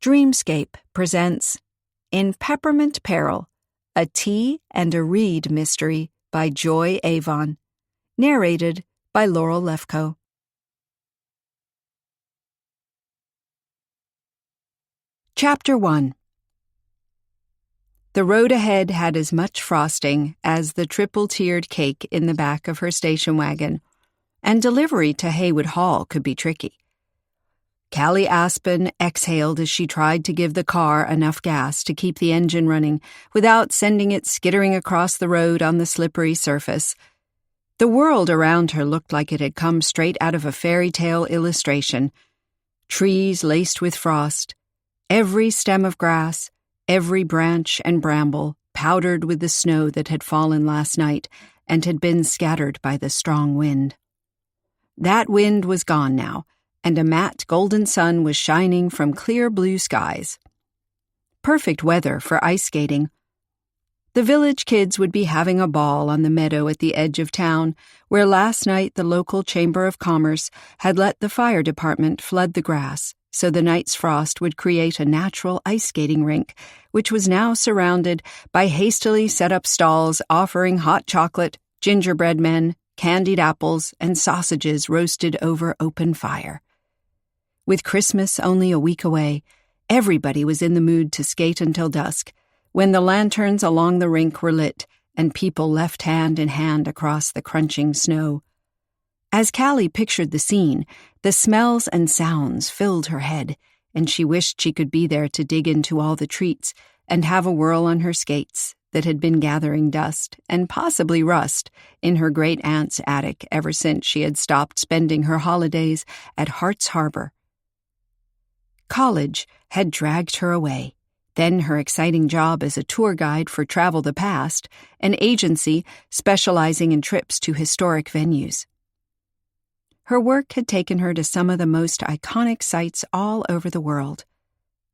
Dreamscape presents In Peppermint Peril, a tea and a read mystery by Joy Avon, narrated by Laurel Lefko. Chapter 1. The road ahead had as much frosting as the triple-tiered cake in the back of her station wagon, and delivery to Haywood Hall could be tricky. Callie Aspen exhaled as she tried to give the car enough gas to keep the engine running without sending it skittering across the road on the slippery surface. The world around her looked like it had come straight out of a fairy tale illustration. Trees laced with frost, every stem of grass, every branch and bramble powdered with the snow that had fallen last night and had been scattered by the strong wind. That wind was gone now, and a matte golden sun was shining from clear blue skies. Perfect weather for ice skating. The village kids would be having a ball on the meadow at the edge of town, where last night the local Chamber of Commerce had let the fire department flood the grass, so the night's frost would create a natural ice skating rink, which was now surrounded by hastily set-up stalls offering hot chocolate, gingerbread men, candied apples, and sausages roasted over open fire. With Christmas only a week away, everybody was in the mood to skate until dusk, when the lanterns along the rink were lit and people left hand in hand across the crunching snow. As Callie pictured the scene, the smells and sounds filled her head, and she wished she could be there to dig into all the treats and have a whirl on her skates that had been gathering dust and possibly rust in her great-aunt's attic ever since she had stopped spending her holidays at Hart's Harbor. College had dragged her away, then her exciting job as a tour guide for Travel the Past, an agency specializing in trips to historic venues. Her work had taken her to some of the most iconic sites all over the world.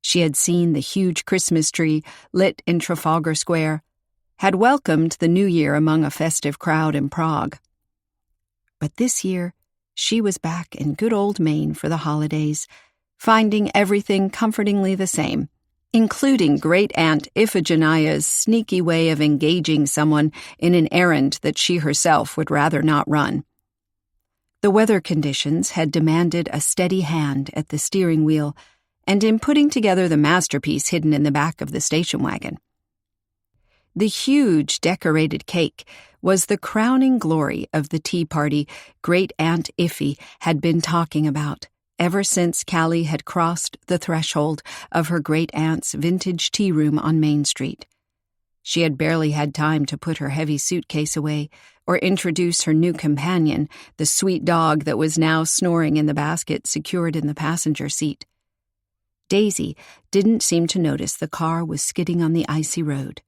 She had seen the huge Christmas tree lit in Trafalgar Square, had welcomed the New Year among a festive crowd in Prague. But this year, she was back in good old Maine for the holidays, finding everything comfortingly the same, including Great-Aunt Iphigenia's sneaky way of engaging someone in an errand that she herself would rather not run. The weather conditions had demanded a steady hand at the steering wheel and in putting together the masterpiece hidden in the back of the station wagon. The huge decorated cake was the crowning glory of the tea party Great-Aunt Iphie had been talking about ever since Callie had crossed the threshold of her great-aunt's vintage tea room on Main Street. She had barely had time to put her heavy suitcase away or introduce her new companion, the sweet dog that was now snoring in the basket secured in the passenger seat. Daisy didn't seem to notice the car was skidding on the icy road.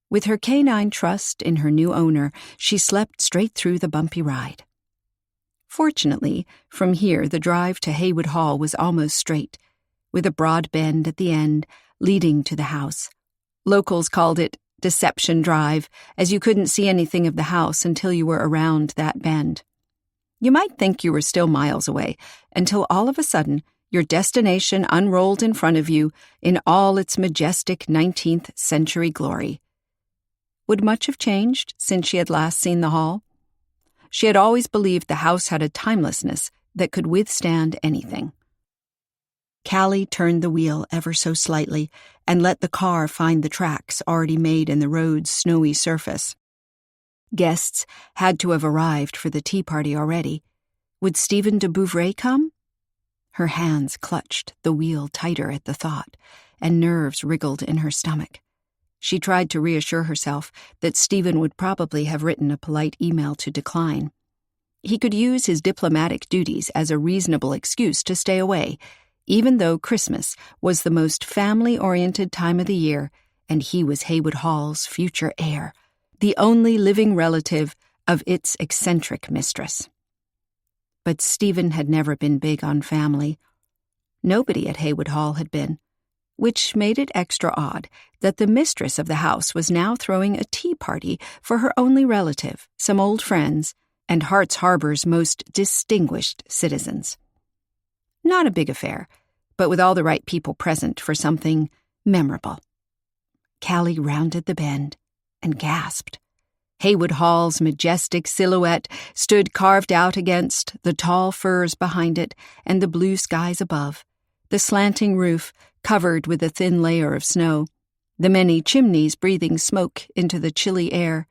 With her canine trust in her new owner, she slept straight through the bumpy ride. Fortunately, from here the drive to Haywood Hall was almost straight, with a broad bend at the end leading to the house. Locals called it Deception Drive, as you couldn't see anything of the house until you were around that bend. You might think you were still miles away, until all of a sudden your destination unrolled in front of you in all its majestic 19th century glory. Would much have changed since she had last seen the hall? She had always believed the house had a timelessness that could withstand anything. Callie turned the wheel ever so slightly and let the car find the tracks already made in the road's snowy surface. Guests had to have arrived for the tea party already. Would Stephen de Bouvray come? Her hands clutched the wheel tighter at the thought, and nerves wriggled in her stomach. She tried to reassure herself that Stephen would probably have written a polite email to decline. He could use his diplomatic duties as a reasonable excuse to stay away, even though Christmas was the most family-oriented time of the year, and he was Haywood Hall's future heir, the only living relative of its eccentric mistress. But Stephen had never been big on family. Nobody at Haywood Hall had been, which made it extra odd that the mistress of the house was now throwing a tea party for her only relative, some old friends, and Hart's Harbor's most distinguished citizens. Not a big affair, but with all the right people present for something memorable. Callie rounded the bend and gasped. Haywood Hall's majestic silhouette stood carved out against the tall firs behind it and the blue skies above, the slanting roof covered with a thin layer of snow, the many chimneys breathing smoke into the chilly air.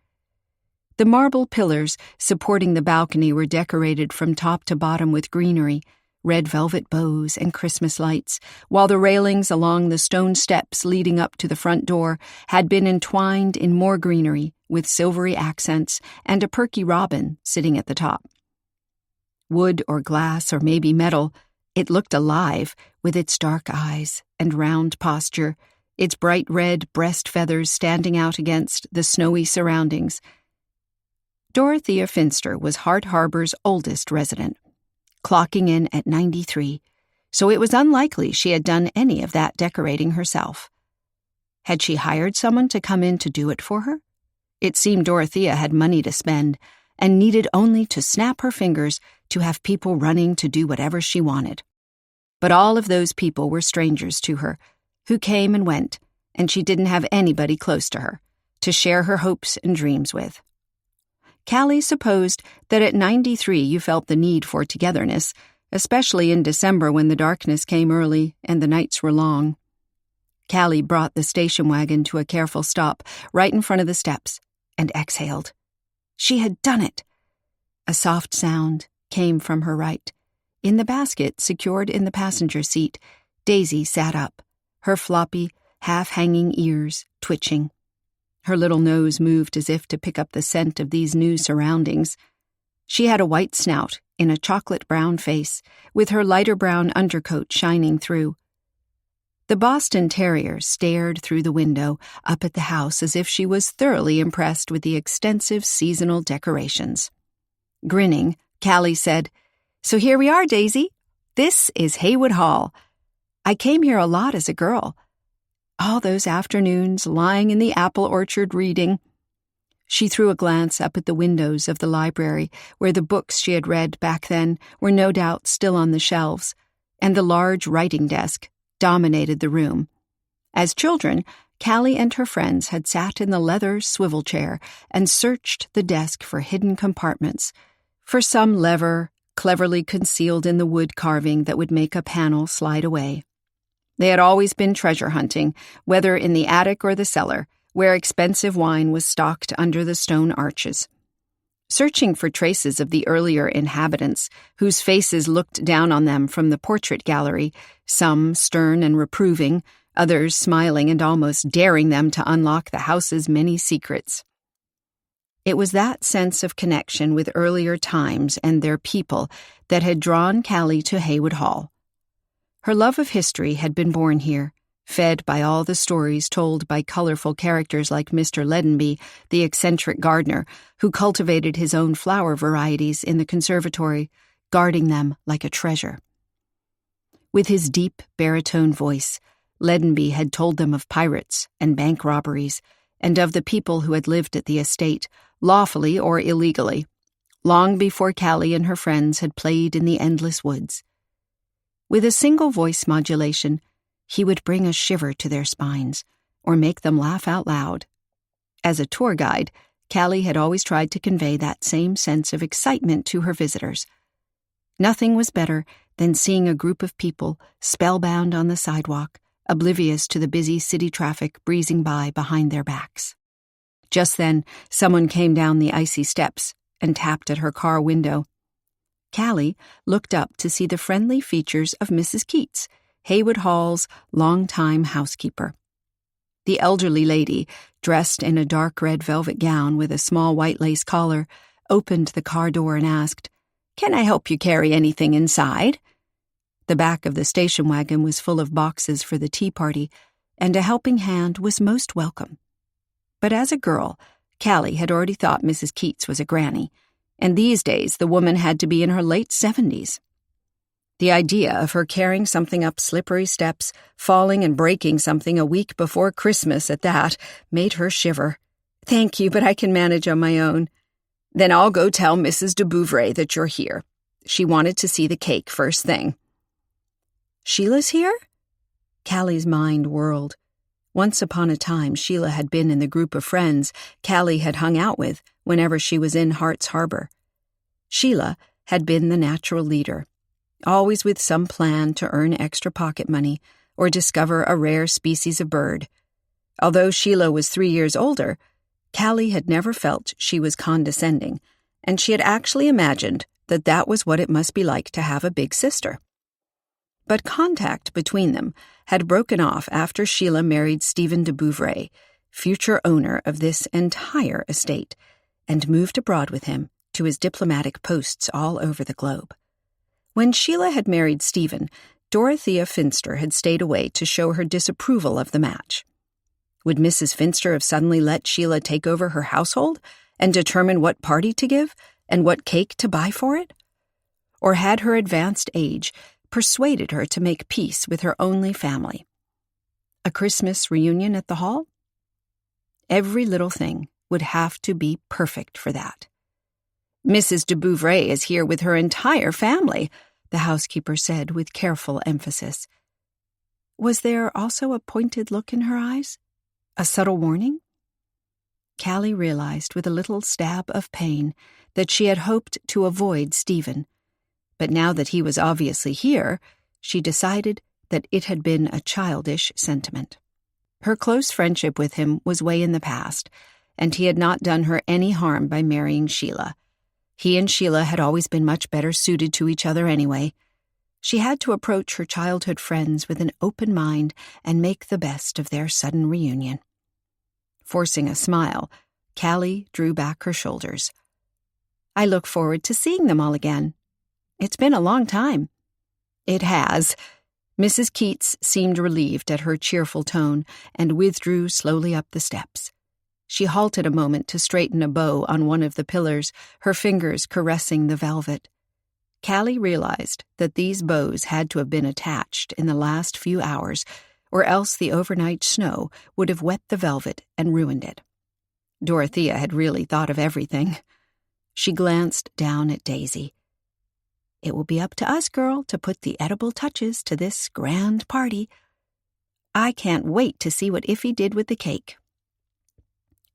The marble pillars supporting the balcony were decorated from top to bottom with greenery, red velvet bows and Christmas lights, while the railings along the stone steps leading up to the front door had been entwined in more greenery with silvery accents and a perky robin sitting at the top. Wood or glass or maybe metal, it looked alive with its dark eyes and round posture, its bright red breast feathers standing out against the snowy surroundings. Dorothea Finster was Hart Harbor's oldest resident, clocking in at 93, so it was unlikely she had done any of that decorating herself. Had she hired someone to come in to do it for her? It seemed Dorothea had money to spend and needed only to snap her fingers to have people running to do whatever she wanted. But all of those people were strangers to her, who came and went, and she didn't have anybody close to her to share her hopes and dreams with. Callie supposed that at 93 you felt the need for togetherness, especially in December when the darkness came early and the nights were long. Callie brought the station wagon to a careful stop right in front of the steps and exhaled. She had done it. A soft sound came from her right. In the basket secured in the passenger seat, Daisy sat up, her floppy, half-hanging ears twitching. Her little nose moved as if to pick up the scent of these new surroundings. She had a white snout in a chocolate-brown face, with her lighter brown undercoat shining through. The Boston Terrier stared through the window up at the house as if she was thoroughly impressed with the extensive seasonal decorations. Grinning, Callie said, "So here we are, Daisy. This is Haywood Hall. I came here a lot as a girl. All those afternoons lying in the apple orchard reading." She threw a glance up at the windows of the library, where the books she had read back then were no doubt still on the shelves, and the large writing desk dominated the room. As children, Callie and her friends had sat in the leather swivel chair and searched the desk for hidden compartments, for some lever cleverly concealed in the wood carving that would make a panel slide away. They had always been treasure hunting, whether in the attic or the cellar, where expensive wine was stocked under the stone arches. Searching for traces of the earlier inhabitants, whose faces looked down on them from the portrait gallery, some stern and reproving, others smiling and almost daring them to unlock the house's many secrets. It was that sense of connection with earlier times and their people that had drawn Callie to Haywood Hall. Her love of history had been born here, fed by all the stories told by colorful characters like Mr. Leadenby, the eccentric gardener, who cultivated his own flower varieties in the conservatory, guarding them like a treasure. With his deep baritone voice, Leadenby had told them of pirates and bank robberies, and of the people who had lived at the estate, lawfully or illegally, long before Callie and her friends had played in the endless woods. With a single voice modulation, he would bring a shiver to their spines, or make them laugh out loud. As a tour guide, Callie had always tried to convey that same sense of excitement to her visitors. Nothing was better than seeing a group of people spellbound on the sidewalk, oblivious to the busy city traffic breezing by behind their backs. Just then, someone came down the icy steps and tapped at her car window. Callie looked up to see the friendly features of Mrs. Keats, Haywood Hall's longtime housekeeper. The elderly lady, dressed in a dark red velvet gown with a small white lace collar, opened the car door and asked, "Can I help you carry anything inside?" The back of the station wagon was full of boxes for the tea party, and a helping hand was most welcome. But as a girl, Callie had already thought Mrs. Keats was a granny, and these days the woman had to be in her late 70s. The idea of her carrying something up slippery steps, falling and breaking something a week before Christmas at that, made her shiver. "Thank you, but I can manage on my own." "Then I'll go tell Mrs. de Bouvray that you're here. She wanted to see the cake first thing." Sheila's here? Callie's mind whirled. Once upon a time, Sheila had been in the group of friends Callie had hung out with whenever she was in Hart's Harbor. Sheila had been the natural leader, always with some plan to earn extra pocket money or discover a rare species of bird. Although Sheila was 3 years older, Callie had never felt she was condescending, and she had actually imagined that that was what it must be like to have a big sister. But contact between them had broken off after Sheila married Stephen de Bouvray, future owner of this entire estate, and moved abroad with him to his diplomatic posts all over the globe. When Sheila had married Stephen, Dorothea Finster had stayed away to show her disapproval of the match. Would Mrs. Finster have suddenly let Sheila take over her household and determine what party to give and what cake to buy for it? Or had her advanced age persuaded her to make peace with her only family? A Christmas reunion at the hall? Every little thing would have to be perfect for that. Mrs. de Bouvray is here with her entire family, the housekeeper said with careful emphasis. Was there also a pointed look in her eyes? A subtle warning? Callie realized with a little stab of pain that she had hoped to avoid Stephen. But now that he was obviously here, she decided that it had been a childish sentiment. Her close friendship with him was way in the past, and he had not done her any harm by marrying Sheila. He and Sheila had always been much better suited to each other anyway. She had to approach her childhood friends with an open mind and make the best of their sudden reunion. Forcing a smile, Callie drew back her shoulders. I look forward to seeing them all again. It's been a long time. It has. Mrs. Keats seemed relieved at her cheerful tone and withdrew slowly up the steps. She halted a moment to straighten a bow on one of the pillars, her fingers caressing the velvet. Callie realized that these bows had to have been attached in the last few hours, or else the overnight snow would have wet the velvet and ruined it. Dorothea had really thought of everything. She glanced down at Daisy. It will be up to us, girl, to put the edible touches to this grand party. I can't wait to see what Iffy did with the cake.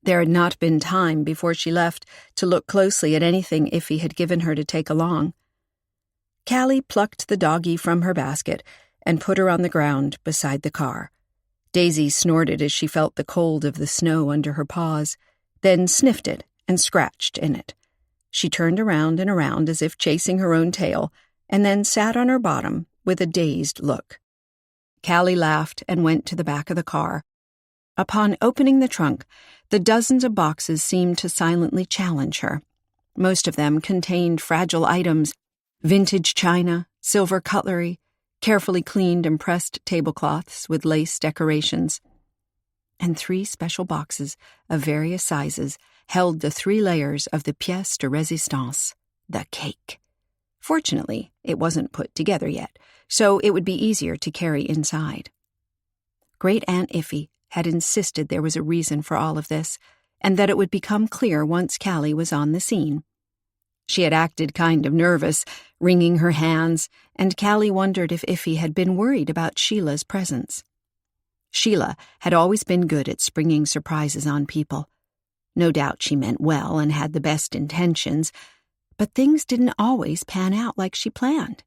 There had not been time before she left to look closely at anything Iffy had given her to take along. Callie plucked the doggie from her basket and put her on the ground beside the car. Daisy snorted as she felt the cold of the snow under her paws, then sniffed it and scratched in it. She turned around and around as if chasing her own tail, and then sat on her bottom with a dazed look. Callie laughed and went to the back of the car. Upon opening the trunk, the dozens of boxes seemed to silently challenge her. Most of them contained fragile items, vintage china, silver cutlery, carefully cleaned and pressed tablecloths with lace decorations. And 3 special boxes of various sizes held the 3 layers of the pièce de résistance, the cake. Fortunately, it wasn't put together yet, so it would be easier to carry inside. Great Aunt Iffy had insisted there was a reason for all of this, and that it would become clear once Callie was on the scene. She had acted kind of nervous, wringing her hands, and Callie wondered if Iffy had been worried about Sheila's presence. Sheila had always been good at springing surprises on people. No doubt she meant well and had the best intentions, but things didn't always pan out like she planned.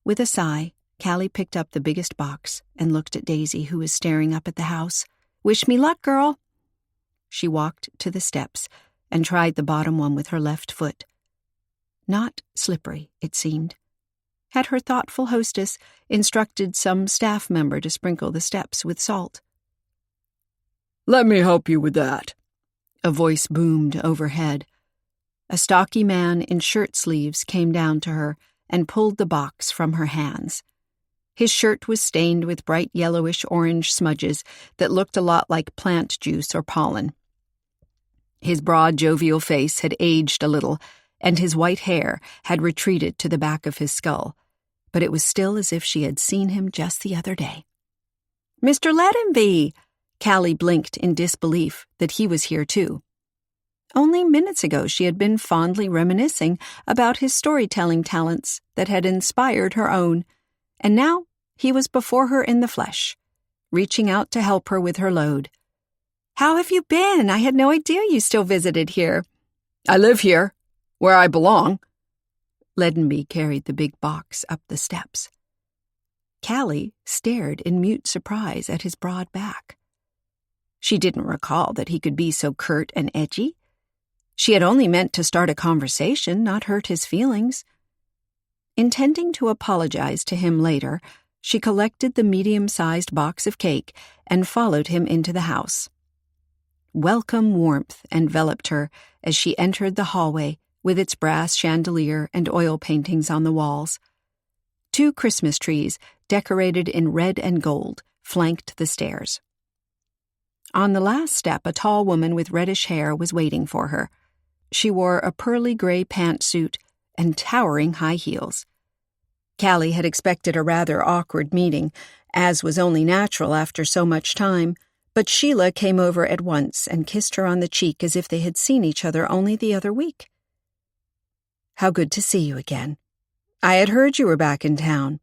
With a sigh, Callie picked up the biggest box and looked at Daisy, who was staring up at the house. "Wish me luck, girl." She walked to the steps and tried the bottom one with her left foot. Not slippery, it seemed. Had her thoughtful hostess instructed some staff member to sprinkle the steps with salt? "Let me help you with that," a voice boomed overhead. A stocky man in shirt sleeves came down to her and pulled the box from her hands. His shirt was stained with bright yellowish-orange smudges that looked a lot like plant juice or pollen. His broad, jovial face had aged a little, and his white hair had retreated to the back of his skull, but it was still as if she had seen him just the other day. "Mr. Lettenby!" Callie blinked in disbelief that he was here too. Only minutes ago she had been fondly reminiscing about his storytelling talents that had inspired her own, and now He was before her in the flesh, reaching out to help her with her load. "How have you been? I had no idea you still visited here." "I live here, where I belong." Leadenby carried the big box up the steps. Callie stared in mute surprise at his broad back. She didn't recall that he could be so curt and edgy. She had only meant to start a conversation, not hurt his feelings. Intending to apologize to him later, she collected the medium-sized box of cake and followed him into the house. Welcome warmth enveloped her as she entered the hallway with its brass chandelier and oil paintings on the walls. 2 Christmas trees, decorated in red and gold, flanked the stairs. On the last step, a tall woman with reddish hair was waiting for her. She wore a pearly gray pantsuit and towering high heels. Callie had expected a rather awkward meeting, as was only natural after so much time, but Sheila came over at once and kissed her on the cheek as if they had seen each other only the other week. "How good to see you again. I had heard you were back in town."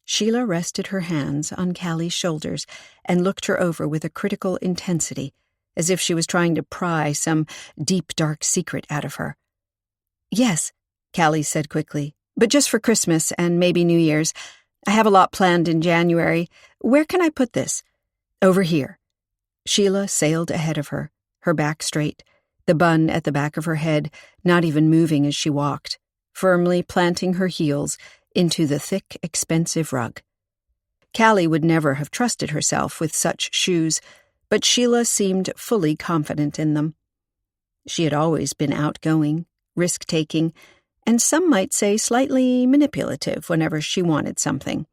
Sheila rested her hands on Callie's shoulders and looked her over with a critical intensity, as if she was trying to pry some deep, dark secret out of her. "Yes," Callie said quickly, "but just for Christmas and maybe New Year's. I have a lot planned in January. Where can I put this?" "Over here." Sheila sailed ahead of her, her back straight, the bun at the back of her head not even moving as she walked, firmly planting her heels into the thick, expensive rug. Callie would never have trusted herself with such shoes, but Sheila seemed fully confident in them. She had always been outgoing, risk-taking, and some might say slightly manipulative whenever she wanted something.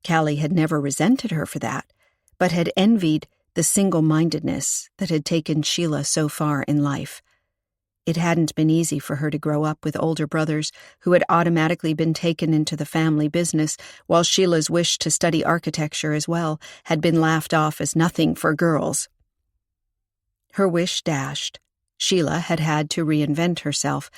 Callie had never resented her for that, but had envied the single-mindedness that had taken Sheila so far in life. It hadn't been easy for her to grow up with older brothers who had automatically been taken into the family business, while Sheila's wish to study architecture as well had been laughed off as nothing for girls. Her wish dashed, Sheila had had to reinvent herself,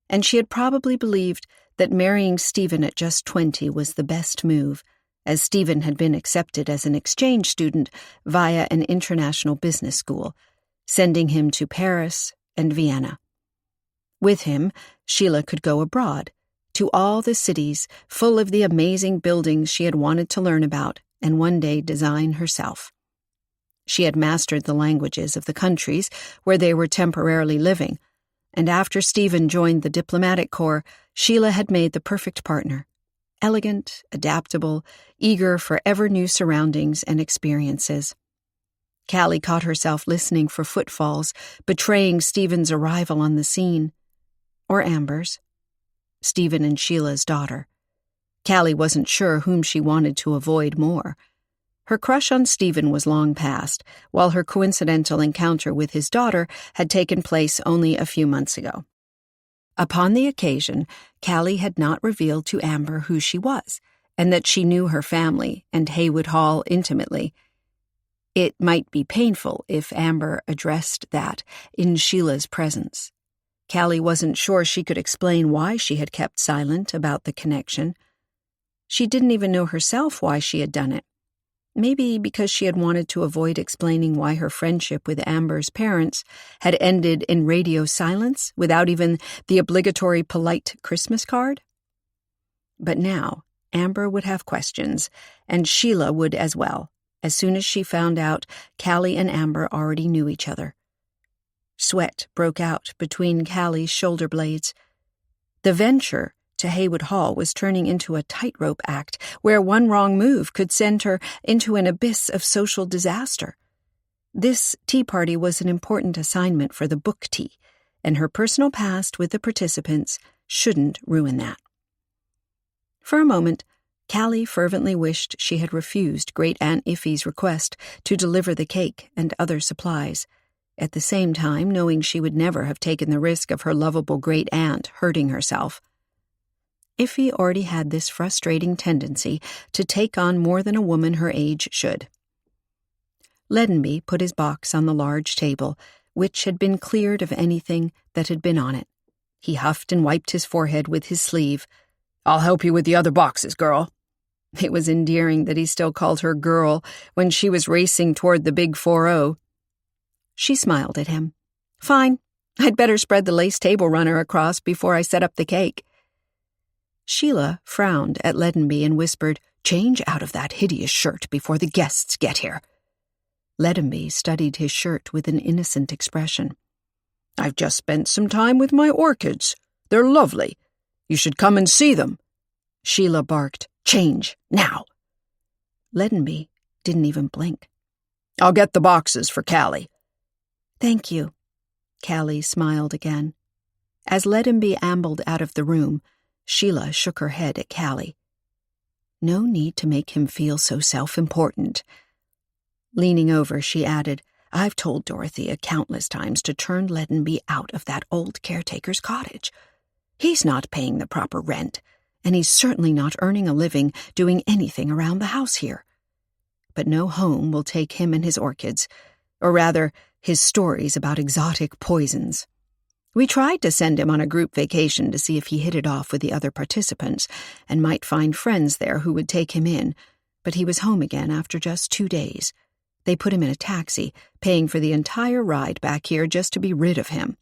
and she had probably believed that marrying Stephen at just 20 was the best move, as Stephen had been accepted as an exchange student via an international business school, sending him to Paris and Vienna. With him, Sheila could go abroad, to all the cities full of the amazing buildings she had wanted to learn about and one day design herself. She had mastered the languages of the countries where they were temporarily living, and after Stephen joined the diplomatic corps, Sheila had made the perfect partner, elegant, adaptable, eager for ever-new surroundings and experiences. Callie caught herself listening for footfalls, betraying Stephen's arrival on the scene. Or Amber's. Stephen and Sheila's daughter. Callie wasn't sure whom she wanted to avoid more. Her crush on Stephen was long past, while her coincidental encounter with his daughter had taken place only a few months ago. Upon the occasion, Callie had not revealed to Amber who she was, and that she knew her family and Haywood Hall intimately. It might be painful if Amber addressed that in Sheila's presence. Callie wasn't sure she could explain why she had kept silent about the connection. She didn't even know herself why she had done it. Maybe because she had wanted to avoid explaining why her friendship with Amber's parents had ended in radio silence without even the obligatory polite Christmas card. But now, Amber would have questions, and Sheila would as well, as soon as she found out Callie and Amber already knew each other. Sweat broke out between Callie's shoulder blades. The venture to Haywood Hall was turning into a tightrope act where one wrong move could send her into an abyss of social disaster. This tea party was an important assignment for the book tea, and her personal past with the participants shouldn't ruin that. For a moment, Callie fervently wished she had refused Great Aunt Iffy's request to deliver the cake and other supplies, at the same time knowing she would never have taken the risk of her lovable great aunt hurting herself. Iffy already had this frustrating tendency to take on more than a woman her age should. Leadenby put his box on the large table, which had been cleared of anything that had been on it. He huffed and wiped his forehead with his sleeve. "I'll help you with the other boxes, girl." It was endearing that he still called her girl when she was racing toward the big 4-0. She smiled at him. "Fine. I'd better spread the lace table runner across before I set up the cake." Sheila frowned at Leadenby and whispered, "Change out of that hideous shirt before the guests get here." Leadenby studied his shirt with an innocent expression. "I've just spent some time with my orchids. They're lovely. You should come and see them." Sheila barked, "Change, now." Leadenby didn't even blink. "I'll get the boxes for Callie." "Thank you." Callie smiled again. As Leadenby ambled out of the room, Sheila shook her head at Callie. No need to make him feel so self-important. Leaning over, she added, "I've told Dorothea countless times to turn Leadenby out of that old caretaker's cottage. He's not paying the proper rent, and he's certainly not earning a living doing anything around the house here. But no home will take him and his orchids, or rather, his stories about exotic poisons. We tried to send him on a group vacation to see if he hit it off with the other participants and might find friends there who would take him in, but he was home again after just 2 days. They put him in a taxi, paying for the entire ride back here just to be rid of him."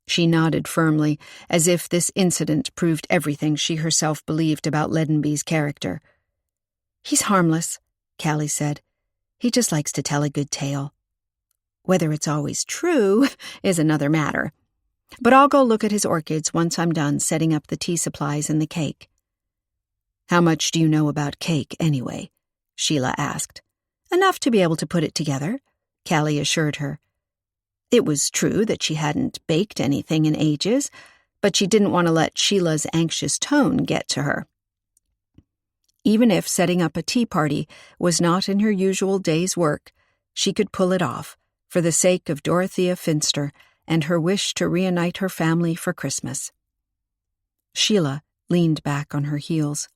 She nodded firmly, as if this incident proved everything she herself believed about Leadenby's character. "He's harmless," Callie said. "He just likes to tell a good tale. Whether it's always true is another matter. But I'll go look at his orchids once I'm done setting up the tea supplies and the cake." "How much do you know about cake, anyway?" Sheila asked. "Enough to be able to put it together," Callie assured her. It was true that she hadn't baked anything in ages, but she didn't want to let Sheila's anxious tone get to her. Even if setting up a tea party was not in her usual day's work, she could pull it off, for the sake of Dorothea Finster and her wish to reunite her family for Christmas. Sheila leaned back on her heels.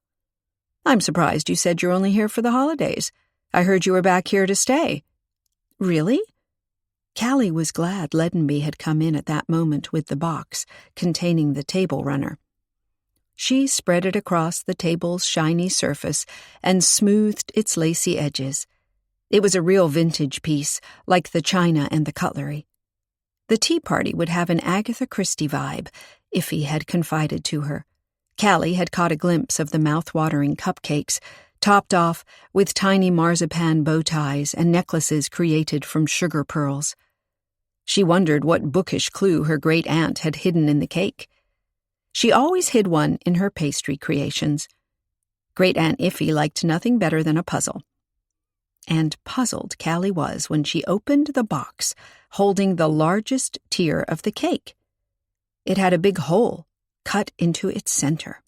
"I'm surprised you said you're only here for the holidays. I heard you were back here to stay." "Really?" Callie was glad Leadenby had come in at that moment with the box containing the table runner. She spread it across the table's shiny surface and smoothed its lacy edges. It was a real vintage piece, like the china and the cutlery. The tea party would have an Agatha Christie vibe, Iffy had confided to her. Callie had caught a glimpse of the mouth-watering cupcakes, topped off with tiny marzipan bow ties and necklaces created from sugar pearls. She wondered what bookish clue her great-aunt had hidden in the cake. She always hid one in her pastry creations. Great-aunt Iffy liked nothing better than a puzzle. And puzzled Callie was when she opened the box, holding the largest tier of the cake. It had a big hole cut into its center.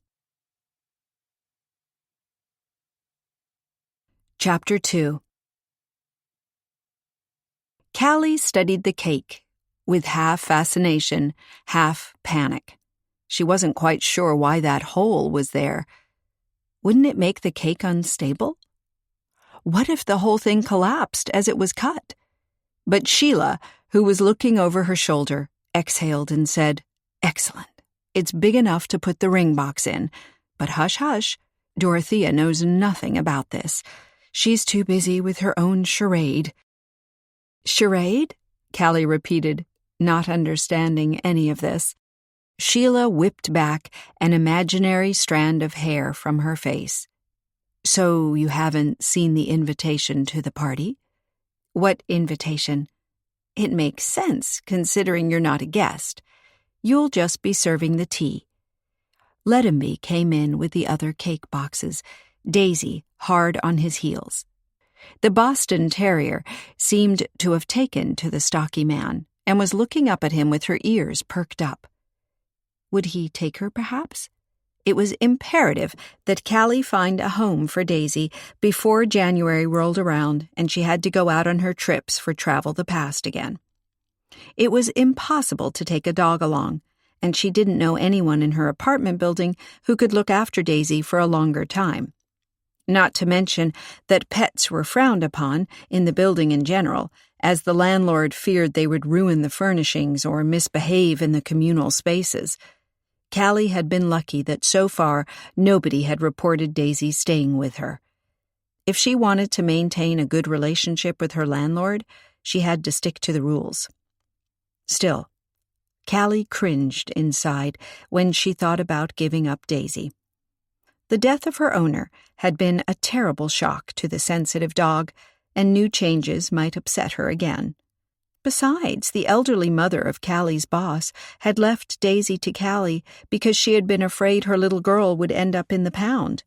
Chapter 2. Callie studied the cake, with half fascination, half panic. She wasn't quite sure why that hole was there. Wouldn't it make the cake unstable? What if the whole thing collapsed as it was cut? But Sheila, who was looking over her shoulder, exhaled and said, "Excellent. It's big enough to put the ring box in. But hush, hush. Dorothea knows nothing about this. She's too busy with her own charade." "Charade?" Callie repeated, not understanding any of this. Sheila whipped back an imaginary strand of hair from her face. "So you haven't seen the invitation to the party?" "What invitation?" "It makes sense, considering you're not a guest. You'll just be serving the tea." Leadenby came in with the other cake boxes, Daisy hard on his heels. The Boston Terrier seemed to have taken to the stocky man and was looking up at him with her ears perked up. Would he take her, perhaps? It was imperative that Callie find a home for Daisy before January rolled around and she had to go out on her trips for Travel the Past again. It was impossible to take a dog along, and she didn't know anyone in her apartment building who could look after Daisy for a longer time. Not to mention that pets were frowned upon in the building in general, as the landlord feared they would ruin the furnishings or misbehave in the communal spaces. Callie had been lucky that so far nobody had reported Daisy staying with her. If she wanted to maintain a good relationship with her landlord, she had to stick to the rules. Still, Callie cringed inside when she thought about giving up Daisy. The death of her owner had been a terrible shock to the sensitive dog, and new changes might upset her again. Besides, the elderly mother of Callie's boss had left Daisy to Callie because she had been afraid her little girl would end up in the pound.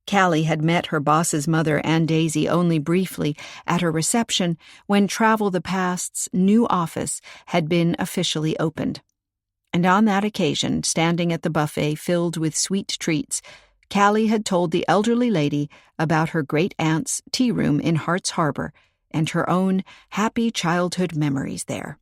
Callie had met her boss's mother and Daisy only briefly at her reception when Travel the Past's new office had been officially opened. And on that occasion, standing at the buffet filled with sweet treats, Callie had told the elderly lady about her great-aunt's tea room in Hart's Harbor and her own happy childhood memories there.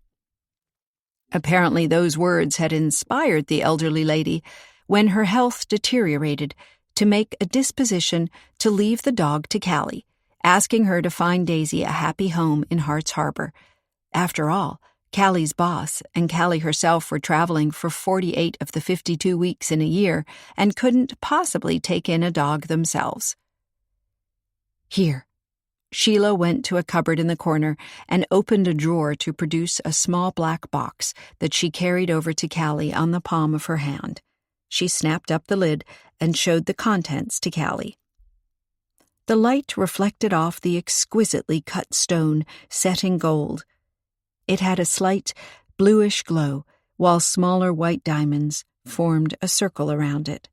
Apparently those words had inspired the elderly lady, when her health deteriorated, to make a disposition to leave the dog to Callie, asking her to find Daisy a happy home in Hart's Harbor. After all, Callie's boss and Callie herself were traveling for 48 of the 52 weeks in a year and couldn't possibly take in a dog themselves. Here. Sheila went to a cupboard in the corner and opened a drawer to produce a small black box that she carried over to Callie on the palm of her hand. She snapped up the lid and showed the contents to Callie. The light reflected off the exquisitely cut stone set in gold. It had a slight bluish glow, while smaller white diamonds formed a circle around it.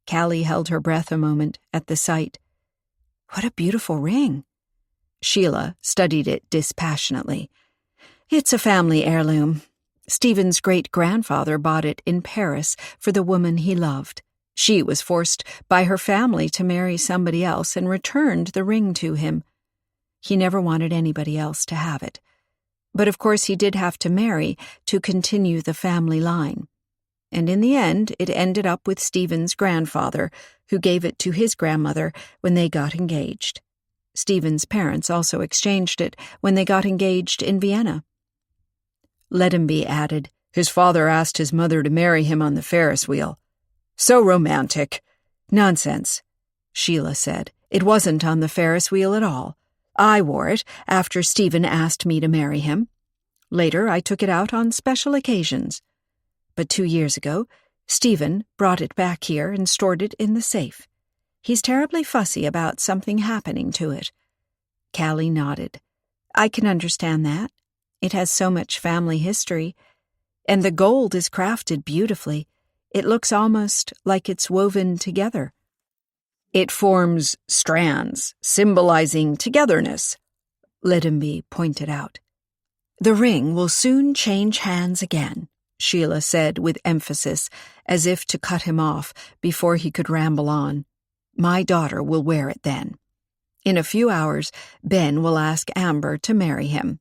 Callie held her breath a moment at the sight. What a beautiful ring! Sheila studied it dispassionately. It's a family heirloom. Stephen's great-grandfather bought it in Paris for the woman he loved. She was forced by her family to marry somebody else and returned the ring to him. He never wanted anybody else to have it. But of course he did have to marry to continue the family line. And in the end, it ended up with Stephen's grandfather, who gave it to his grandmother when they got engaged. Stephen's parents also exchanged it when they got engaged in Vienna. Ledenby added, His father asked his mother to marry him on the Ferris wheel. So romantic. Nonsense, Sheila said. It wasn't on the Ferris wheel at all. I wore it after Stephen asked me to marry him. Later, I took it out on special occasions. But 2 years ago, Stephen brought it back here and stored it in the safe. He's terribly fussy about something happening to it. Callie nodded. I can understand that. It has so much family history. And the gold is crafted beautifully. It looks almost like it's woven together. It forms strands, symbolizing togetherness, Ledenby pointed out. The ring will soon change hands again, Sheila said with emphasis, as if to cut him off before he could ramble on. My daughter will wear it then. In a few hours, Ben will ask Amber to marry him.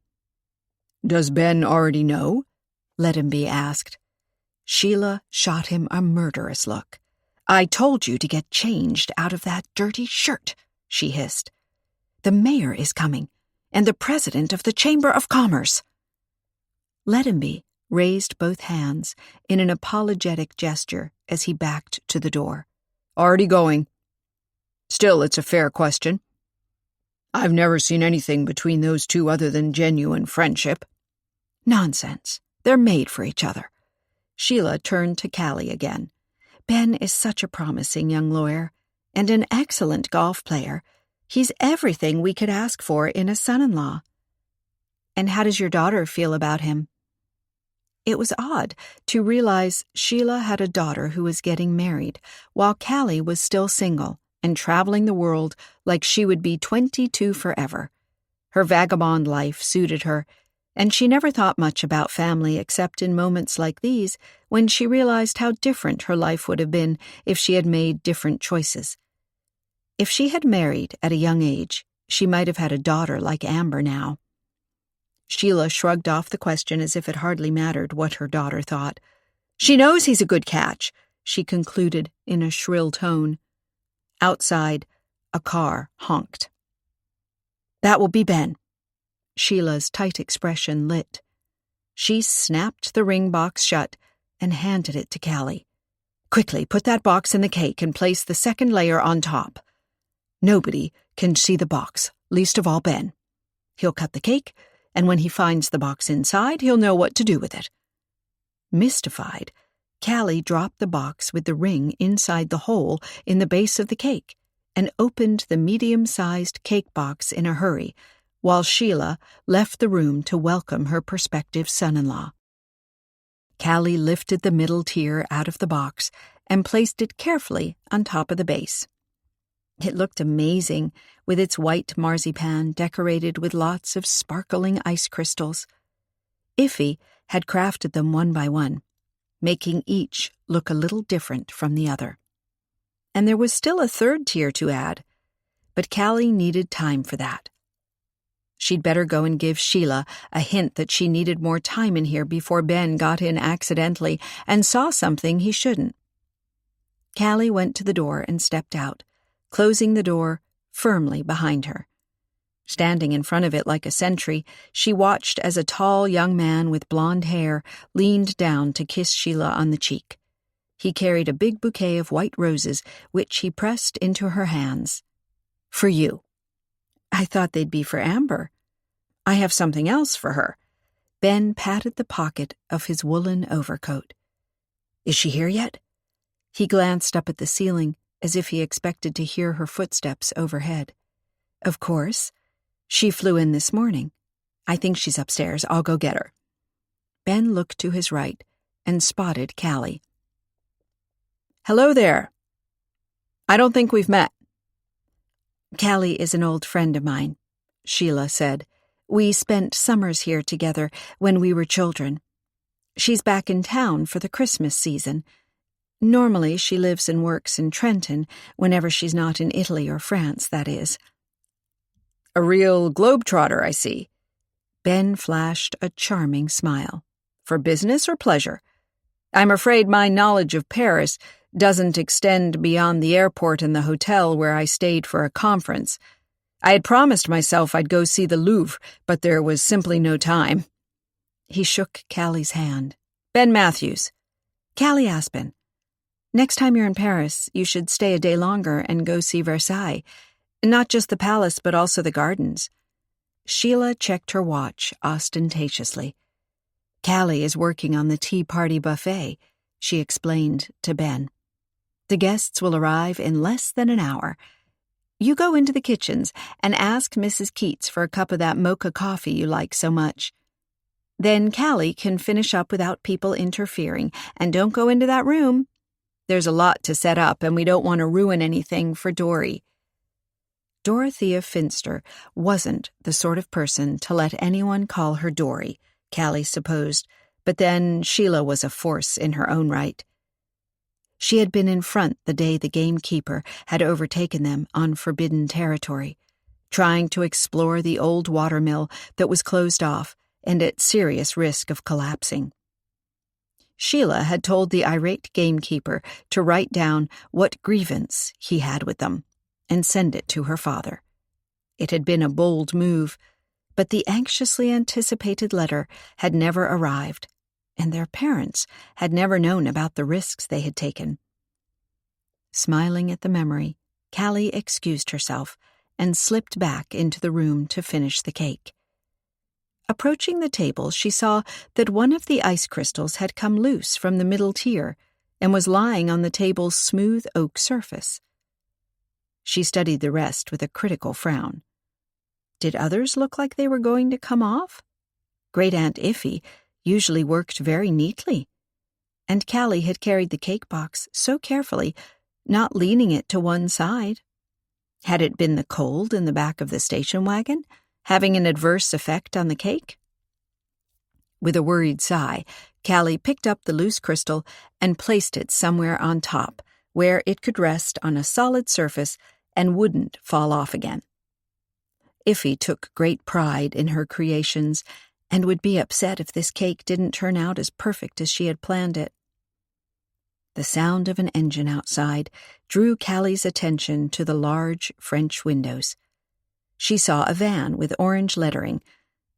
Does Ben already know? Ledenby asked. Sheila shot him a murderous look. I told you to get changed out of that dirty shirt, she hissed. The mayor is coming, and the president of the Chamber of Commerce. Ledenby raised both hands in an apologetic gesture as he backed to the door. Already going. Still, it's a fair question. I've never seen anything between those two other than genuine friendship. Nonsense. They're made for each other. Sheila turned to Callie again. Ben is such a promising young lawyer, and an excellent golf player. He's everything we could ask for in a son-in-law. And how does your daughter feel about him? It was odd to realize Sheila had a daughter who was getting married, while Callie was still single and traveling the world like she would be 22 forever. Her vagabond life suited her, and she never thought much about family except in moments like these when she realized how different her life would have been if she had made different choices. If she had married at a young age, she might have had a daughter like Amber now. Sheila shrugged off the question as if it hardly mattered what her daughter thought. She knows he's a good catch, she concluded in a shrill tone. Outside, a car honked. That will be Ben. Sheila's tight expression lit. She snapped the ring box shut and handed it to Callie. Quickly, put that box in the cake and place the second layer on top. Nobody can see the box, least of all Ben. He'll cut the cake, and when he finds the box inside, he'll know what to do with it." Mystified, Callie dropped the box with the ring inside the hole in the base of the cake and opened the medium-sized cake box in a hurry, while Sheila left the room to welcome her prospective son-in-law. Callie lifted the middle tier out of the box and placed it carefully on top of the base. It looked amazing, with its white marzipan decorated with lots of sparkling ice crystals. Iffy had crafted them one by one, making each look a little different from the other. And there was still a third tier to add, but Callie needed time for that. She'd better go and give Sheila a hint that she needed more time in here before Ben got in accidentally and saw something he shouldn't. Callie went to the door and stepped out, closing the door firmly behind her. Standing in front of it like a sentry, she watched as a tall young man with blonde hair leaned down to kiss Sheila on the cheek. He carried a big bouquet of white roses, which he pressed into her hands. "For you." "I thought they'd be for Amber." "I have something else for her." Ben patted the pocket of his woolen overcoat. "Is she here yet?" He glanced up at the ceiling as if he expected to hear her footsteps overhead. "Of course. She flew in this morning. I think she's upstairs. I'll go get her." Ben looked to his right and spotted Callie. "Hello there. I don't think we've met." "Callie is an old friend of mine," Sheila said. "We spent summers here together when we were children. She's back in town for the Christmas season. Normally she lives and works in Trenton, whenever she's not in Italy or France, that is." "A real globetrotter, I see." Ben flashed a charming smile. "For business or pleasure? I'm afraid my knowledge of Paris doesn't extend beyond the airport and the hotel where I stayed for a conference. I had promised myself I'd go see the Louvre, but there was simply no time." He shook Callie's hand. "Ben Matthews." "Callie Aspen. Next time you're in Paris, you should stay a day longer and go see Versailles. Not just the palace, but also the gardens." Sheila checked her watch ostentatiously. "Callie is working on the tea party buffet," she explained to Ben. "The guests will arrive in less than an hour. You go into the kitchens and ask Mrs. Keats for a cup of that mocha coffee you like so much. Then Callie can finish up without people interfering, and don't go into that room. There's a lot to set up, and we don't want to ruin anything for Dory." Dorothea Finster wasn't the sort of person to let anyone call her Dory, Callie supposed, but then Sheila was a force in her own right. She had been in front the day the gamekeeper had overtaken them on forbidden territory, trying to explore the old watermill that was closed off and at serious risk of collapsing. Sheila had told the irate gamekeeper to write down what grievance he had with them and send it to her father. It had been a bold move, but the anxiously anticipated letter had never arrived, and their parents had never known about the risks they had taken. Smiling at the memory, Callie excused herself and slipped back into the room to finish the cake. Approaching the table, she saw that one of the ice crystals had come loose from the middle tier and was lying on the table's smooth oak surface. She studied the rest with a critical frown. Did others look like they were going to come off? Great Aunt Iffy usually worked very neatly, and Callie had carried the cake box so carefully, not leaning it to one side. Had it been the cold in the back of the station wagon, having an adverse effect on the cake? With a worried sigh, Callie picked up the loose crystal and placed it somewhere on top, where it could rest on a solid surface and wouldn't fall off again. Iffy took great pride in her creations and would be upset if this cake didn't turn out as perfect as she had planned it. The sound of an engine outside drew Callie's attention to the large French windows. She saw a van with orange lettering,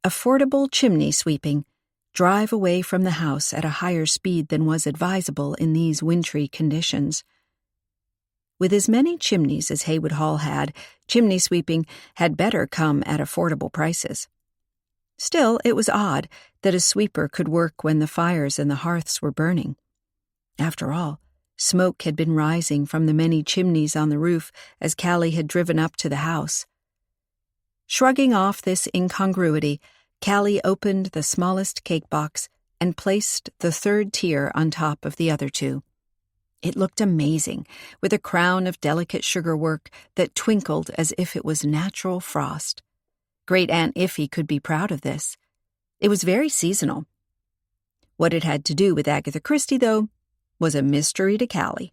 "Affordable Chimney Sweeping," drive away from the house at a higher speed than was advisable in these wintry conditions. With as many chimneys as Haywood Hall had, chimney sweeping had better come at affordable prices. Still, it was odd that a sweeper could work when the fires and the hearths were burning. After all, smoke had been rising from the many chimneys on the roof as Callie had driven up to the house. Shrugging off this incongruity, Callie opened the smallest cake box and placed the third tier on top of the other two. It looked amazing, with a crown of delicate sugarwork that twinkled as if it was natural frost. Great Aunt Iffy could be proud of this. It was very seasonal. What it had to do with Agatha Christie, though, was a mystery to Callie.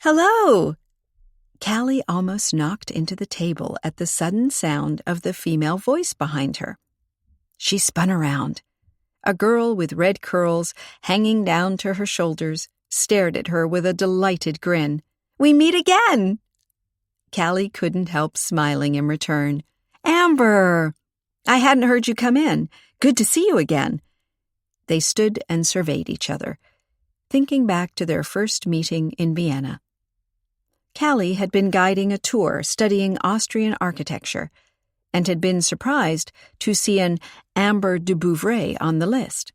"Hello!" Callie almost knocked into the table at the sudden sound of the female voice behind her. She spun around. A girl with red curls hanging down to her shoulders stared at her with a delighted grin. "We meet again!" Callie couldn't help smiling in return. "Amber! I hadn't heard you come in. Good to see you again." They stood and surveyed each other, thinking back to their first meeting in Vienna. Callie had been guiding a tour studying Austrian architecture and had been surprised to see an Amber de Bouvray on the list.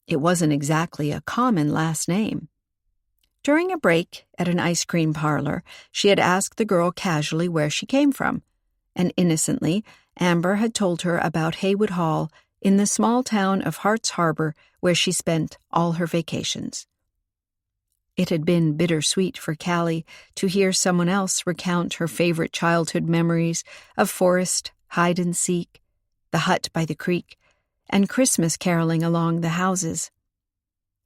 It wasn't exactly a common last name. During a break at an ice cream parlor, she had asked the girl casually where she came from, and innocently, Amber had told her about Haywood Hall in the small town of Hart's Harbor where she spent all her vacations. It had been bittersweet for Callie to hear someone else recount her favorite childhood memories of forest, hide-and-seek, the hut by the creek, and Christmas caroling along the houses.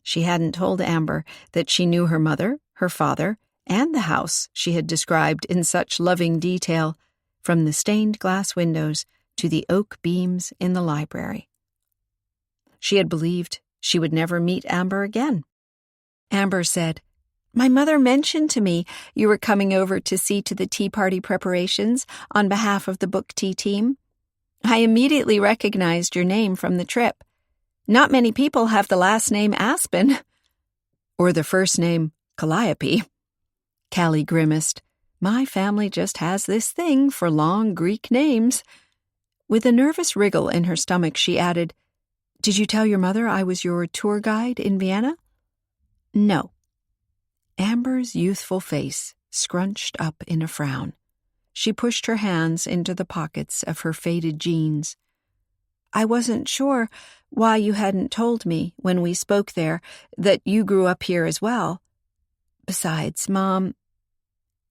She hadn't told Amber that she knew her mother, her father, and the house she had described in such loving detail, from the stained glass windows to the oak beams in the library. She had believed she would never meet Amber again. Amber said, "My mother mentioned to me you were coming over to see to the tea party preparations on behalf of the book tea team. I immediately recognized your name from the trip. Not many people have the last name Aspen." "Or the first name Calliope." Callie grimaced. "My family just has this thing for long Greek names." With a nervous wriggle in her stomach, she added, "Did you tell your mother I was your tour guide in Vienna?" "No." Amber's youthful face scrunched up in a frown. She pushed her hands into the pockets of her faded jeans. "I wasn't sure why you hadn't told me when we spoke there that you grew up here as well. Besides, Mom—"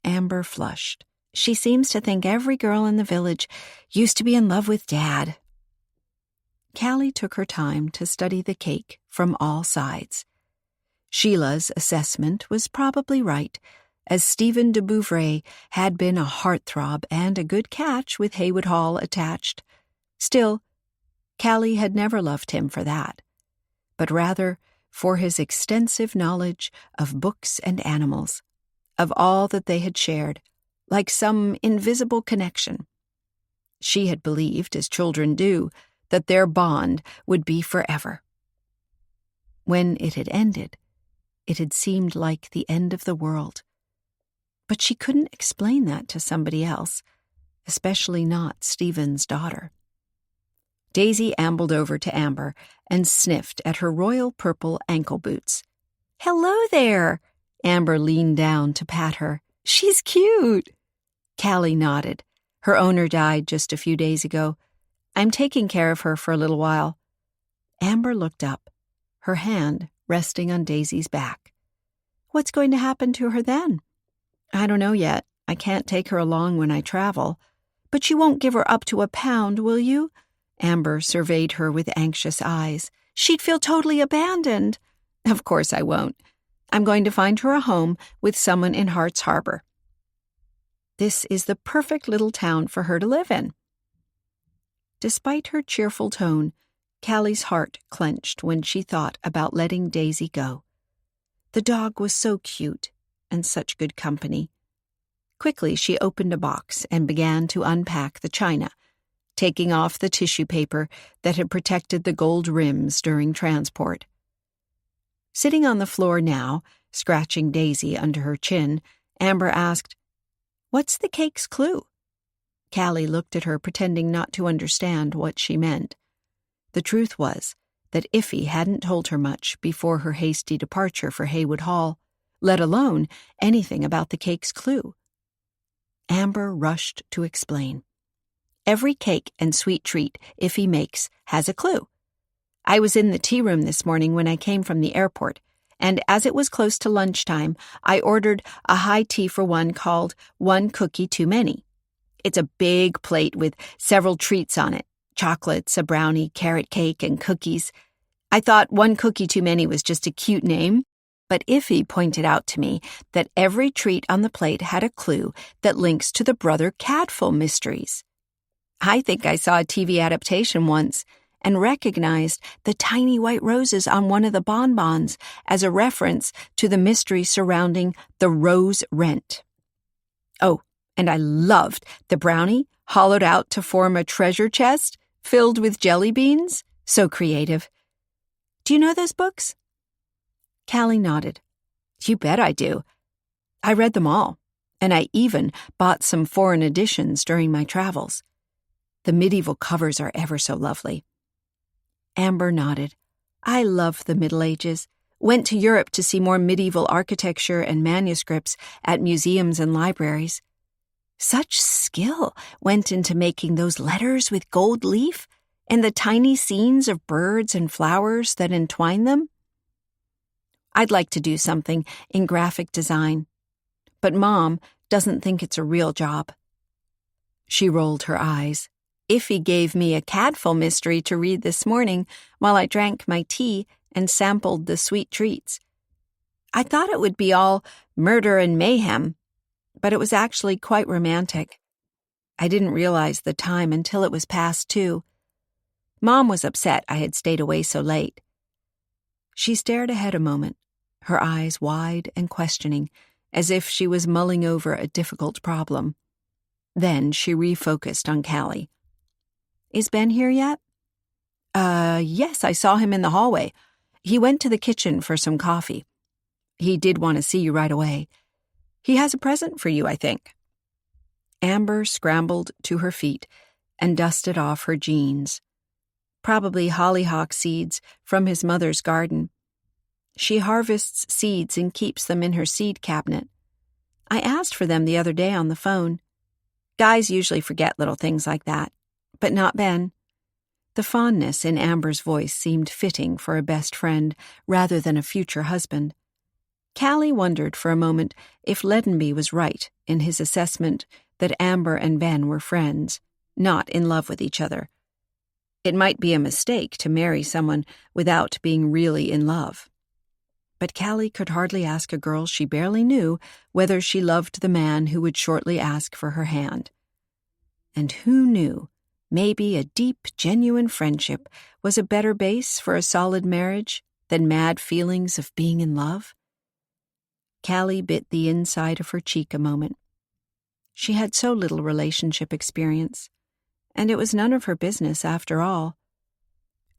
Amber flushed. "She seems to think every girl in the village used to be in love with Dad." Callie took her time to study the cake from all sides. Sheila's assessment was probably right, as Stephen de Bouvray had been a heartthrob and a good catch with Haywood Hall attached. Still, Callie had never loved him for that, but rather for his extensive knowledge of books and animals, of all that they had shared, like some invisible connection. She had believed, as children do, that their bond would be forever. When it had ended, it had seemed like the end of the world. But she couldn't explain that to somebody else, especially not Stephen's daughter. Daisy ambled over to Amber and sniffed at her royal purple ankle boots. "Hello there!" Amber leaned down to pat her. "She's cute!" Callie nodded. "Her owner died just a few days ago. I'm taking care of her for a little while." Amber looked up, her hand resting on Daisy's back. "What's going to happen to her then?" "I don't know yet. I can't take her along when I travel." "But you won't give her up to £1, will you?" Amber surveyed her with anxious eyes. "She'd feel totally abandoned." "Of course I won't. I'm going to find her a home with someone in Hart's Harbor. This is the perfect little town for her to live in." Despite her cheerful tone, Callie's heart clenched when she thought about letting Daisy go. The dog was so cute and such good company. Quickly, she opened a box and began to unpack the china, taking off the tissue paper that had protected the gold rims during transport. Sitting on the floor now, scratching Daisy under her chin, Amber asked, "What's the cake's clue?" Callie looked at her, pretending not to understand what she meant. The truth was that Iffy hadn't told her much before her hasty departure for Haywood Hall, let alone anything about the cake's clue. Amber rushed to explain. Every cake and sweet treat Iffy makes has a clue. I was in the tea room this morning when I came from the airport, and as it was close to lunchtime, I ordered a high tea for one called One Cookie Too Many. It's a big plate with several treats on it, chocolates, a brownie, carrot cake, and cookies. I thought One Cookie Too Many was just a cute name, but Iffy pointed out to me that every treat on the plate had a clue that links to the Brother Cadful mysteries. I think I saw a TV adaptation once and recognized the tiny white roses on one of the bonbons as a reference to the mystery surrounding the rose rent. Oh, and I loved the brownie hollowed out to form a treasure chest filled with jelly beans. So creative. Do you know those books? Callie nodded. You bet I do. I read them all, and I even bought some foreign editions during my travels. The medieval covers are ever so lovely. Amber nodded. I love the Middle Ages. Went to Europe to see more medieval architecture and manuscripts at museums and libraries. Such skill went into making those letters with gold leaf and the tiny scenes of birds and flowers that entwine them. I'd like to do something in graphic design, but Mom doesn't think it's a real job. She rolled her eyes. Iffy gave me a Cadful mystery to read this morning while I drank my tea and sampled the sweet treats. I thought it would be all murder and mayhem, but it was actually quite romantic. I didn't realize the time until it was past 2. Mom was upset I had stayed away so late. She stared ahead a moment, her eyes wide and questioning, as if she was mulling over a difficult problem. Then she refocused on Callie. Is Ben here yet? Yes, I saw him in the hallway. He went to the kitchen for some coffee. He did want to see you right away. He has a present for you, I think. Amber scrambled to her feet and dusted off her jeans. Probably hollyhock seeds from his mother's garden. She harvests seeds and keeps them in her seed cabinet. I asked for them the other day on the phone. Guys usually forget little things like that, but not Ben. The fondness in Amber's voice seemed fitting for a best friend rather than a future husband. Callie wondered for a moment if Leadenby was right in his assessment that Amber and Ben were friends, not in love with each other. It might be a mistake to marry someone without being really in love. But Callie could hardly ask a girl she barely knew whether she loved the man who would shortly ask for her hand. And who knew? Maybe a deep, genuine friendship was a better base for a solid marriage than mad feelings of being in love. Callie bit the inside of her cheek a moment. She had so little relationship experience, and it was none of her business after all.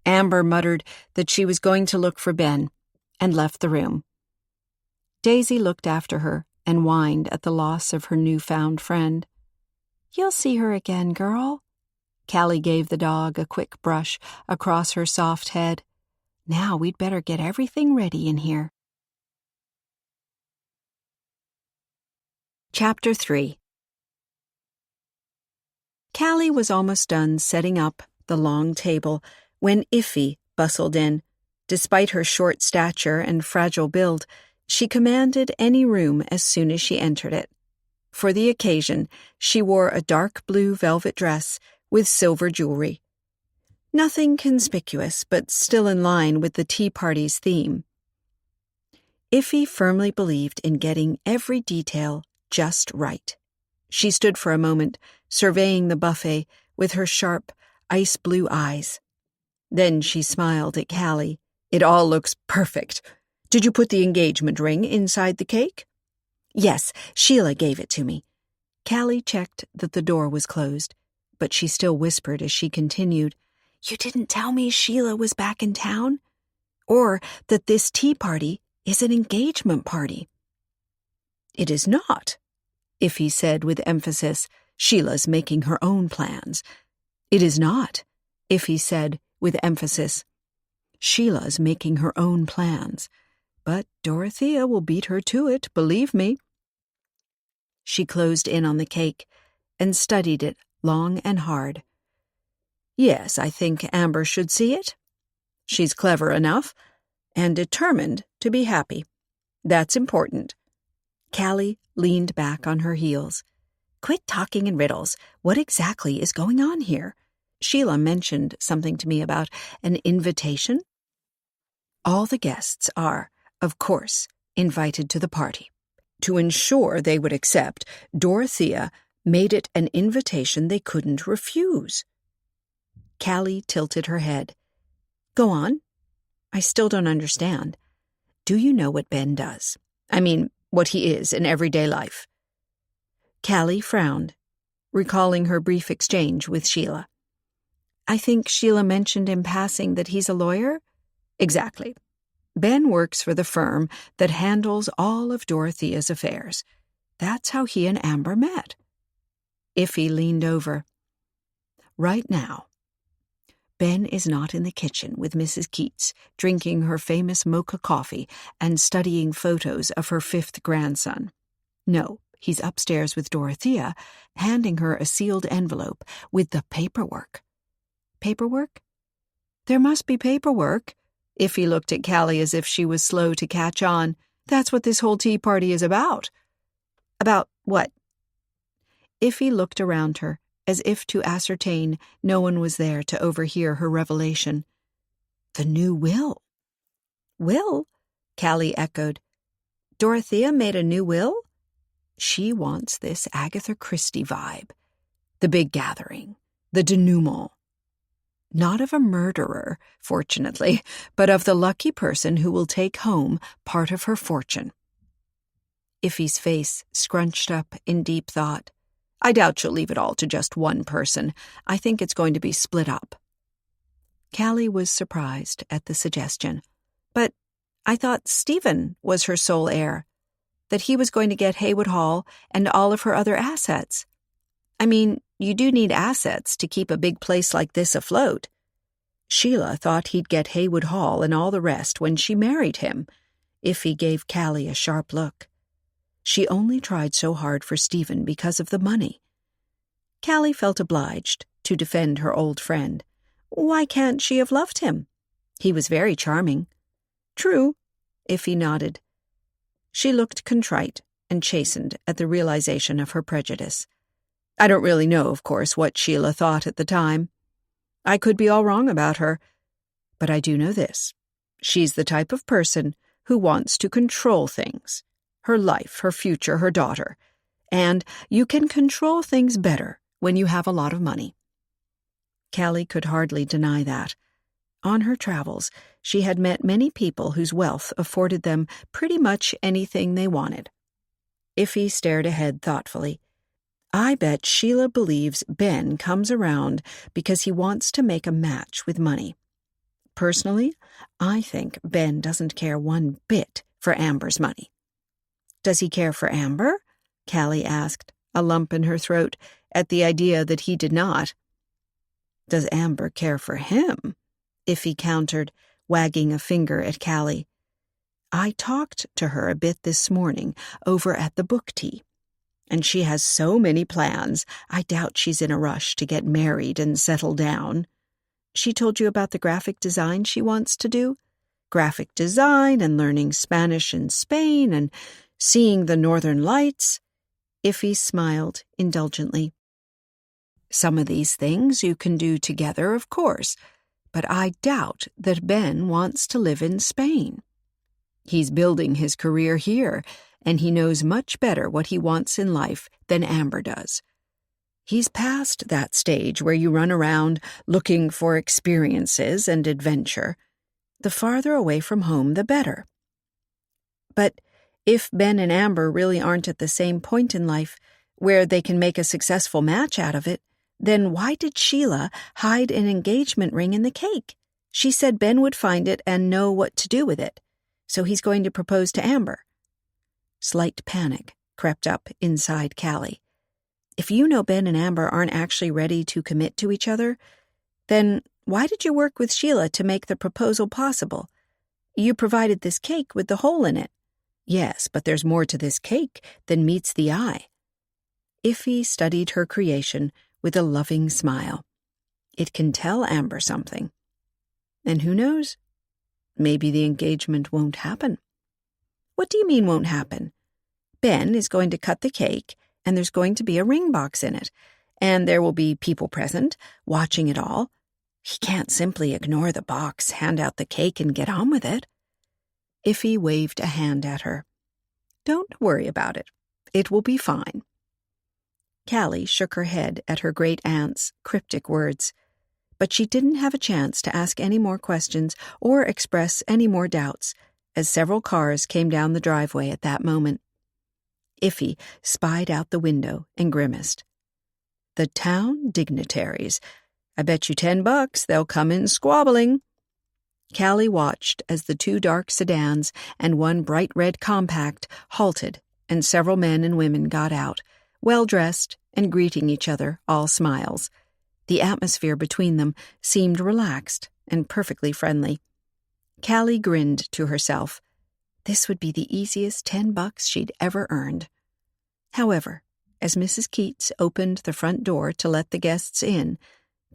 Amber muttered that she was going to look for Ben and left the room. Daisy looked after her and whined at the loss of her newfound friend. You'll see her again, girl. Callie gave the dog a quick brush across her soft head. Now we'd better get everything ready in here. Chapter 3. Callie was almost done setting up the long table when Iffy bustled in. Despite her short stature and fragile build, she commanded any room as soon as she entered it. For the occasion, she wore a dark blue velvet dress with silver jewelry. Nothing conspicuous, but still in line with the tea party's theme. Iffy firmly believed in getting every detail just right. She stood for a moment, surveying the buffet with her sharp, ice-blue eyes. Then she smiled at Callie. It all looks perfect. Did you put the engagement ring inside the cake? Yes, Sheila gave it to me. Callie checked that the door was closed. but she still whispered as she continued, "You didn't tell me Sheila was back in town? Or that this tea party is an engagement party." "It is not," Iffy said with emphasis. "Sheila's making her own plans." "It is not," Iffy said with emphasis. "Sheila's making her own plans. But Dorothea will beat her to it, believe me." She closed in on the cake and studied it long and hard. "Yes, I think Amber should see it. She's clever enough and determined to be happy. That's important." Callie leaned back on her heels. "Quit talking in riddles. What exactly is going on here? Sheila mentioned something to me about an invitation." "All the guests are, of course, invited to the party. To ensure they would accept, Dorothea made it an invitation they couldn't refuse." Callie tilted her head. "Go on. I still don't understand. Do you know what Ben does? I mean, what he is in everyday life?" Callie frowned, recalling her brief exchange with Sheila. "I think Sheila mentioned in passing that he's a lawyer?" "Exactly. Ben works for the firm that handles all of Dorothea's affairs. That's how he and Amber met." Iffy leaned over. "Right now, Ben is not in the kitchen with Mrs. Keats, drinking her famous mocha coffee and studying photos of her 5th grandson. No, he's upstairs with Dorothea, handing her a sealed envelope with the paperwork." "Paperwork? There must be paperwork." Iffy looked at Callie as if she was slow to catch on. "That's what this whole tea party is about." "About what?" Iffy looked around her, as if to ascertain no one was there to overhear her revelation. "The new will." "Will?" Callie echoed. "Dorothea made a new will?" "She wants this Agatha Christie vibe. The big gathering, the denouement. Not of a murderer, fortunately, but of the lucky person who will take home part of her fortune." Iffy's face scrunched up in deep thought. "I doubt she'll leave it all to just one person. I think it's going to be split up." Callie was surprised at the suggestion. "But I thought Stephen was her sole heir, that he was going to get Haywood Hall and all of her other assets. I mean, you do need assets to keep a big place like this afloat. Sheila thought he'd get Haywood Hall and all the rest when she married him." Iffy gave Callie a sharp look. "She only tried so hard for Stephen because of the money." Callie felt obliged to defend her old friend. "Why can't she have loved him? He was very charming." "True," Iffy nodded. She looked contrite and chastened at the realization of her prejudice. "I don't really know, of course, what Sheila thought at the time. I could be all wrong about her. But I do know this. She's the type of person who wants to control things. Her life, her future, her daughter. And you can control things better when you have a lot of money." Callie could hardly deny that. On her travels, she had met many people whose wealth afforded them pretty much anything they wanted. Iffy stared ahead thoughtfully. "I bet Sheila believes Ben comes around because he wants to make a match with money. Personally, I think Ben doesn't care one bit for Amber's money." "Does he care for Amber?" Callie asked, a lump in her throat at the idea that he did not. "Does Amber care for him?" Iffy countered, wagging a finger at Callie. "I talked to her a bit this morning over at the book tea, and she has so many plans, I doubt she's in a rush to get married and settle down." "She told you about the graphic design she wants to do?" "Graphic design and learning Spanish in Spain and seeing the Northern Lights." Iffy smiled indulgently. "Some of these things you can do together, of course, but I doubt that Ben wants to live in Spain. He's building his career here, and he knows much better what he wants in life than Amber does. He's past that stage where you run around looking for experiences and adventure. The farther away from home, the better. But if Ben and Amber really aren't at the same point in life where they can make a successful match out of it, Then why did Sheila hide an engagement ring in the cake? She said Ben would find it and know what to do with it, so he's going to propose to Amber. Slight panic crept up inside Callie. If you know Ben and Amber aren't actually ready to commit to each other, then why did you work with Sheila to make the proposal possible? You provided this cake with the hole in it. Yes, but there's more to this cake than meets the eye. Iffy studied her creation with a loving smile. It can tell Amber something. And who knows? Maybe the engagement won't happen. What do you mean won't happen? Ben is going to cut the cake, and there's going to be a ring box in it, and there will be people present, watching it all. He can't simply ignore the box, hand out the cake, and get on with it. Iffy waved a hand at her. Don't worry about it. It will be fine. Callie shook her head at her great-aunt's cryptic words, but she didn't have a chance to ask any more questions or express any more doubts, as several cars came down the driveway at that moment. Iffy spied out the window and grimaced. The town dignitaries. I bet you $10 they'll come in squabbling. Callie watched as the 2 dark sedans and 1 bright red compact halted, and several men and women got out, well-dressed and greeting each other, all smiles. The atmosphere between them seemed relaxed and perfectly friendly. Callie grinned to herself. This would be the easiest $10 she'd ever earned. However, as Mrs. Keats opened the front door to let the guests in,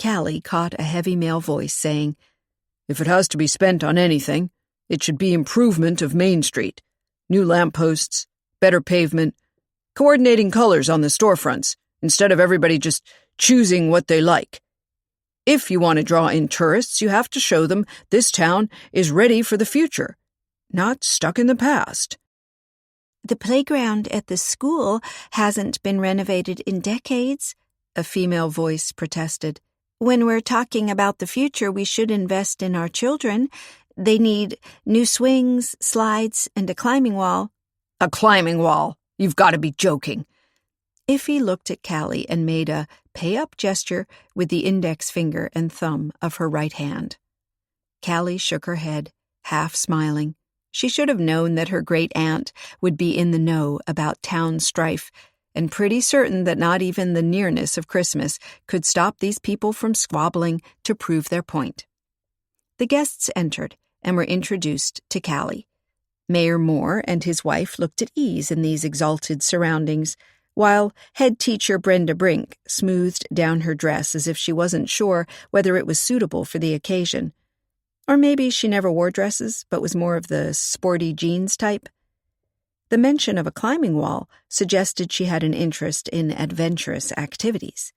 Callie caught a heavy male voice saying, "If it has to be spent on anything, it should be improvement of Main Street. New lampposts, better pavement, coordinating colors on the storefronts, instead of everybody just choosing what they like. If you want to draw in tourists, you have to show them this town is ready for the future, not stuck in the past." The playground at the school hasn't been renovated in decades, a female voice protested. When we're talking about the future, we should invest in our children. They need new swings, slides, and a climbing wall. A climbing wall? You've got to be joking. Iffy looked at Callie and made a pay-up gesture with the index finger and thumb of her right hand. Callie shook her head, half smiling. She should have known that her great-aunt would be in the know about town strife, and pretty certain that not even the nearness of Christmas could stop these people from squabbling to prove their point. The guests entered and were introduced to Callie. Mayor Moore and his wife looked at ease in these exalted surroundings, while head teacher Brenda Brink smoothed down her dress as if she wasn't sure whether it was suitable for the occasion. Or maybe she never wore dresses, but was more of the sporty jeans type. The mention of a climbing wall suggested she had an interest in adventurous activities.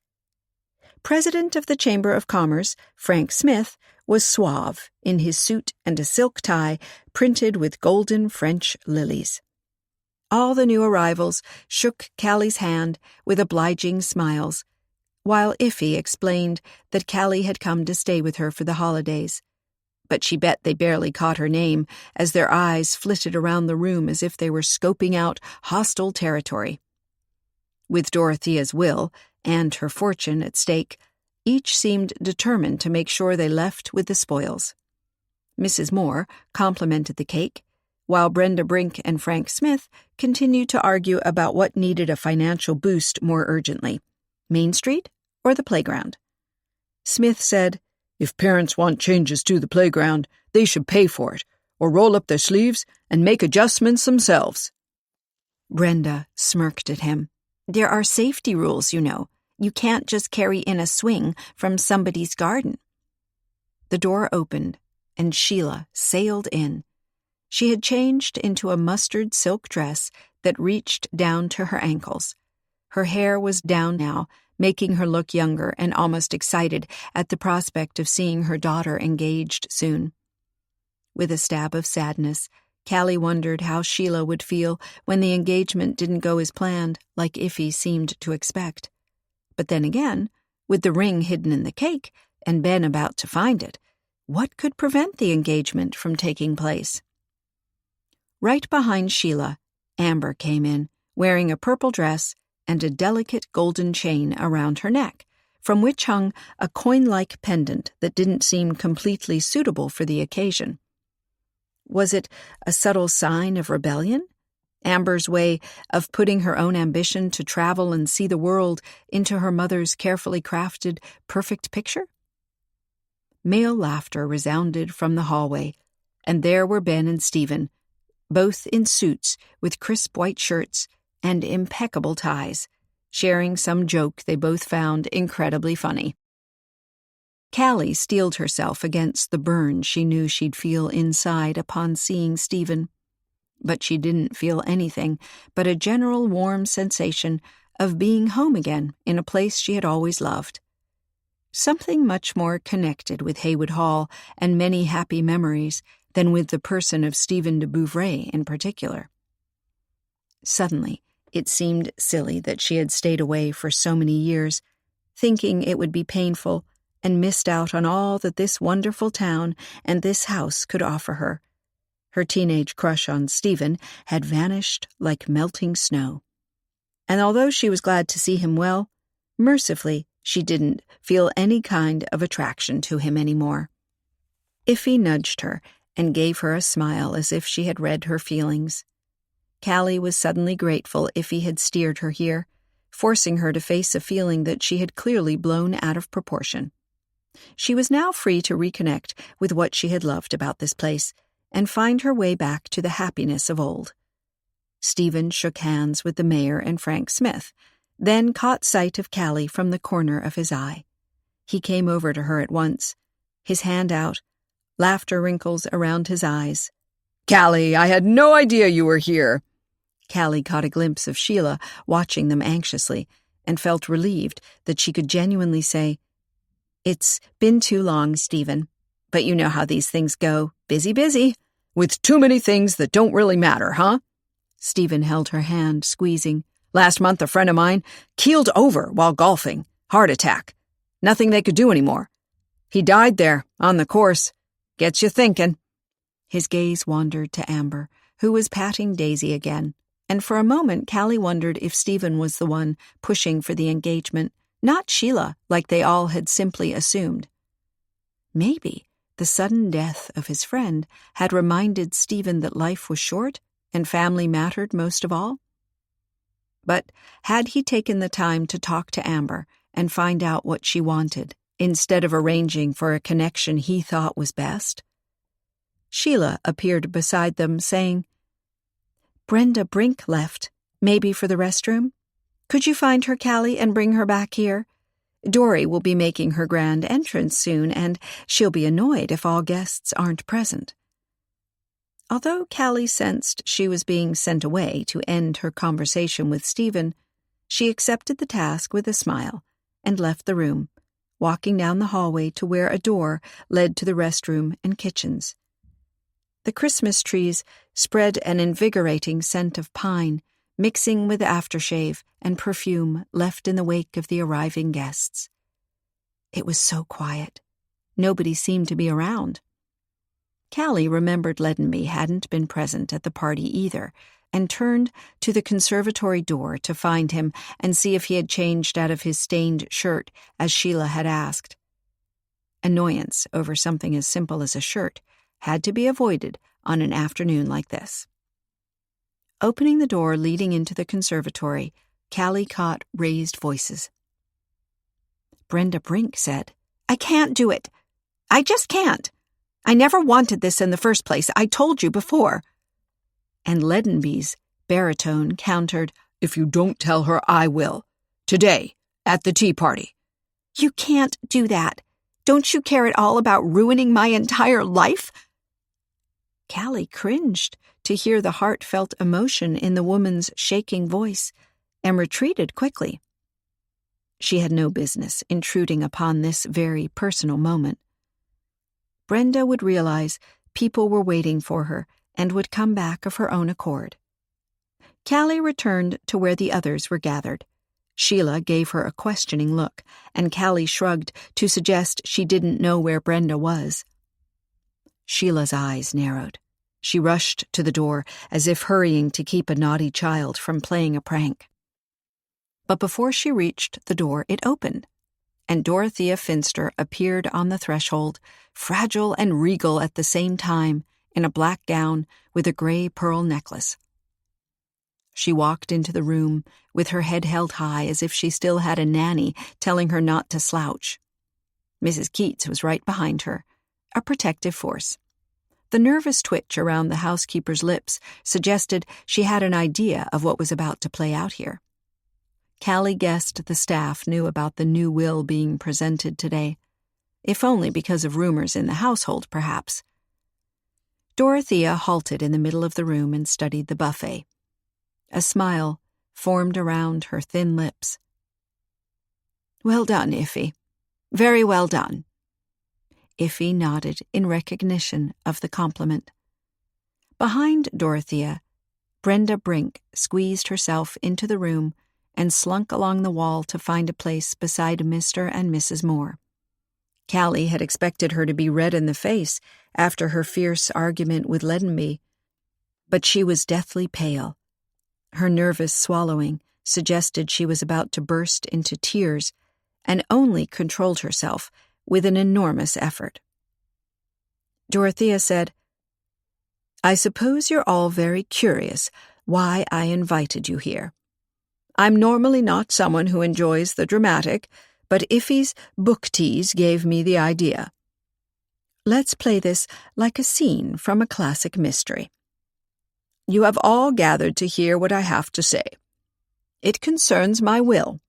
President of the Chamber of Commerce, Frank Smith, was suave in his suit and a silk tie printed with golden French lilies. All the new arrivals shook Callie's hand with obliging smiles, while Iffy explained that Callie had come to stay with her for the holidays. But she bet they barely caught her name as their eyes flitted around the room as if they were scoping out hostile territory. With Dorothea's will and her fortune at stake, each seemed determined to make sure they left with the spoils. Mrs. Moore complimented the cake, while Brenda Brink and Frank Smith continued to argue about what needed a financial boost more urgently, Main Street or the playground. Smith said, "If parents want changes to the playground, they should pay for it, or roll up their sleeves and make adjustments themselves." Brenda smirked at him. "There are safety rules, you know. You can't just carry in a swing from somebody's garden." The door opened, and Sheila sailed in. She had changed into a mustard silk dress that reached down to her ankles. Her hair was down now, making her look younger and almost excited at the prospect of seeing her daughter engaged soon. With a stab of sadness, Callie wondered how Sheila would feel when the engagement didn't go as planned, like Iffy seemed to expect. But then again, with the ring hidden in the cake and Ben about to find it, what could prevent the engagement from taking place? Right behind Sheila, Amber came in, wearing a purple dress and a delicate golden chain around her neck, from which hung a coin-like pendant that didn't seem completely suitable for the occasion. Was it a subtle sign of rebellion? Amber's way of putting her own ambition to travel and see the world into her mother's carefully crafted, perfect picture? Male laughter resounded from the hallway, and there were Ben and Stephen, both in suits with crisp white shirts and impeccable ties, sharing some joke they both found incredibly funny. Callie steeled herself against the burn she knew she'd feel inside upon seeing Stephen. But she didn't feel anything but a general warm sensation of being home again in a place she had always loved. Something much more connected with Haywood Hall and many happy memories than with the person of Stephen de Bouvray in particular. Suddenly, it seemed silly that she had stayed away for so many years, thinking it would be painful and missed out on all that this wonderful town and this house could offer her. Her teenage crush on Stephen had vanished like melting snow. And although she was glad to see him well, mercifully, she didn't feel any kind of attraction to him anymore. Iffy nudged her and gave her a smile as if she had read her feelings. Callie was suddenly grateful Iffy had steered her here, forcing her to face a feeling that she had clearly blown out of proportion. She was now free to reconnect with what she had loved about this place, and find her way back to the happiness of old. Stephen shook hands with the mayor and Frank Smith, then caught sight of Callie from the corner of his eye. He came over to her at once, his hand out, laughter wrinkles around his eyes. Callie, I had no idea you were here. Callie caught a glimpse of Sheila watching them anxiously and felt relieved that she could genuinely say, "It's been too long, Stephen. But you know how these things go. Busy, busy." With too many things that don't really matter, huh? Stephen held her hand, squeezing. Last month, a friend of mine keeled over while golfing. Heart attack. Nothing they could do anymore. He died there, on the course. Gets you thinking. His gaze wandered to Amber, who was patting Daisy again, and for a moment Callie wondered if Stephen was the one pushing for the engagement, not Sheila, like they all had simply assumed. Maybe the sudden death of his friend had reminded Stephen that life was short and family mattered most of all. But had he taken the time to talk to Amber and find out what she wanted, instead of arranging for a connection he thought was best? Sheila appeared beside them, saying, "Brenda Brink left, maybe for the restroom. Could you find her, Callie, and bring her back here? Dory will be making her grand entrance soon, and she'll be annoyed if all guests aren't present." Although Callie sensed she was being sent away to end her conversation with Stephen, she accepted the task with a smile and left the room, walking down the hallway to where a door led to the restroom and kitchens. The Christmas trees spread an invigorating scent of pine, mixing with aftershave and perfume left in the wake of the arriving guests. It was so quiet. Nobody seemed to be around. Callie remembered Leadenby hadn't been present at the party either, and turned to the conservatory door to find him and see if he had changed out of his stained shirt, as Sheila had asked. Annoyance over something as simple as a shirt had to be avoided on an afternoon like this. Opening the door leading into the conservatory, Callie caught raised voices. Brenda Brink said, "I can't do it. I just can't. I never wanted this in the first place. I told you before." And Leadenby's baritone countered, "If you don't tell her, I will. Today, at the tea party." "You can't do that. Don't you care at all about ruining my entire life?" Callie cringed to hear the heartfelt emotion in the woman's shaking voice and retreated quickly. She had no business intruding upon this very personal moment. Brenda would realize people were waiting for her and would come back of her own accord. Callie returned to where the others were gathered. Sheila gave her a questioning look, and Callie shrugged to suggest she didn't know where Brenda was. Sheila's eyes narrowed. She rushed to the door as if hurrying to keep a naughty child from playing a prank. But before she reached the door, it opened, and Dorothea Finster appeared on the threshold, fragile and regal at the same time, in a black gown with a gray pearl necklace. She walked into the room with her head held high as if she still had a nanny telling her not to slouch. Mrs. Keats was right behind her, a protective force. The nervous twitch around the housekeeper's lips suggested she had an idea of what was about to play out here. Callie guessed the staff knew about the new will being presented today, if only because of rumors in the household, perhaps. Dorothea halted in the middle of the room and studied the buffet. A smile formed around her thin lips. "Well done, Iffy. Very well done." Iffy nodded in recognition of the compliment. Behind Dorothea, Brenda Brink squeezed herself into the room and slunk along the wall to find a place beside Mr. and Mrs. Moore. Callie had expected her to be red in the face after her fierce argument with Leadenby, but she was deathly pale. Her nervous swallowing suggested she was about to burst into tears and only controlled herself with an enormous effort. Dorothea said, "I suppose you're all very curious why I invited you here. I'm normally not someone who enjoys the dramatic, but Iffy's book tease gave me the idea. Let's play this like a scene from a classic mystery. You have all gathered to hear what I have to say. It concerns my will."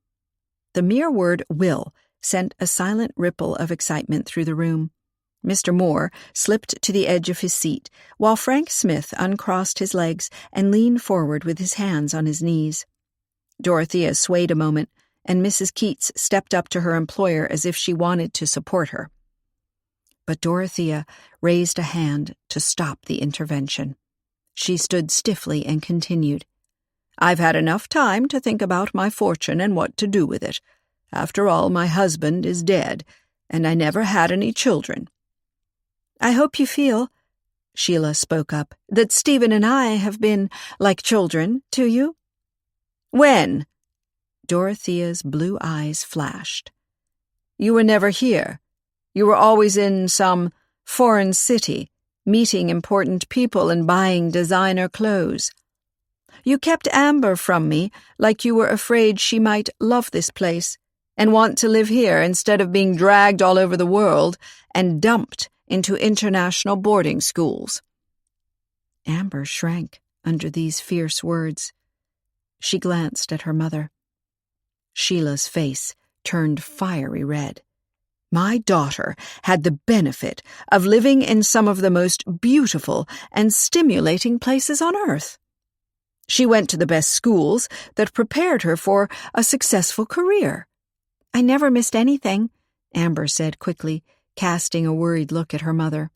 The mere word will sent a silent ripple of excitement through the room. Mr. Moore slipped to the edge of his seat, while Frank Smith uncrossed his legs and leaned forward with his hands on his knees. Dorothea swayed a moment, and Mrs. Keats stepped up to her employer as if she wanted to support her. But Dorothea raised a hand to stop the intervention. She stood stiffly and continued, "I've had enough time to think about my fortune and what to do with it. After all, my husband is dead, and I never had any children." "I hope you feel," Sheila spoke up, "that Stephen and I have been like children to you." "When?" Dorothea's blue eyes flashed. "You were never here. You were always in some foreign city, meeting important people and buying designer clothes. You kept Amber from me like you were afraid she might love this place and want to live here instead of being dragged all over the world and dumped into international boarding schools." Amber shrank under these fierce words. She glanced at her mother. Sheila's face turned fiery red. "My daughter had the benefit of living in some of the most beautiful and stimulating places on earth. She went to the best schools that prepared her for a successful career." "I never missed anything," Amber said quickly, casting a worried look at her mother.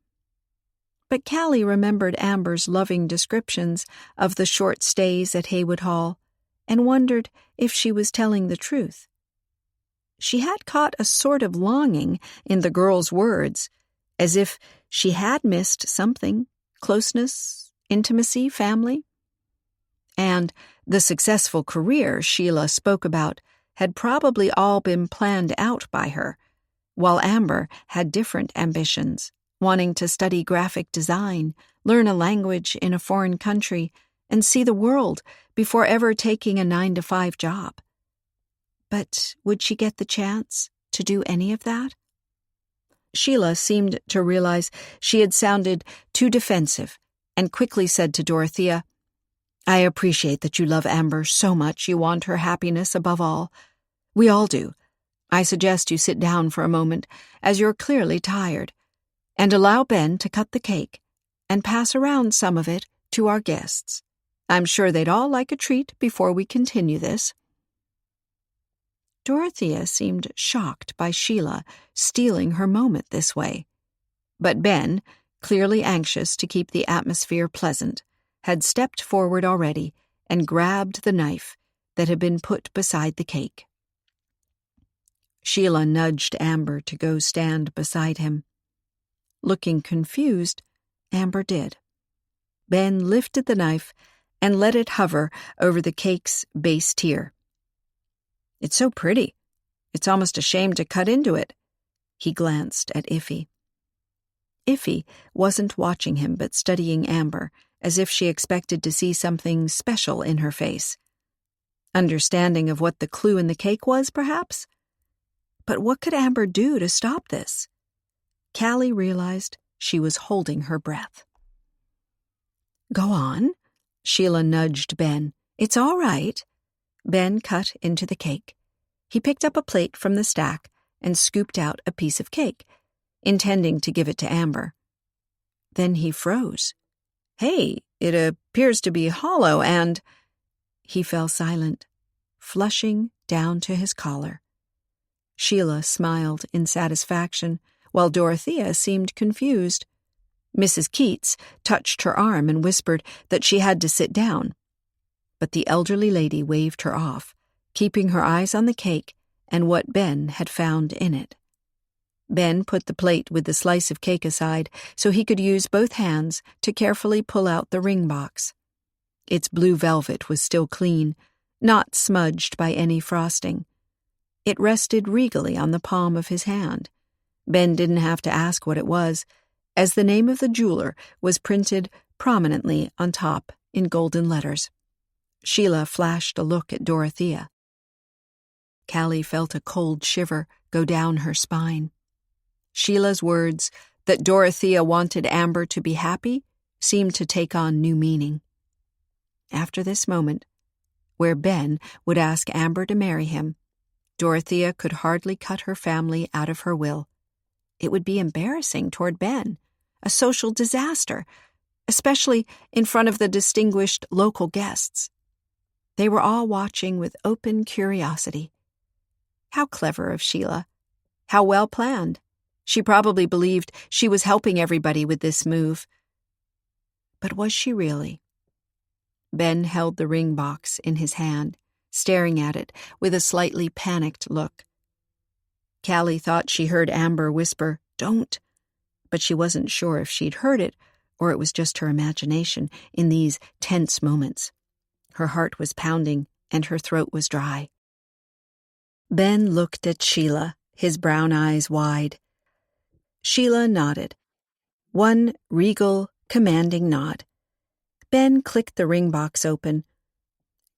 But Callie remembered Amber's loving descriptions of the short stays at Haywood Hall and wondered if she was telling the truth. She had caught a sort of longing in the girl's words, as if she had missed something: closeness, intimacy, family. And the successful career Sheila spoke about had probably all been planned out by her, while Amber had different ambitions, wanting to study graphic design, learn a language in a foreign country, and see the world before ever taking a 9-to-5 job. But would she get the chance to do any of that? Sheila seemed to realize she had sounded too defensive and quickly said to Dorothea, "I appreciate that you love Amber so much you want her happiness above all. We all do. I suggest you sit down for a moment, as you're clearly tired, and allow Ben to cut the cake and pass around some of it to our guests. I'm sure they'd all like a treat before we continue this." Dorothea seemed shocked by Sheila stealing her moment this way. But Ben, clearly anxious to keep the atmosphere pleasant, had stepped forward already and grabbed the knife that had been put beside the cake. Sheila nudged Amber to go stand beside him. Looking confused, Amber did. Ben lifted the knife and let it hover over the cake's base tier. "It's so pretty. It's almost a shame to cut into it." He glanced at Iffy. Iffy wasn't watching him but studying Amber, as if she expected to see something special in her face. Understanding of what the clue in the cake was, perhaps? But what could Amber do to stop this? Callie realized she was holding her breath. "Go on," Sheila nudged Ben. "It's all right." Ben cut into the cake. He picked up a plate from the stack and scooped out a piece of cake, intending to give it to Amber. Then he froze. "Hey, it appears to be hollow and—" He fell silent, flushing down to his collar. Sheila smiled in satisfaction, while Dorothea seemed confused. Mrs. Keats touched her arm and whispered that she had to sit down. But the elderly lady waved her off, keeping her eyes on the cake and what Ben had found in it. Ben put the plate with the slice of cake aside so he could use both hands to carefully pull out the ring box. Its blue velvet was still clean, not smudged by any frosting. It rested regally on the palm of his hand. Ben didn't have to ask what it was, as the name of the jeweler was printed prominently on top in golden letters. Sheila flashed a look at Dorothea. Callie felt a cold shiver go down her spine. Sheila's words that Dorothea wanted Amber to be happy seemed to take on new meaning. After this moment, where Ben would ask Amber to marry him, Dorothea could hardly cut her family out of her will. It would be embarrassing toward Ben, a social disaster, especially in front of the distinguished local guests. They were all watching with open curiosity. How clever of Sheila. How well planned. She probably believed she was helping everybody with this move. But was she really? Ben held the ring box in his hand, staring at it with a slightly panicked look. Callie thought she heard Amber whisper, "Don't," but she wasn't sure if she'd heard it or it was just her imagination in these tense moments. Her heart was pounding and her throat was dry. Ben looked at Sheila, his brown eyes wide. Sheila nodded. One regal, commanding nod. Ben clicked the ring box open.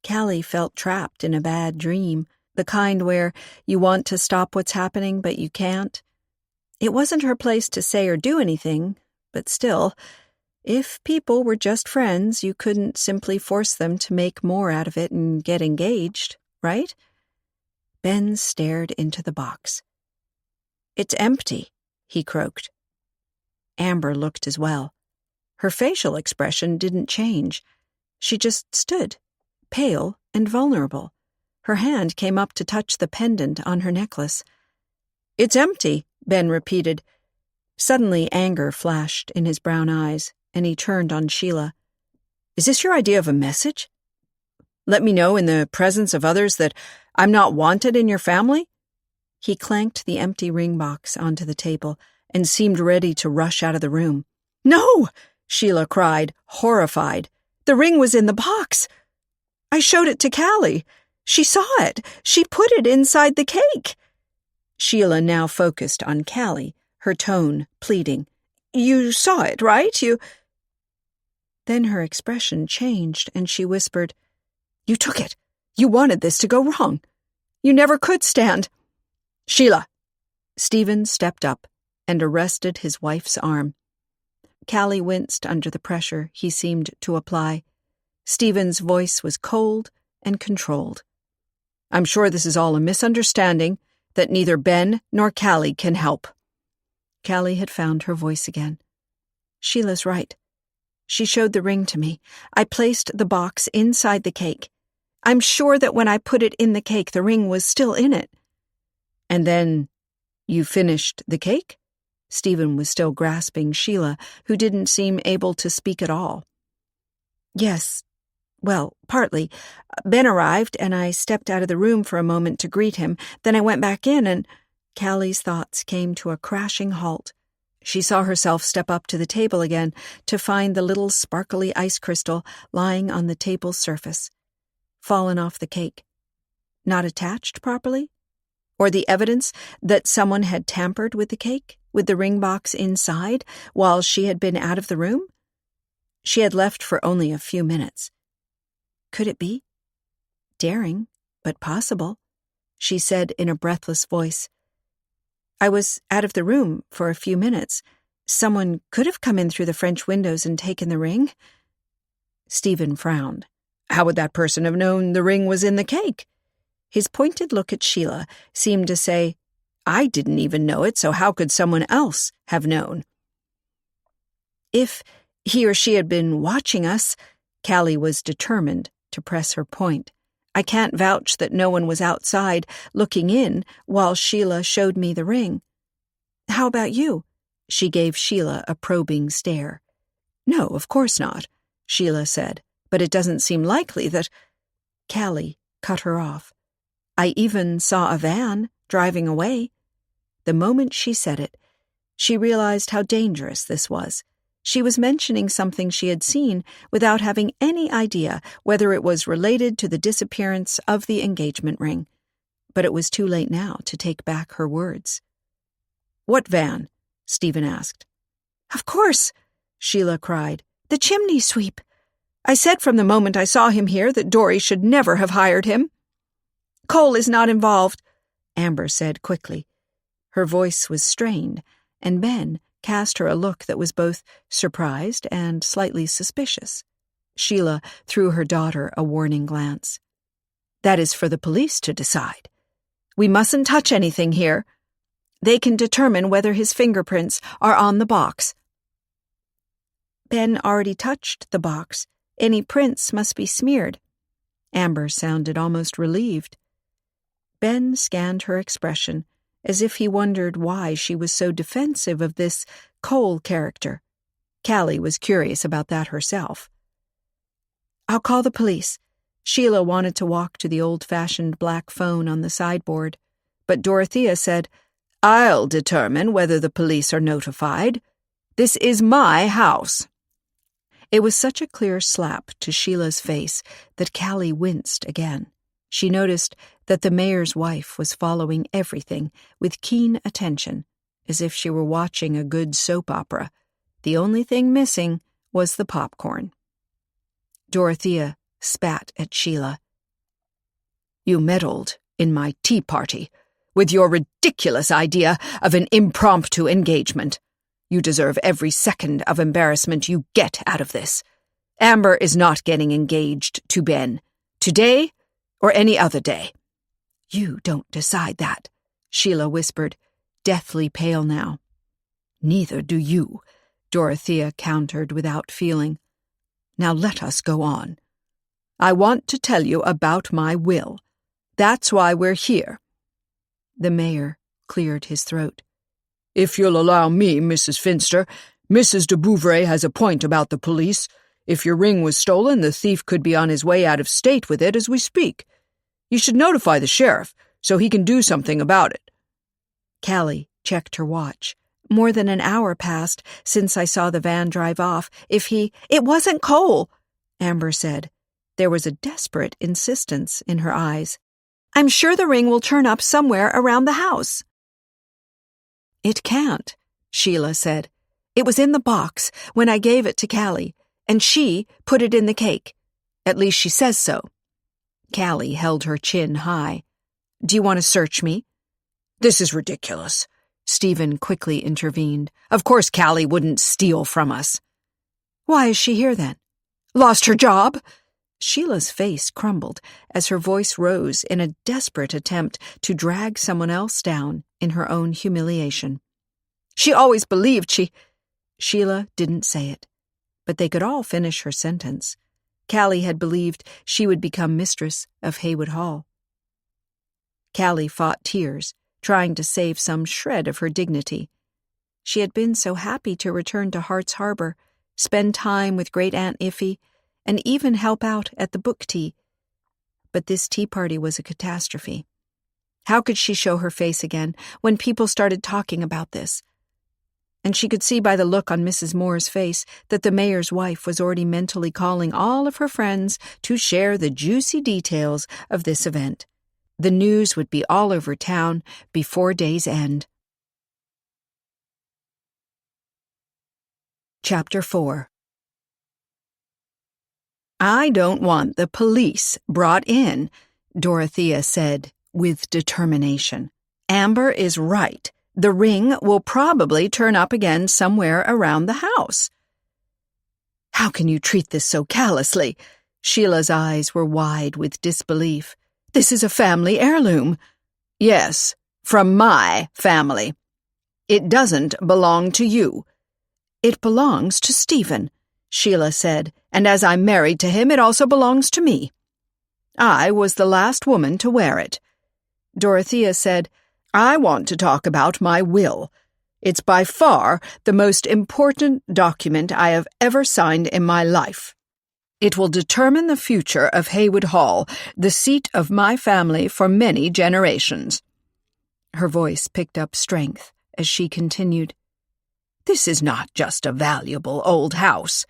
Callie felt trapped in a bad dream, the kind where you want to stop what's happening but you can't. It wasn't her place to say or do anything, but still, if people were just friends, you couldn't simply force them to make more out of it and get engaged, right? Ben stared into the box. "It's empty," he croaked. Amber looked as well. Her facial expression didn't change. She just stood, pale and vulnerable. Her hand came up to touch the pendant on her necklace. "It's empty," Ben repeated. Suddenly anger flashed in his brown eyes, and he turned on Sheila. "Is this your idea of a message? Let me know in the presence of others that I'm not wanted in your family?" He clanked the empty ring box onto the table and seemed ready to rush out of the room. "No!" Sheila cried, horrified. "The ring was in the box. I showed it to Callie. She saw it. She put it inside the cake." Sheila now focused on Callie, her tone pleading. "You saw it, right? You—" Then her expression changed and she whispered, "You took it. You wanted this to go wrong. You never could stand." "Sheila!" Stephen stepped up and arrested his wife's arm. Callie winced under the pressure he seemed to apply. Stephen's voice was cold and controlled. "I'm sure this is all a misunderstanding that neither Ben nor Callie can help." Callie had found her voice again. "Sheila's right. She showed the ring to me. I placed the box inside the cake. I'm sure that when I put it in the cake, the ring was still in it." "And then you finished the cake?" Stephen was still grasping Sheila, who didn't seem able to speak at all. "Yes. Well, partly. Ben arrived, and I stepped out of the room for a moment to greet him. Then I went back in, and—" Callie's thoughts came to a crashing halt. She saw herself step up to the table again to find the little sparkly ice crystal lying on the table's surface. Fallen off the cake. Not attached properly? Or the evidence that someone had tampered with the cake, with the ring box inside, while she had been out of the room? She had left for only a few minutes. Could it be? Daring, but possible, she said in a breathless voice. I was out of the room for a few minutes. Someone could have come in through the French windows and taken the ring. Stephen frowned. How would that person have known the ring was in the cake? His pointed look at Sheila seemed to say, I didn't even know it, so how could someone else have known? If he or she had been watching us, Callie was determined to press her point. I can't vouch that no one was outside looking in while Sheila showed me the ring. How about you? She gave Sheila a probing stare. No, of course not, Sheila said, but it doesn't seem likely that... Callie cut her off. I even saw a van driving away. The moment she said it, she realized how dangerous this was. She was mentioning something she had seen without having any idea whether it was related to the disappearance of the engagement ring. But it was too late now to take back her words. What van? Stephen asked. Of course, Sheila cried. The chimney sweep. I said from the moment I saw him here that Dory should never have hired him. Cole is not involved, Amber said quickly. Her voice was strained, and Ben cast her a look that was both surprised and slightly suspicious. Sheila threw her daughter a warning glance. That is for the police to decide. We mustn't touch anything here. They can determine whether his fingerprints are on the box. Ben already touched the box. Any prints must be smeared. Amber sounded almost relieved. Ben scanned her expression, as if he wondered why she was so defensive of this Cole character. Callie was curious about that herself. I'll call the police. Sheila wanted to walk to the old-fashioned black phone on the sideboard, but Dorothea said, I'll determine whether the police are notified. This is my house. It was such a clear slap to Sheila's face that Callie winced again. She noticed that the mayor's wife was following everything with keen attention, as if she were watching a good soap opera. The only thing missing was the popcorn. Dorothea spat at Sheila. You meddled in my tea party with your ridiculous idea of an impromptu engagement. You deserve every second of embarrassment you get out of this. Amber is not getting engaged to Ben. Today or any other day. You don't decide that, Sheila whispered, deathly pale now. Neither do you, Dorothea countered without feeling. Now let us go on. I want to tell you about my will. That's why we're here. The mayor cleared his throat. If you'll allow me, Mrs. Finster, Mrs. de Bouvray has a point about the police. If your ring was stolen, the thief could be on his way out of state with it as we speak. You should notify the sheriff, so he can do something about it. Callie checked her watch. More than an hour passed since I saw the van drive off. It wasn't Cole, Amber said. There was a desperate insistence in her eyes. I'm sure the ring will turn up somewhere around the house. It can't, Sheila said. It was in the box when I gave it to Callie, and she put it in the cake. At least she says so. Callie held her chin high. Do you want to search me? This is ridiculous. Stephen quickly intervened. Of course Callie wouldn't steal from us. Why is she here then? Lost her job? Sheila's face crumbled as her voice rose in a desperate attempt to drag someone else down in her own humiliation. She always believed Sheila didn't say it, but they could all finish her sentence. Callie had believed she would become mistress of Haywood Hall. Callie fought tears, trying to save some shred of her dignity. She had been so happy to return to Hart's Harbor, spend time with Great Aunt Iffy, and even help out at the book tea. But this tea party was a catastrophe. How could she show her face again when people started talking about this? And she could see by the look on Mrs. Moore's face that the mayor's wife was already mentally calling all of her friends to share the juicy details of this event. The news would be all over town before day's end. Chapter 4. "I don't want the police brought in," Dorothea said with determination. "Amber is right. The ring will probably turn up again somewhere around the house." "How can you treat this so callously?" Sheila's eyes were wide with disbelief. "This is a family heirloom." "Yes, from my family. It doesn't belong to you." "It belongs to Stephen," Sheila said, "and as I'm married to him, it also belongs to me." "I was the last woman to wear it." Dorothea said, "I want to talk about my will. It's by far the most important document I have ever signed in my life. It will determine the future of Haywood Hall, the seat of my family for many generations." Her voice picked up strength as she continued, "This is not just a valuable old house.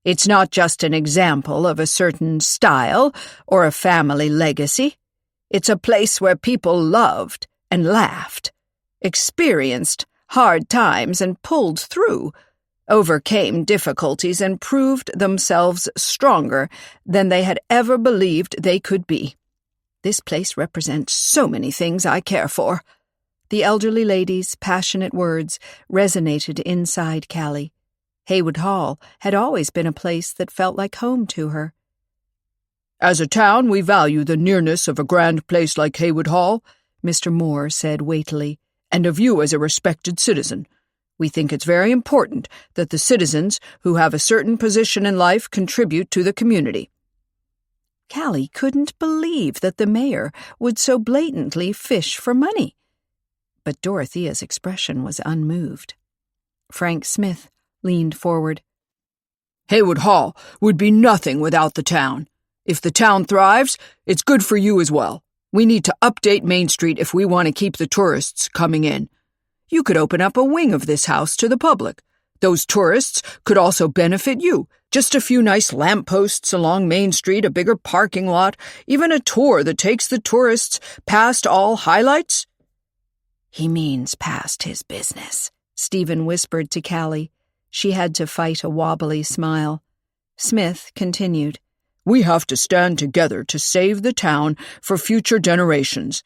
It's not just an example of a certain style or a family legacy. It's a place where people loved and laughed, experienced hard times and pulled through, overcame difficulties and proved themselves stronger than they had ever believed they could be. This place represents so many things I care for." The elderly lady's passionate words resonated inside Callie. Haywood Hall had always been a place that felt like home to her. "As a town, we value the nearness of a grand place like Haywood Hall," Mr. Moore said weightily, "and of you as a respected citizen. We think it's very important that the citizens who have a certain position in life contribute to the community." Callie couldn't believe that the mayor would so blatantly fish for money. But Dorothea's expression was unmoved. Frank Smith leaned forward. "Haywood Hall would be nothing without the town. If the town thrives, it's good for you as well. We need to update Main Street if we want to keep the tourists coming in. You could open up a wing of this house to the public. Those tourists could also benefit you. Just a few nice lampposts along Main Street, a bigger parking lot, even a tour that takes the tourists past all highlights." "He means past his business," Stephen whispered to Callie. She had to fight a wobbly smile. Smith continued, "We have to stand together to save the town for future generations.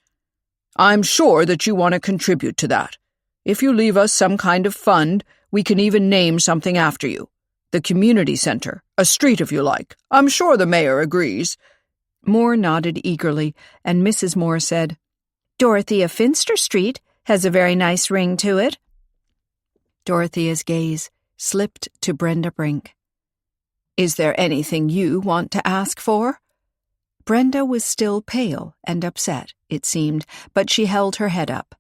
I'm sure that you want to contribute to that. If you leave us some kind of fund, we can even name something after you. The community center, a street if you like. I'm sure the mayor agrees." Moore nodded eagerly, and Mrs. Moore said, "Dorothea Finster Street has a very nice ring to it." Dorothea's gaze slipped to Brenda Brink. "Is there anything you want to ask for?" Brenda was still pale and upset, it seemed, but she held her head up.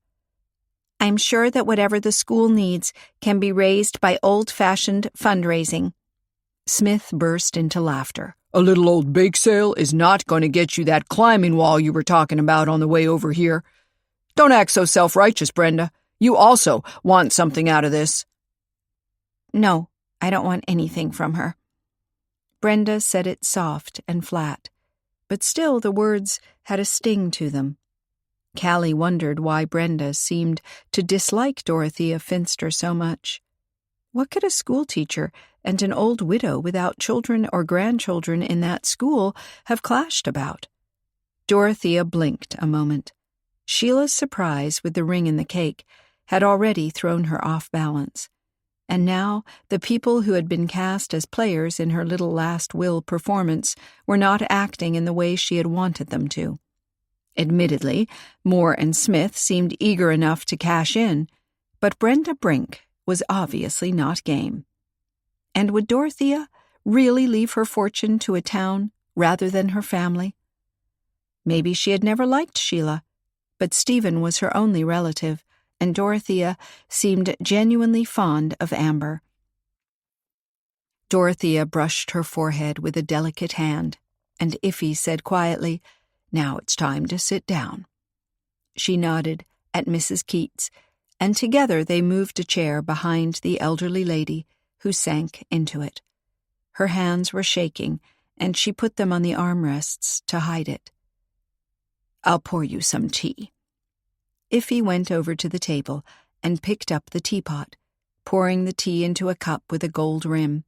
"I'm sure that whatever the school needs can be raised by old-fashioned fundraising." Smith burst into laughter. "A little old bake sale is not going to get you that climbing wall you were talking about on the way over here. Don't act so self-righteous, Brenda. You also want something out of this." "No, I don't want anything from her." Brenda said it soft and flat, but still the words had a sting to them. Callie wondered why Brenda seemed to dislike Dorothea Finster so much. What could a schoolteacher and an old widow without children or grandchildren in that school have clashed about? Dorothea blinked a moment. Sheila's surprise with the ring in the cake had already thrown her off balance, and now the people who had been cast as players in her little last will performance were not acting in the way she had wanted them to. Admittedly, Moore and Smith seemed eager enough to cash in, but Brenda Brink was obviously not game. And would Dorothea really leave her fortune to a town rather than her family? Maybe she had never liked Sheila, but Stephen was her only relative, and Dorothea seemed genuinely fond of Amber. Dorothea brushed her forehead with a delicate hand, and Iffy said quietly, "Now it's time to sit down." She nodded at Mrs. Keats, and together they moved a chair behind the elderly lady, who sank into it. Her hands were shaking, and she put them on the armrests to hide it. I'll pour you some tea." Iffy went over to the table and picked up the teapot, pouring the tea into a cup with a gold rim.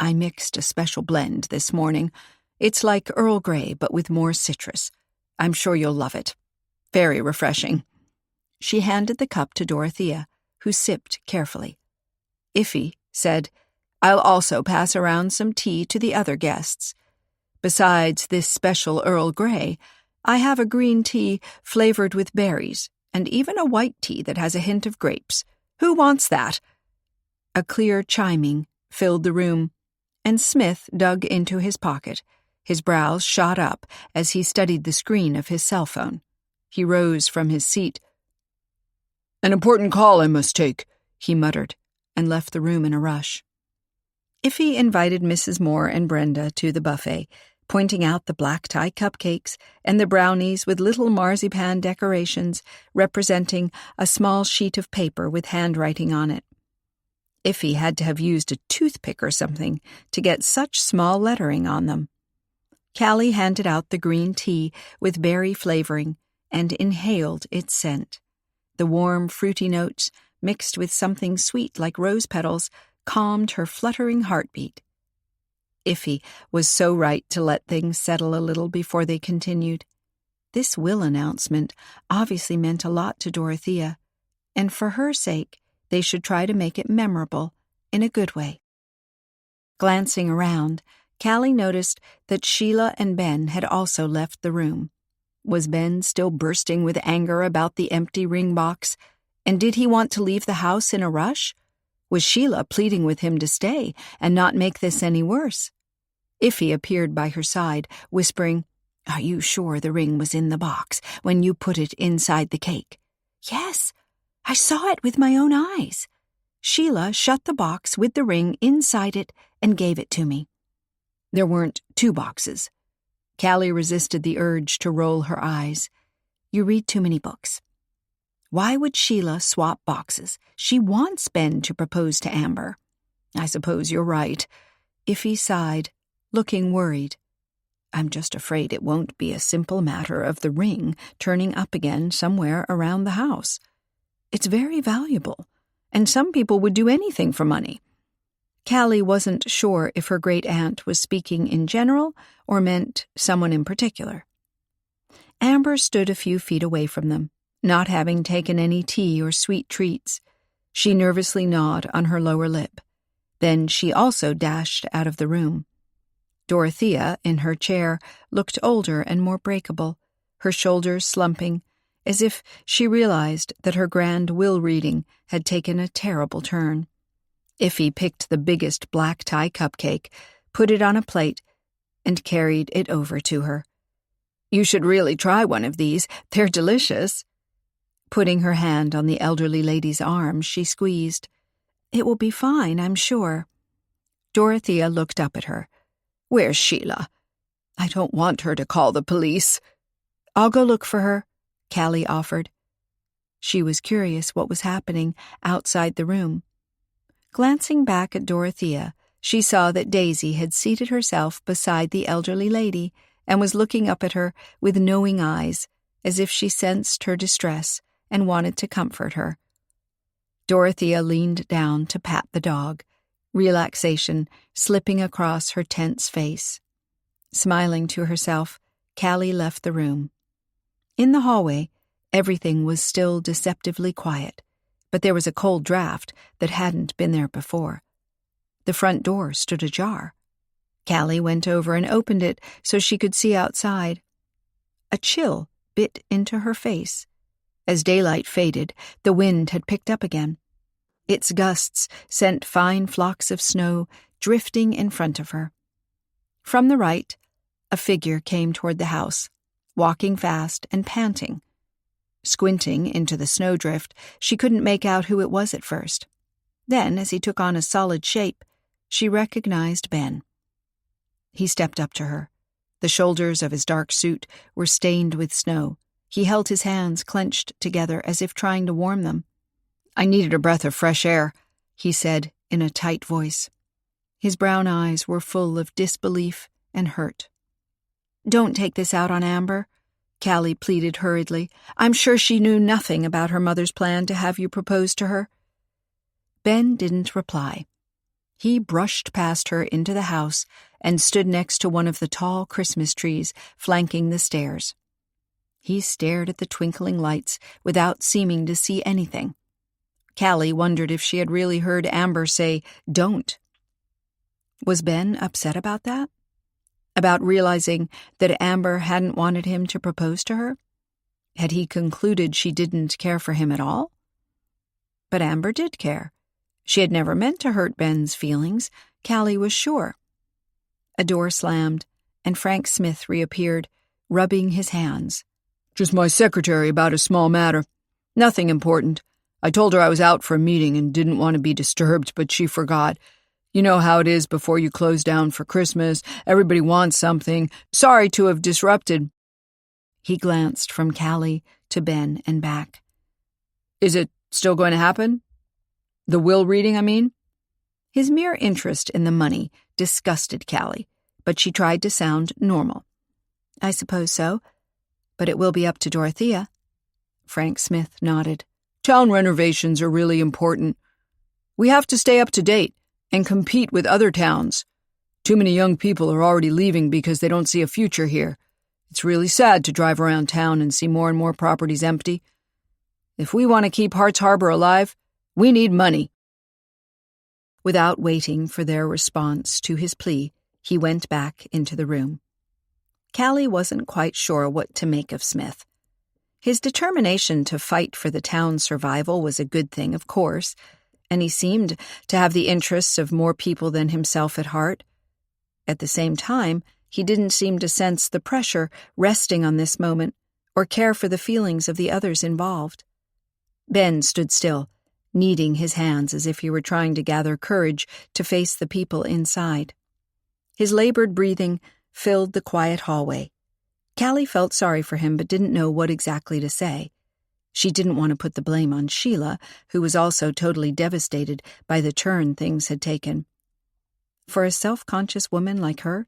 "I mixed a special blend this morning. It's like Earl Grey, but with more citrus. I'm sure you'll love it. Very refreshing." She handed the cup to Dorothea, who sipped carefully. Iffy said, "I'll also pass around some tea to the other guests. Besides this special Earl Grey, I have a green tea flavored with berries, and even a white tea that has a hint of grapes. Who wants that?" A clear chiming filled the room, and Smith dug into his pocket. His brows shot up as he studied the screen of his cell phone. He rose from his seat. "An important call I must take," he muttered, and left the room in a rush. Iffy invited Mrs. Moore and Brenda to the buffet, pointing out the black tie cupcakes and the brownies with little marzipan decorations representing a small sheet of paper with handwriting on it. Iffy had to have used a toothpick or something to get such small lettering on them. Callie handed out the green tea with berry flavoring and inhaled its scent. The warm, fruity notes, mixed with something sweet like rose petals, calmed her fluttering heartbeat. Iffy was so right to let things settle a little before they continued. This will announcement obviously meant a lot to Dorothea, and for her sake, they should try to make it memorable in a good way. Glancing around, Callie noticed that Sheila and Ben had also left the room. Was Ben still bursting with anger about the empty ring box? And did he want to leave the house in a rush? Was Sheila pleading with him to stay and not make this any worse? Iffy appeared by her side, whispering, "Are you sure the ring was in the box when you put it inside the cake?" "Yes, I saw it with my own eyes." Sheila shut the box with the ring inside it and gave it to me. There weren't 2 boxes. Callie resisted the urge to roll her eyes. "You read too many books." Why would Sheila swap boxes? She wants Ben to propose to Amber. "I suppose you're right." Iffy sighed, looking worried. "I'm just afraid it won't be a simple matter of the ring turning up again somewhere around the house. It's very valuable, and some people would do anything for money." Callie wasn't sure if her great-aunt was speaking in general or meant someone in particular. Amber stood a few feet away from them, not having taken any tea or sweet treats. She nervously gnawed on her lower lip. Then she also dashed out of the room. Dorothea, in her chair, looked older and more breakable, her shoulders slumping, as if she realized that her grand will reading had taken a terrible turn. Iffy picked the biggest black tie cupcake, put it on a plate, and carried it over to her. "You should really try one of these. They're delicious." Putting her hand on the elderly lady's arm, she squeezed. "It will be fine, I'm sure." Dorothea looked up at her. "Where's Sheila?" "I don't want her to call the police." "I'll go look for her," Callie offered. She was curious what was happening outside the room. Glancing back at Dorothea, she saw that Daisy had seated herself beside the elderly lady and was looking up at her with knowing eyes, as if she sensed her distress and wanted to comfort her. Dorothea leaned down to pat the dog, relaxation slipping across her tense face. Smiling to herself, Callie left the room. In the hallway, everything was still deceptively quiet, but there was a cold draft that hadn't been there before. The front door stood ajar. Callie went over and opened it so she could see outside. A chill bit into her face. As daylight faded, the wind had picked up again. Its gusts sent fine flocks of snow drifting in front of her. From the right, a figure came toward the house, walking fast and panting. Squinting into the snowdrift, she couldn't make out who it was at first. Then, as he took on a solid shape, she recognized Ben. He stepped up to her. The shoulders of his dark suit were stained with snow. He held his hands clenched together as if trying to warm them. "I needed a breath of fresh air," he said in a tight voice. His brown eyes were full of disbelief and hurt. "Don't take this out on Amber," Callie pleaded hurriedly. "I'm sure she knew nothing about her mother's plan to have you propose to her." Ben didn't reply. He brushed past her into the house and stood next to one of the tall Christmas trees flanking the stairs. He stared at the twinkling lights without seeming to see anything. Callie wondered if she had really heard Amber say, "Don't." Was Ben upset about that? About realizing that Amber hadn't wanted him to propose to her? Had he concluded she didn't care for him at all? But Amber did care. She had never meant to hurt Ben's feelings, Callie was sure. A door slammed, and Frank Smith reappeared, rubbing his hands. "Just my secretary about a small matter. Nothing important. I told her I was out for a meeting and didn't want to be disturbed, but she forgot. You know how it is before you close down for Christmas. Everybody wants something. Sorry to have disrupted." He glanced from Callie to Ben and back. "Is it still going to happen? The will reading, I mean?" His mere interest in the money disgusted Callie, but she tried to sound normal. "I suppose so, but it will be up to Dorothea." Frank Smith nodded. "Town renovations are really important. We have to stay up to date and compete with other towns. Too many young people are already leaving because they don't see a future here. It's really sad to drive around town and see more and more properties empty. If we want to keep Hart's Harbor alive, we need money." Without waiting for their response to his plea, he went back into the room. Callie wasn't quite sure what to make of Smith. His determination to fight for the town's survival was a good thing, of course, and he seemed to have the interests of more people than himself at heart. At the same time, he didn't seem to sense the pressure resting on this moment or care for the feelings of the others involved. Ben stood still, kneading his hands as if he were trying to gather courage to face the people inside. His labored breathing filled the quiet hallway. Callie felt sorry for him but didn't know what exactly to say. She didn't want to put the blame on Sheila, who was also totally devastated by the turn things had taken. For a self-conscious woman like her,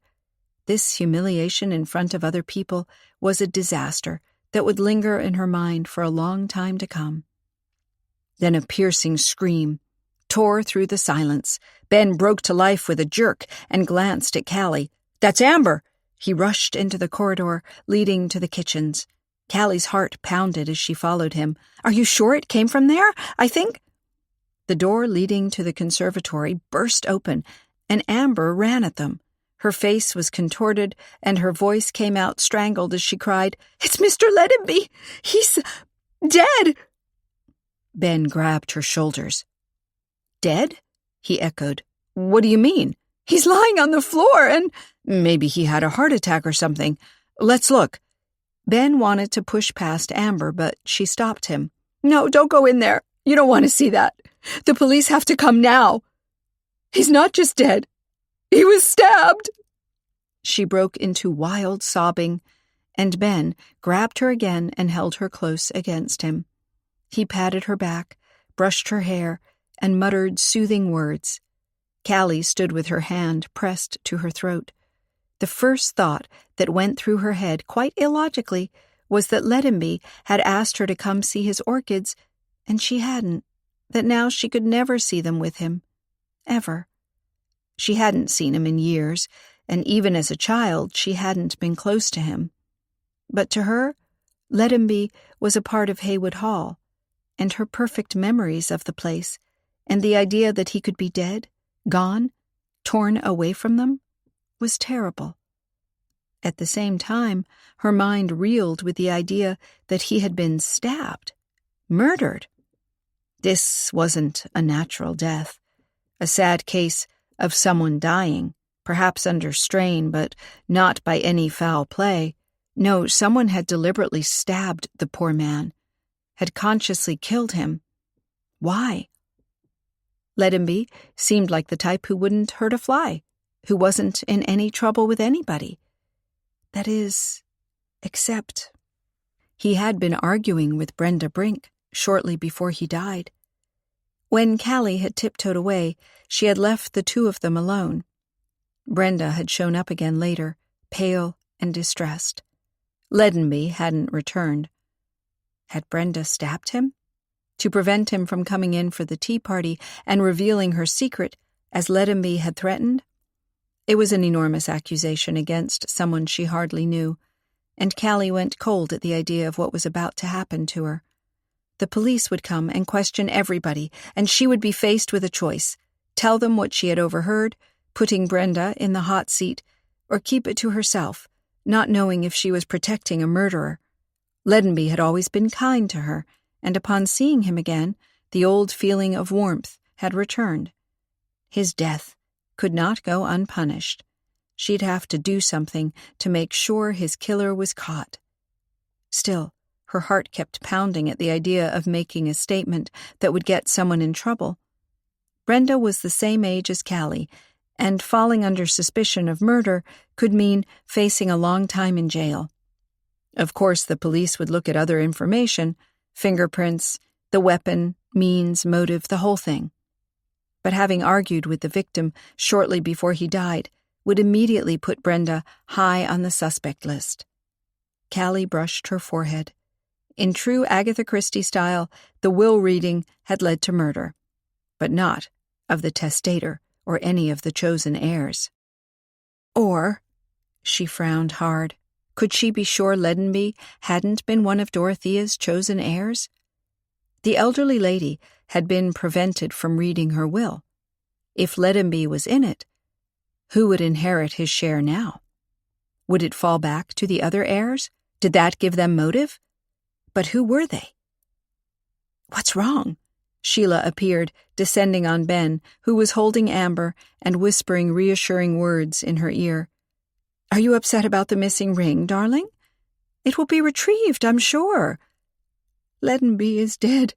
this humiliation in front of other people was a disaster that would linger in her mind for a long time to come. Then a piercing scream tore through the silence. Ben broke to life with a jerk and glanced at Callie. "That's Amber!" He rushed into the corridor leading to the kitchens. Callie's heart pounded as she followed him. "Are you sure it came from there? I think—" The door leading to the conservatory burst open, and Amber ran at them. Her face was contorted, and her voice came out strangled as she cried, "It's Mr. Lettenby! He's dead!" Ben grabbed her shoulders. "Dead?" he echoed. "What do you mean?" "He's lying on the floor, and maybe he had a heart attack or something. Let's look." Ben wanted to push past Amber, but she stopped him. "No, don't go in there. You don't want to see that. The police have to come now. He's not just dead. He was stabbed." She broke into wild sobbing, and Ben grabbed her again and held her close against him. He patted her back, brushed her hair, and muttered soothing words. Callie stood with her hand pressed to her throat. The first thought that went through her head, quite illogically, was that Lettenby had asked her to come see his orchids, and she hadn't, that now she could never see them with him. Ever. She hadn't seen him in years, and even as a child she hadn't been close to him. But to her, Lettenby was a part of Haywood Hall, and her perfect memories of the place, and the idea that he could be dead, gone, torn away from them, was terrible. At the same time, her mind reeled with the idea that he had been stabbed, murdered. This wasn't a natural death, a sad case of someone dying, perhaps under strain, but not by any foul play. No, someone had deliberately stabbed the poor man, had consciously killed him. Why? Lettenby seemed like the type who wouldn't hurt a fly, who wasn't in any trouble with anybody. That is, except he had been arguing with Brenda Brink shortly before he died. When Callie had tiptoed away, she had left the two of them alone. Brenda had shown up again later, pale and distressed. Leadenby hadn't returned. Had Brenda stabbed him? To prevent him from coming in for the tea party and revealing her secret, as Leadenby had threatened? It was an enormous accusation against someone she hardly knew, and Callie went cold at the idea of what was about to happen to her. The police would come and question everybody, and she would be faced with a choice: tell them what she had overheard, putting Brenda in the hot seat, or keep it to herself, not knowing if she was protecting a murderer. Leadenby had always been kind to her, and upon seeing him again, the old feeling of warmth had returned. His death could not go unpunished. She'd have to do something to make sure his killer was caught. Still, her heart kept pounding at the idea of making a statement that would get someone in trouble. Brenda was the same age as Callie, and falling under suspicion of murder could mean facing a long time in jail. Of course, the police would look at other information, fingerprints, the weapon, means, motive, the whole thing. But having argued with the victim shortly before he died would immediately put Brenda high on the suspect list. Callie brushed her forehead. In true Agatha Christie style, the will reading had led to murder, but not of the testator or any of the chosen heirs. Or, she frowned hard, could she be sure Leadenby hadn't been one of Dorothea's chosen heirs? The elderly lady had been prevented from reading her will. If Leadenby was in it, who would inherit his share now? Would it fall back to the other heirs? Did that give them motive? But who were they? What's wrong? Sheila appeared, descending on Ben, who was holding Amber and whispering reassuring words in her ear. Are you upset about the missing ring, darling? It will be retrieved, I'm sure. Leadenby is dead,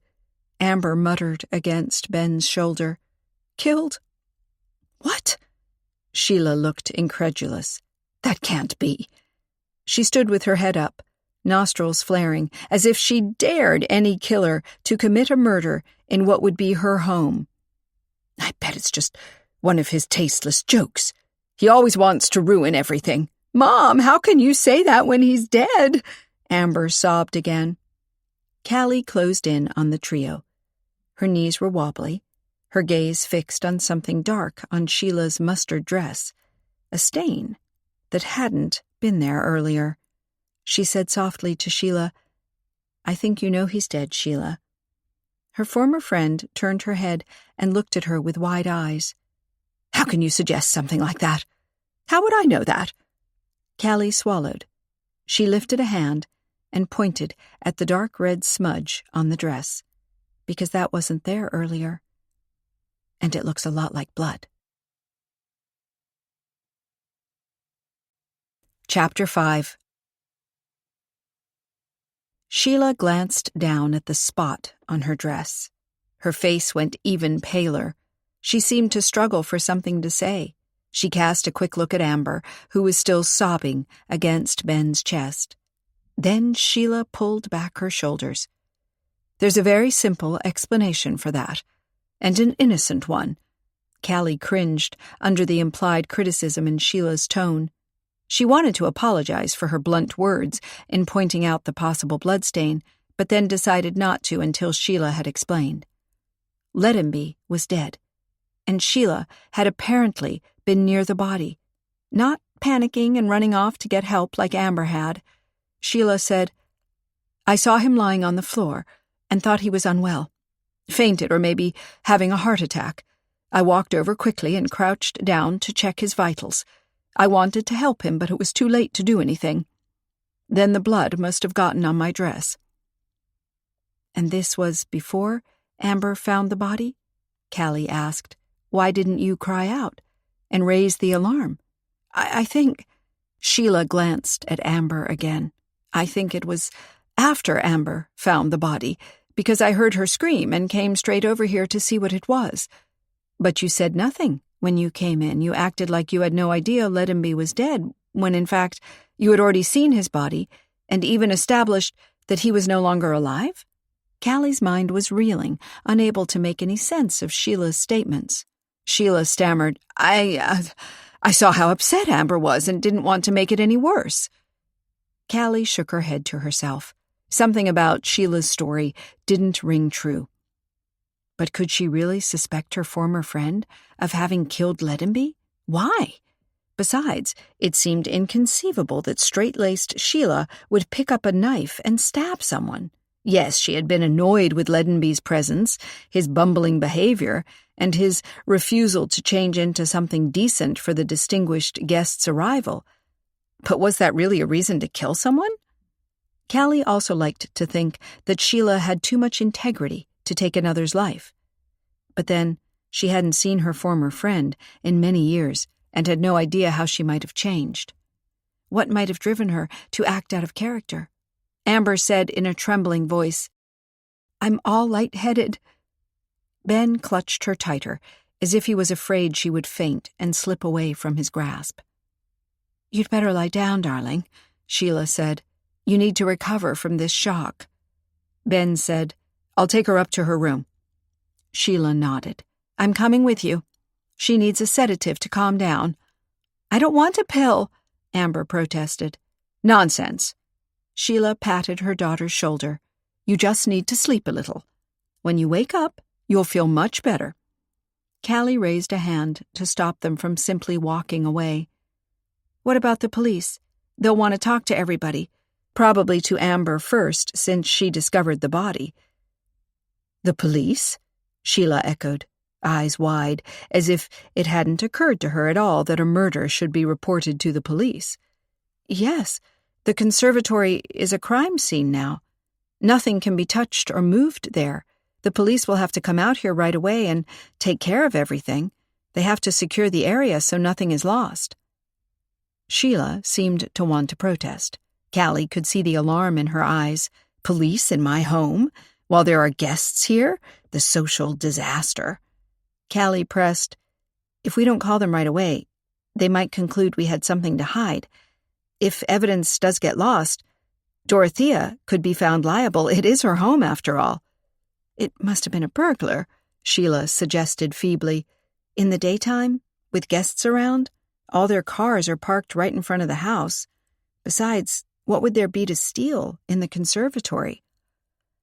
Amber muttered against Ben's shoulder. Killed? What? Sheila looked incredulous. That can't be. She stood with her head up, nostrils flaring, as if she dared any killer to commit a murder in what would be her home. I bet it's just one of his tasteless jokes. He always wants to ruin everything. Mom, how can you say that when he's dead? Amber sobbed again. Callie closed in on the trio. Her knees were wobbly, her gaze fixed on something dark on Sheila's mustard dress, a stain that hadn't been there earlier. She said softly to Sheila, I think you know he's dead, Sheila. Her former friend turned her head and looked at her with wide eyes. How can you suggest something like that? How would I know that? Callie swallowed. She lifted a hand and pointed at the dark red smudge on the dress, because that wasn't there earlier. And it looks a lot like blood. Chapter 5. Sheila glanced down at the spot on her dress. Her face went even paler. She seemed to struggle for something to say. She cast a quick look at Amber, who was still sobbing against Ben's chest. Then Sheila pulled back her shoulders. There's a very simple explanation for that, and an innocent one. Callie cringed under the implied criticism in Sheila's tone. She wanted to apologize for her blunt words in pointing out the possible bloodstain, but then decided not to until Sheila had explained. Leadenby was dead, and Sheila had apparently been near the body, not panicking and running off to get help like Amber had. Sheila said, I saw him lying on the floor and thought he was unwell, fainted or maybe having a heart attack. I walked over quickly and crouched down to check his vitals. I wanted to help him, but it was too late to do anything. Then the blood must have gotten on my dress. And this was before Amber found the body? Callie asked. Why didn't you cry out and raise the alarm? I think... Sheila glanced at Amber again. I think it was after Amber found the body, because I heard her scream and came straight over here to see what it was. But you said nothing when you came in. You acted like you had no idea Leadenby was dead, when in fact you had already seen his body and even established that he was no longer alive? Callie's mind was reeling, unable to make any sense of Sheila's statements. Sheila stammered, I saw how upset Amber was and didn't want to make it any worse. Callie shook her head to herself. Something about Sheila's story didn't ring true. But could she really suspect her former friend of having killed Ledenby? Why? Besides, it seemed inconceivable that straight-laced Sheila would pick up a knife and stab someone. Yes, she had been annoyed with Ledenby's presence, his bumbling behavior, and his refusal to change into something decent for the distinguished guest's arrival. But was that really a reason to kill someone? Callie also liked to think that Sheila had too much integrity to take another's life. But then, she hadn't seen her former friend in many years and had no idea how she might have changed. What might have driven her to act out of character? Amber said in a trembling voice, "I'm all lightheaded." Ben clutched her tighter, as if he was afraid she would faint and slip away from his grasp. "You'd better lie down, darling," Sheila said. "You need to recover from this shock." Ben said, "I'll take her up to her room." Sheila nodded. "I'm coming with you. She needs a sedative to calm down." "I don't want a pill," Amber protested. "Nonsense." Sheila patted her daughter's shoulder. "You just need to sleep a little. When you wake up, you'll feel much better." Callie raised a hand to stop them from simply walking away. "What about the police? They'll want to talk to everybody. Probably to Amber first, since she discovered the body." "The police?" Sheila echoed, eyes wide, as if it hadn't occurred to her at all that a murder should be reported to the police. "Yes, the conservatory is a crime scene now. Nothing can be touched or moved there. The police will have to come out here right away and take care of everything. They have to secure the area so nothing is lost." Sheila seemed to want to protest. Callie could see the alarm in her eyes. "Police in my home? While there are guests here? The social disaster." Callie pressed, "If we don't call them right away, they might conclude we had something to hide. If evidence does get lost, Dorothea could be found liable. It is her home, after all." "It must have been a burglar," Sheila suggested feebly. "In the daytime, with guests around, all their cars are parked right in front of the house. Besides, what would there be to steal in the conservatory?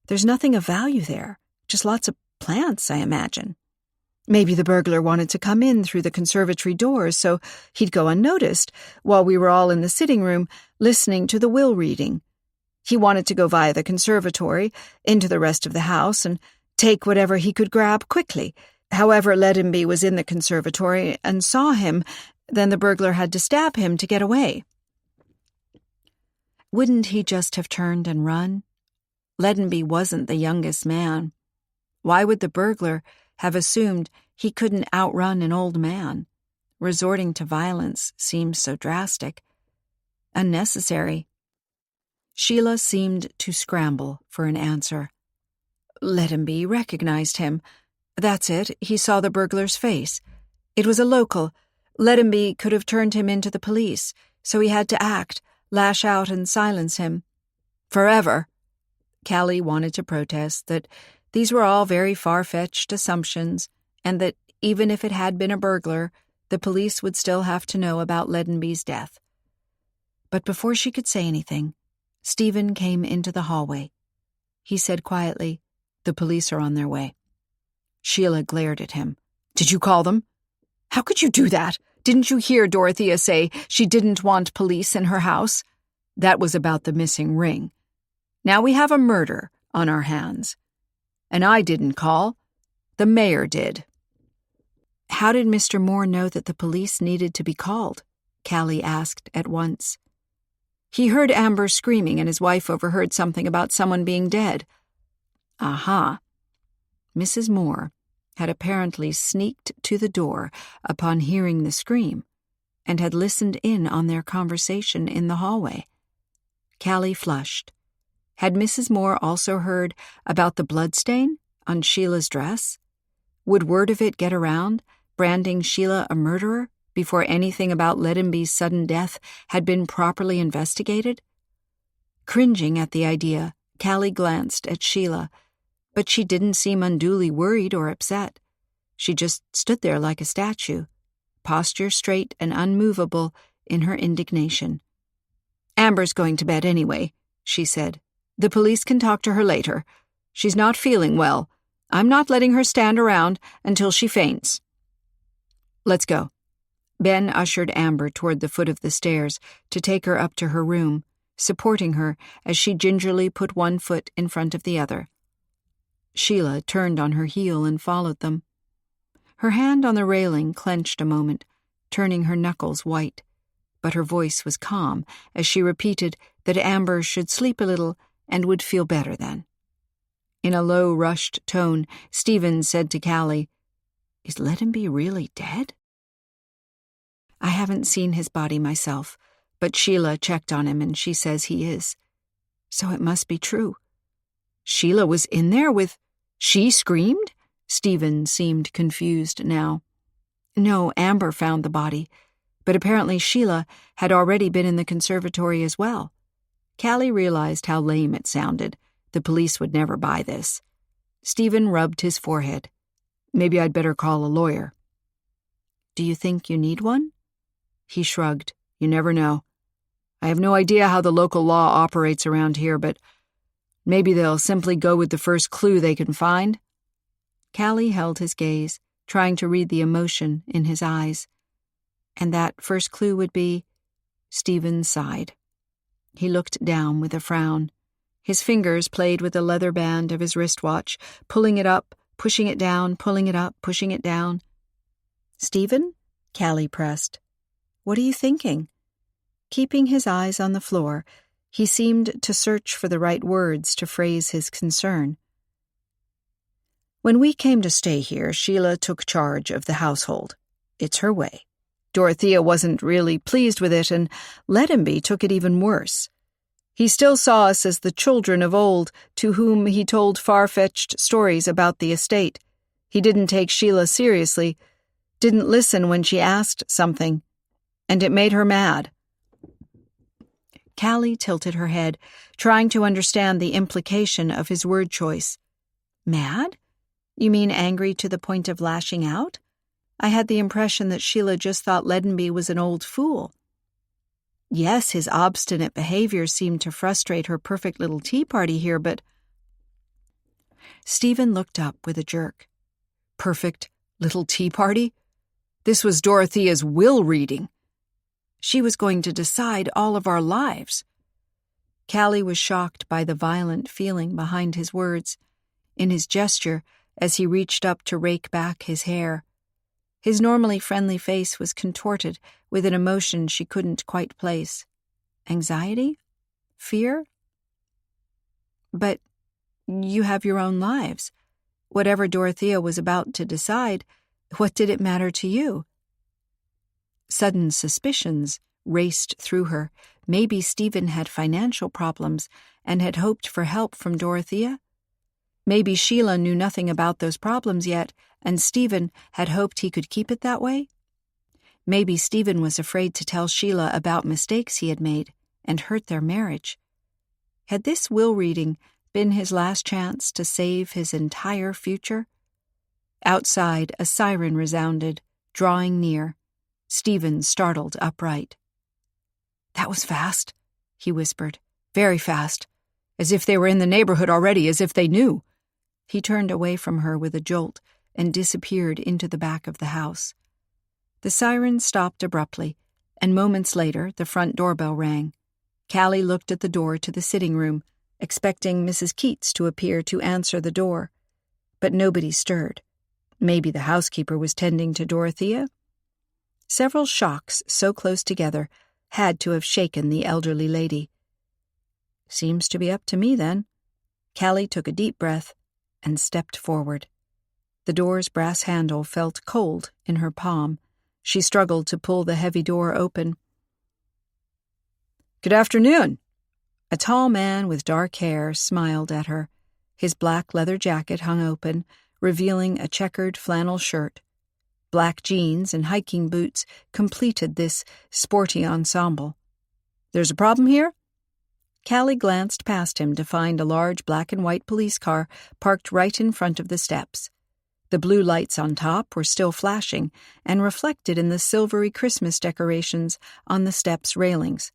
There's nothing of value there, just lots of plants, I imagine. Maybe the burglar wanted to come in through the conservatory doors so he'd go unnoticed while we were all in the sitting room listening to the will reading. He wanted to go via the conservatory into the rest of the house and take whatever he could grab quickly. However, Ledenby was in the conservatory and saw him, then the burglar had to stab him to get away." "Wouldn't he just have turned and run? Ledenby wasn't the youngest man. Why would the burglar have assumed he couldn't outrun an old man? Resorting to violence seems so drastic. Unnecessary." Sheila seemed to scramble for an answer. "Ledenby recognized him. That's it, he saw the burglar's face. It was a local. Ledenby could have turned him into the police, so he had to act, lash out and silence him. Forever." Callie wanted to protest that these were all very far-fetched assumptions, and that even if it had been a burglar, the police would still have to know about Ledenby's death. But before she could say anything, Stephen came into the hallway. He said quietly, "The police are on their way." Sheila glared at him. "Did you call them? How could you do that? Didn't you hear Dorothea say she didn't want police in her house? That was about the missing ring. Now we have a murder on our hands. And I didn't call. The mayor did." "How did Mr. Moore know that the police needed to be called?" Callie asked at once. "He heard Amber screaming and his wife overheard something about someone being dead." Aha. Mrs. Moore had apparently sneaked to the door upon hearing the scream and had listened in on their conversation in the hallway. Callie flushed. Had Mrs. Moore also heard about the bloodstain on Sheila's dress? Would word of it get around, branding Sheila a murderer before anything about Ledenby's sudden death had been properly investigated? Cringing at the idea, Callie glanced at Sheila, but she didn't seem unduly worried or upset. She just stood there like a statue, posture straight and unmovable in her indignation. "Amber's going to bed anyway," she said. "The police can talk to her later. She's not feeling well. I'm not letting her stand around until she faints." "Let's go." Ben ushered Amber toward the foot of the stairs to take her up to her room, supporting her as she gingerly put one foot in front of the other. Sheila turned on her heel and followed them. Her hand on the railing clenched a moment, turning her knuckles white, but her voice was calm as she repeated that Amber should sleep a little and would feel better then. In a low, rushed tone, Stephen said to Callie, "Is Leadenby really dead?" "I haven't seen his body myself, but Sheila checked on him and she says he is. So it must be true." "Sheila was in there with—" "She screamed?" Stephen seemed confused now. "No, Amber found the body, but apparently Sheila had already been in the conservatory as well." Callie realized how lame it sounded. The police would never buy this. Stephen rubbed his forehead. "Maybe I'd better call a lawyer." "Do you think you need one?" He shrugged. "You never know. I have no idea how the local law operates around here, but maybe they'll simply go with the first clue they can find." Callie held his gaze, trying to read the emotion in his eyes. "And that first clue would be—" Stephen sighed. He looked down with a frown. His fingers played with the leather band of his wristwatch, pulling it up, pushing it down, pulling it up, pushing it down. "Stephen?" Callie pressed. "What are you thinking?" Keeping his eyes on the floor, he seemed to search for the right words to phrase his concern. "When we came to stay here, Sheila took charge of the household. It's her way. Dorothea wasn't really pleased with it, and Leadenby took it even worse. He still saw us as the children of old, to whom he told far-fetched stories about the estate. He didn't take Sheila seriously, didn't listen when she asked something, and it made her mad." Callie tilted her head, trying to understand the implication of his word choice. "Mad? You mean angry to the point of lashing out? I had the impression that Sheila just thought Leadenby was an old fool." "Yes, his obstinate behavior seemed to frustrate her perfect little tea party here, but—" Stephen looked up with a jerk. "Perfect little tea party? This was Dorothea's will reading. She was going to decide all of our lives." Callie was shocked by the violent feeling behind his words, in his gesture as he reached up to rake back his hair. His normally friendly face was contorted with an emotion she couldn't quite place. Anxiety? Fear? "But you have your own lives. Whatever Dorothea was about to decide, what did it matter to you?" Sudden suspicions raced through her. Maybe Stephen had financial problems and had hoped for help from Dorothea? Maybe Sheila knew nothing about those problems yet, and Stephen had hoped he could keep it that way? Maybe Stephen was afraid to tell Sheila about mistakes he had made and hurt their marriage. Had this will reading been his last chance to save his entire future? Outside, a siren resounded, drawing near. Stephen startled upright. "That was fast," he whispered. "Very fast. As if they were in the neighborhood already, as if they knew." He turned away from her with a jolt and disappeared into the back of the house. The siren stopped abruptly, and moments later the front doorbell rang. Callie looked at the door to the sitting room, expecting Mrs. Keats to appear to answer the door. But nobody stirred. Maybe the housekeeper was tending to Dorothea? Several shocks so close together had to have shaken the elderly lady. "Seems to be up to me, then." Callie took a deep breath and stepped forward. The door's brass handle felt cold in her palm. She struggled to pull the heavy door open. "Good afternoon." A tall man with dark hair smiled at her. His black leather jacket hung open, revealing a checkered flannel shirt. Black jeans and hiking boots completed this sporty ensemble. "There's a problem here?" Callie glanced past him to find a large black and white police car parked right in front of the steps. The blue lights on top were still flashing and reflected in the silvery Christmas decorations on the steps' railings.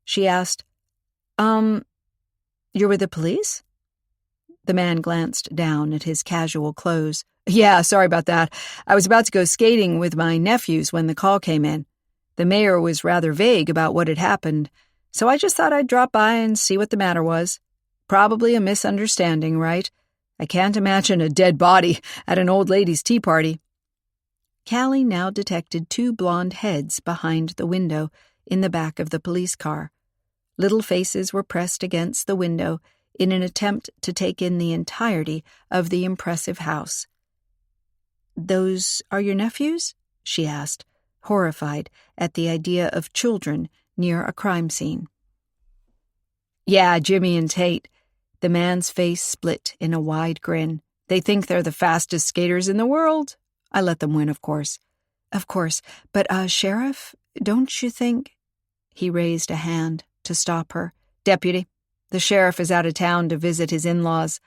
She asked, You're with the police? The man glanced down at his casual clothes. Yeah, sorry about that. I was about to go skating with my nephews when the call came in. The mayor was rather vague about what had happened, so I just thought I'd drop by and see what the matter was. Probably a misunderstanding, right? I can't imagine a dead body at an old ladies' tea party. Callie now detected 2 blonde heads behind the window in the back of the police car. Little faces were pressed against the window in an attempt to take in the entirety of the impressive house. "Those are your nephews?" she asked, horrified at the idea of children near a crime scene. "Yeah, Jimmy and Tate." The man's face split in a wide grin. "They think they're the fastest skaters in the world. I let them win, of course." "Of course, but, Sheriff, don't you think—" He raised a hand to stop her. "Deputy, the sheriff is out of town to visit his in-laws.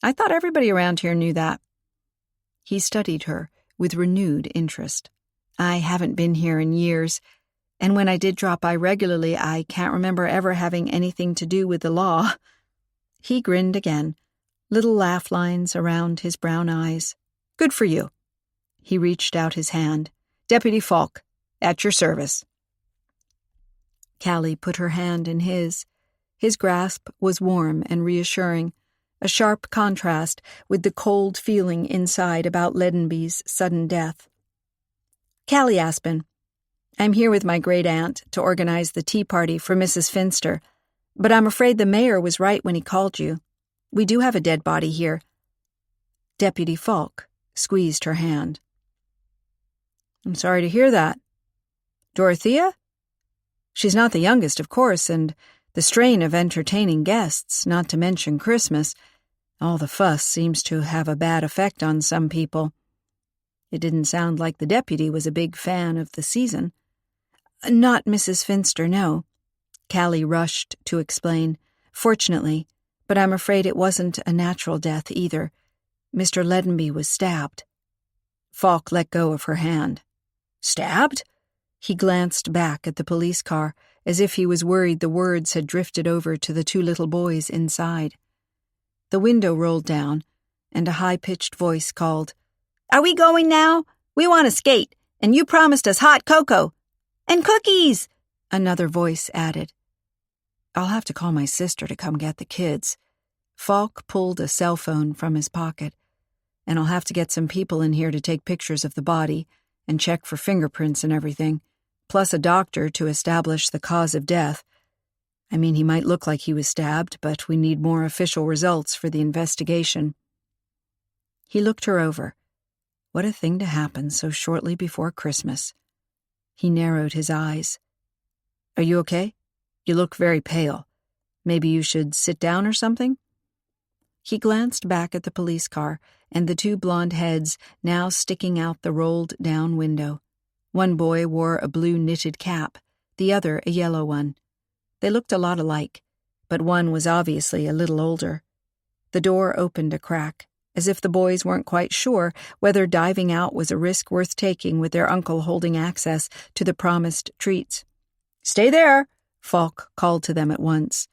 I thought everybody around here knew that." He studied her with renewed interest. "I haven't been here in years, and when I did drop by regularly, I can't remember ever having anything to do with the law." He grinned again, little laugh lines around his brown eyes. "Good for you." He reached out his hand. "Deputy Falk, at your service." Callie put her hand in his. His grasp was warm and reassuring, a sharp contrast with the cold feeling inside about Leadenby's sudden death. "Callie Aspen, I'm here with my great-aunt to organize the tea party for Mrs. Finster, but I'm afraid the mayor was right when he called you. We do have a dead body here." Deputy Falk squeezed her hand. "I'm sorry to hear that. Dorothea? She's not the youngest, of course, and the strain of entertaining guests, not to mention Christmas, all the fuss seems to have a bad effect on some people." It didn't sound like the deputy was a big fan of the season. "Not Mrs. Finster, no," Callie rushed to explain. "Fortunately, but I'm afraid it wasn't a natural death either. Mr. Leadenby was stabbed." Falk let go of her hand. "Stabbed?" He glanced back at the police car, as if he was worried the words had drifted over to the 2 little boys inside. The window rolled down, and a high-pitched voice called, "Are we going now? We want to skate, and you promised us hot cocoa. And cookies," another voice added. "I'll have to call my sister to come get the kids." Falk pulled a cell phone from his pocket. "And I'll have to get some people in here to take pictures of the body and check for fingerprints and everything, plus a doctor to establish the cause of death. I mean, he might look like he was stabbed, but we need more official results for the investigation." He looked her over. What a thing to happen so shortly before Christmas. He narrowed his eyes. "Are you okay? You look very pale. Maybe you should sit down or something?" He glanced back at the police car and the 2 blonde heads now sticking out the rolled-down window. One boy wore a blue knitted cap, the other a yellow one. They looked a lot alike, but one was obviously a little older. The door opened a crack, as if the boys weren't quite sure whether diving out was a risk worth taking with their uncle holding access to the promised treats. "Stay there," Falk called to them at once.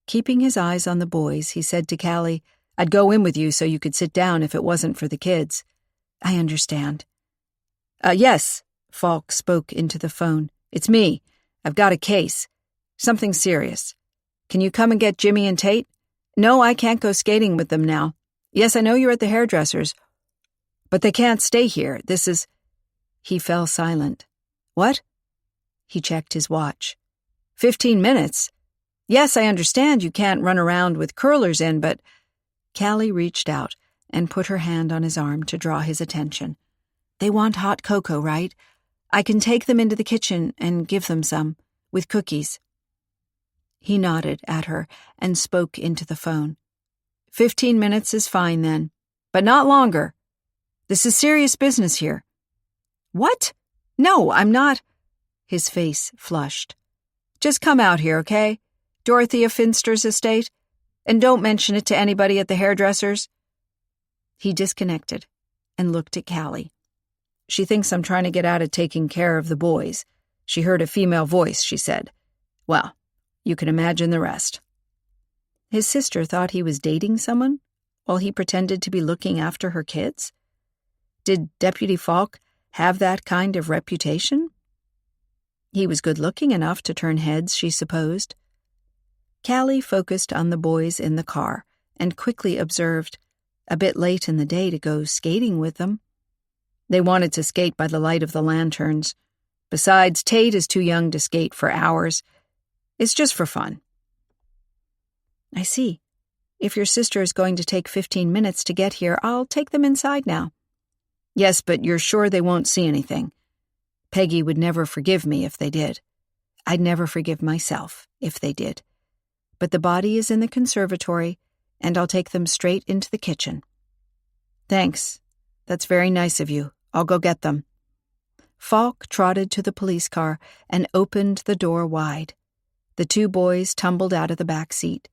Keeping his eyes on the boys, he said to Callie, "I'd go in with you so you could sit down if it wasn't for the kids." "I understand." Yes," Falk spoke into the phone. "It's me. I've got a case. Something serious. Can you come and get Jimmy and Tate?" "No, I can't go skating with them now." "Yes, I know you're at the hairdresser's. But they can't stay here. This is—" He fell silent. "What?" He checked his watch. 15 minutes. Yes, I understand you can't run around with curlers in, but—" Callie reached out and put her hand on his arm to draw his attention. "They want hot cocoa, right? I can take them into the kitchen and give them some, with cookies." He nodded at her and spoke into the phone. 15 minutes is fine then, but not longer. This is serious business here." "What? No, I'm not—" His face flushed. "Just come out here, okay? Dorothea Finster's estate, and don't mention it to anybody at the hairdresser's." He disconnected and looked at Callie. "She thinks I'm trying to get out of taking care of the boys. She heard a female voice, she said. Well, You can imagine the rest." His sister thought he was dating someone while he pretended to be looking after her kids? Did Deputy Falk have that kind of reputation? He was good-looking enough to turn heads, she supposed. Callie focused on the boys in the car and quickly observed, a bit late in the day to go skating with them. They wanted to skate by the light of the lanterns. Besides, Tate is too young to skate for hours. It's just for fun. I see. If your sister is going to take 15 minutes to get here, I'll take them inside now. Yes, but you're sure they won't see anything? Peggy would never forgive me if they did. I'd never forgive myself if they did. But the body is in the conservatory, and I'll take them straight into the kitchen. Thanks. That's very nice of you. I'll go get them. Falk trotted to the police car and opened the door wide. The two boys tumbled out of the back seat.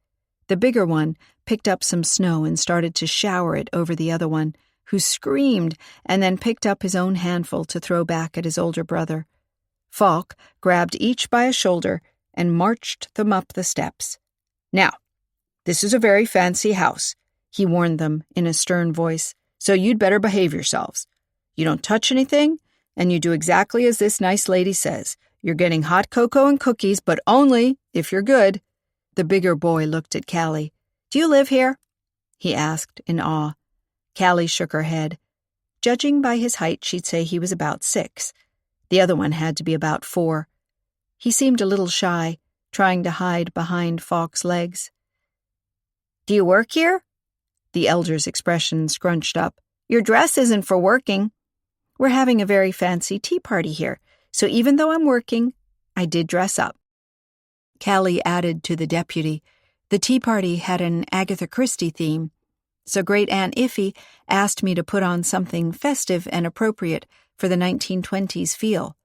The bigger one picked up some snow and started to shower it over the other one, who screamed and then picked up his own handful to throw back at his older brother. Falk grabbed each by a shoulder and marched them up the steps. "Now, this is a very fancy house," he warned them in a stern voice, "so you'd better behave yourselves. You don't touch anything, and you do exactly as this nice lady says. You're getting hot cocoa and cookies, but only if you're good." The bigger boy looked at Callie. "Do you live here?" he asked in awe. Callie shook her head. Judging by his height, she'd say he was about 6. The other one had to be about 4. He seemed a little shy, trying to hide behind Falk's legs. "Do you work here?" The elder's expression scrunched up. "Your dress isn't for working." "We're having a very fancy tea party here, so even though I'm working, I did dress up." Callie added to the deputy, "The tea party had an Agatha Christie theme, so Great Aunt Iffy asked me to put on something festive and appropriate for the 1920s feel."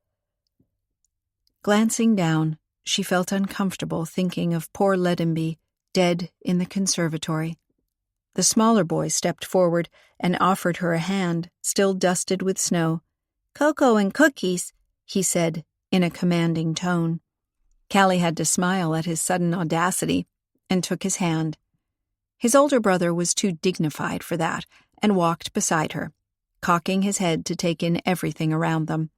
Glancing down, she felt uncomfortable thinking of poor Leddenby, dead in the conservatory. The smaller boy stepped forward and offered her a hand, still dusted with snow. "Cocoa and cookies," he said in a commanding tone. Callie had to smile at his sudden audacity and took his hand. His older brother was too dignified for that and walked beside her, cocking his head to take in everything around them.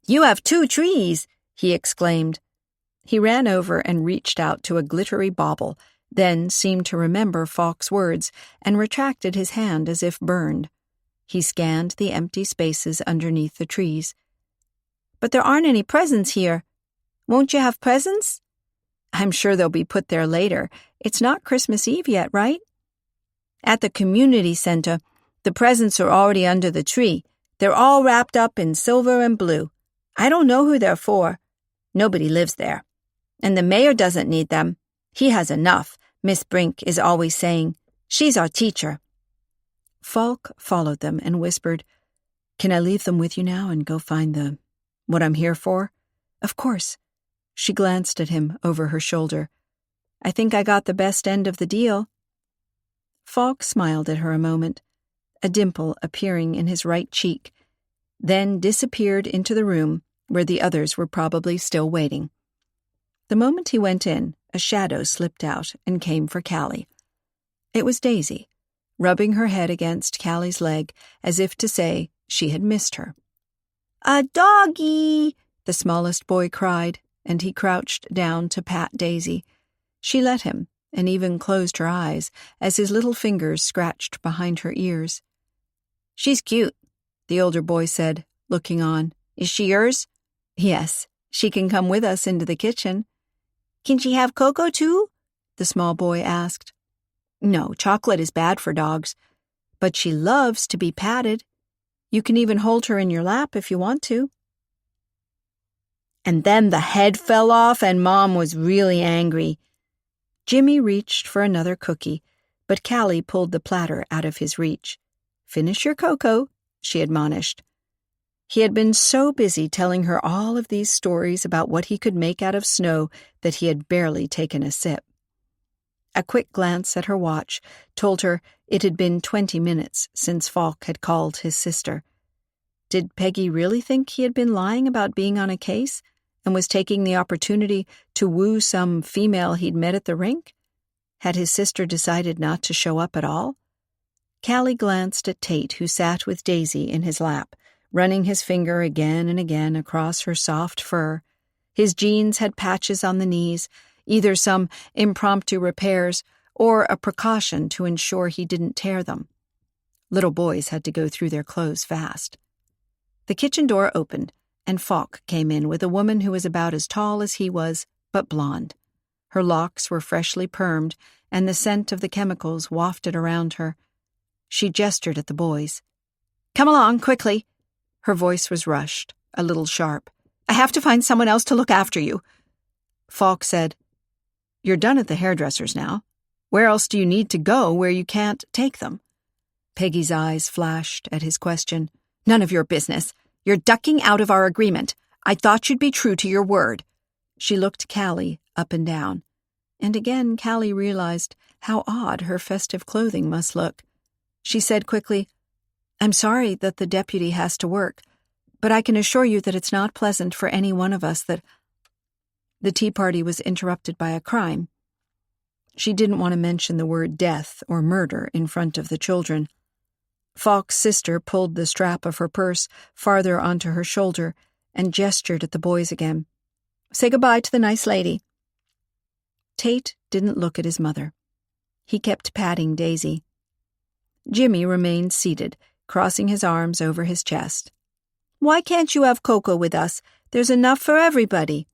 "You have 2 trees!" he exclaimed. He ran over and reached out to a glittery bauble, then seemed to remember Falk's words and retracted his hand as if burned. He scanned the empty spaces underneath the trees. "But there aren't any presents here. Won't you have presents?" "I'm sure they'll be put there later. It's not Christmas Eve yet, right?" "At the community center, the presents are already under the tree. They're all wrapped up in silver and blue. I don't know who they're for. Nobody lives there. And the mayor doesn't need them. He has enough, Miss Brink is always saying. She's our teacher." Falk followed them and whispered, "Can I leave them with you now and go find what I'm here for?" "Of course." She glanced at him over her shoulder. "I think I got the best end of the deal." Falk smiled at her a moment, a dimple appearing in his right cheek, then disappeared into the room where the others were probably still waiting. The moment he went in, a shadow slipped out and came for Callie. It was Daisy, rubbing her head against Callie's leg as if to say she had missed her. "A doggie!" the smallest boy cried, and he crouched down to pat Daisy. She let him, and even closed her eyes as his little fingers scratched behind her ears. "She's cute," the older boy said, looking on. "Is she yours?" "Yes, she can come with us into the kitchen." "Can she have cocoa too?" the small boy asked. "No, chocolate is bad for dogs, but she loves to be patted. You can even hold her in your lap if you want to." "And then the head fell off and Mom was really angry." Jimmy reached for another cookie, but Callie pulled the platter out of his reach. "Finish your cocoa," she admonished. He had been so busy telling her all of these stories about what he could make out of snow that he had barely taken a sip. A quick glance at her watch told her it had been 20 minutes since Falk had called his sister. Did Peggy really think he had been lying about being on a case, and was taking the opportunity to woo some female he'd met at the rink? Had his sister decided not to show up at all? Callie glanced at Tate, who sat with Daisy in his lap, running his finger again and again across her soft fur. His jeans had patches on the knees, either some impromptu repairs or a precaution to ensure he didn't tear them. Little boys had to go through their clothes fast. The kitchen door opened, and Falk came in with a woman who was about as tall as he was, but blonde. Her locks were freshly permed, and the scent of the chemicals wafted around her. She gestured at the boys. "Come along, quickly." Her voice was rushed, a little sharp. "I have to find someone else to look after you." Falk said, "You're done at the hairdresser's now. Where else do you need to go where you can't take them?" Peggy's eyes flashed at his question. "None of your business. You're ducking out of our agreement. I thought you'd be true to your word." She looked Callie up and down, and again Callie realized how odd her festive clothing must look. She said quickly, "I'm sorry that the deputy has to work, but I can assure you that it's not pleasant for any one of us that—" The tea party was interrupted by a crime. She didn't want to mention the word death or murder in front of the children. Falk's sister pulled the strap of her purse farther onto her shoulder and gestured at the boys again. "Say goodbye to the nice lady." Tate didn't look at his mother. He kept patting Daisy. Jimmy remained seated, crossing his arms over his chest. "Why can't you have cocoa with us? There's enough for everybody."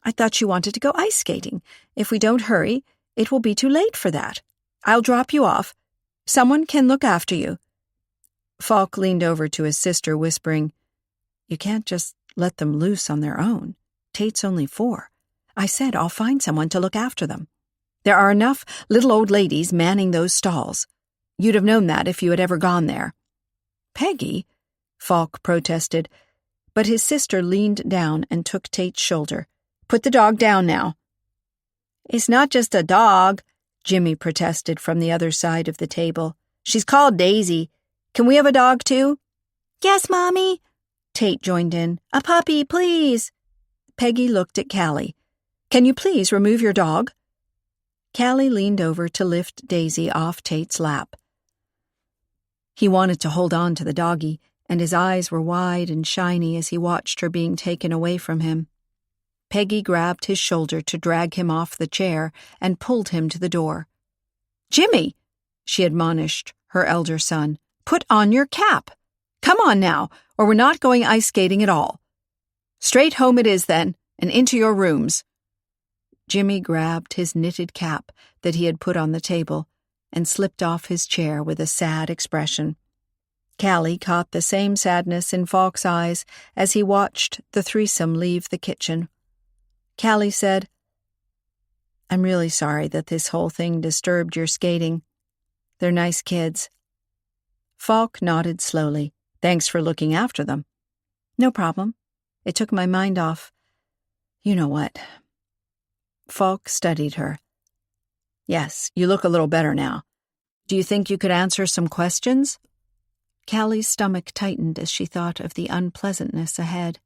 "I thought you wanted to go ice skating. If we don't hurry, it will be too late for that. I'll drop you off. Someone can look after you." Falk leaned over to his sister, whispering, "You can't just let them loose on their own. Tate's only 4. I said I'll find someone to look after them. There are enough little old ladies manning those stalls. You'd have known that if you had ever gone there." "Peggy," Falk protested, but his sister leaned down and took Tate's shoulder. "Put the dog down now." "It's not just a dog," Jimmy protested from the other side of the table. "She's called Daisy. Can we have a dog too?" "Yes, Mommy," Tate joined in. "A puppy, please." Peggy looked at Callie. "Can you please remove your dog?" Callie leaned over to lift Daisy off Tate's lap. He wanted to hold on to the doggie, and his eyes were wide and shiny as he watched her being taken away from him. Peggy grabbed his shoulder to drag him off the chair and pulled him to the door. "Jimmy," she admonished her elder son, "put on your cap. Come on now, or we're not going ice skating at all. Straight home it is then, and into your rooms." Jimmy grabbed his knitted cap that he had put on the table and slipped off his chair with a sad expression. Callie caught the same sadness in Falk's eyes as he watched the threesome leave the kitchen. Callie said, "I'm really sorry that this whole thing disturbed your skating. They're nice kids." Falk nodded slowly. "Thanks for looking after them." "No problem. It took my mind off. You know what." Falk studied her. "Yes, you look a little better now. Do you think you could answer some questions?" Callie's stomach tightened as she thought of the unpleasantness ahead.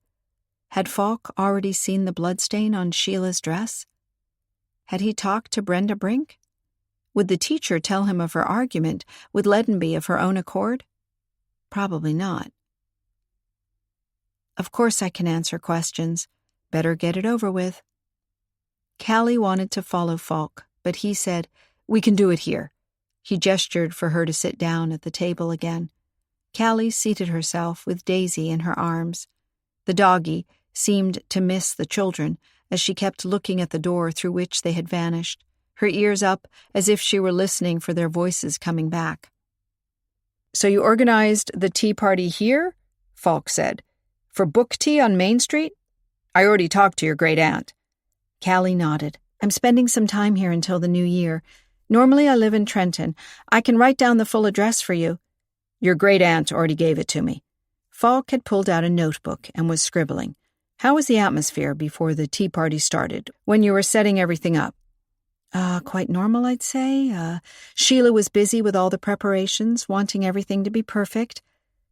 Had Falk already seen the bloodstain on Sheila's dress? Had he talked to Brenda Brink? Would the teacher tell him of her argument with Leadenby of her own accord? Probably not. "Of course I can answer questions. Better get it over with." Callie wanted to follow Falk, but he said, "We can do it here." He gestured for her to sit down at the table again. Callie seated herself with Daisy in her arms. The doggie seemed to miss the children as she kept looking at the door through which they had vanished, her ears up as if she were listening for their voices coming back. "So you organized the tea party here?" Falk said. "For book tea on Main Street? I already talked to your great-aunt." Callie nodded. "I'm spending some time here until the new year. Normally I live in Trenton. I can write down the full address for you." "Your great-aunt already gave it to me." Falk had pulled out a notebook and was scribbling. "How was the atmosphere before the tea party started, when you were setting everything up?" Quite normal, I'd say. Sheila was busy with all the preparations, wanting everything to be perfect.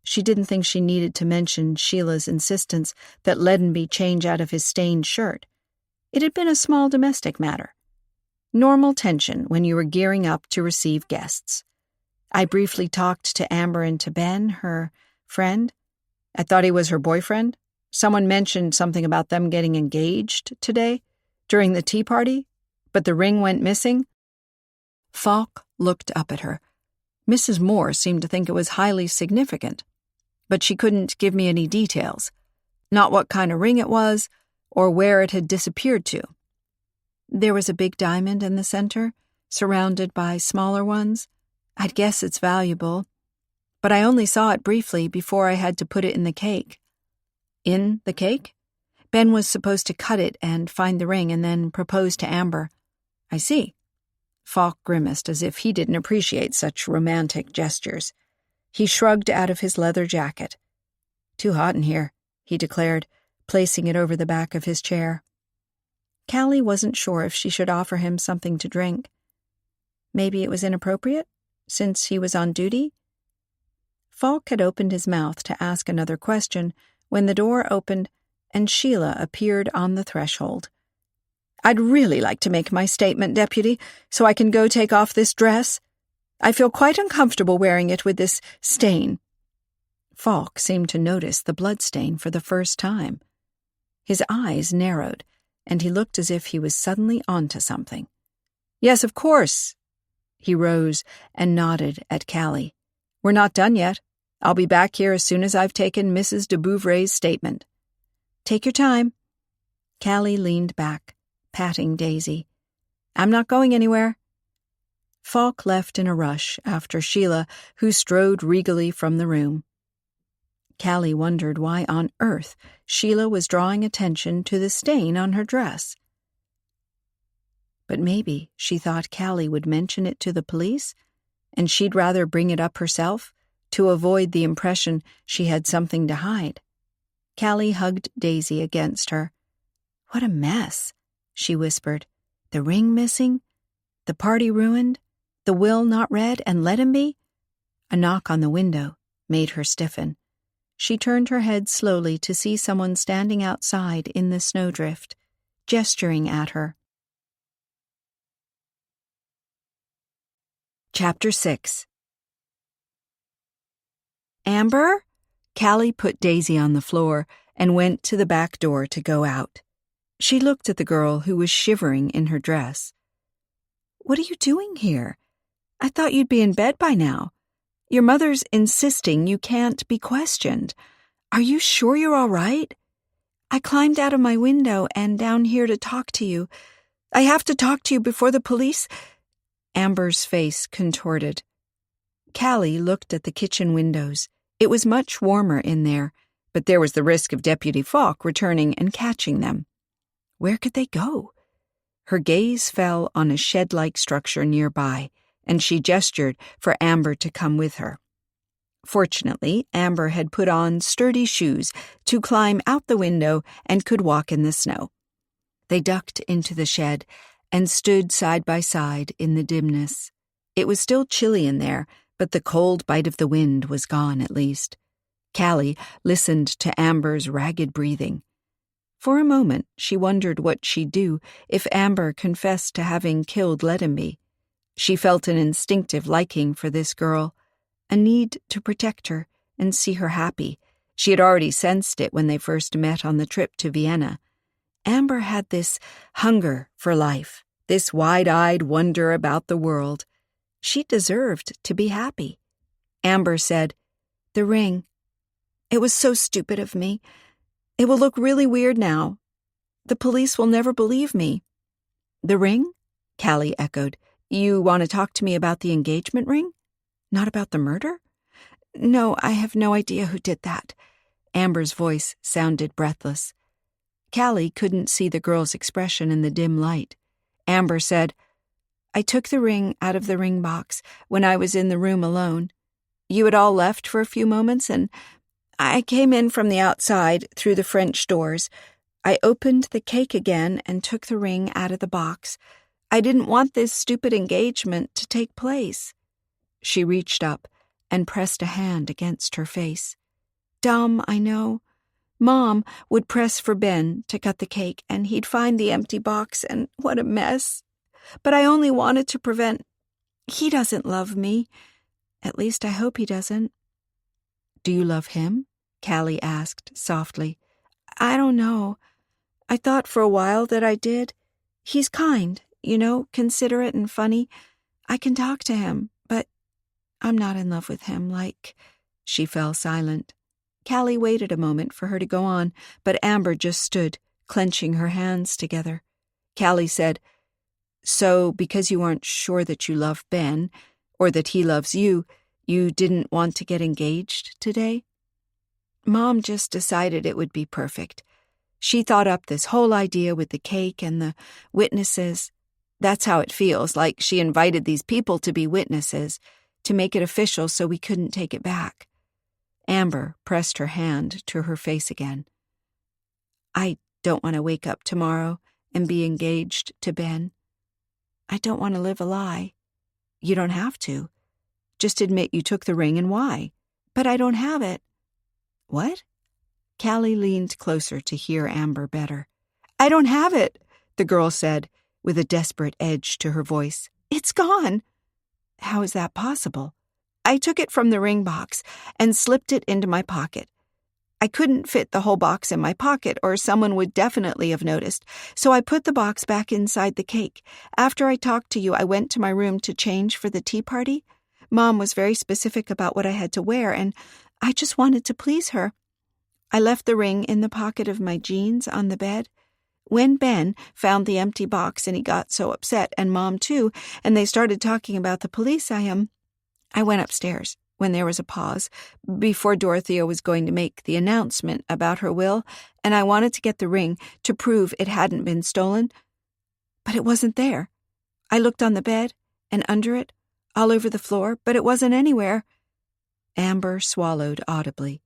She didn't think she needed to mention Sheila's insistence that Leadenby change out of his stained shirt. It had been a small domestic matter. Normal tension when you were gearing up to receive guests. I briefly talked to Amber and to Ben, her friend. I thought he was her boyfriend. Someone mentioned something about them getting engaged today, during the tea party, but the ring went missing. Falk looked up at her. Mrs. Moore seemed to think it was highly significant, but she couldn't give me any details. Not what kind of ring it was, or where it had disappeared to. There was a big diamond in the center, surrounded by smaller ones. I'd guess it's valuable, but I only saw it briefly before I had to put it in the cake. In the cake? Ben was supposed to cut it and find the ring and then propose to Amber. I see. Falk grimaced as if he didn't appreciate such romantic gestures. He shrugged out of his leather jacket. Too hot in here, he declared, placing it over the back of his chair. Callie wasn't sure if she should offer him something to drink. Maybe it was inappropriate, since he was on duty? Falk had opened his mouth to ask another question when the door opened and Sheila appeared on the threshold. I'd really like to make my statement, Deputy, so I can go take off this dress. I feel quite uncomfortable wearing it with this stain. Falk seemed to notice the blood stain for the first time. His eyes narrowed, and he looked as if he was suddenly onto something. Yes, of course. He rose and nodded at Callie. We're not done yet. I'll be back here as soon as I've taken Mrs. de Bouvre's statement. Take your time. Callie leaned back, patting Daisy. I'm not going anywhere. Falk left in a rush after Sheila, who strode regally from the room. Callie wondered why on earth Sheila was drawing attention to the stain on her dress. But maybe she thought Callie would mention it to the police, and she'd rather bring it up herself to avoid the impression she had something to hide. Callie hugged Daisy against her. What a mess, she whispered. The ring missing, the party ruined, the will not read and Leadenby. A knock on the window made her stiffen. She turned her head slowly to see someone standing outside in the snowdrift, gesturing at her. Chapter 6. Amber? Callie put Daisy on the floor and went to the back door to go out. She looked at the girl who was shivering in her dress. What are you doing here? I thought you'd be in bed by now. Your mother's insisting you can't be questioned. Are you sure you're all right? I climbed out of my window and down here to talk to you. I have to talk to you before the police. Amber's face contorted. Callie looked at the kitchen windows. It was much warmer in there, but there was the risk of Deputy Falk returning and catching them. Where could they go? Her gaze fell on a shed-like structure nearby, and she gestured for Amber to come with her. Fortunately, Amber had put on sturdy shoes to climb out the window and could walk in the snow. They ducked into the shed and stood side by side in the dimness. It was still chilly in there, but the cold bite of the wind was gone at least. Callie listened to Amber's ragged breathing. For a moment, she wondered what she'd do if Amber confessed to having killed Leadenby. She felt an instinctive liking for this girl, a need to protect her and see her happy. She had already sensed it when they first met on the trip to Vienna. Amber had this hunger for life, this wide-eyed wonder about the world. She deserved to be happy. Amber said, "The ring. It was so stupid of me. It will look really weird now. The police will never believe me." "The ring?" Callie echoed. "You want to talk to me about the engagement ring? Not about the murder?" "No, I have no idea who did that." Amber's voice sounded breathless. Callie couldn't see the girl's expression in the dim light. Amber said, "I took the ring out of the ring box when I was in the room alone. You had all left for a few moments, and I came in from the outside through the French doors. I opened the cake again and took the ring out of the box. I didn't want this stupid engagement to take place." She reached up and pressed a hand against her face. Dumb, I know. Mom would press for Ben to cut the cake, and he'd find the empty box, and what a mess. But I only wanted to prevent. He doesn't love me. At least I hope he doesn't. Do you love him? Callie asked softly. I don't know. I thought for a while that I did. He's kind, considerate and funny. I can talk to him, but I'm not in love with him, like. She fell silent. Callie waited a moment for her to go on, but Amber just stood, clenching her hands together. Callie said, "So because you aren't sure that you love Ben, or that he loves you, you didn't want to get engaged today?" Mom just decided it would be perfect. She thought up this whole idea with the cake and the witnesses. That's how it feels, like she invited these people to be witnesses, to make it official so we couldn't take it back. Amber pressed her hand to her face again. I don't want to wake up tomorrow and be engaged to Ben. I don't want to live a lie. You don't have to. Just admit you took the ring and why. But I don't have it. What? Callie leaned closer to hear Amber better. I don't have it, the girl said, with a desperate edge to her voice. It's gone. How is that possible? I took it from the ring box and slipped it into my pocket. I couldn't fit the whole box in my pocket, or someone would definitely have noticed, so I put the box back inside the cake. After I talked to you, I went to my room to change for the tea party. Mom was very specific about what I had to wear, and I just wanted to please her. I left the ring in the pocket of my jeans on the bed. When Ben found the empty box and he got so upset, and Mom too, and they started talking about the police, I went upstairs when there was a pause, before Dorothea was going to make the announcement about her will, and I wanted to get the ring to prove it hadn't been stolen. But it wasn't there. I looked on the bed and under it, all over the floor, but it wasn't anywhere. Amber swallowed audibly.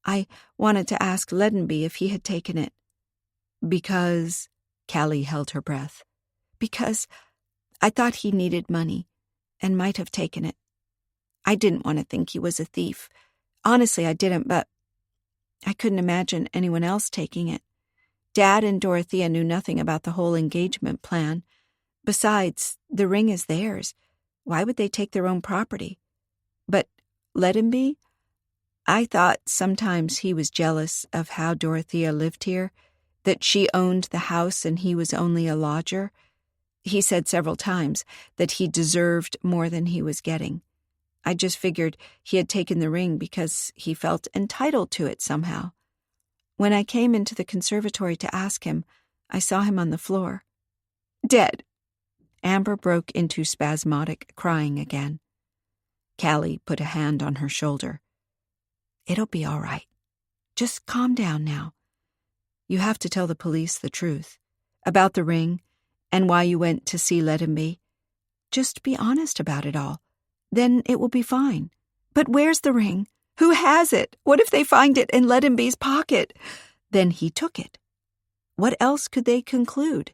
I wanted to ask Leadenby if he had taken it. Because? Callie held her breath. Because I thought he needed money and might have taken it. I didn't want to think he was a thief. Honestly, I didn't, but I couldn't imagine anyone else taking it. Dad and Dorothea knew nothing about the whole engagement plan. Besides, the ring is theirs. Why would they take their own property? But Leadenby? I thought sometimes he was jealous of how Dorothea lived here, that she owned the house and he was only a lodger. He said several times that he deserved more than he was getting. I just figured he had taken the ring because he felt entitled to it somehow. When I came into the conservatory to ask him, I saw him on the floor. Dead. Amber broke into spasmodic crying again. Callie put a hand on her shoulder. It'll be all right. Just calm down now. You have to tell the police the truth about the ring and why you went to see Leadenby. Just be honest about it all. Then it will be fine. But where's the ring? Who has it? What if they find it in Leadenby's pocket? Then he took it. What else could they conclude?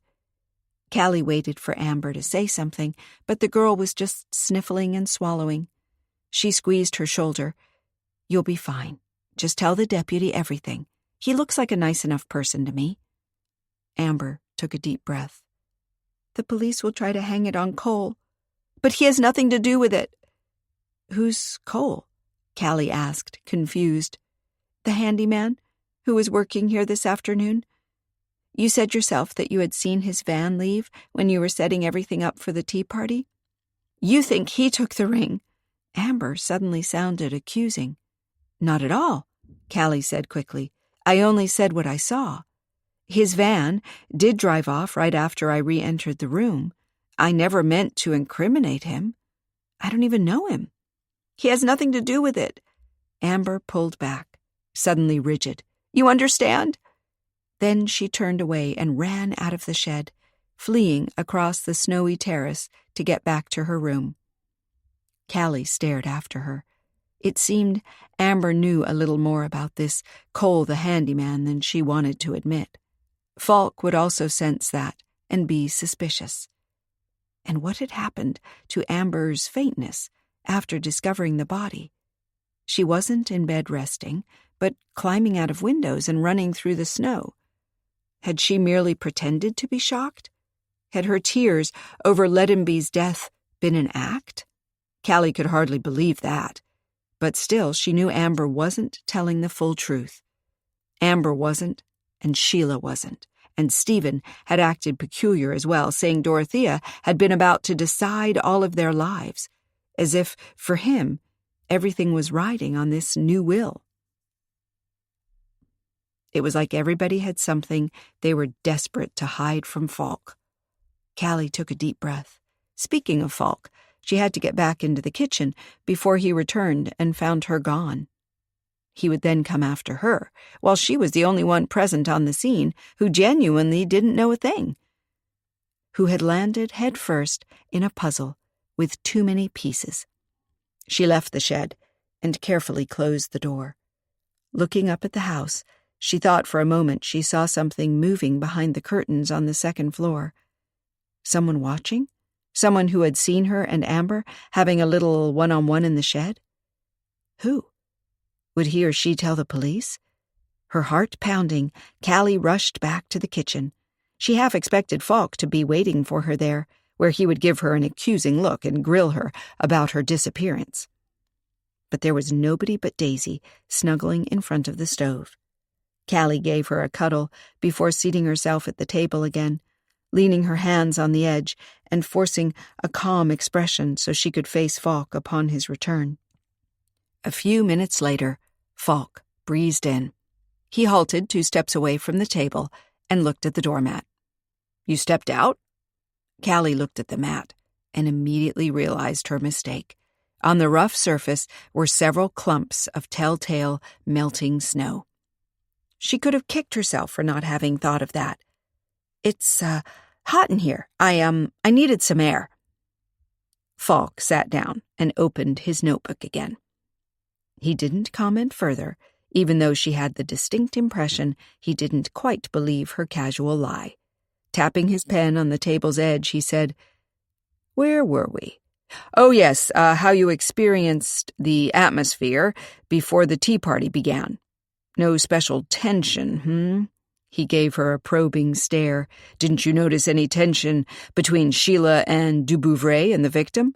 Callie waited for Amber to say something, but the girl was just sniffling and swallowing. She squeezed her shoulder. You'll be fine. Just tell the deputy everything. He looks like a nice enough person to me. Amber took a deep breath. The police will try to hang it on Cole. But he has nothing to do with it. Who's Cole? Callie asked, confused. The handyman who was working here this afternoon. You said yourself that you had seen his van leave when you were setting everything up for the tea party. You think he took the ring. Amber suddenly sounded accusing. Not at all, Callie said quickly. I only said what I saw. His van did drive off right after I re-entered the room. I never meant to incriminate him. I don't even know him. He has nothing to do with it. Amber pulled back, suddenly rigid. You understand? Then she turned away and ran out of the shed, fleeing across the snowy terrace to get back to her room. Callie stared after her. It seemed Amber knew a little more about this Cole the handyman than she wanted to admit. Falk would also sense that and be suspicious. And what had happened to Amber's faintness after discovering the body. She wasn't in bed resting, but climbing out of windows and running through the snow. Had she merely pretended to be shocked? Had her tears over Ledenby's death been an act? Callie could hardly believe that. But still, she knew Amber wasn't telling the full truth. Amber wasn't, and Sheila wasn't, and Stephen had acted peculiar as well, saying Dorothea had been about to decide all of their lives, as if, for him, everything was riding on this new will. It was like everybody had something they were desperate to hide from Falk. Callie took a deep breath. Speaking of Falk, she had to get back into the kitchen before he returned and found her gone. He would then come after her, while she was the only one present on the scene who genuinely didn't know a thing, who had landed headfirst in a puzzle with too many pieces. She left the shed and carefully closed the door. Looking up at the house, she thought for a moment she saw something moving behind the curtains on the second floor. Someone watching? Someone who had seen her and Amber having a little one-on-one in the shed? Who? Would he or she tell the police? Her heart pounding, Callie rushed back to the kitchen. She half expected Falk to be waiting for her there, where he would give her an accusing look and grill her about her disappearance. But there was nobody but Daisy snuggling in front of the stove. Callie gave her a cuddle before seating herself at the table again, leaning her hands on the edge and forcing a calm expression so she could face Falk upon his return. A few minutes later, Falk breezed in. He halted 2 steps away from the table and looked at the doormat. "You stepped out?" Callie looked at the mat and immediately realized her mistake. On the rough surface were several clumps of telltale melting snow. She could have kicked herself for not having thought of that. "It's, hot in here. I needed some air." Falk sat down and opened his notebook again. He didn't comment further, even though she had the distinct impression he didn't quite believe her casual lie. Tapping his pen on the table's edge, he said, "Where were we? Oh, yes, how you experienced the atmosphere before the tea party began. No special tension, He gave her a probing stare. "Didn't you notice any tension between Sheila and Dubouvray and the victim?"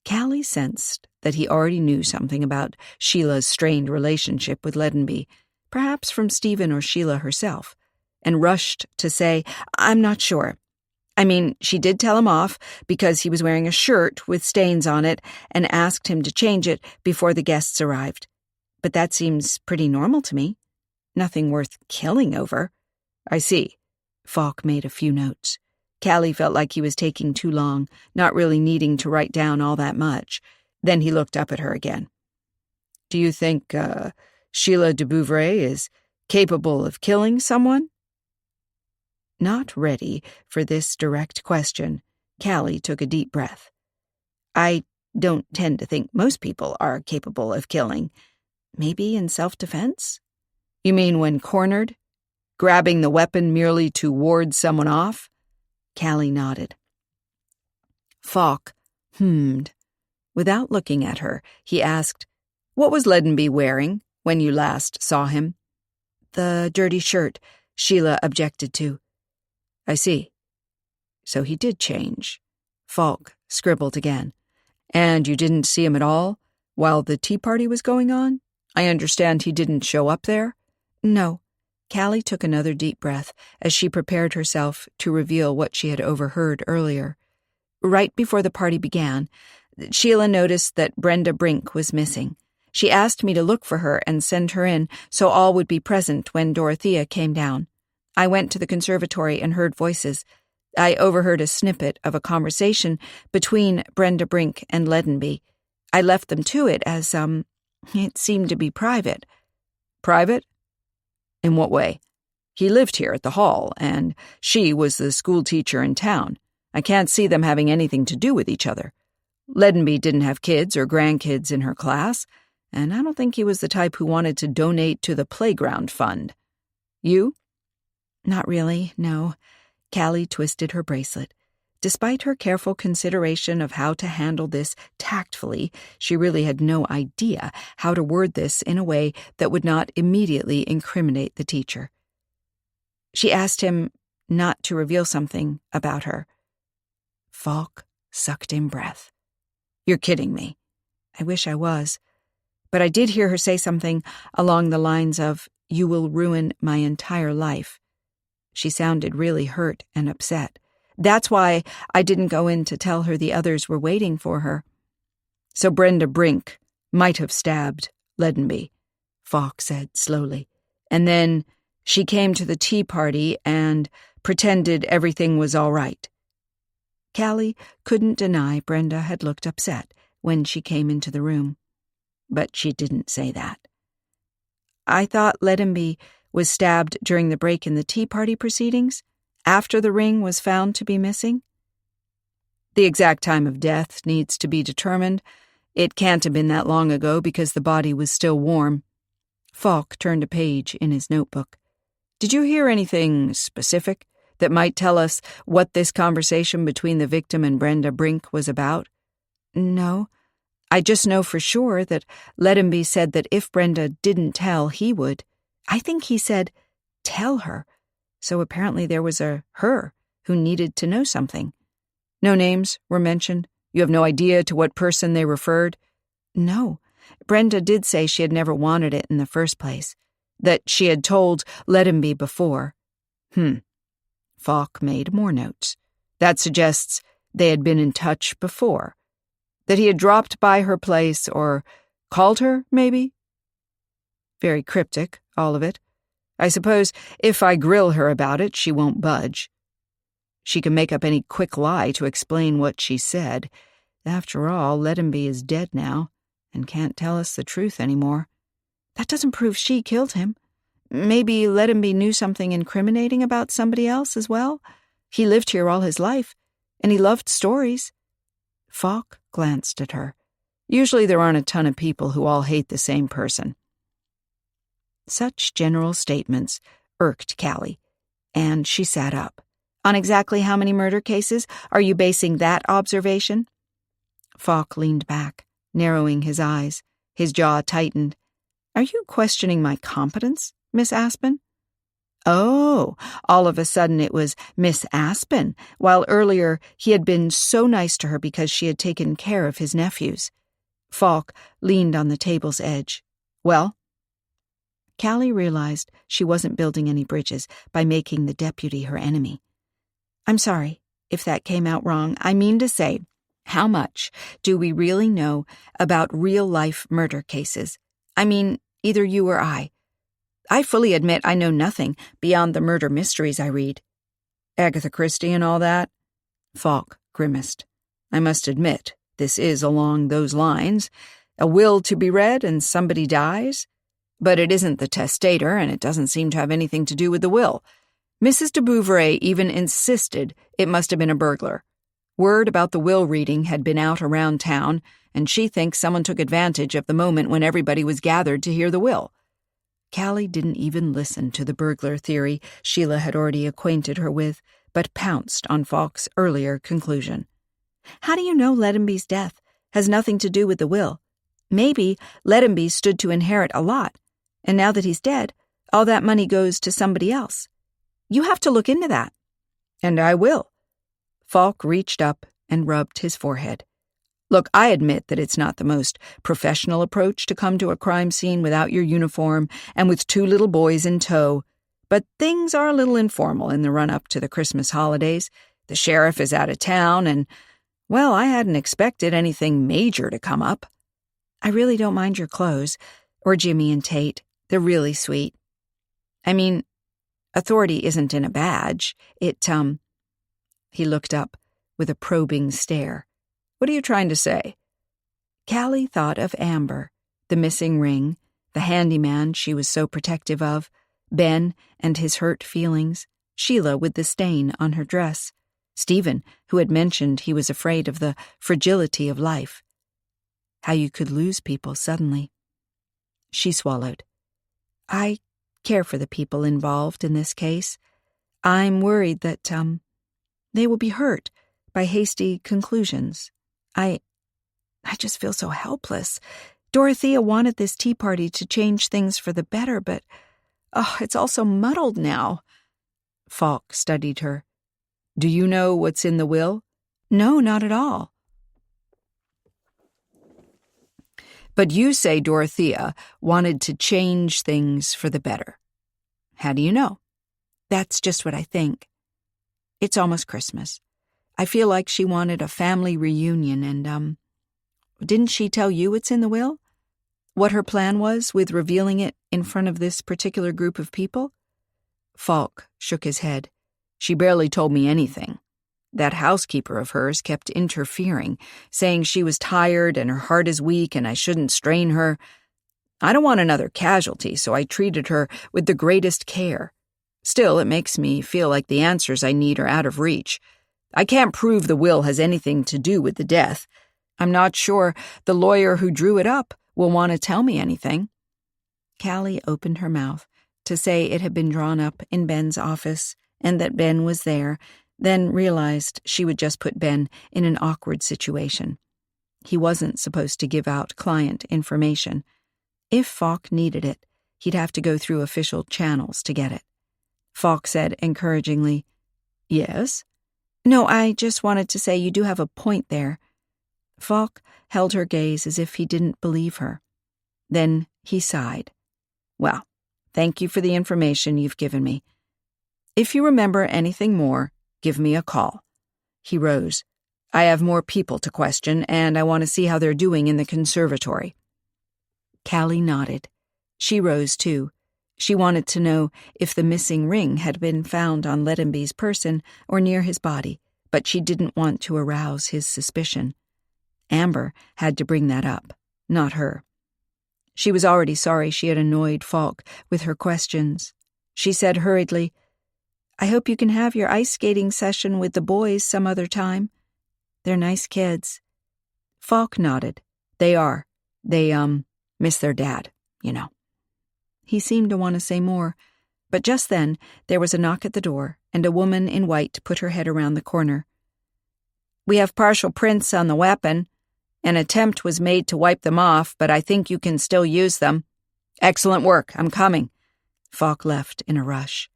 Callie sensed that he already knew something about Sheila's strained relationship with Ledenby, perhaps from Stephen or Sheila herself, and rushed to say, "I'm not sure. I mean, she did tell him off because he was wearing a shirt with stains on it and asked him to change it before the guests arrived. But that seems pretty normal to me. Nothing worth killing over." "I see." Falk made a few notes. Callie felt like he was taking too long, not really needing to write down all that much. Then he looked up at her again. "Do you think, Sheila Dubouvray is capable of killing someone?" Not ready for this direct question, Callie took a deep breath. "I don't tend to think most people are capable of killing. Maybe in self-defense?" "You mean when cornered? Grabbing the weapon merely to ward someone off?" Callie nodded. Falk hummed. Without looking at her, he asked, "What was Ledenby wearing when you last saw him?" "The dirty shirt," Sheila objected to. "I see. So he did change." Falk scribbled again. "And you didn't see him at all while the tea party was going on? I understand he didn't show up there?" "No." Callie took another deep breath as she prepared herself to reveal what she had overheard earlier. Right before the party began, Sheila noticed that Brenda Brink was missing. She asked me to look for her and send her in so all would be present when Dorothea came down. I went to the conservatory and heard voices. I overheard a snippet of a conversation between Brenda Brink and Ledenby. I left them to it as, it seemed to be private." "Private? In what way? He lived here at the hall, and she was the school teacher in town. I can't see them having anything to do with each other. Ledenby didn't have kids or grandkids in her class, and I don't think he was the type who wanted to donate to the playground fund. You?" "Not really, no." Callie twisted her bracelet. Despite her careful consideration of how to handle this tactfully, she really had no idea how to word this in a way that would not immediately incriminate the teacher. She asked him not to reveal something about her. Falk sucked in breath. "You're kidding me." "I wish I was. But I did hear her say something along the lines of, 'You will ruin my entire life.' She sounded really hurt and upset. That's why I didn't go in to tell her the others were waiting for her." "So Brenda Brink might have stabbed Leadenby," Falk said slowly. "And then she came to the tea party and pretended everything was all right." Callie couldn't deny Brenda had looked upset when she came into the room. But she didn't say that. "I thought Leadenby was stabbed during the break in the tea party proceedings, after the ring was found to be missing." "The exact time of death needs to be determined. It can't have been that long ago because the body was still warm." Falk turned a page in his notebook. "Did you hear anything specific that might tell us what this conversation between the victim and Brenda Brink was about?" "No. I just know for sure that Leadenby said that if Brenda didn't tell, he would. I think he said, 'Tell her.' So apparently there was a her who needed to know something." "No names were mentioned? You have no idea to what person they referred?" "No. Brenda did say she had never wanted it in the first place. That she had told Leadenby before." Falk made more notes. "That suggests they had been in touch before. That he had dropped by her place or called her, maybe?" "Very cryptic, all of it. I suppose if I grill her about it, she won't budge. She can make up any quick lie to explain what she said. After all, Leadenby is dead now and can't tell us the truth anymore." "That doesn't prove she killed him. Maybe Leadenby knew something incriminating about somebody else as well. He lived here all his life, and he loved stories." Falk glanced at her. "Usually there aren't a ton of people who all hate the same person." Such general statements irked Callie, and she sat up. "On exactly how many murder cases are you basing that observation?" Falk leaned back, narrowing his eyes. His jaw tightened. "Are you questioning my competence, Miss Aspen?" Oh, all of a sudden it was Miss Aspen, while earlier he had been so nice to her because she had taken care of his nephews. Falk leaned on the table's edge. "Well?" Callie realized she wasn't building any bridges by making the deputy her enemy. "I'm sorry if that came out wrong. I mean to say, how much do we really know about real-life murder cases? I mean, either you or I. I fully admit I know nothing beyond the murder mysteries I read." "Agatha Christie and all that?" Falk grimaced. "I must admit, this is along those lines. A will to be read and somebody dies? But it isn't the testator, and it doesn't seem to have anything to do with the will. Mrs. de Bouvray even insisted it must have been a burglar. Word about the will reading had been out around town, and she thinks someone took advantage of the moment when everybody was gathered to hear the will." Callie didn't even listen to the burglar theory Sheila had already acquainted her with, but pounced on Falk's earlier conclusion. "How do you know Leadenby's death has nothing to do with the will? Maybe Leadenby stood to inherit a lot, and now that he's dead, all that money goes to somebody else. You have to look into that." "And I will." Falk reached up and rubbed his forehead. "Look, I admit that it's not the most professional approach to come to a crime scene without your uniform and with 2 little boys in tow, but things are a little informal in the run-up to the Christmas holidays. The sheriff is out of town and, well, I hadn't expected anything major to come up." "I really don't mind your clothes, or Jimmy and Tate. They're really sweet. I mean, authority isn't in a badge. He looked up with a probing stare. "What are you trying to say?" Callie thought of Amber, the missing ring, the handyman she was so protective of, Ben and his hurt feelings, Sheila with the stain on her dress, Stephen, who had mentioned he was afraid of the fragility of life. How you could lose people suddenly. She swallowed. "I care for the people involved in this case. I'm worried that, they will be hurt by hasty conclusions. I just feel so helpless. Dorothea wanted this tea party to change things for the better, but, it's all so muddled now. Falk studied her. Do you know what's in the will? No, not at all. But you say Dorothea wanted to change things for the better. How do you know? That's just what I think. It's almost Christmas. I feel like she wanted a family reunion and, didn't she tell you what's in the will? What her plan was with revealing it in front of this particular group of people? Falk shook his head. She barely told me anything. That housekeeper of hers kept interfering, saying she was tired and her heart is weak and I shouldn't strain her. I don't want another casualty, so I treated her with the greatest care. Still, it makes me feel like the answers I need are out of reach. I can't prove the will has anything to do with the death. I'm not sure the lawyer who drew it up will want to tell me anything. Callie opened her mouth to say it had been drawn up in Ben's office and that Ben was there, then realized she would just put Ben in an awkward situation. He wasn't supposed to give out client information. If Falk needed it, he'd have to go through official channels to get it. Falk said encouragingly, Yes? No, I just wanted to say you do have a point there. Falk held her gaze as if he didn't believe her. Then he sighed. Well, thank you for the information you've given me. If you remember anything more, give me a call. He rose. I have more people to question, and I want to see how they're doing in the conservatory. Callie nodded. She rose, too. She wanted to know if the missing ring had been found on Lettenby's person or near his body, but she didn't want to arouse his suspicion. Amber had to bring that up, not her. She was already sorry she had annoyed Falk with her questions. She said hurriedly, I hope you can have your ice skating session with the boys some other time. They're nice kids. Falk nodded. They are. They, miss their dad, you know. He seemed to want to say more, but just then there was a knock at the door, and a woman in white put her head around the corner. We have partial prints on the weapon. An attempt was made to wipe them off, but I think you can still use them. Excellent work. I'm coming. Falk left in a rush.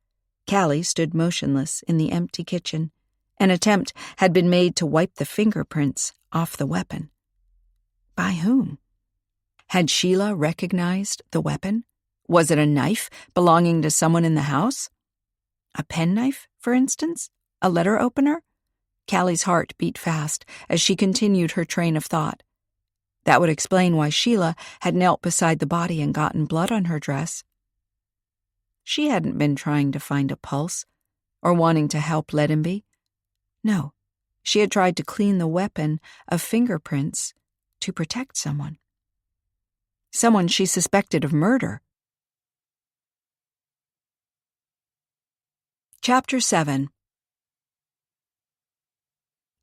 Callie stood motionless in the empty kitchen. An attempt had been made to wipe the fingerprints off the weapon. By whom? Had Sheila recognized the weapon? Was it a knife belonging to someone in the house? A penknife, for instance? A letter opener? Callie's heart beat fast as she continued her train of thought. That would explain why Sheila had knelt beside the body and gotten blood on her dress. She hadn't been trying to find a pulse or wanting to help Lettenby. No, she had tried to clean the weapon of fingerprints to protect someone. Someone she suspected of murder. Chapter 7.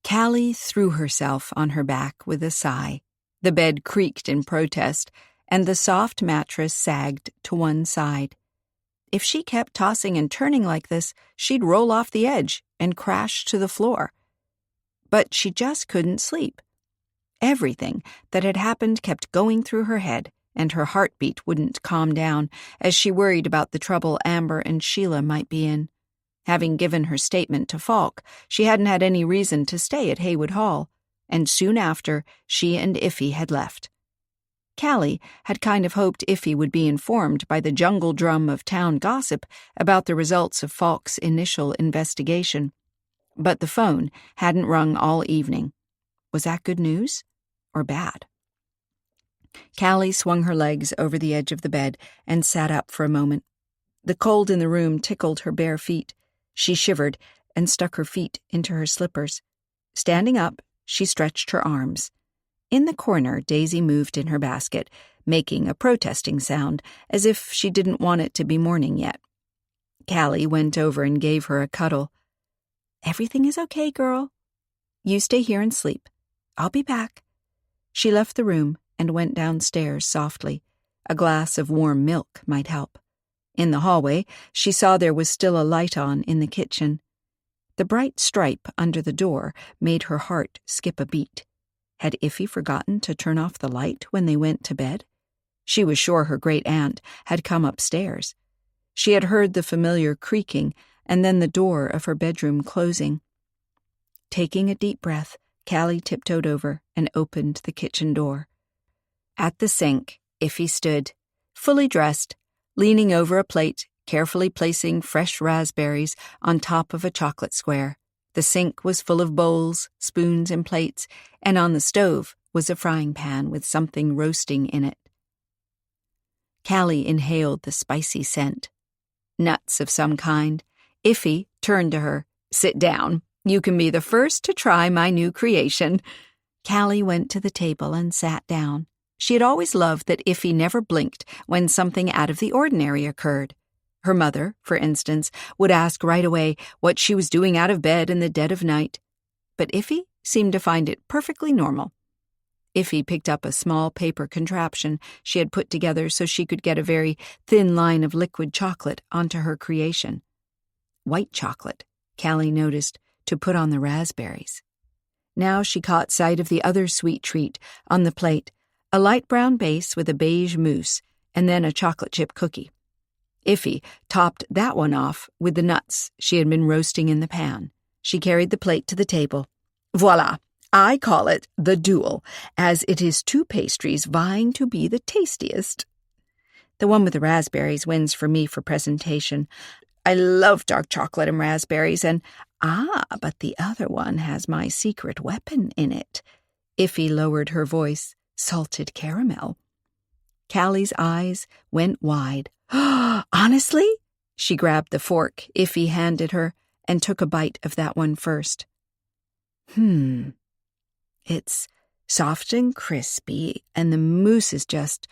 Callie threw herself on her back with a sigh. The bed creaked in protest, and the soft mattress sagged to one side. If she kept tossing and turning like this, she'd roll off the edge and crash to the floor. But she just couldn't sleep. Everything that had happened kept going through her head, and her heartbeat wouldn't calm down as she worried about the trouble Amber and Sheila might be in. Having given her statement to Falk, she hadn't had any reason to stay at Haywood Hall, and soon after, she and Iffy had left. Callie had kind of hoped Iffy would be informed by the jungle drum of town gossip about the results of Falk's initial investigation. But the phone hadn't rung all evening. Was that good news or bad? Callie swung her legs over the edge of the bed and sat up for a moment. The cold in the room tickled her bare feet. She shivered and stuck her feet into her slippers. Standing up, she stretched her arms. In the corner, Daisy moved in her basket, making a protesting sound, as if she didn't want it to be morning yet. Callie went over and gave her a cuddle. Everything is okay, girl. You stay here and sleep. I'll be back. She left the room and went downstairs softly. A glass of warm milk might help. In the hallway, she saw there was still a light on in the kitchen. The bright stripe under the door made her heart skip a beat. Had Iffy forgotten to turn off the light when they went to bed? She was sure her great-aunt had come upstairs. She had heard the familiar creaking and then the door of her bedroom closing. Taking a deep breath, Callie tiptoed over and opened the kitchen door. At the sink, Iffy stood, fully dressed, leaning over a plate, carefully placing fresh raspberries on top of a chocolate square. The sink was full of bowls, spoons, and plates, and on the stove was a frying pan with something roasting in it. Callie inhaled the spicy scent. Nuts of some kind. Iffy turned to her. "Sit down. You can be the first to try my new creation." Callie went to the table and sat down. She had always loved that Iffy never blinked when something out of the ordinary occurred. Her mother, for instance, would ask right away what she was doing out of bed in the dead of night. But Iffy seemed to find it perfectly normal. Iffy picked up a small paper contraption she had put together so she could get a very thin line of liquid chocolate onto her creation. White chocolate, Callie noticed, to put on the raspberries. Now she caught sight of the other sweet treat on the plate, a light brown base with a beige mousse, and then a chocolate chip cookie. Iffy topped that one off with the nuts she had been roasting in the pan. She carried the plate to the table. "Voila! I call it the duel, as it is two pastries vying to be the tastiest. The one with the raspberries wins for me for presentation. I love dark chocolate and raspberries, and but the other one has my secret weapon in it." Iffy lowered her voice. "Salted caramel." Callie's eyes went wide. "Honestly?" She grabbed the fork Iffy handed her and took a bite of that one first. It's soft and crispy, and the mousse is just...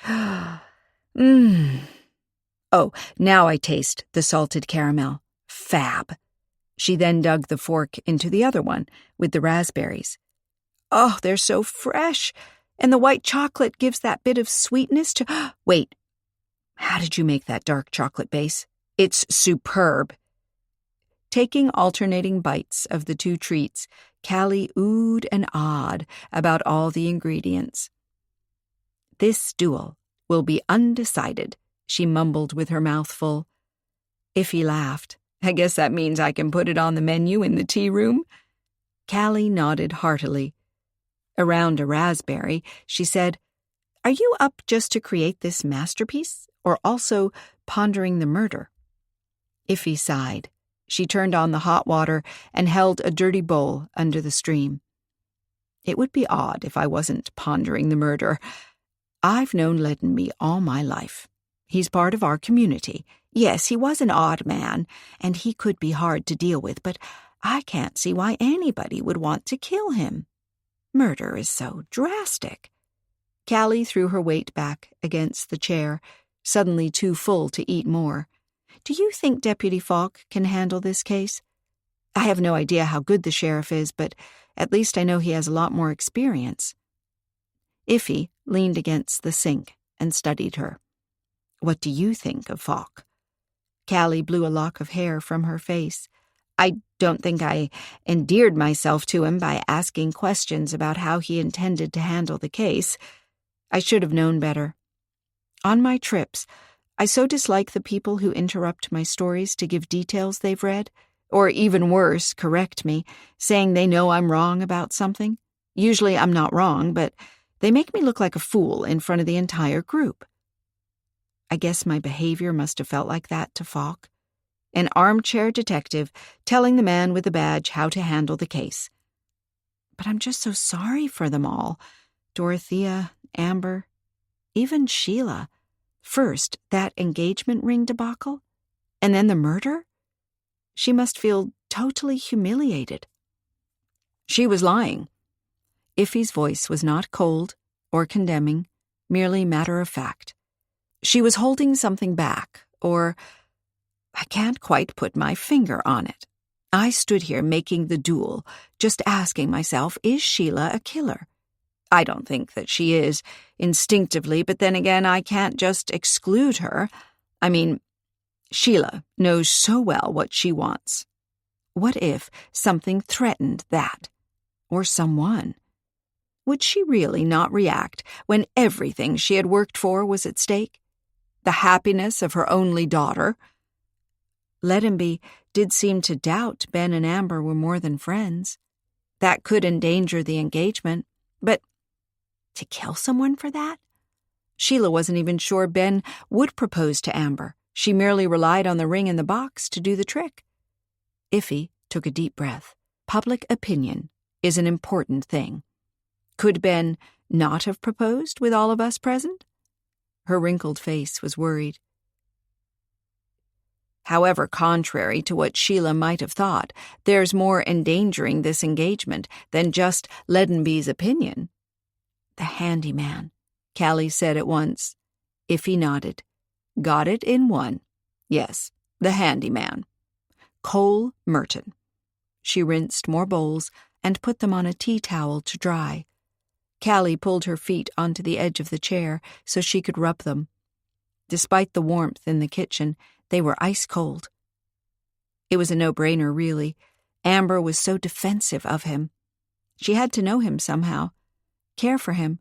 Oh, now I taste the salted caramel. Fab. She then dug the fork into the other one with the raspberries. Oh, they're so fresh, and the white chocolate gives that bit of sweetness to... Wait, how did you make that dark chocolate base? It's superb. Taking alternating bites of the two treats, Callie oohed and ahed about all the ingredients. "This duel will be undecided," she mumbled with her mouth full. Iffy laughed. "I guess that means I can put it on the menu in the tea room?" Callie nodded heartily. Around a raspberry, she said, "Are you up just to create this masterpiece, or also pondering the murder?" Iffy sighed. She turned on the hot water and held a dirty bowl under the stream. "It would be odd if I wasn't pondering the murder. I've known Leadenby all my life. He's part of our community. Yes, he was an odd man, and he could be hard to deal with, but I can't see why anybody would want to kill him. Murder is so drastic." Callie threw her weight back against the chair, suddenly too full to eat more. "Do you think Deputy Falk can handle this case? I have no idea how good the sheriff is, but at least I know he has a lot more experience." Iffy leaned against the sink and studied her. "What do you think of Falk?" Callie blew a lock of hair from her face. "I don't think I endeared myself to him by asking questions about how he intended to handle the case. I should have known better. On my trips, I so dislike the people who interrupt my stories to give details they've read, or even worse, correct me, saying they know I'm wrong about something. Usually I'm not wrong, but they make me look like a fool in front of the entire group." I guess my behavior must have felt like that to Falk. An armchair detective telling the man with the badge how to handle the case. But I'm just so sorry for them all. Dorothea, Amber, even Sheila. First, that engagement ring debacle, and then the murder? She must feel totally humiliated. She was lying. Iffy's voice was not cold or condemning, merely matter-of-fact. She was holding something back, or I can't quite put my finger on it. I stood here making the duel, just asking myself, is Sheila a killer? I don't think that she is, instinctively, but then again, I can't just exclude her. I mean, Sheila knows so well what she wants. What if something threatened that? Or someone? Would she really not react when everything she had worked for was at stake? The happiness of her only daughter? Ledenby did seem to doubt Ben and Amber were more than friends. That could endanger the engagement, but to kill someone for that? Sheila wasn't even sure Ben would propose to Amber. She merely relied on the ring in the box to do the trick. Iffy took a deep breath. Public opinion is an important thing. Could Ben not have proposed with all of us present? Her wrinkled face was worried. However contrary to what Sheila might have thought, there's more endangering this engagement than just Ledenby's opinion. The handyman, Callie said at once. Iffy nodded. Got it in one. Yes, the handyman. Cole Merton. She rinsed more bowls and put them on a tea towel to dry. Callie pulled her feet onto the edge of the chair so she could rub them. Despite the warmth in the kitchen, they were ice cold. It was a no-brainer, really. Amber was so defensive of him. She had to know him somehow, care for him.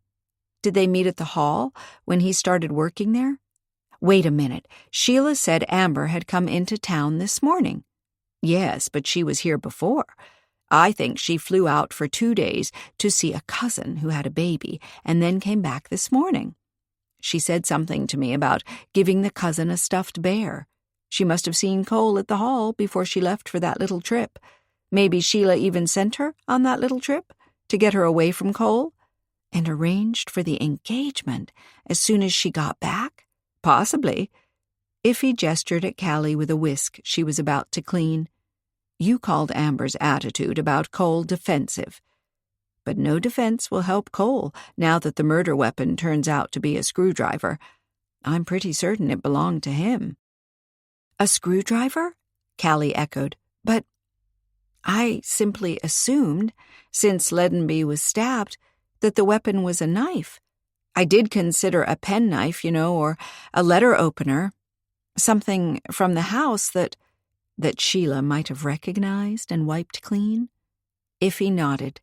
Did they meet at the hall when he started working there? Wait a minute. Sheila said Amber had come into town this morning. Yes, but she was here before. I think she flew out for 2 days to see a cousin who had a baby and then came back this morning. She said something to me about giving the cousin a stuffed bear. She must have seen Cole at the hall before she left for that little trip. Maybe Sheila even sent her on that little trip to get her away from Cole and arranged for the engagement as soon as she got back? Possibly. Iffy gestured at Callie with a whisk she was about to clean. You called Amber's attitude about Cole defensive. But no defense will help Cole now that the murder weapon turns out to be a screwdriver. I'm pretty certain it belonged to him. A screwdriver? Callie echoed. But I simply assumed, since Ledenby was stabbed, that the weapon was a knife. I did consider a penknife, or a letter opener. Something from the house that Sheila might have recognized and wiped clean. Iffy nodded.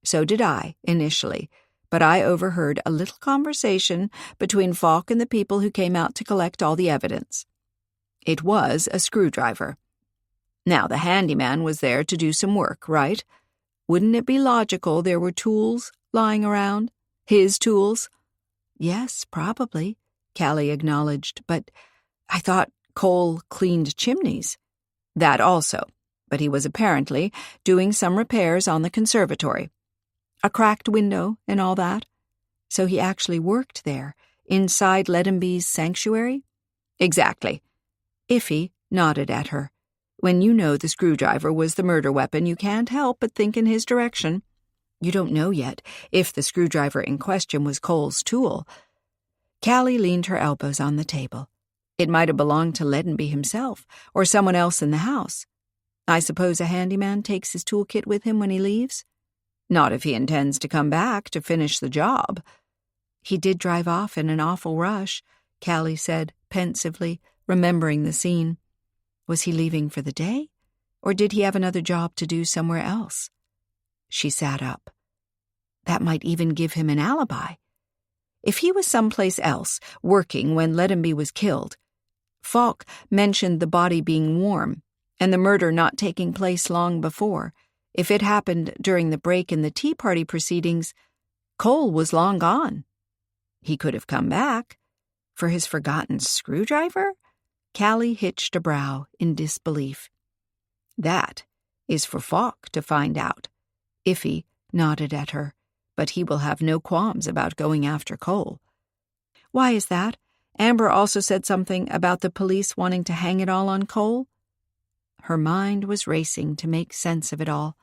So did I, initially, but I overheard a little conversation between Falk and the people who came out to collect all the evidence. It was a screwdriver. Now, the handyman was there to do some work, right? Wouldn't it be logical there were tools lying around? His tools? Yes, probably, Callie acknowledged, but I thought Cole cleaned chimneys. That also, but he was apparently doing some repairs on the conservatory. A cracked window and all that. So he actually worked there, inside Ledenby's sanctuary? Exactly. Iffy nodded at her. When you know the screwdriver was the murder weapon, you can't help but think in his direction. You don't know yet if the screwdriver in question was Cole's tool. Callie leaned her elbows on the table. It might have belonged to Ledenby himself, or someone else in the house. I suppose a handyman takes his toolkit with him when he leaves? Not if he intends to come back to finish the job. He did drive off in an awful rush, Callie said, pensively, remembering the scene. Was he leaving for the day, or did he have another job to do somewhere else? She sat up. That might even give him an alibi. If he was someplace else, working when Ledenby was killed. Falk mentioned the body being warm, and the murder not taking place long before. If it happened during the break in the Tea Party proceedings, Cole was long gone. He could have come back. For his forgotten screwdriver? Callie hitched a brow in disbelief. That is for Falk to find out. Iffy nodded at her, but he will have no qualms about going after Cole. Why is that? Amber also said something about the police wanting to hang it all on Cole. Her mind was racing to make sense of it all.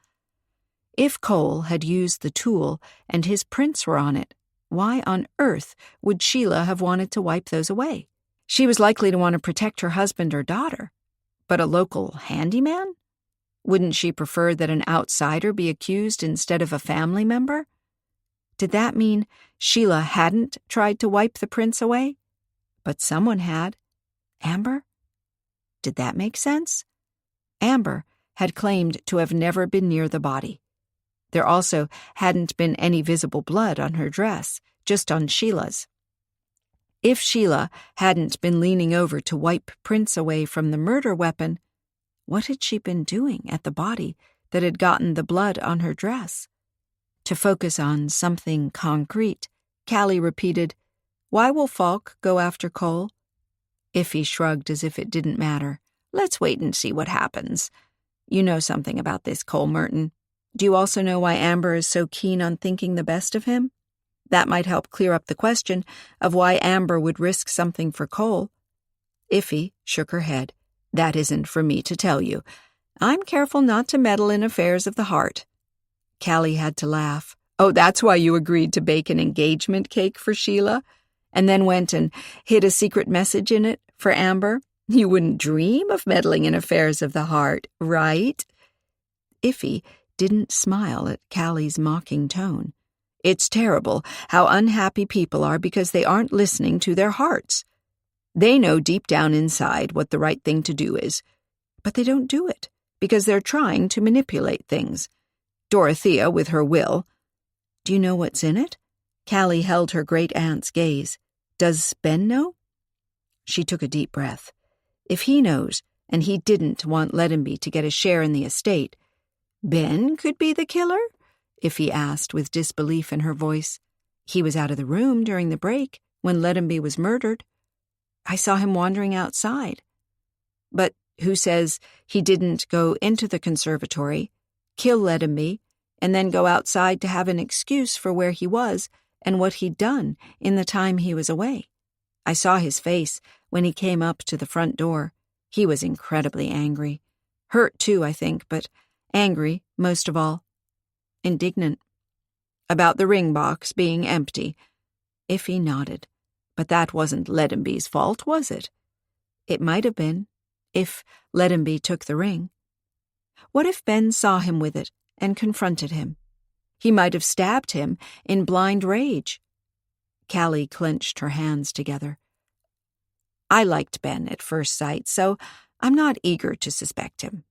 If Cole had used the tool and his prints were on it, why on earth would Sheila have wanted to wipe those away? She was likely to want to protect her husband or daughter. But a local handyman? Wouldn't she prefer that an outsider be accused instead of a family member? Did that mean Sheila hadn't tried to wipe the prints away? But someone had. Amber? Did that make sense? Amber had claimed to have never been near the body. There also hadn't been any visible blood on her dress, just on Sheila's. If Sheila hadn't been leaning over to wipe prints away from the murder weapon, what had she been doing at the body that had gotten the blood on her dress? To focus on something concrete, Callie repeated, "Why will Falk go after Cole?" Iffy shrugged as if it didn't matter. "Let's wait and see what happens. You know something about this Cole Merton. Do you also know why Amber is so keen on thinking the best of him? That might help clear up the question of why Amber would risk something for Cole." Iffy shook her head. "That isn't for me to tell you. I'm careful not to meddle in affairs of the heart." Callie had to laugh. "Oh, that's why you agreed to bake an engagement cake for Sheila? And then went and hid a secret message in it for Amber? You wouldn't dream of meddling in affairs of the heart, right?" Iffy didn't smile at Callie's mocking tone. "It's terrible how unhappy people are because they aren't listening to their hearts. They know deep down inside what the right thing to do is, but they don't do it because they're trying to manipulate things. Dorothea with her will. Do you know what's in it?" Callie held her great-aunt's gaze. "Does Ben know?" She took a deep breath. If he knows, and he didn't want Lettenby to get a share in the estate, Ben could be the killer? Iffy asked with disbelief in her voice. "He was out of the room during the break when Lettenby was murdered. I saw him wandering outside." "But who says he didn't go into the conservatory, kill Lettenby, and then go outside to have an excuse for where he was and what he'd done in the time he was away? I saw his face when he came up to the front door. He was incredibly angry. Hurt, too, I think, but angry most of all. Indignant. About the ring box being empty." Iffy nodded. "But that wasn't Lettenby's fault, was it?" "It might have been, if Lettenby took the ring. What if Ben saw him with it and confronted him? He might have stabbed him in blind rage." Callie clenched her hands together. "I liked Ben at first sight, so I'm not eager to suspect him.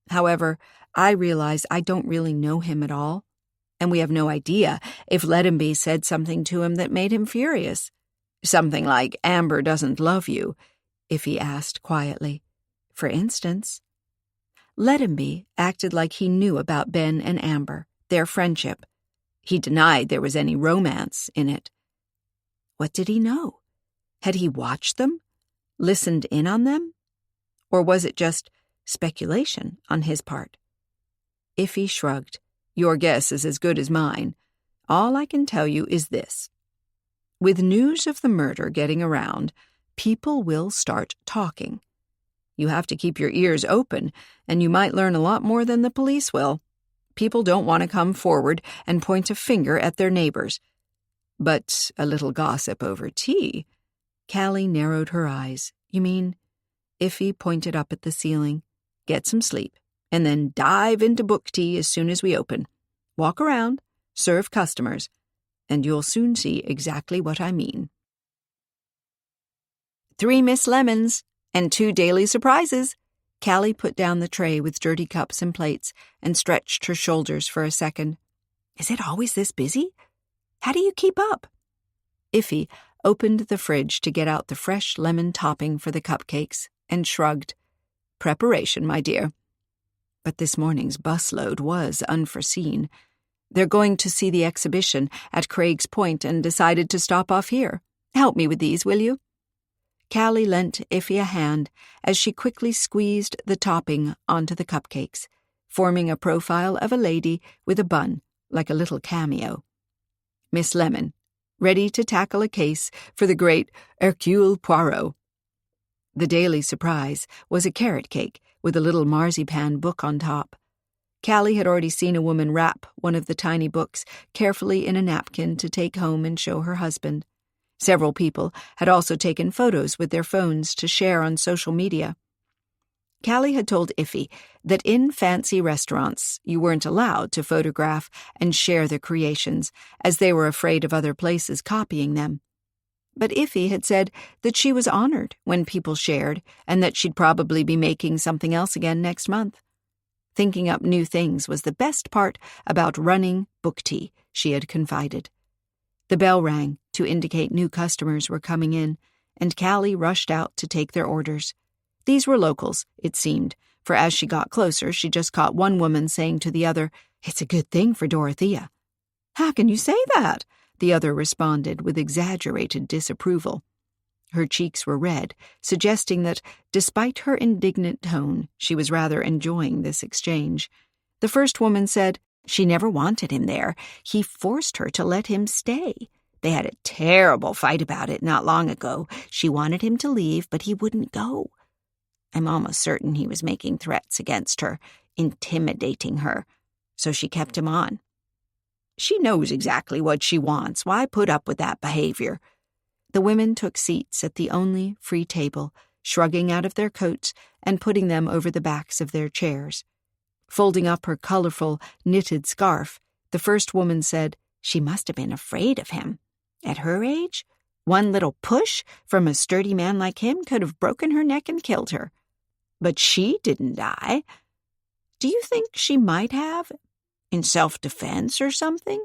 However, I realize I don't really know him at all, and we have no idea if Lettenby said something to him that made him furious. Something like, 'Amber doesn't love you,' if he asked quietly. For instance. Lettenby acted like he knew about Ben and Amber, their friendship. He denied there was any romance in it. What did he know? Had he watched them? Listened in on them? Or was it just speculation on his part? Iffy shrugged. "Your guess is as good as mine. All I can tell you is this. With news of the murder getting around, people will start talking. You have to keep your ears open, and you might learn a lot more than the police will. People don't want to come forward and point a finger at their neighbors. But a little gossip over tea." Callie narrowed her eyes. "You mean?" Iffy pointed up at the ceiling. "Get some sleep, and then dive into book tea as soon as we open. Walk around, serve customers, and you'll soon see exactly what I mean." 3 Miss Lemons and 2 daily surprises. Callie put down the tray with dirty cups and plates and stretched her shoulders for a second. "Is it always this busy? How do you keep up?" Iffy opened the fridge to get out the fresh lemon topping for the cupcakes and shrugged. "Preparation, my dear." But this morning's busload was unforeseen. They're going to see the exhibition at Craig's Point and decided to stop off here. Help me with these, will you? Callie lent Iffy a hand as she quickly squeezed the topping onto the cupcakes, forming a profile of a lady with a bun, like a little cameo. Miss Lemon, ready to tackle a case for the great Hercule Poirot. The daily surprise was a carrot cake with a little marzipan book on top. Callie had already seen a woman wrap one of the tiny books carefully in a napkin to take home and show her husband. Several people had also taken photos with their phones to share on social media. Callie had told Iffy that in fancy restaurants you weren't allowed to photograph and share their creations, as they were afraid of other places copying them. But Iffy had said that she was honored when people shared and that she'd probably be making something else again next month. Thinking up new things was the best part about running book tea, she had confided. The bell rang to indicate new customers were coming in, and Callie rushed out to take their orders. These were locals, it seemed, for as she got closer, she just caught one woman saying to the other, "It's a good thing for Dorothea." "How can you say that?" the other responded with exaggerated disapproval. Her cheeks were red, suggesting that, despite her indignant tone, she was rather enjoying this exchange. The first woman said, "She never wanted him there. He forced her to let him stay. They had a terrible fight about it not long ago. She wanted him to leave, but he wouldn't go. I'm almost certain he was making threats against her, intimidating her, so she kept him on. She knows exactly what she wants. Why put up with that behavior?" The women took seats at the only free table, shrugging out of their coats and putting them over the backs of their chairs. Folding up her colorful, knitted scarf, the first woman said, "She must have been afraid of him. At her age, one little push from a sturdy man like him could have broken her neck and killed her. But she didn't die. Do you think she might have? In self-defense or something?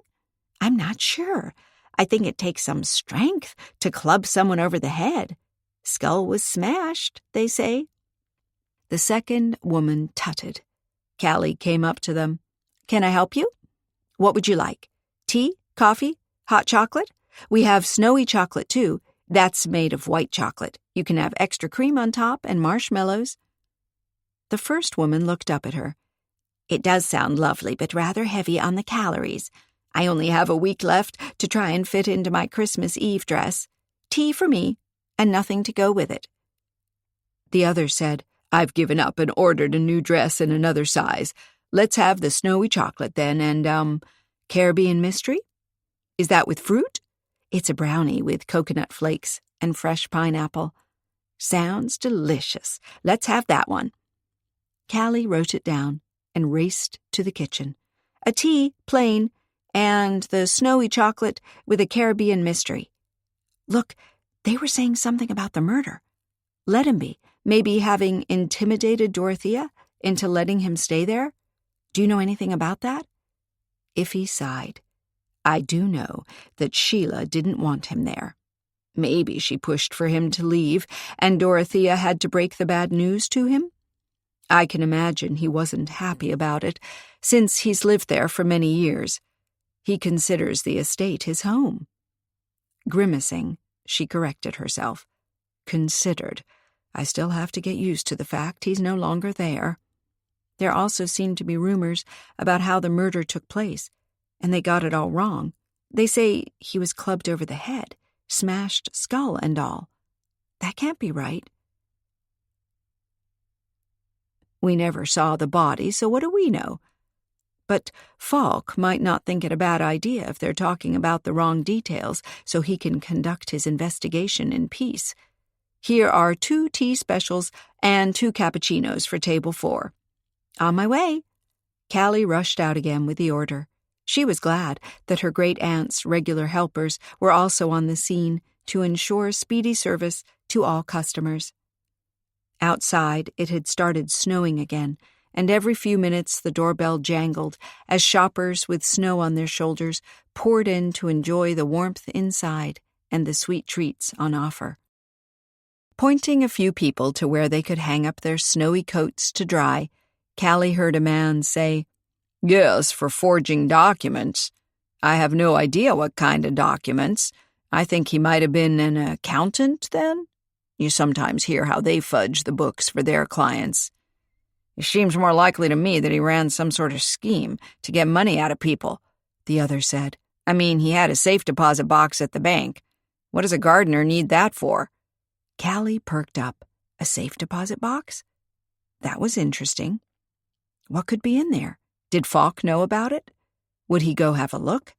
I'm not sure. I think it takes some strength to club someone over the head. Skull was smashed, they say." The second woman tutted. Callie came up to them. "Can I help you? What would you like? Tea? Coffee? Hot chocolate? We have snowy chocolate, too. That's made of white chocolate. You can have extra cream on top and marshmallows." The first woman looked up at her. "It does sound lovely, but rather heavy on the calories. I only have a week left to try and fit into my Christmas Eve dress. Tea for me, and nothing to go with it." The other said, "I've given up and ordered a new dress in another size. Let's have the snowy chocolate then, and, Caribbean mystery? Is that with fruit? It's a brownie with coconut flakes and fresh pineapple. Sounds delicious. Let's have that one." Callie wrote it down and raced to the kitchen. "A tea, plain, and the snowy chocolate with a Caribbean mystery. Look, they were saying something about the murder. Let him be. Maybe having intimidated Dorothea into letting him stay there? Do you know anything about that?" Iffy sighed. "I do know that Sheila didn't want him there. Maybe she pushed for him to leave, and Dorothea had to break the bad news to him. I can imagine he wasn't happy about it, since he's lived there for many years. He considers the estate his home." Grimacing, she corrected herself. "Considered. I still have to get used to the fact he's no longer there." There also seemed to be rumors about how the murder took place, and they got it all wrong. They say he was clubbed over the head, smashed skull and all. That can't be right. We never saw the body, so what do we know? But Falk might not think it a bad idea if they're talking about the wrong details, so he can conduct his investigation in peace. Here are 2 tea specials and 2 cappuccinos for table 4. On my way. Callie rushed out again with the order. She was glad that her great-aunt's regular helpers were also on the scene to ensure speedy service to all customers. Outside, it had started snowing again, and every few minutes the doorbell jangled as shoppers with snow on their shoulders poured in to enjoy the warmth inside and the sweet treats on offer. Pointing a few people to where they could hang up their snowy coats to dry, Callie heard a man say, "Yes, for forging documents. I have no idea what kind of documents. I think he might have been an accountant then. You sometimes hear how they fudge the books for their clients. It seems more likely to me that he ran some sort of scheme to get money out of people," the other said. "I mean, he had a safe deposit box at the bank. What does a gardener need that for?" Callie perked up. A safe deposit box? That was interesting. What could be in there? Did Falk know about it? Would he go have a look?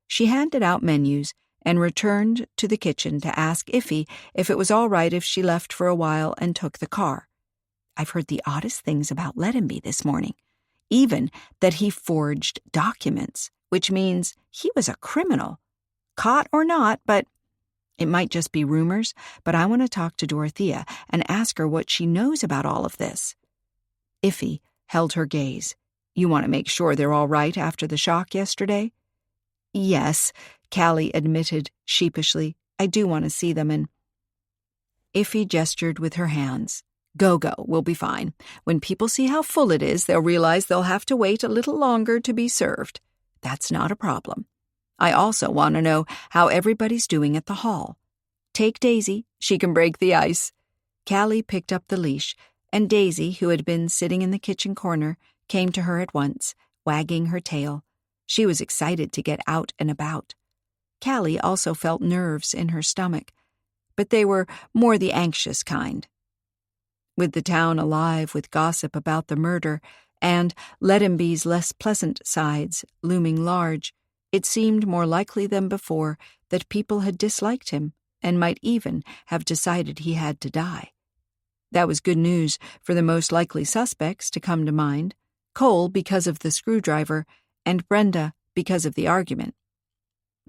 She handed out menus and returned to the kitchen to ask Iffy if it was all right if she left for a while and took the car. I've heard the oddest things about Lettenby this morning. Even that he forged documents, which means he was a criminal. Caught or not, but it might just be rumors, but I want to talk to Dorothea and ask her what she knows about all of this. Iffy held her gaze. "You want to make sure they're all right after the shock yesterday?" "Yes," Callie admitted sheepishly. "I do want to see them and—" Iffy gestured with her hands. Go, we'll be fine. When people see how full it is, they'll realize they'll have to wait a little longer to be served. That's not a problem. I also want to know how everybody's doing at the hall. Take Daisy, she can break the ice." Callie picked up the leash, and Daisy, who had been sitting in the kitchen corner, came to her at once, wagging her tail. She was excited to get out and about. Callie also felt nerves in her stomach, but they were more the anxious kind. With the town alive with gossip about the murder, and Lettenby's less pleasant sides looming large, it seemed more likely than before that people had disliked him and might even have decided he had to die. That was good news for the most likely suspects to come to mind, Cole because of the screwdriver and Brenda because of the argument.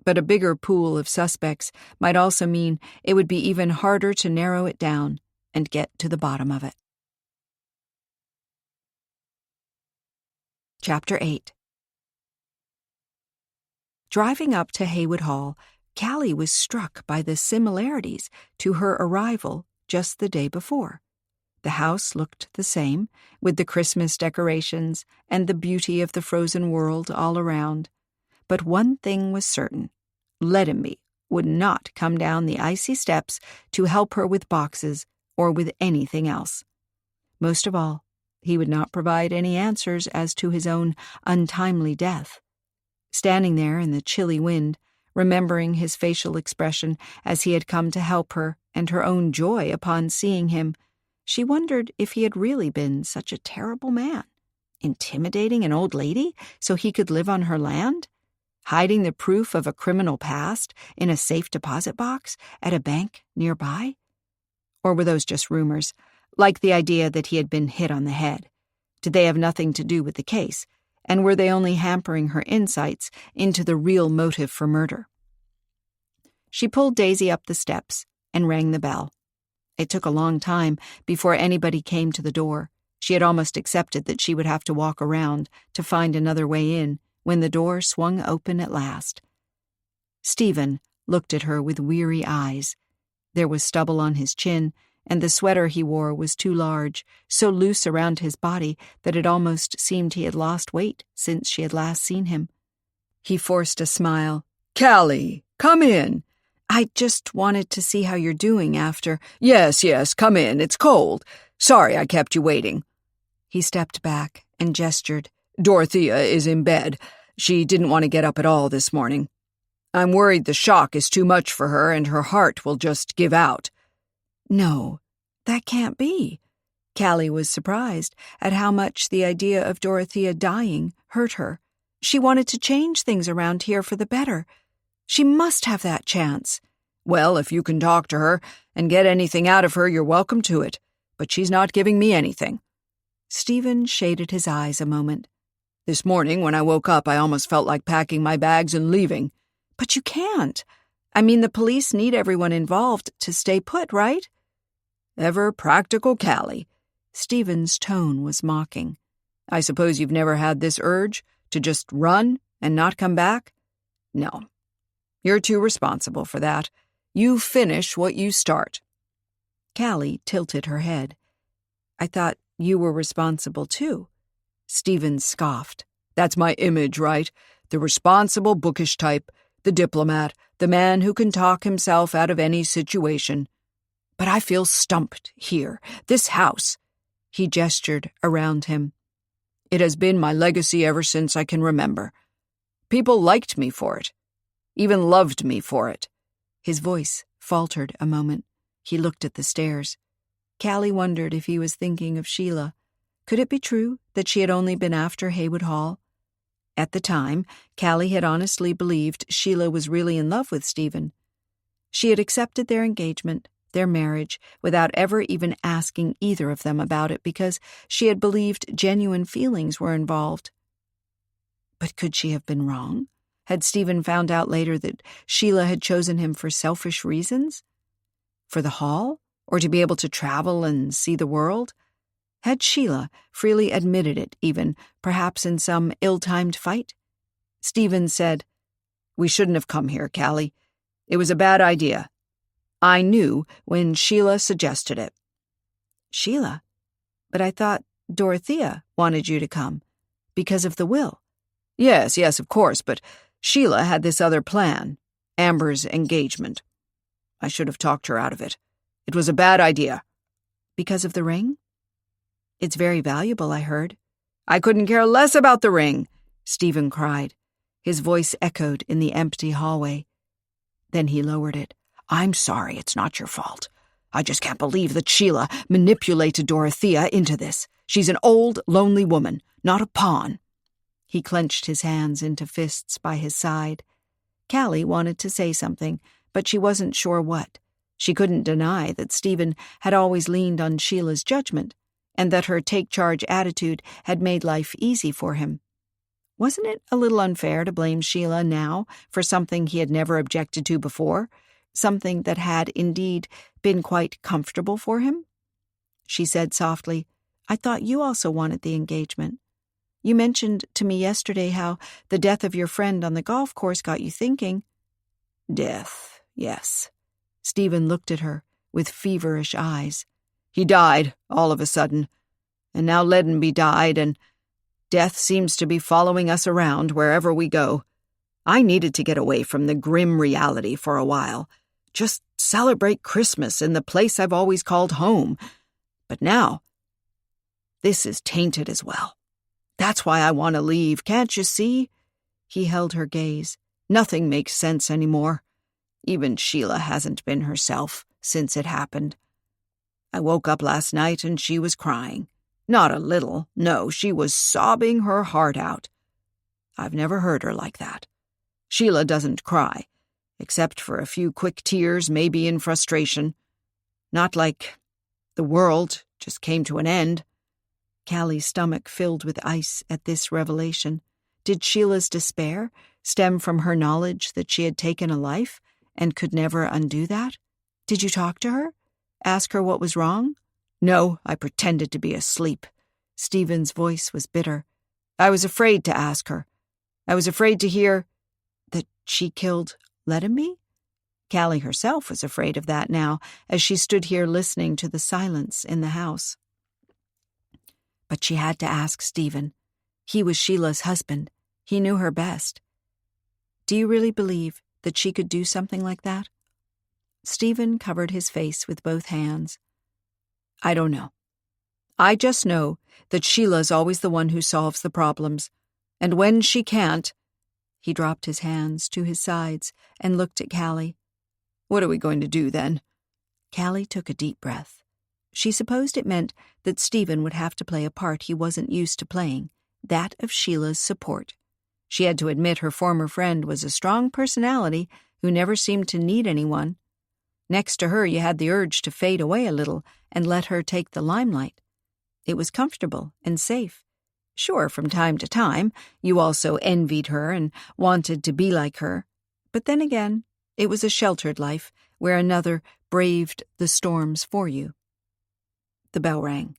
But a bigger pool of suspects might also mean it would be even harder to narrow it down and get to the bottom of it. Chapter 8. Driving up to Haywood Hall, Callie was struck by the similarities to her arrival just the day before. The house looked the same, with the Christmas decorations and the beauty of the frozen world all around. But one thing was certain. Lettenby would not come down the icy steps to help her with boxes or with anything else. Most of all, he would not provide any answers as to his own untimely death. Standing there in the chilly wind, remembering his facial expression as he had come to help her and her own joy upon seeing him, she wondered if he had really been such a terrible man, intimidating an old lady so he could live on her land, hiding the proof of a criminal past in a safe deposit box at a bank nearby? Or were those just rumors, like the idea that he had been hit on the head? Did they have nothing to do with the case, and were they only hampering her insights into the real motive for murder? She pulled Daisy up the steps and rang the bell. It took a long time before anybody came to the door. She had almost accepted that she would have to walk around to find another way in when the door swung open at last. Stephen looked at her with weary eyes. There was stubble on his chin, and the sweater he wore was too large, so loose around his body that it almost seemed he had lost weight since she had last seen him. He forced a smile. "Callie, come in." "I just wanted to see how you're doing after—" Yes, come in. It's cold. Sorry I kept you waiting." He stepped back and gestured. "Dorothea is in bed. She didn't want to get up at all this morning. I'm worried the shock is too much for her and her heart will just give out." "No, that can't be." Callie was surprised at how much the idea of Dorothea dying hurt her. She wanted to change things around here for the better. She must have that chance. "Well, if you can talk to her and get anything out of her, you're welcome to it. But she's not giving me anything." Stephen shaded his eyes a moment. "This morning, when I woke up, I almost felt like packing my bags and leaving." "But you can't. I mean, the police need everyone involved to stay put, right?" "Ever practical Callie." Stephen's tone was mocking. "I suppose you've never had this urge to just run and not come back?" "No. You're too responsible for that. You finish what you start." Callie tilted her head. "I thought you were responsible too." Stephen scoffed. "That's my image, right? The responsible, bookish type, the diplomat, the man who can talk himself out of any situation. But I feel stumped here, this house." He gestured around him. "It has been my legacy ever since I can remember. People liked me for it, even loved me for it." His voice faltered a moment. He looked at the stairs. Callie wondered if he was thinking of Sheila. Could it be true that she had only been after Haywood Hall? At the time, Callie had honestly believed Sheila was really in love with Stephen. She had accepted their engagement, their marriage, without ever even asking either of them about it because she had believed genuine feelings were involved. But could she have been wrong? Had Stephen found out later that Sheila had chosen him for selfish reasons? For the hall? Or to be able to travel and see the world? Had Sheila freely admitted it, even, perhaps in some ill-timed fight? Stephen said, "We shouldn't have come here, Callie. It was a bad idea. I knew when Sheila suggested it." Sheila? But I thought Dorothea wanted you to come, because of the will. Yes, of course, but Sheila had this other plan, Amber's engagement. I should have talked her out of it. It was a bad idea. Because of the ring? It's very valuable, I heard. I couldn't care less about the ring, Stephen cried. His voice echoed in the empty hallway. Then he lowered it. I'm sorry, it's not your fault. I just can't believe that Sheila manipulated Dorothea into this. She's an old, lonely woman, not a pawn. He clenched his hands into fists by his side. Callie wanted to say something, but she wasn't sure what. She couldn't deny that Stephen had always leaned on Sheila's judgment, and that her take-charge attitude had made life easy for him. Wasn't it a little unfair to blame Sheila now for something he had never objected to before, something that had indeed been quite comfortable for him? She said softly, I thought you also wanted the engagement. You mentioned to me yesterday how the death of your friend on the golf course got you thinking. Death, yes. Stephen looked at her with feverish eyes. He died, all of a sudden. And now Leadenby died, and death seems to be following us around wherever we go. I needed to get away from the grim reality for a while. Just celebrate Christmas in the place I've always called home. But now, this is tainted as well. That's why I want to leave, can't you see? He held her gaze. Nothing makes sense anymore. Even Sheila hasn't been herself since it happened. I woke up last night and she was crying. Not a little, no, she was sobbing her heart out. I've never heard her like that. Sheila doesn't cry, except for a few quick tears, maybe in frustration. Not like the world just came to an end. Callie's stomach filled with ice at this revelation. Did Sheila's despair stem from her knowledge that she had taken a life and could never undo that? Did you talk to her? Ask her what was wrong? No, I pretended to be asleep. Stephen's voice was bitter. I was afraid to ask her. I was afraid to hear that she killed Leadenby? Callie herself was afraid of that now, as she stood here listening to the silence in the house. But she had to ask Stephen. He was Sheila's husband. He knew her best. Do you really believe that she could do something like that? Stephen covered his face with both hands. I don't know. I just know that Sheila's always the one who solves the problems. And when she can't... He dropped his hands to his sides and looked at Callie. What are we going to do then? Callie took a deep breath. She supposed it meant that Stephen would have to play a part he wasn't used to playing, that of Sheila's support. She had to admit her former friend was a strong personality who never seemed to need anyone. Next to her, you had the urge to fade away a little and let her take the limelight. It was comfortable and safe. Sure, from time to time, you also envied her and wanted to be like her. But then again, it was a sheltered life where another braved the storms for you. The bell rang.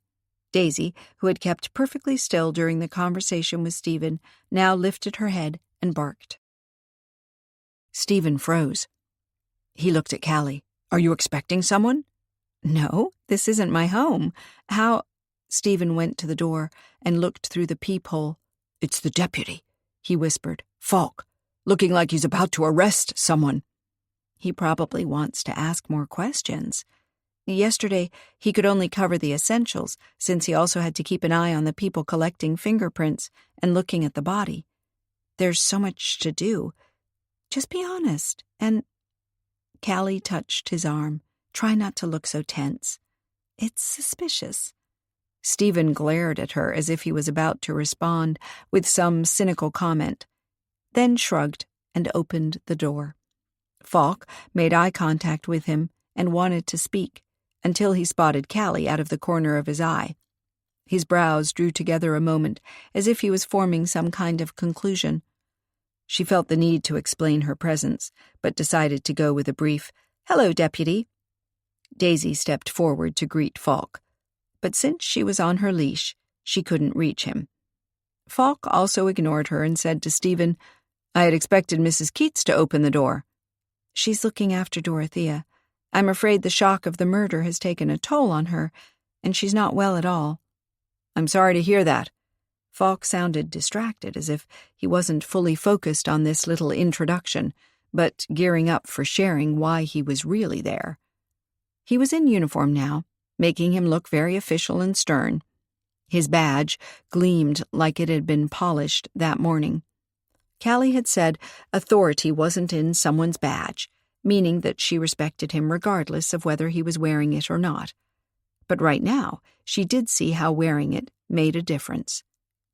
Daisy, who had kept perfectly still during the conversation with Stephen, now lifted her head and barked. Stephen froze. He looked at Callie. Are you expecting someone? No, this isn't my home. How... Stephen went to the door and looked through the peephole. It's the deputy, he whispered. Falk, looking like he's about to arrest someone. He probably wants to ask more questions. Yesterday, he could only cover the essentials, since he also had to keep an eye on the people collecting fingerprints and looking at the body. There's so much to do. Just be honest, and... Callie touched his arm. Try not to look so tense. It's suspicious. Stephen glared at her as if he was about to respond with some cynical comment, then shrugged and opened the door. Falk made eye contact with him and wanted to speak, until he spotted Callie out of the corner of his eye. His brows drew together a moment, as if he was forming some kind of conclusion. She felt the need to explain her presence, but decided to go with a brief, "Hello, Deputy." Daisy stepped forward to greet Falk. but since she was on her leash, she couldn't reach him. Falk also ignored her and said to Stephen, "I had expected Mrs. Keats to open the door." "She's looking after Dorothea. I'm afraid the shock of the murder has taken a toll on her, and she's not well at all." "I'm sorry to hear that." Falk sounded distracted, as if he wasn't fully focused on this little introduction, but gearing up for sharing why he was really there. He was in uniform now, making him look very official and stern. His badge gleamed like it had been polished that morning. Callie had said authority wasn't in someone's badge, meaning that she respected him regardless of whether he was wearing it or not. But right now, she did see how wearing it made a difference.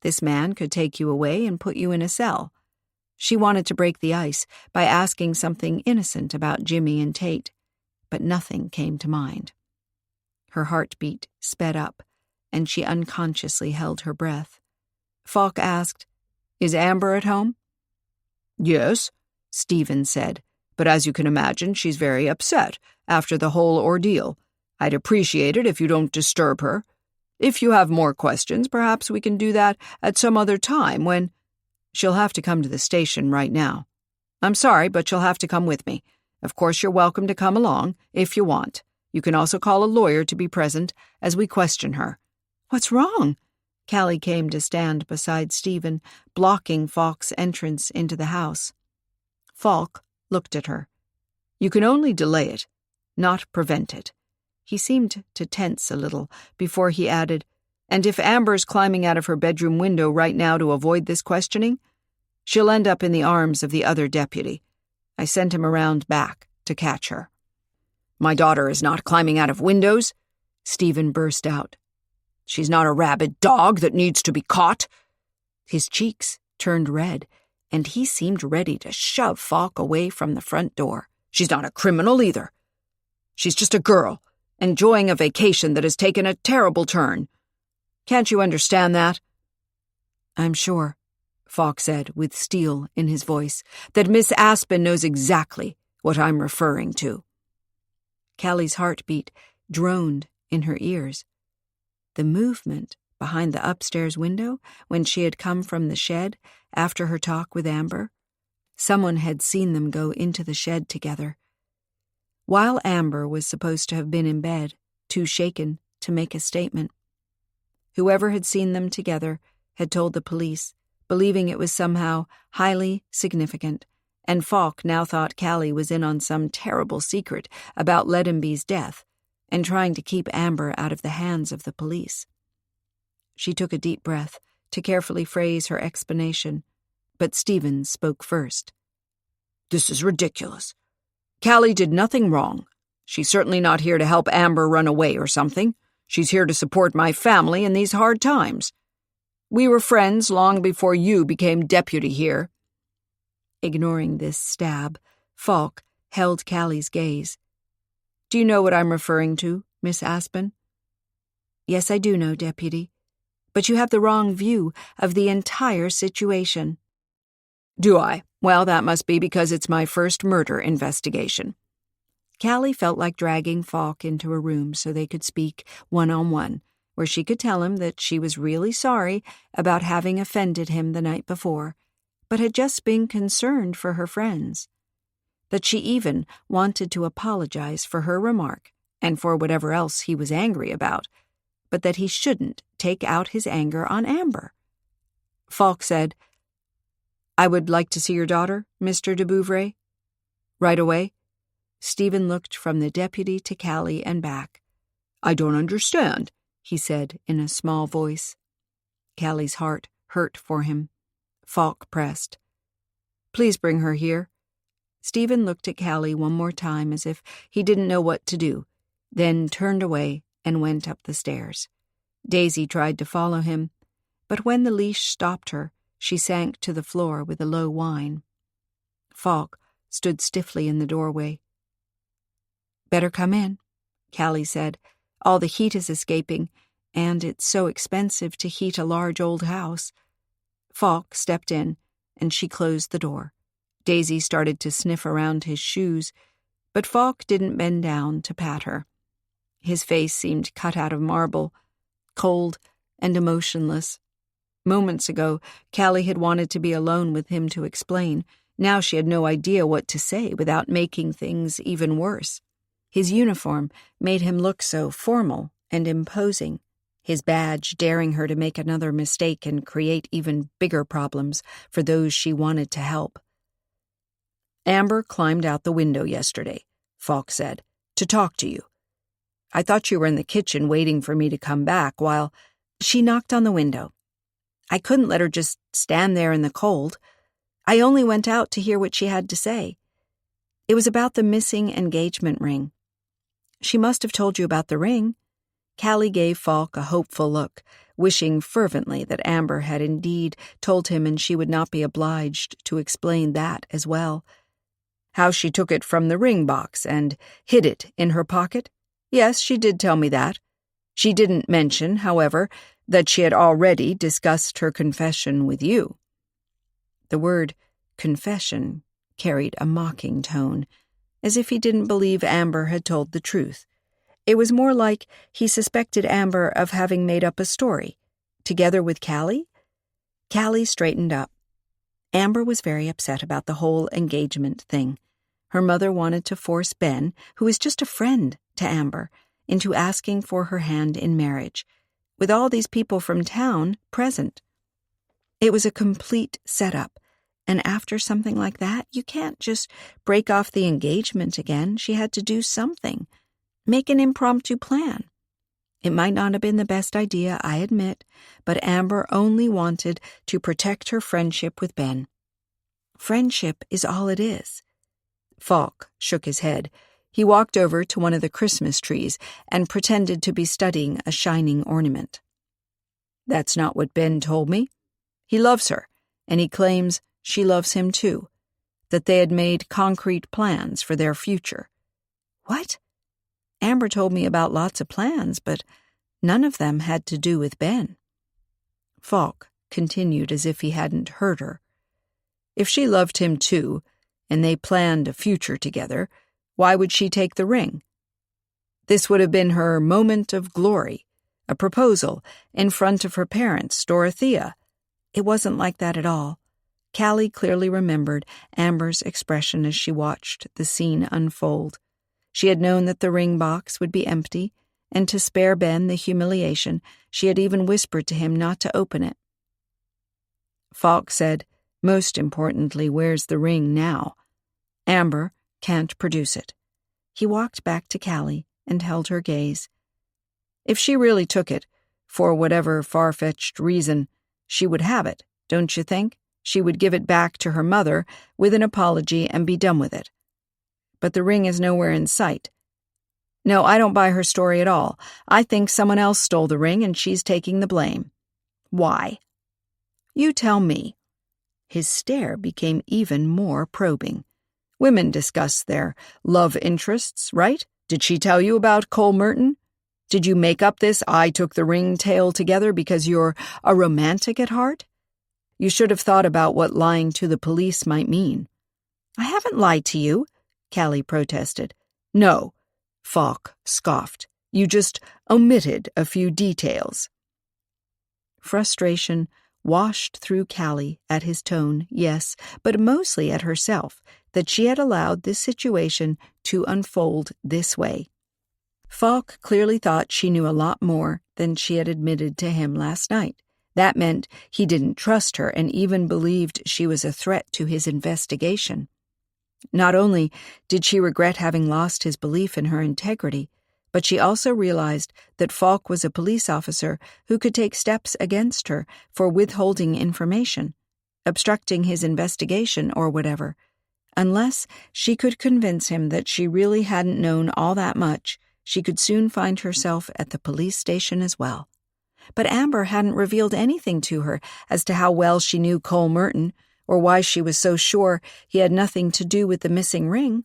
This man could take you away and put you in a cell. She wanted to break the ice by asking something innocent about Jimmy and Tate, but nothing came to mind. Her heartbeat sped up, and she unconsciously held her breath. Falk asked, "Is Amber at home?" "Yes," Stephen said, "but as you can imagine, she's very upset after the whole ordeal. I'd appreciate it if you don't disturb her. If you have more questions, perhaps we can do that at some other time when—" "She'll have to come to the station right now. I'm sorry, but she'll have to come with me. Of course, you're welcome to come along, if you want. You can also call a lawyer to be present as we question her." "What's wrong?" Callie came to stand beside Stephen, blocking Falk's entrance into the house. Falk looked at her. "You can only delay it, not prevent it." He seemed to tense a little before he added, "And if Amber's climbing out of her bedroom window right now to avoid this questioning, she'll end up in the arms of the other deputy. I sent him around back to catch her." "My daughter is not climbing out of windows," Stephen burst out. "She's not a rabid dog that needs to be caught." His cheeks turned red, and he seemed ready to shove Falk away from the front door. "She's not a criminal either. She's just a girl, enjoying a vacation that has taken a terrible turn. Can't you understand that?" "I'm sure," Falk said with steel in his voice, "that Miss Aspen knows exactly what I'm referring to." Callie's heartbeat droned in her ears. The movement behind the upstairs window when she had come from the shed after her talk with Amber. Someone had seen them go into the shed together. While Amber was supposed to have been in bed, too shaken to make a statement. Whoever had seen them together had told the police, believing it was somehow highly significant, and Falk now thought Callie was in on some terrible secret about Leddenby's death and trying to keep Amber out of the hands of the police. She took a deep breath to carefully phrase her explanation, but Stephen spoke first. "This is ridiculous. Callie did nothing wrong. She's certainly not here to help Amber run away or something. She's here to support my family in these hard times. We were friends long before you became deputy here." Ignoring this stab, Falk held Callie's gaze. "Do you know what I'm referring to, Miss Aspen?" "Yes, I do know, Deputy. But you have the wrong view of the entire situation." "Do I? Well, that must be because it's my first murder investigation." Callie felt like dragging Falk into a room so they could speak one-on-one, where she could tell him that she was really sorry about having offended him the night before, but had just been concerned for her friends. That she even wanted to apologize for her remark and for whatever else he was angry about, but that he shouldn't take out his anger on Amber. Falk said, "I would like to see your daughter, Mr. de Bouvray." "Right away?" Stephen looked from the deputy to Callie and back. "I don't understand," he said in a small voice. Callie's heart hurt for him. Falk pressed. "Please bring her here." Stephen looked at Callie one more time as if he didn't know what to do, then turned away and went up the stairs. Daisy tried to follow him, but when the leash stopped her, she sank to the floor with a low whine. Falk stood stiffly in the doorway. "Better come in," Callie said. "All the heat is escaping, and it's so expensive to heat a large old house." Falk stepped in, and she closed the door. Daisy started to sniff around his shoes, but Falk didn't bend down to pat her. His face seemed cut out of marble, cold and emotionless. Moments ago, Callie had wanted to be alone with him to explain. Now she had no idea what to say without making things even worse. His uniform made him look so formal and imposing, his badge daring her to make another mistake and create even bigger problems for those she wanted to help. "Amber climbed out the window yesterday," Falk said, "to talk to you. I thought you were in the kitchen waiting for me to come back while—" She knocked on the window. I couldn't let her just stand there in the cold. I only went out to hear what she had to say. It was about the missing engagement ring. She must have told you about the ring. Callie gave Falk a hopeful look, wishing fervently that Amber had indeed told him and she would not be obliged to explain that as well. How she took it from the ring box and hid it in her pocket? Yes, she did tell me that. She didn't mention, however, that she had already discussed her confession with you. The word confession carried a mocking tone, as if he didn't believe Amber had told the truth. It was more like he suspected Amber of having made up a story. Together with Callie? Callie straightened up. Amber was very upset about the whole engagement thing. Her mother wanted to force Ben, who was just a friend to Amber, into asking for her hand in marriage, with all these people from town present. It was a complete setup, and after something like that, you can't just break off the engagement again. She had to do something. Make an impromptu plan. It might not have been the best idea, I admit, but Amber only wanted to protect her friendship with Ben. Friendship is all it is. Falk shook his head. He walked over to one of the Christmas trees and pretended to be studying a shining ornament. "That's not what Ben told me. He loves her, and he claims she loves him too, that they had made concrete plans for their future." "What?" "Amber told me about lots of plans, but none of them had to do with Ben." Falk continued as if he hadn't heard her. "If she loved him too, and they planned a future together, why would she take the ring? This would have been her moment of glory, a proposal in front of her parents, Dorothea. It wasn't like that at all." Callie clearly remembered Amber's expression as she watched the scene unfold. She had known that the ring box would be empty, and to spare Ben the humiliation, she had even whispered to him not to open it. Falk said, "Most importantly, where's the ring now? Amber can't produce it." He walked back to Callie and held her gaze. "If she really took it, for whatever far-fetched reason, she would have it, don't you think? She would give it back to her mother with an apology and be done with it. But the ring is nowhere in sight. No, I don't buy her story at all. I think someone else stole the ring and she's taking the blame." "Why?" "You tell me." His stare became even more probing. "Women discuss their love interests, right? Did she tell you about Cole Merton? Did you make up this I took the ring tale together because you're a romantic at heart? You should have thought about what lying to the police might mean." "I haven't lied to you," Callie protested. "No," Falk scoffed. "You just omitted a few details." Frustration washed through Callie at his tone, yes, but mostly at herself, that she had allowed this situation to unfold this way. Falk clearly thought she knew a lot more than she had admitted to him last night. That meant he didn't trust her and even believed she was a threat to his investigation. Not only did she regret having lost his belief in her integrity, but she also realized that Falk was a police officer who could take steps against her for withholding information, obstructing his investigation or whatever. Unless she could convince him that she really hadn't known all that much, she could soon find herself at the police station as well. But Amber hadn't revealed anything to her as to how well she knew Cole Merton, or why she was so sure he had nothing to do with the missing ring.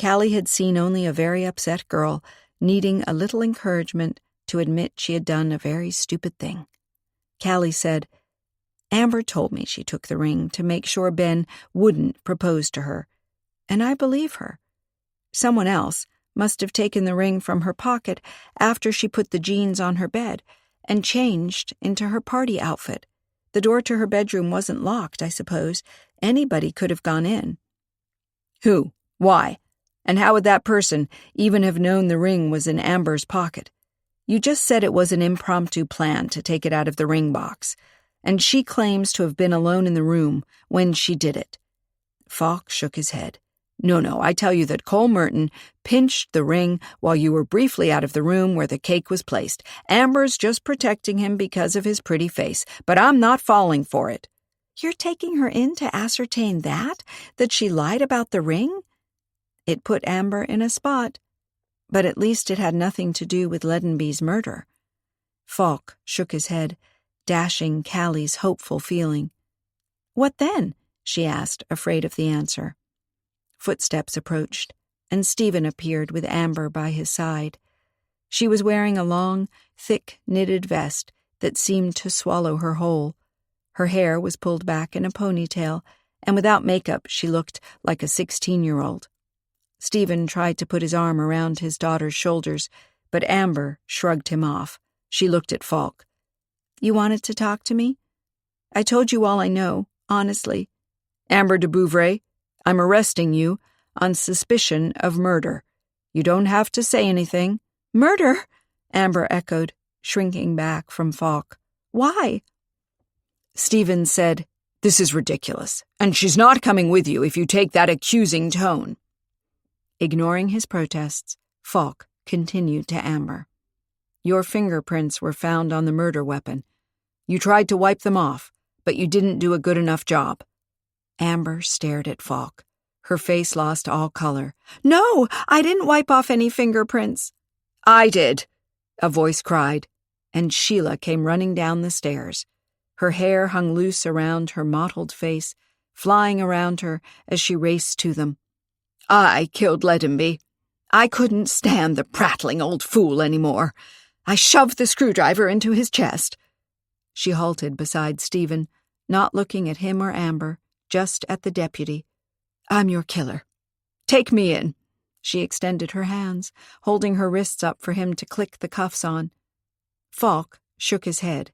Callie had seen only a very upset girl needing a little encouragement to admit she had done a very stupid thing. Callie said, "Amber told me she took the ring to make sure Ben wouldn't propose to her, and I believe her. Someone else must have taken the ring from her pocket after she put the jeans on her bed, and changed into her party outfit. The door to her bedroom wasn't locked, I suppose. Anybody could have gone in. Who? Why? And how would that person even have known the ring was in Amber's pocket? You just said it was an impromptu plan to take it out of the ring box, and she claims to have been alone in the room when she did it. Falk shook his head. No, I tell you that Cole Merton pinched the ring while you were briefly out of the room where the cake was placed. Amber's just protecting him because of his pretty face, but I'm not falling for it. You're taking her in to ascertain that she lied about the ring? It put Amber in a spot, but at least it had nothing to do with Leadenby's murder. Falk shook his head, dashing Callie's hopeful feeling. What then? She asked, afraid of the answer. Footsteps approached, and Stephen appeared with Amber by his side. She was wearing a long, thick knitted vest that seemed to swallow her whole. Her hair was pulled back in a ponytail, and without makeup she looked like a 16-year-old. Stephen tried to put his arm around his daughter's shoulders, but Amber shrugged him off. She looked at Falk. You wanted to talk to me? I told you all I know, honestly. Amber de Bouvray, I'm arresting you on suspicion of murder. You don't have to say anything. Murder? Amber echoed, shrinking back from Falk. Why? Stephen said, This is ridiculous, and she's not coming with you if you take that accusing tone. Ignoring his protests, Falk continued to Amber. Your fingerprints were found on the murder weapon. You tried to wipe them off, but you didn't do a good enough job. Amber stared at Falk. Her face lost all color. No, I didn't wipe off any fingerprints. I did, a voice cried, and Sheila came running down the stairs. Her hair hung loose around her mottled face, flying around her as she raced to them. I killed Leadenby. I couldn't stand the prattling old fool anymore. I shoved the screwdriver into his chest. She halted beside Stephen, not looking at him or Amber, just at the deputy. I'm your killer. Take me in. She extended her hands, holding her wrists up for him to click the cuffs on. Falk shook his head.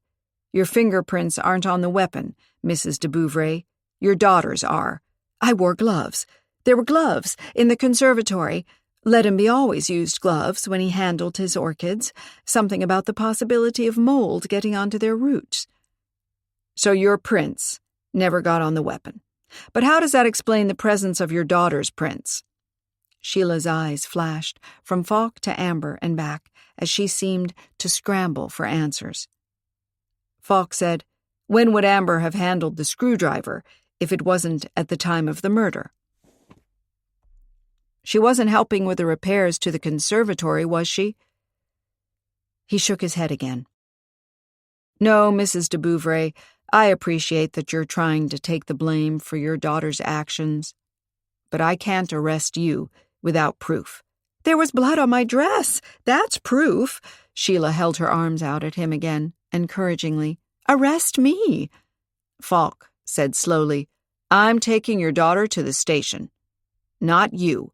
Your fingerprints aren't on the weapon, Mrs. de Bouvray. Your daughter's are. I wore gloves. There were gloves in the conservatory. Leadenby always used gloves when he handled his orchids, something about the possibility of mold getting onto their roots. So your prints never got on the weapon. But how does that explain the presence of your daughter's prints? Sheila's eyes flashed from Falk to Amber and back as she seemed to scramble for answers. Falk said, When would Amber have handled the screwdriver if it wasn't at the time of the murder? She wasn't helping with the repairs to the conservatory, was she? He shook his head again. No, Mrs. de Bouvray, I appreciate that you're trying to take the blame for your daughter's actions, but I can't arrest you without proof. There was blood on my dress. That's proof. Sheila held her arms out at him again, encouragingly. Arrest me. Falk said slowly, I'm taking your daughter to the station. Not you.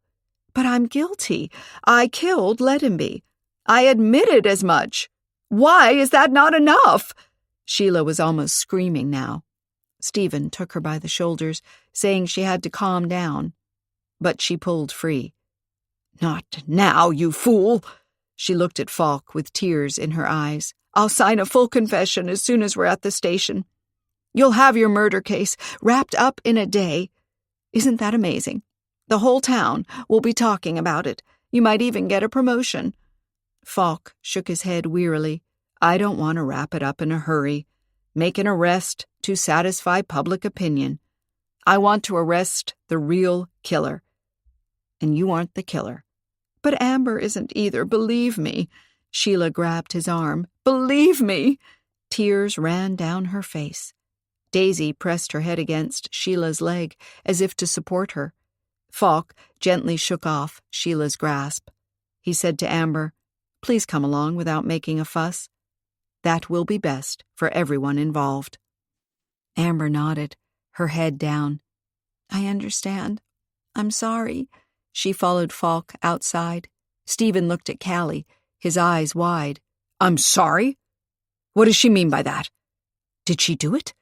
But I'm guilty. I killed Leadenby. I admitted as much. Why is that not enough? Sheila was almost screaming now. Stephen took her by the shoulders, saying she had to calm down. But she pulled free. Not now, you fool! She looked at Falk with tears in her eyes. I'll sign a full confession as soon as we're at the station. You'll have your murder case wrapped up in a day. Isn't that amazing? The whole town will be talking about it. You might even get a promotion. Falk shook his head wearily. I don't want to wrap it up in a hurry. Make an arrest to satisfy public opinion. I want to arrest the real killer. And you aren't the killer. But Amber isn't either, believe me. Sheila grabbed his arm. Believe me. Tears ran down her face. Daisy pressed her head against Sheila's leg as if to support her. Falk gently shook off Sheila's grasp. He said to Amber, Please come along without making a fuss. That will be best for everyone involved. Amber nodded, her head down. I understand. I'm sorry. She followed Falk outside. Stephen looked at Callie, his eyes wide. I'm sorry? What does she mean by that? Did she do it?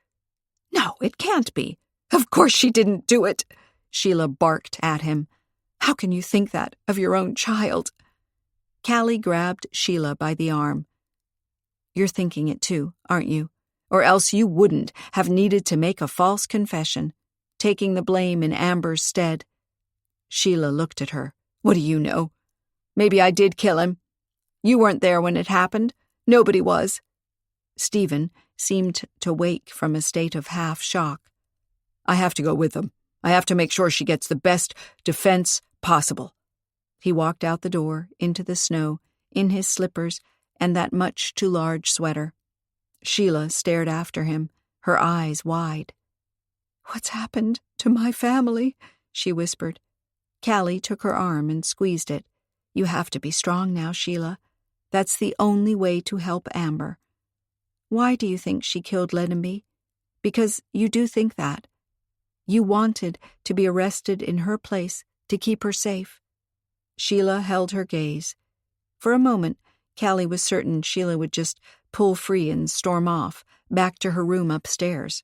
No, it can't be. Of course she didn't do it, Sheila barked at him. How can you think that of your own child? Callie grabbed Sheila by the arm. You're thinking it too, aren't you? Or else you wouldn't have needed to make a false confession, taking the blame in Amber's stead. Sheila looked at her. What do you know? Maybe I did kill him. You weren't there when it happened. Nobody was. Stephen seemed to wake from a state of half shock. I have to go with them. I have to make sure she gets the best defense possible. He walked out the door, into the snow, in his slippers and that much too large sweater. Sheila stared after him, her eyes wide. What's happened to my family? She whispered. Callie took her arm and squeezed it. You have to be strong now, Sheila. That's the only way to help Amber. Why do you think she killed Ledenby? Because you do think that. You wanted to be arrested in her place to keep her safe. Sheila held her gaze. For a moment, Callie was certain Sheila would just pull free and storm off, back to her room upstairs.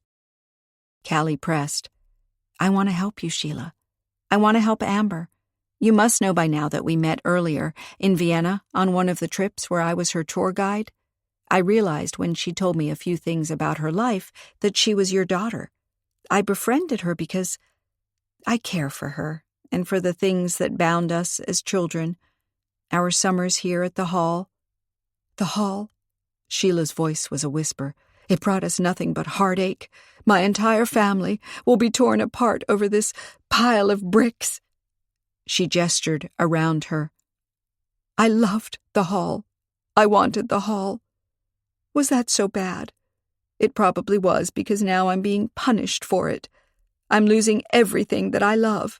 Callie pressed. I want to help you, Sheila. I want to help Amber. You must know by now that we met earlier in Vienna on one of the trips where I was her tour guide. I realized when she told me a few things about her life that she was your daughter. I befriended her because I care for her and for the things that bound us as children. Our summers here at the Hall. The Hall? Sheila's voice was a whisper. It brought us nothing but heartache. My entire family will be torn apart over this pile of bricks. She gestured around her. I loved the Hall. I wanted the Hall. Was that so bad? It probably was, because now I'm being punished for it. I'm losing everything that I love.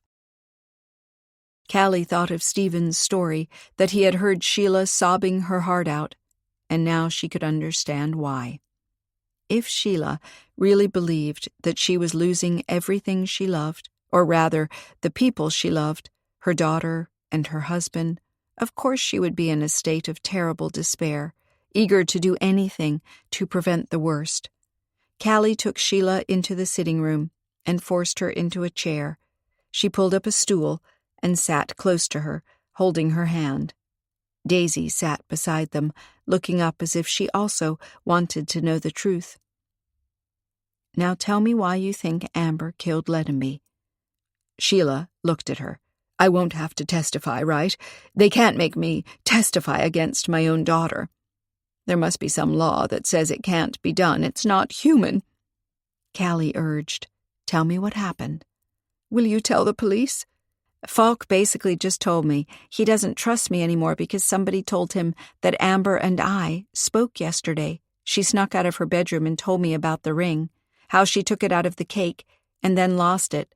Callie thought of Stephen's story, that he had heard Sheila sobbing her heart out, and now she could understand why. If Sheila really believed that she was losing everything she loved, or rather, the people she loved, her daughter and her husband, of course she would be in a state of terrible despair, eager to do anything to prevent the worst. Callie took Sheila into the sitting room and forced her into a chair. She pulled up a stool and sat close to her, holding her hand. Daisy sat beside them, looking up as if she also wanted to know the truth. Now tell me why you think Amber killed Ledenby. Sheila looked at her. I won't have to testify, right? They can't make me testify against my own daughter. There must be some law that says it can't be done. It's not human. Callie urged. Tell me what happened. Will you tell the police? Falk basically just told me he doesn't trust me anymore because somebody told him that Amber and I spoke yesterday. She snuck out of her bedroom and told me about the ring, how she took it out of the cake and then lost it.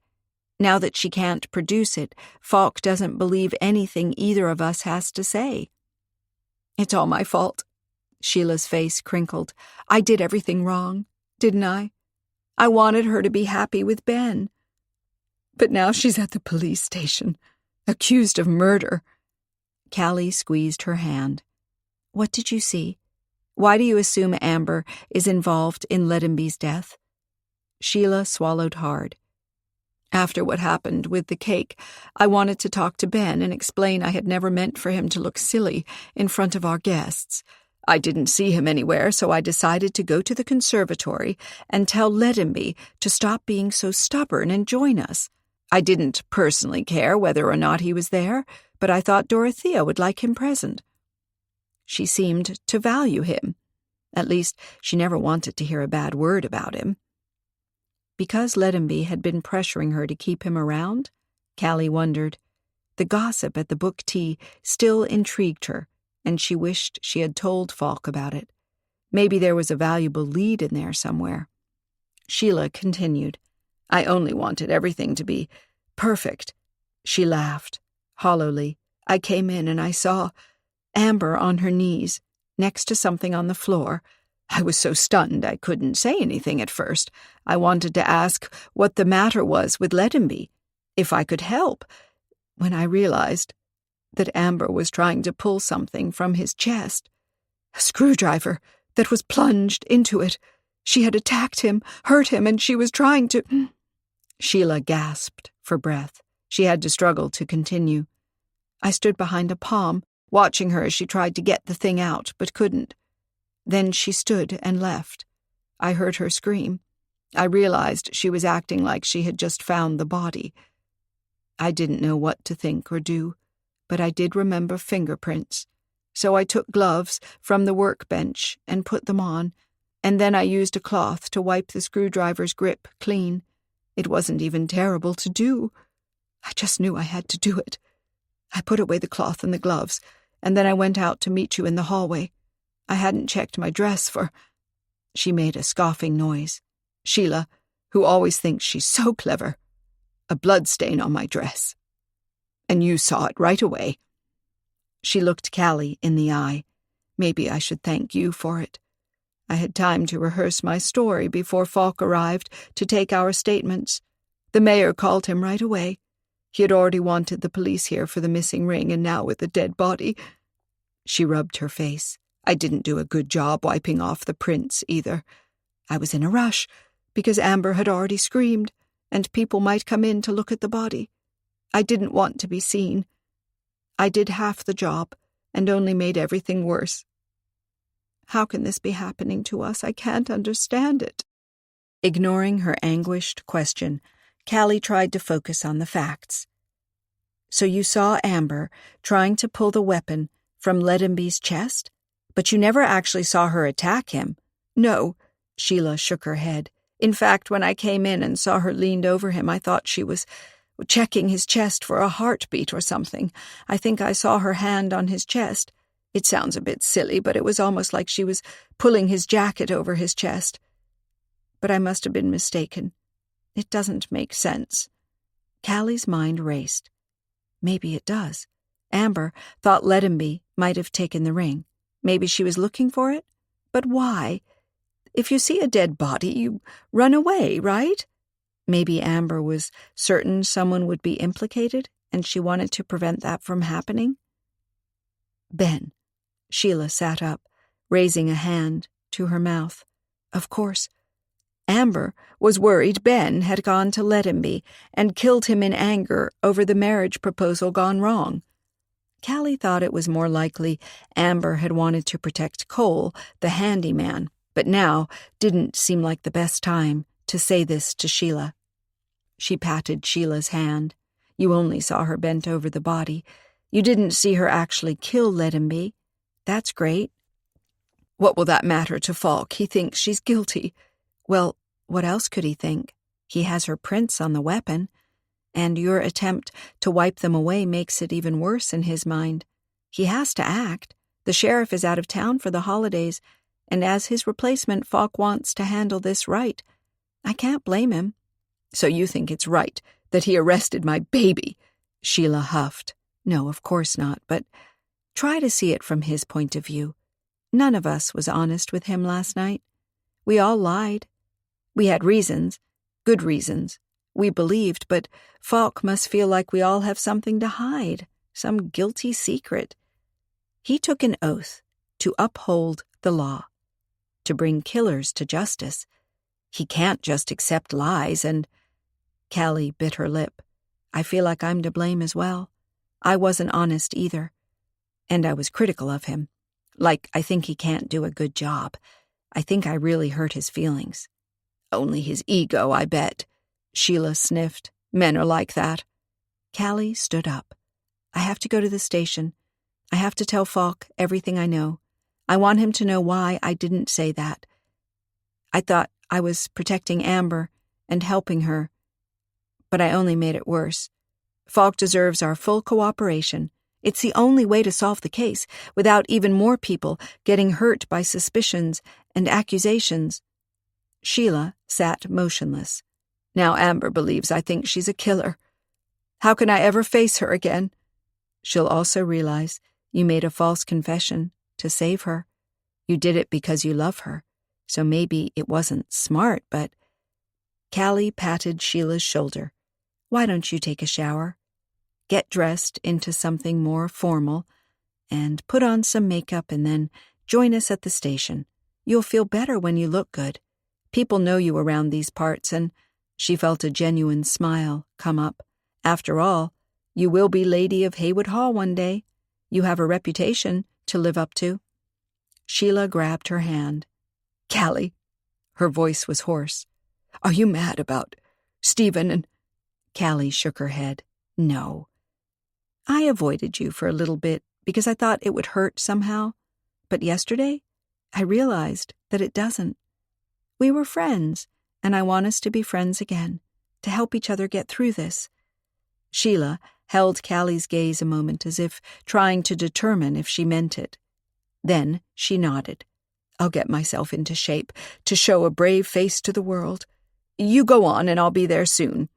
Now that she can't produce it, Falk doesn't believe anything either of us has to say. It's all my fault. Sheila's face crinkled. I did everything wrong, didn't I? I wanted her to be happy with Ben. But now she's at the police station, accused of murder. Callie squeezed her hand. What did you see? Why do you assume Amber is involved in Ledenby's death? Sheila swallowed hard. After what happened with the cake, I wanted to talk to Ben and explain I had never meant for him to look silly in front of our guests. I didn't see him anywhere, so I decided to go to the conservatory and tell Ledenby to stop being so stubborn and join us. I didn't personally care whether or not he was there, but I thought Dorothea would like him present. She seemed to value him. At least, she never wanted to hear a bad word about him. Because Ledenby had been pressuring her to keep him around, Callie wondered. The gossip at the book tea still intrigued her, and she wished she had told Falk about it. Maybe there was a valuable lead in there somewhere. Sheila continued. I only wanted everything to be perfect. She laughed, hollowly. I came in and I saw Amber on her knees, next to something on the floor. I was so stunned I couldn't say anything at first. I wanted to ask what the matter was with Ledenby, if I could help, when I realized that Amber was trying to pull something from his chest. A screwdriver, that was plunged into it. She had attacked him, hurt him, and she was trying to—" Sheila gasped for breath. She had to struggle to continue. I stood behind a palm, watching her as she tried to get the thing out, but couldn't. Then she stood and left. I heard her scream. I realized she was acting like she had just found the body. I didn't know what to think or do, but I did remember fingerprints. So I took gloves from the workbench and put them on, and then I used a cloth to wipe the screwdriver's grip clean. It wasn't even terrible to do. I just knew I had to do it. I put away the cloth and the gloves, and then I went out to meet you in the hallway. I hadn't checked my dress for— She made a scoffing noise. Sheila, who always thinks she's so clever. A blood stain on my dress. And you saw it right away. She looked Callie in the eye. Maybe I should thank you for it. I had time to rehearse my story before Falk arrived to take our statements. The mayor called him right away. He had already wanted the police here for the missing ring, and now with the dead body— She rubbed her face. I didn't do a good job wiping off the prints, either. I was in a rush, because Amber had already screamed, and people might come in to look at the body. I didn't want to be seen. I did half the job, and only made everything worse. How can this be happening to us? I can't understand it. Ignoring her anguished question, Callie tried to focus on the facts. So you saw Amber trying to pull the weapon from Leddenby's chest, but you never actually saw her attack him? No, Sheila shook her head. In fact, when I came in and saw her leaned over him, I thought she was checking his chest for a heartbeat or something. I think I saw her hand on his chest. It sounds a bit silly, but it was almost like she was pulling his jacket over his chest. But I must have been mistaken. It doesn't make sense. Callie's mind raced. Maybe it does. Amber thought Leddenby might have taken the ring. Maybe she was looking for it? But why? If you see a dead body, you run away, right? Maybe Amber was certain someone would be implicated, and she wanted to prevent that from happening? Ben. Sheila sat up, raising a hand to her mouth. Of course. Amber was worried Ben had gone to Leddenby and killed him in anger over the marriage proposal gone wrong. Callie thought it was more likely Amber had wanted to protect Cole, the handyman, but now didn't seem like the best time to say this to Sheila. She patted Sheila's hand. You only saw her bent over the body. You didn't see her actually kill Leddenby. That's great. What will that matter to Falk? He thinks she's guilty. Well, what else could he think? He has her prints on the weapon, and your attempt to wipe them away makes it even worse in his mind. He has to act. The sheriff is out of town for the holidays, and as his replacement, Falk wants to handle this right. I can't blame him. So you think it's right that he arrested my baby? Sheila huffed. No, of course not, but try to see it from his point of view. None of us was honest with him last night. We all lied. We had reasons, good reasons. We believed, but Falk must feel like we all have something to hide, some guilty secret. He took an oath to uphold the law, to bring killers to justice. He can't just accept lies and— Callie bit her lip. I feel like I'm to blame as well. I wasn't honest either. And I was critical of him. Like, I think he can't do a good job. I think I really hurt his feelings. Only his ego, I bet. Sheila sniffed. Men are like that. Callie stood up. I have to go to the station. I have to tell Falk everything I know. I want him to know why I didn't say that. I thought I was protecting Amber and helping her, but I only made it worse. Falk deserves our full cooperation. It's the only way to solve the case, without even more people getting hurt by suspicions and accusations. Sheila sat motionless. Now Amber believes I think she's a killer. How can I ever face her again? She'll also realize you made a false confession to save her. You did it because you love her, so maybe it wasn't smart, but— Callie patted Sheila's shoulder. Why don't you take a shower? Get dressed into something more formal, and put on some makeup and then join us at the station. You'll feel better when you look good. People know you around these parts, and she felt a genuine smile come up. After all, you will be Lady of Haywood Hall one day. You have a reputation to live up to. Sheila grabbed her hand. Callie, her voice was hoarse. Are you mad about Stephen and... Callie shook her head. No. I avoided you for a little bit because I thought it would hurt somehow. But yesterday, I realized that it doesn't. We were friends, and I want us to be friends again, to help each other get through this. Sheila held Callie's gaze a moment as if trying to determine if she meant it. Then she nodded. I'll get myself into shape to show a brave face to the world. You go on, and I'll be there soon.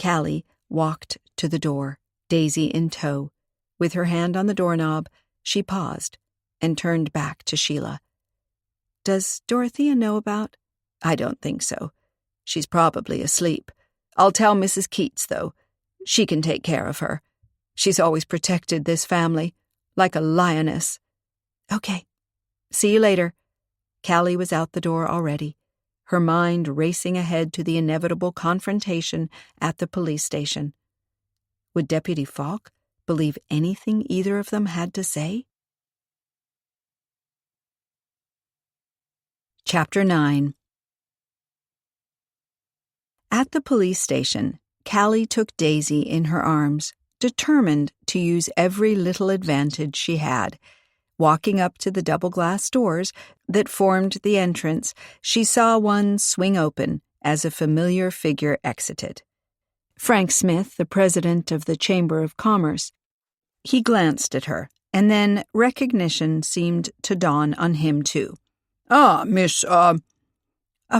Callie walked to the door, Daisy in tow. With her hand on the doorknob, she paused and turned back to Sheila. Does Dorothea know about? I don't think so. She's probably asleep. I'll tell Mrs. Keats, though. She can take care of her. She's always protected this family, like a lioness. Okay. See you later. Callie was out the door already, her mind racing ahead to the inevitable confrontation at the police station. Would Deputy Falk believe anything either of them had to say? Chapter 9. At the police station, Callie took Daisy in her arms, determined to use every little advantage she had. Walking up to the double-glass doors that formed the entrance, she saw one swing open as a familiar figure exited. Frank Smith, the president of the Chamber of Commerce. He glanced at her, and then recognition seemed to dawn on him too. Ah, Miss, A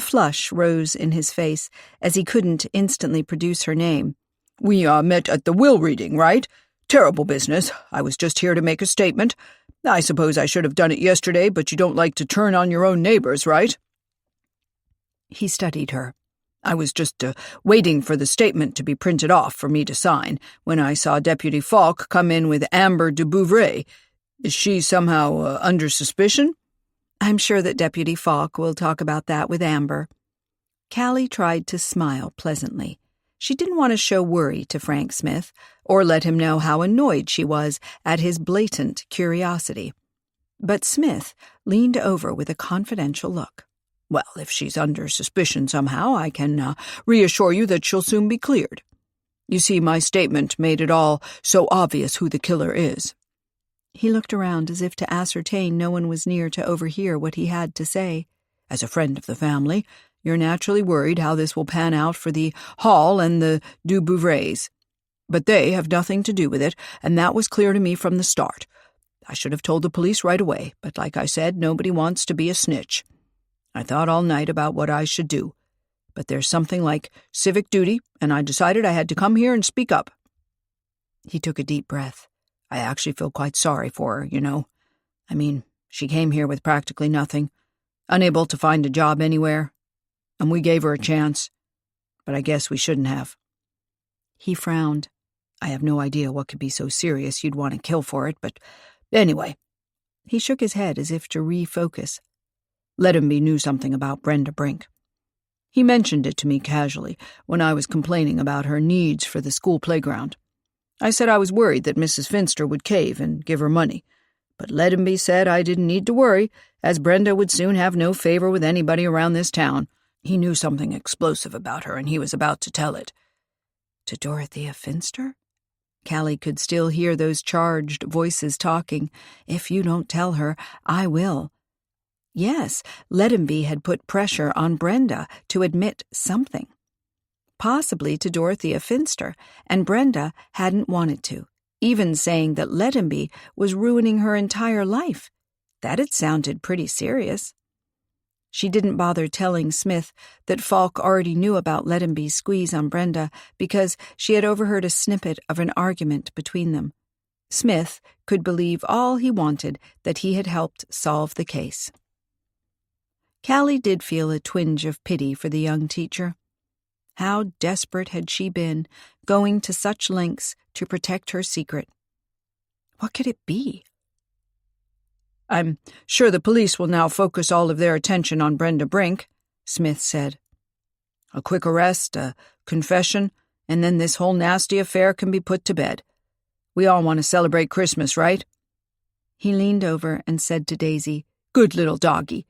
flush rose in his face as he couldn't instantly produce her name. We met at the will reading, right? Terrible business. I was just here to make a statement. I suppose I should have done it yesterday, but you don't like to turn on your own neighbors, right? He studied her. I was just waiting for the statement to be printed off for me to sign when I saw Deputy Falk come in with Amber de Bouvray. Is she somehow under suspicion? I'm sure that Deputy Falk will talk about that with Amber. Callie tried to smile pleasantly. She didn't want to show worry to Frank Smith, or let him know how annoyed she was at his blatant curiosity. But Smith leaned over with a confidential look. Well, if she's under suspicion somehow, I can reassure you that she'll soon be cleared. You see, my statement made it all so obvious who the killer is. He looked around as if to ascertain no one was near to overhear what he had to say. As a friend of the family, you're naturally worried how this will pan out for the Hall and the du Bouvrays. But they have nothing to do with it, and that was clear to me from the start. I should have told the police right away, but like I said, nobody wants to be a snitch. I thought all night about what I should do, but there's something like civic duty, and I decided I had to come here and speak up. He took a deep breath. I actually feel quite sorry for her, you know. I mean, she came here with practically nothing, unable to find a job anywhere, and we gave her a chance, but I guess we shouldn't have. He frowned. I have no idea what could be so serious you'd want to kill for it, but anyway. He shook his head as if to refocus. Lettenby knew something about Brenda Brink. He mentioned it to me casually when I was complaining about her needs for the school playground. I said I was worried that Mrs. Finster would cave and give her money, but Lettenby said I didn't need to worry, as Brenda would soon have no favor with anybody around this town. He knew something explosive about her, and he was about to tell it. To Dorothea Finster? Callie could still hear those charged voices talking. If you don't tell her, I will. Yes, Lettenby had put pressure on Brenda to admit something. Possibly to Dorothea Finster, and Brenda hadn't wanted to, even saying that Lettenby was ruining her entire life. That had sounded pretty serious. She didn't bother telling Smith that Falk already knew about Lettenby's squeeze on Brenda because she had overheard a snippet of an argument between them. Smith could believe all he wanted that he had helped solve the case. Callie did feel a twinge of pity for the young teacher. How desperate had she been, going to such lengths, lengths, to protect her secret. What could it be? I'm sure the police will now focus all of their attention on Brenda Brink, Smith said. A quick arrest, a confession, and then this whole nasty affair can be put to bed. We all want to celebrate Christmas, right? He leaned over and said to Daisy, Good little doggy.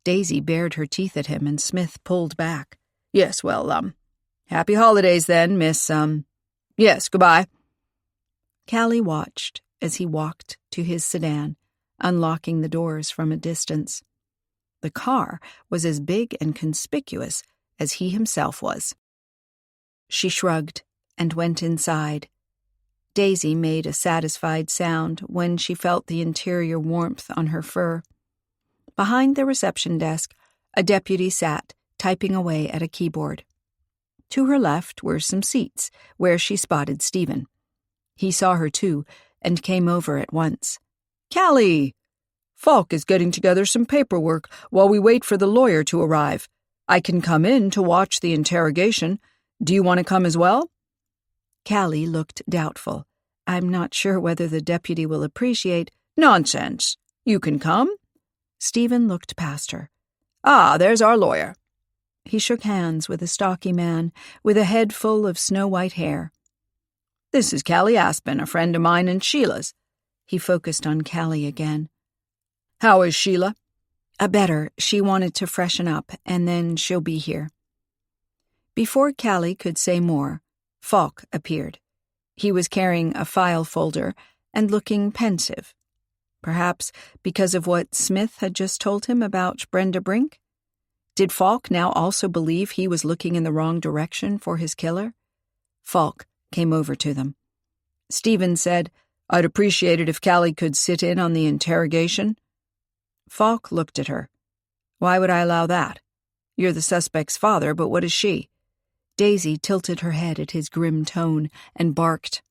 Daisy bared her teeth at him, and Smith pulled back. Yes, well, happy holidays then, Miss, yes, goodbye. Callie watched as he walked to his sedan, unlocking the doors from a distance. The car was as big and conspicuous as he himself was. She shrugged and went inside. Daisy made a satisfied sound when she felt the interior warmth on her fur. Behind the reception desk, a deputy sat, typing away at a keyboard. To her left were some seats, where she spotted Stephen. He saw her too, and came over at once. Callie! Falk is getting together some paperwork while we wait for the lawyer to arrive. I can come in to watch the interrogation. Do you want to come as well? Callie looked doubtful. I'm not sure whether the deputy will appreciate— Nonsense. You can come? Stephen looked past her. Ah, there's our lawyer. He shook hands with a stocky man with a head full of snow-white hair. This is Callie Aspen, a friend of mine and Sheila's. He focused on Callie again. How is Sheila? Better. She wanted to freshen up, and then she'll be here. Before Callie could say more, Falk appeared. He was carrying a file folder and looking pensive. Perhaps because of what Smith had just told him about Brenda Brink? Did Falk now also believe he was looking in the wrong direction for his killer? Falk came over to them. Stephen said, I'd appreciate it if Callie could sit in on the interrogation. Falk looked at her. Why would I allow that? You're the suspect's father, but what is she? Daisy tilted her head at his grim tone and barked.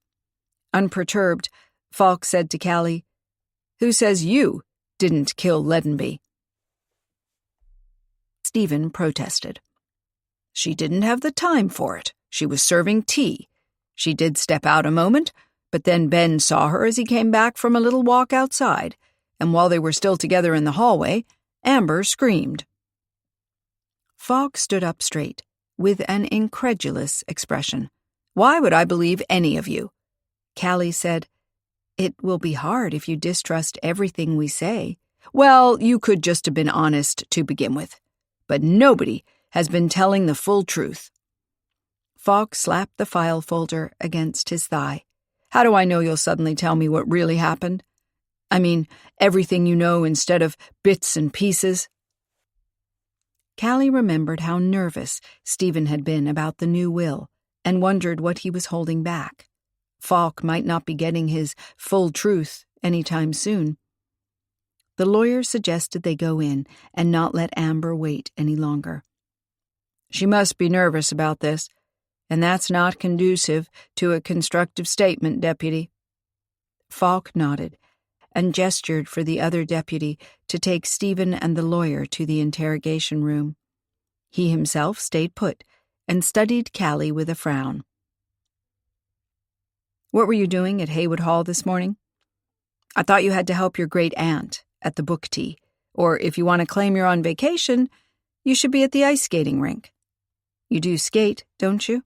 Unperturbed, Falk said to Callie, Who says you didn't kill Leadenby? Stephen protested. She didn't have the time for it. She was serving tea. She did step out a moment, but then Ben saw her as he came back from a little walk outside, and while they were still together in the hallway, Amber screamed. Falk stood up straight, with an incredulous expression. Why would I believe any of you? Callie said, It will be hard if you distrust everything we say. Well, you could just have been honest to begin with. But nobody has been telling the full truth. Falk slapped the file folder against his thigh. How do I know you'll suddenly tell me what really happened? I mean, everything you know instead of bits and pieces? Callie remembered how nervous Stephen had been about the new will and wondered what he was holding back. Falk might not be getting his full truth any time soon. The lawyer suggested they go in and not let Amber wait any longer. She must be nervous about this, and that's not conducive to a constructive statement, Deputy. Falk nodded and gestured for the other deputy to take Stephen and the lawyer to the interrogation room. He himself stayed put and studied Callie with a frown. What were you doing at Haywood Hall this morning? I thought you had to help your great-aunt at the book tea, or if you want to claim you're on vacation, you should be at the ice skating rink. You do skate, don't you?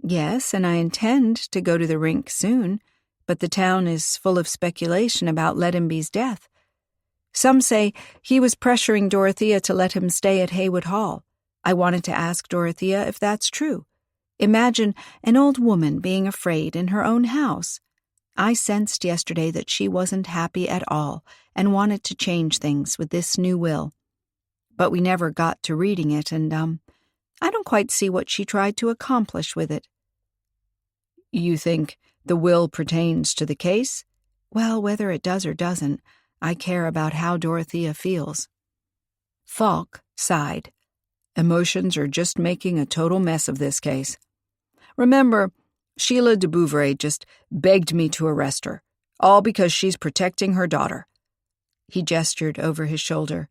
Yes, and I intend to go to the rink soon, but the town is full of speculation about Leadenby's death. Some say he was pressuring Dorothea to let him stay at Haywood Hall. I wanted to ask Dorothea if that's true. Imagine an old woman being afraid in her own house. I sensed yesterday that she wasn't happy at all and wanted to change things with this new will. But we never got to reading it, and, I don't quite see what she tried to accomplish with it. You think the will pertains to the case? Well, whether it does or doesn't, I care about how Dorothea feels. Falk sighed. Emotions are just making a total mess of this case. Remember, Sheila de Bouvray just begged me to arrest her, all because she's protecting her daughter. He gestured over his shoulder.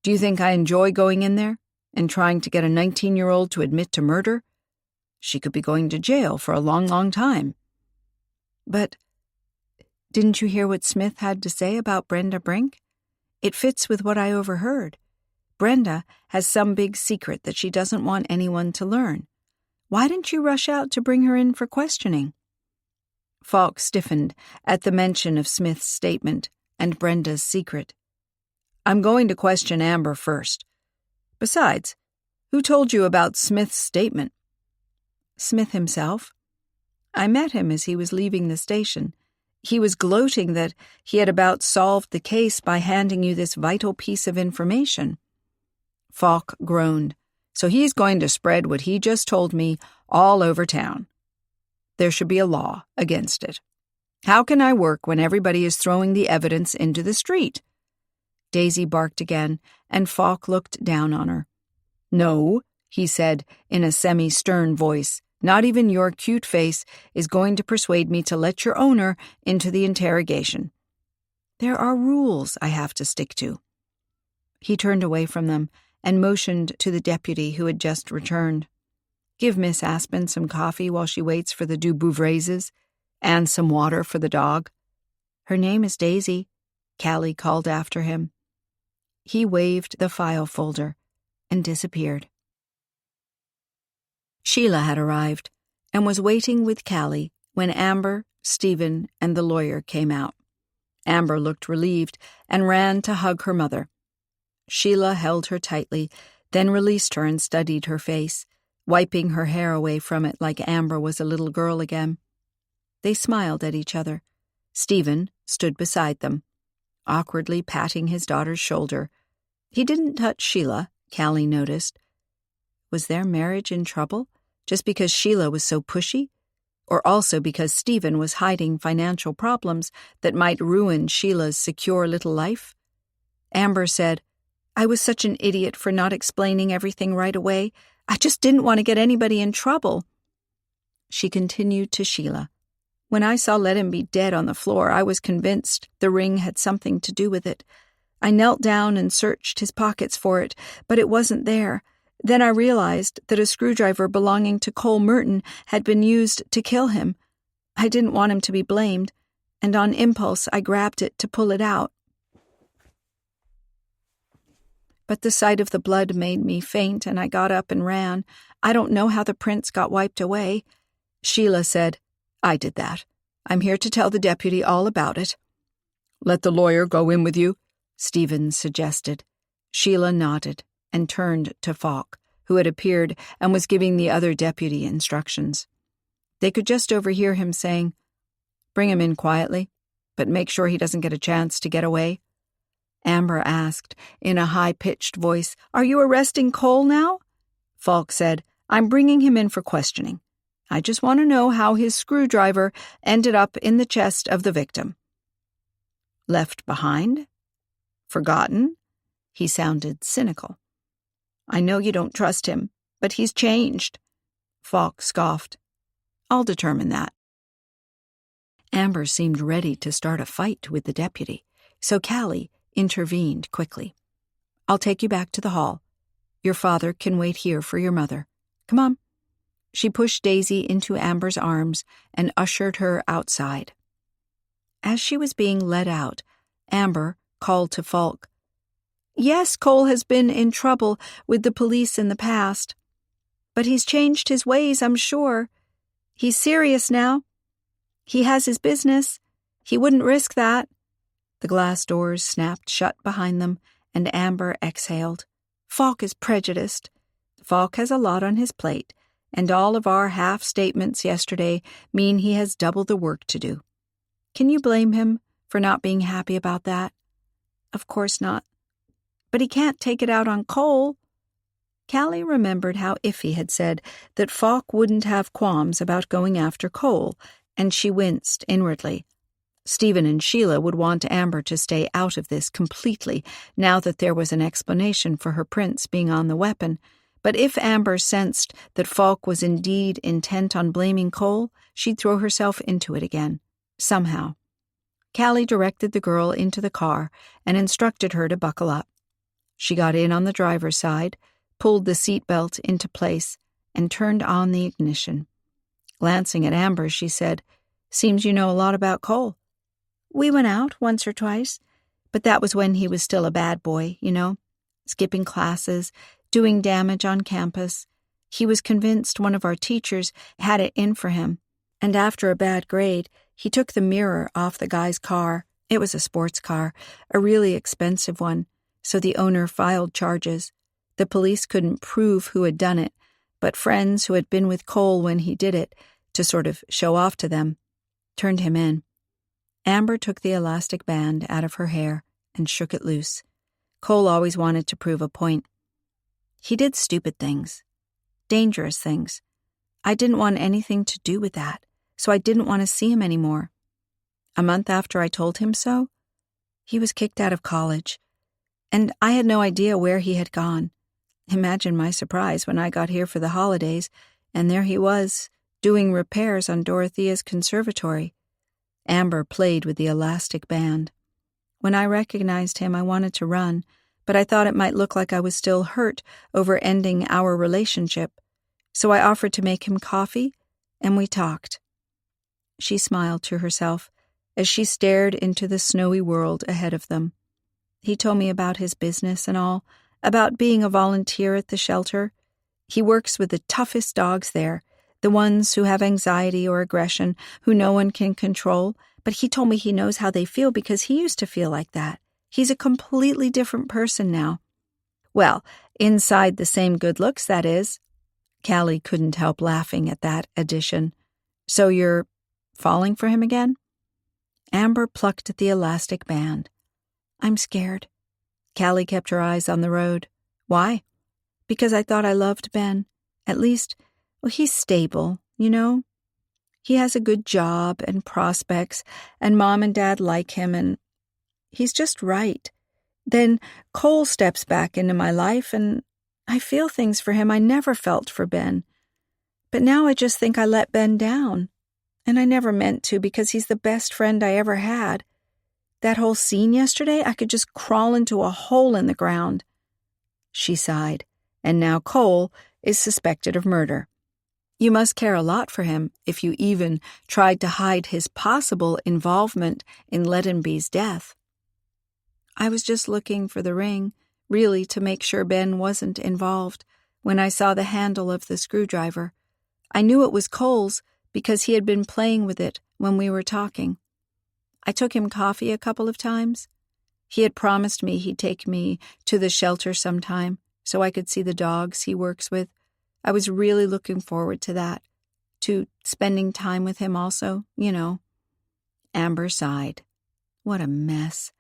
Do you think I enjoy going in there and trying to get a 19-year-old to admit to murder? She could be going to jail for a long, long time. But Didn't you hear what Smith had to say about Brenda Brink? It fits with what I overheard. Brenda has some big secret that she doesn't want anyone to learn. Why didn't you rush out to bring her in for questioning?" Falk stiffened at the mention of Smith's statement and Brenda's secret. "I'm going to question Amber first. Besides, who told you about Smith's statement?" "Smith himself. I met him as he was leaving the station. He was gloating that he had about solved the case by handing you this vital piece of information." Falk groaned. "So he's going to spread what he just told me all over town. There should be a law against it. How can I work when everybody is throwing the evidence into the street?" Daisy barked again, and Falk looked down on her. "No," he said in a semi-stern voice, "not even your cute face is going to persuade me to let your owner into the interrogation. There are rules I have to stick to." He turned away from them and motioned to the deputy who had just returned. "Give Miss Aspen some coffee while she waits for the Du Bouvraises, and some water for the dog." "Her name is Daisy," Callie called after him. He waved the file folder and disappeared. Sheila had arrived and was waiting with Callie when Amber, Stephen, and the lawyer came out. Amber looked relieved and ran to hug her mother. Sheila held her tightly, then released her and studied her face, wiping her hair away from it like Amber was a little girl again. They smiled at each other. Stephen stood beside them, awkwardly patting his daughter's shoulder. He didn't touch Sheila, Callie noticed. Was their marriage in trouble just because Sheila was so pushy? Or also because Stephen was hiding financial problems that might ruin Sheila's secure little life? Amber said, "I was such an idiot for not explaining everything right away. I just didn't want to get anybody in trouble." She continued to Sheila, "When I saw Let Him Be Dead on the floor, I was convinced the ring had something to do with it. I knelt down and searched his pockets for it, but it wasn't there. Then I realized that a screwdriver belonging to Cole Merton had been used to kill him. I didn't want him to be blamed, and on impulse I grabbed it to pull it out. But the sight of the blood made me faint, and I got up and ran. I don't know how the prints got wiped away." Sheila said, "I did that. I'm here to tell the deputy all about it." "Let the lawyer go in with you," Stephen suggested. Sheila nodded and turned to Falk, who had appeared and was giving the other deputy instructions. They could just overhear him saying, "Bring him in quietly, but make sure he doesn't get a chance to get away." Amber asked, in a high-pitched voice, "Are you arresting Cole now?" Falk said, "I'm bringing him in for questioning. I just want to know how his screwdriver ended up in the chest of the victim." "Left behind? Forgotten?" He sounded cynical. "I know you don't trust him, but he's changed." Falk scoffed. "I'll determine that." Amber seemed ready to start a fight with the deputy, so Callie intervened quickly. "I'll take you back to the hall. Your father can wait here for your mother. Come on." She pushed Daisy into Amber's arms and ushered her outside. As she was being led out, Amber called to Falk, "Yes, Cole has been in trouble with the police in the past, but he's changed his ways, I'm sure. He's serious now. He has his business. He wouldn't risk that." The glass doors snapped shut behind them, and Amber exhaled. "Falk is prejudiced. Falk has a lot on his plate, and all of our half-statements yesterday mean he has double the work to do. Can you blame him for not being happy about that?" "Of course not. But he can't take it out on Cole." Callie remembered how Iffy had said that Falk wouldn't have qualms about going after Cole, and she winced inwardly. Stephen and Sheila would want Amber to stay out of this completely now that there was an explanation for her prints being on the weapon, but if Amber sensed that Falk was indeed intent on blaming Cole, she'd throw herself into it again, somehow. Callie directed the girl into the car and instructed her to buckle up. She got in on the driver's side, pulled the seatbelt into place, and turned on the ignition. Glancing at Amber, she said, "Seems you know a lot about Cole." We went out once or twice, but that was when he was still a bad boy, skipping classes, doing damage on campus. He was convinced one of our teachers had it in for him, and after a bad grade, he took the mirror off the guy's car. It was a sports car, a really expensive one, so the owner filed charges. The police couldn't prove who had done it, but friends who had been with Cole when he did it, to sort of show off to them, turned him in. Amber took the elastic band out of her hair and shook it loose. Cole always wanted to prove a point. He did stupid things, dangerous things. I didn't want anything to do with that, so I didn't want to see him anymore. A month after I told him so, he was kicked out of college, and I had no idea where he had gone. Imagine my surprise when I got here for the holidays, and there he was, doing repairs on Dorothea's conservatory. Amber played with the elastic band. When I recognized him, I wanted to run, but I thought it might look like I was still hurt over ending our relationship, so I offered to make him coffee, and we talked. She smiled to herself as she stared into the snowy world ahead of them. He told me about his business and all, about being a volunteer at the shelter. He works with the toughest dogs there, the ones who have anxiety or aggression, who no one can control, but he told me he knows how they feel because he used to feel like that. He's a completely different person now. Well, inside the same good looks, that is. Callie couldn't help laughing at that addition. So you're falling for him again? Amber plucked at the elastic band. I'm scared. Callie kept her eyes on the road. Why? Because I thought I loved Ben. At least, he's stable, He has a good job and prospects, and Mom and Dad like him, and he's just right. Then Cole steps back into my life, and I feel things for him I never felt for Ben. But now I just think I let Ben down. And I never meant to because he's the best friend I ever had. That whole scene yesterday, I could just crawl into a hole in the ground. She sighed, and now Cole is suspected of murder. You must care a lot for him if you even tried to hide his possible involvement in Ledenby's death. I was just looking for the ring, really to make sure Ben wasn't involved, when I saw the handle of the screwdriver. I knew it was Cole's because he had been playing with it when we were talking. I took him coffee a couple of times. He had promised me he'd take me to the shelter sometime so I could see the dogs he works with. I was really looking forward to that, to spending time with him also, Amber sighed. What a mess.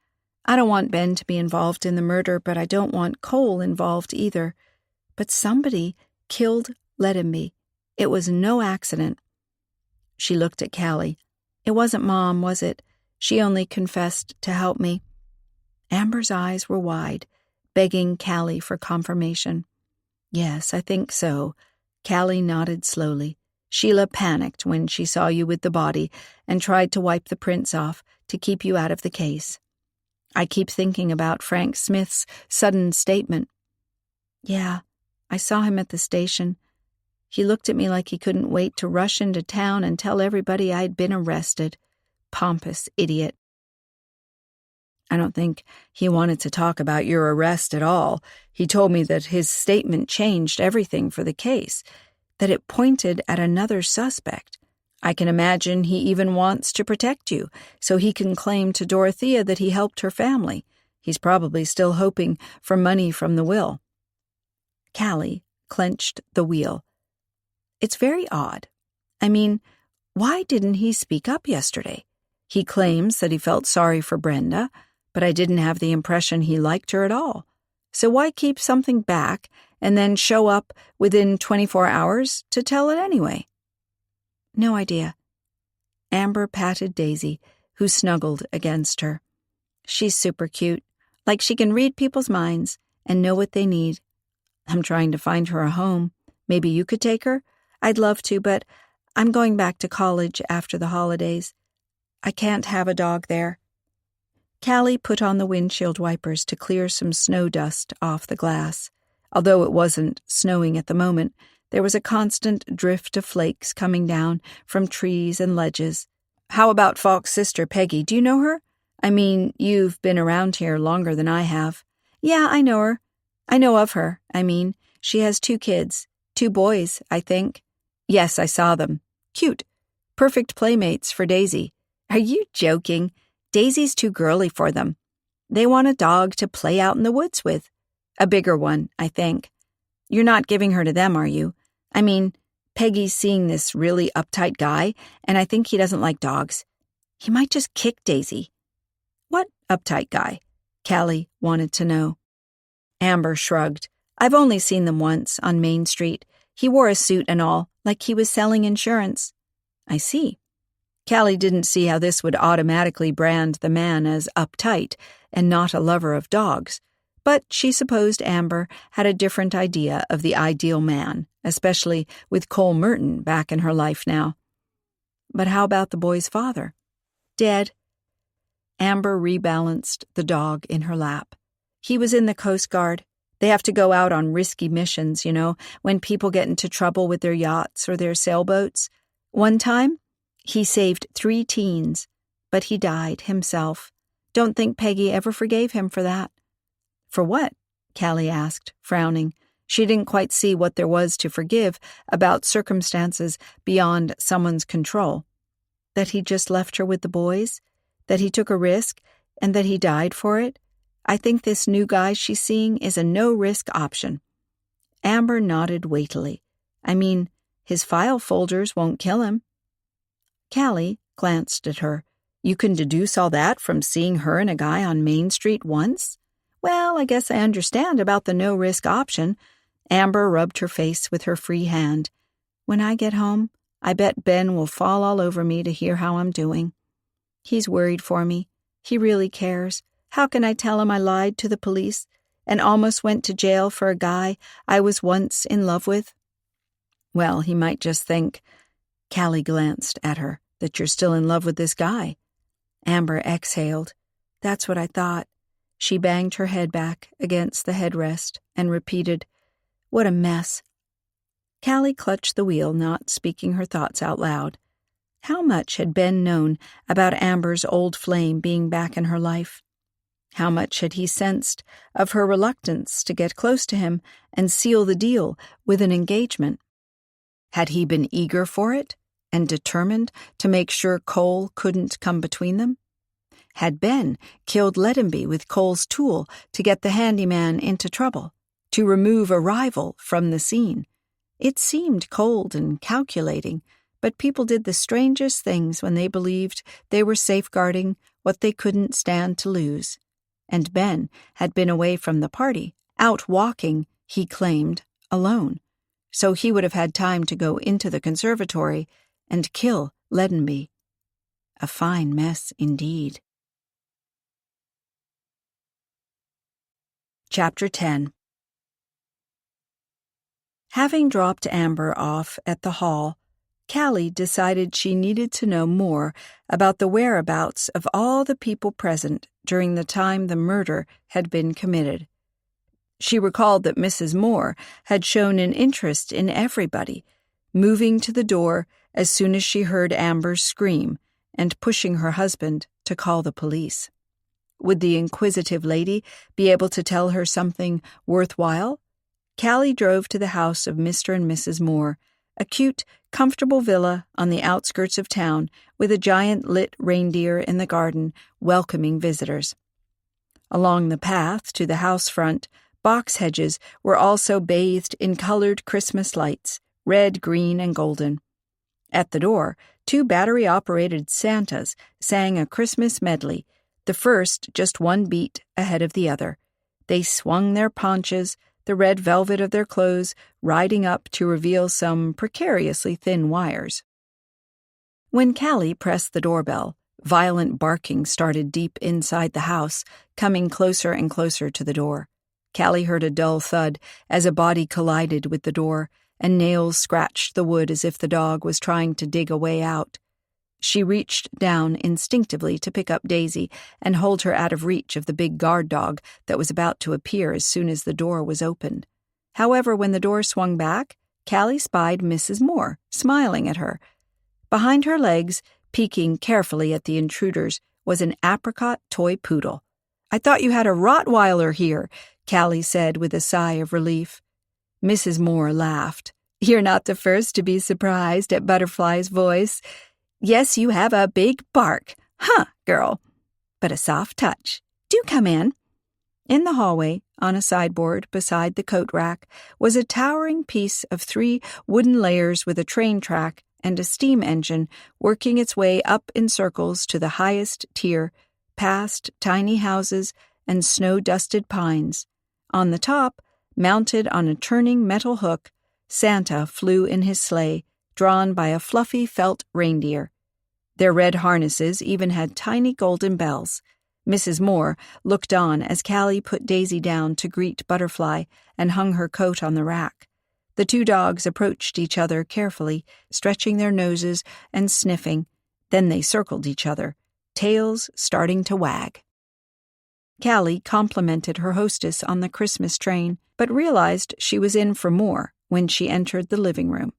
I don't want Ben to be involved in the murder, but I don't want Cole involved either. But somebody killed Ledenby. It was no accident. She looked at Callie. It wasn't Mom, was it? She only confessed to help me. Amber's eyes were wide, begging Callie for confirmation. Yes, I think so. Callie nodded slowly. Sheila panicked when she saw you with the body and tried to wipe the prints off to keep you out of the case. I keep thinking about Frank Smith's sudden statement. Yeah, I saw him at the station. He looked at me like he couldn't wait to rush into town and tell everybody I'd been arrested. Pompous idiot. I don't think he wanted to talk about your arrest at all. He told me that his statement changed everything for the case, that it pointed at another suspect. I can imagine he even wants to protect you, so he can claim to Dorothea that he helped her family. He's probably still hoping for money from the will. Callie clenched the wheel. It's very odd. I mean, why didn't he speak up yesterday? He claims that he felt sorry for Brenda, but I didn't have the impression he liked her at all. So why keep something back and then show up within 24 hours to tell it anyway? No idea. Amber patted Daisy, who snuggled against her. She's super cute, like she can read people's minds and know what they need. I'm trying to find her a home. Maybe you could take her? I'd love to, but I'm going back to college after the holidays. I can't have a dog there. Callie put on the windshield wipers to clear some snow dust off the glass. Although it wasn't snowing at the moment, there was a constant drift of flakes coming down from trees and ledges. How about Falk's sister, Peggy? Do you know her? I mean, you've been around here longer than I have. Yeah, I know her. I know of her, I mean. She has 2 kids. 2 boys, I think. Yes, I saw them. Cute. Perfect playmates for Daisy. Are you joking? Daisy's too girly for them. They want a dog to play out in the woods with. A bigger one, I think. You're not giving her to them, are you? I mean, Peggy's seeing this really uptight guy, and I think he doesn't like dogs. He might just kick Daisy. What uptight guy? Callie wanted to know. Amber shrugged. I've only seen them once, on Main Street. He wore a suit and all, like he was selling insurance. I see. Callie didn't see how this would automatically brand the man as uptight and not a lover of dogs, but she supposed Amber had a different idea of the ideal man, especially with Cole Merton back in her life now. But how about the boy's father? Dead. Amber rebalanced the dog in her lap. He was in the Coast Guard. They have to go out on risky missions, you know, when people get into trouble with their yachts or their sailboats. One time, he saved 3 teens, but he died himself. Don't think Peggy ever forgave him for that. For what? Callie asked, frowning. She didn't quite see what there was to forgive about circumstances beyond someone's control. That he just left her with the boys? That he took a risk, and that he died for it? I think this new guy she's seeing is a no-risk option. Amber nodded weightily. I mean, his file folders won't kill him. Callie glanced at her. You can deduce all that from seeing her and a guy on Main Street once? Well, I guess I understand about the no-risk option. Amber rubbed her face with her free hand. When I get home, I bet Ben will fall all over me to hear how I'm doing. He's worried for me. He really cares. How can I tell him I lied to the police and almost went to jail for a guy I was once in love with? Well, he might just think, Callie glanced at her, that you're still in love with this guy. Amber exhaled. That's what I thought. She banged her head back against the headrest and repeated, What a mess. Callie clutched the wheel, not speaking her thoughts out loud. How much had Ben known about Amber's old flame being back in her life? How much had he sensed of her reluctance to get close to him and seal the deal with an engagement? Had he been eager for it and determined to make sure Cole couldn't come between them? Had Ben killed Ledenby with Cole's tool to get the handyman into trouble, to remove a rival from the scene? It seemed cold and calculating, but people did the strangest things when they believed they were safeguarding what they couldn't stand to lose. And Ben had been away from the party, out walking, he claimed, alone. So he would have had time to go into the conservatory and kill Ledenby. A fine mess indeed. Chapter 10. Having dropped Amber off at the hall, Callie decided she needed to know more about the whereabouts of all the people present during the time the murder had been committed. She recalled that Mrs. Moore had shown an interest in everybody, moving to the door as soon as she heard Amber's scream and pushing her husband to call the police. Would the inquisitive lady be able to tell her something worthwhile? Callie drove to the house of Mr. and Mrs. Moore, a cute, comfortable villa on the outskirts of town with a giant lit reindeer in the garden welcoming visitors. Along the path to the house front, box hedges were also bathed in colored Christmas lights, red, green, and golden. At the door, 2 battery-operated Santas sang a Christmas medley, the first just 1 beat ahead of the other. They swung their paunches, the red velvet of their clothes riding up to reveal some precariously thin wires. When Callie pressed the doorbell, violent barking started deep inside the house, coming closer and closer to the door. Callie heard a dull thud as a body collided with the door, and nails scratched the wood as if the dog was trying to dig a way out. She reached down instinctively to pick up Daisy and hold her out of reach of the big guard dog that was about to appear as soon as the door was opened. However, when the door swung back, Callie spied Mrs. Moore, smiling at her. Behind her legs, Peeking carefully at the intruders was an apricot toy poodle. "I thought you had a Rottweiler here," Callie said with a sigh of relief. Mrs. Moore laughed. "You're not the first to be surprised at Butterfly's voice. Yes, you have a big bark. Huh, girl. But a soft touch. Do come in." In the hallway, on a sideboard beside the coat rack, was a towering piece of 3 wooden layers with a train track and a steam engine working its way up in circles to the highest tier, past tiny houses and snow-dusted pines. On the top, mounted on a turning metal hook, Santa flew in his sleigh, drawn by a fluffy felt reindeer. Their red harnesses even had tiny golden bells. Mrs. Moore looked on as Callie put Daisy down to greet Butterfly and hung her coat on the rack. The 2 dogs approached each other carefully, stretching their noses and sniffing. Then they circled each other, tails starting to wag. Callie complimented her hostess on the Christmas train, but realized she was in for more when she entered the living room.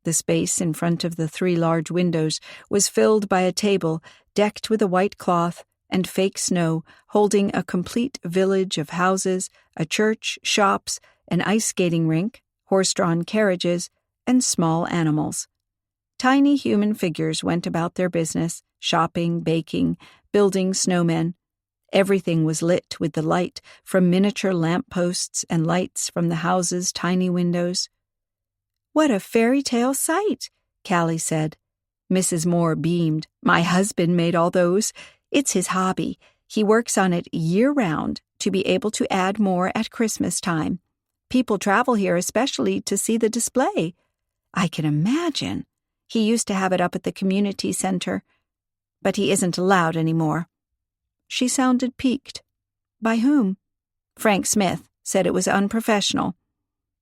The space in front of the 3 large windows was filled by a table decked with a white cloth and fake snow, holding a complete village of houses, a church, shops, an ice skating rink, horse-drawn carriages, and small animals. Tiny human figures went about their business, shopping, baking, building snowmen. Everything was lit with the light from miniature lampposts and lights from the houses' tiny windows. "What a fairy tale sight," Callie said. Mrs. Moore beamed. "My husband made all those. It's his hobby. He works on it year-round to be able to add more at Christmas time. People travel here especially to see the display. I can imagine. He used to have it up at the community center, but he isn't allowed anymore." She sounded piqued. "By whom?" "Frank Smith said it was unprofessional."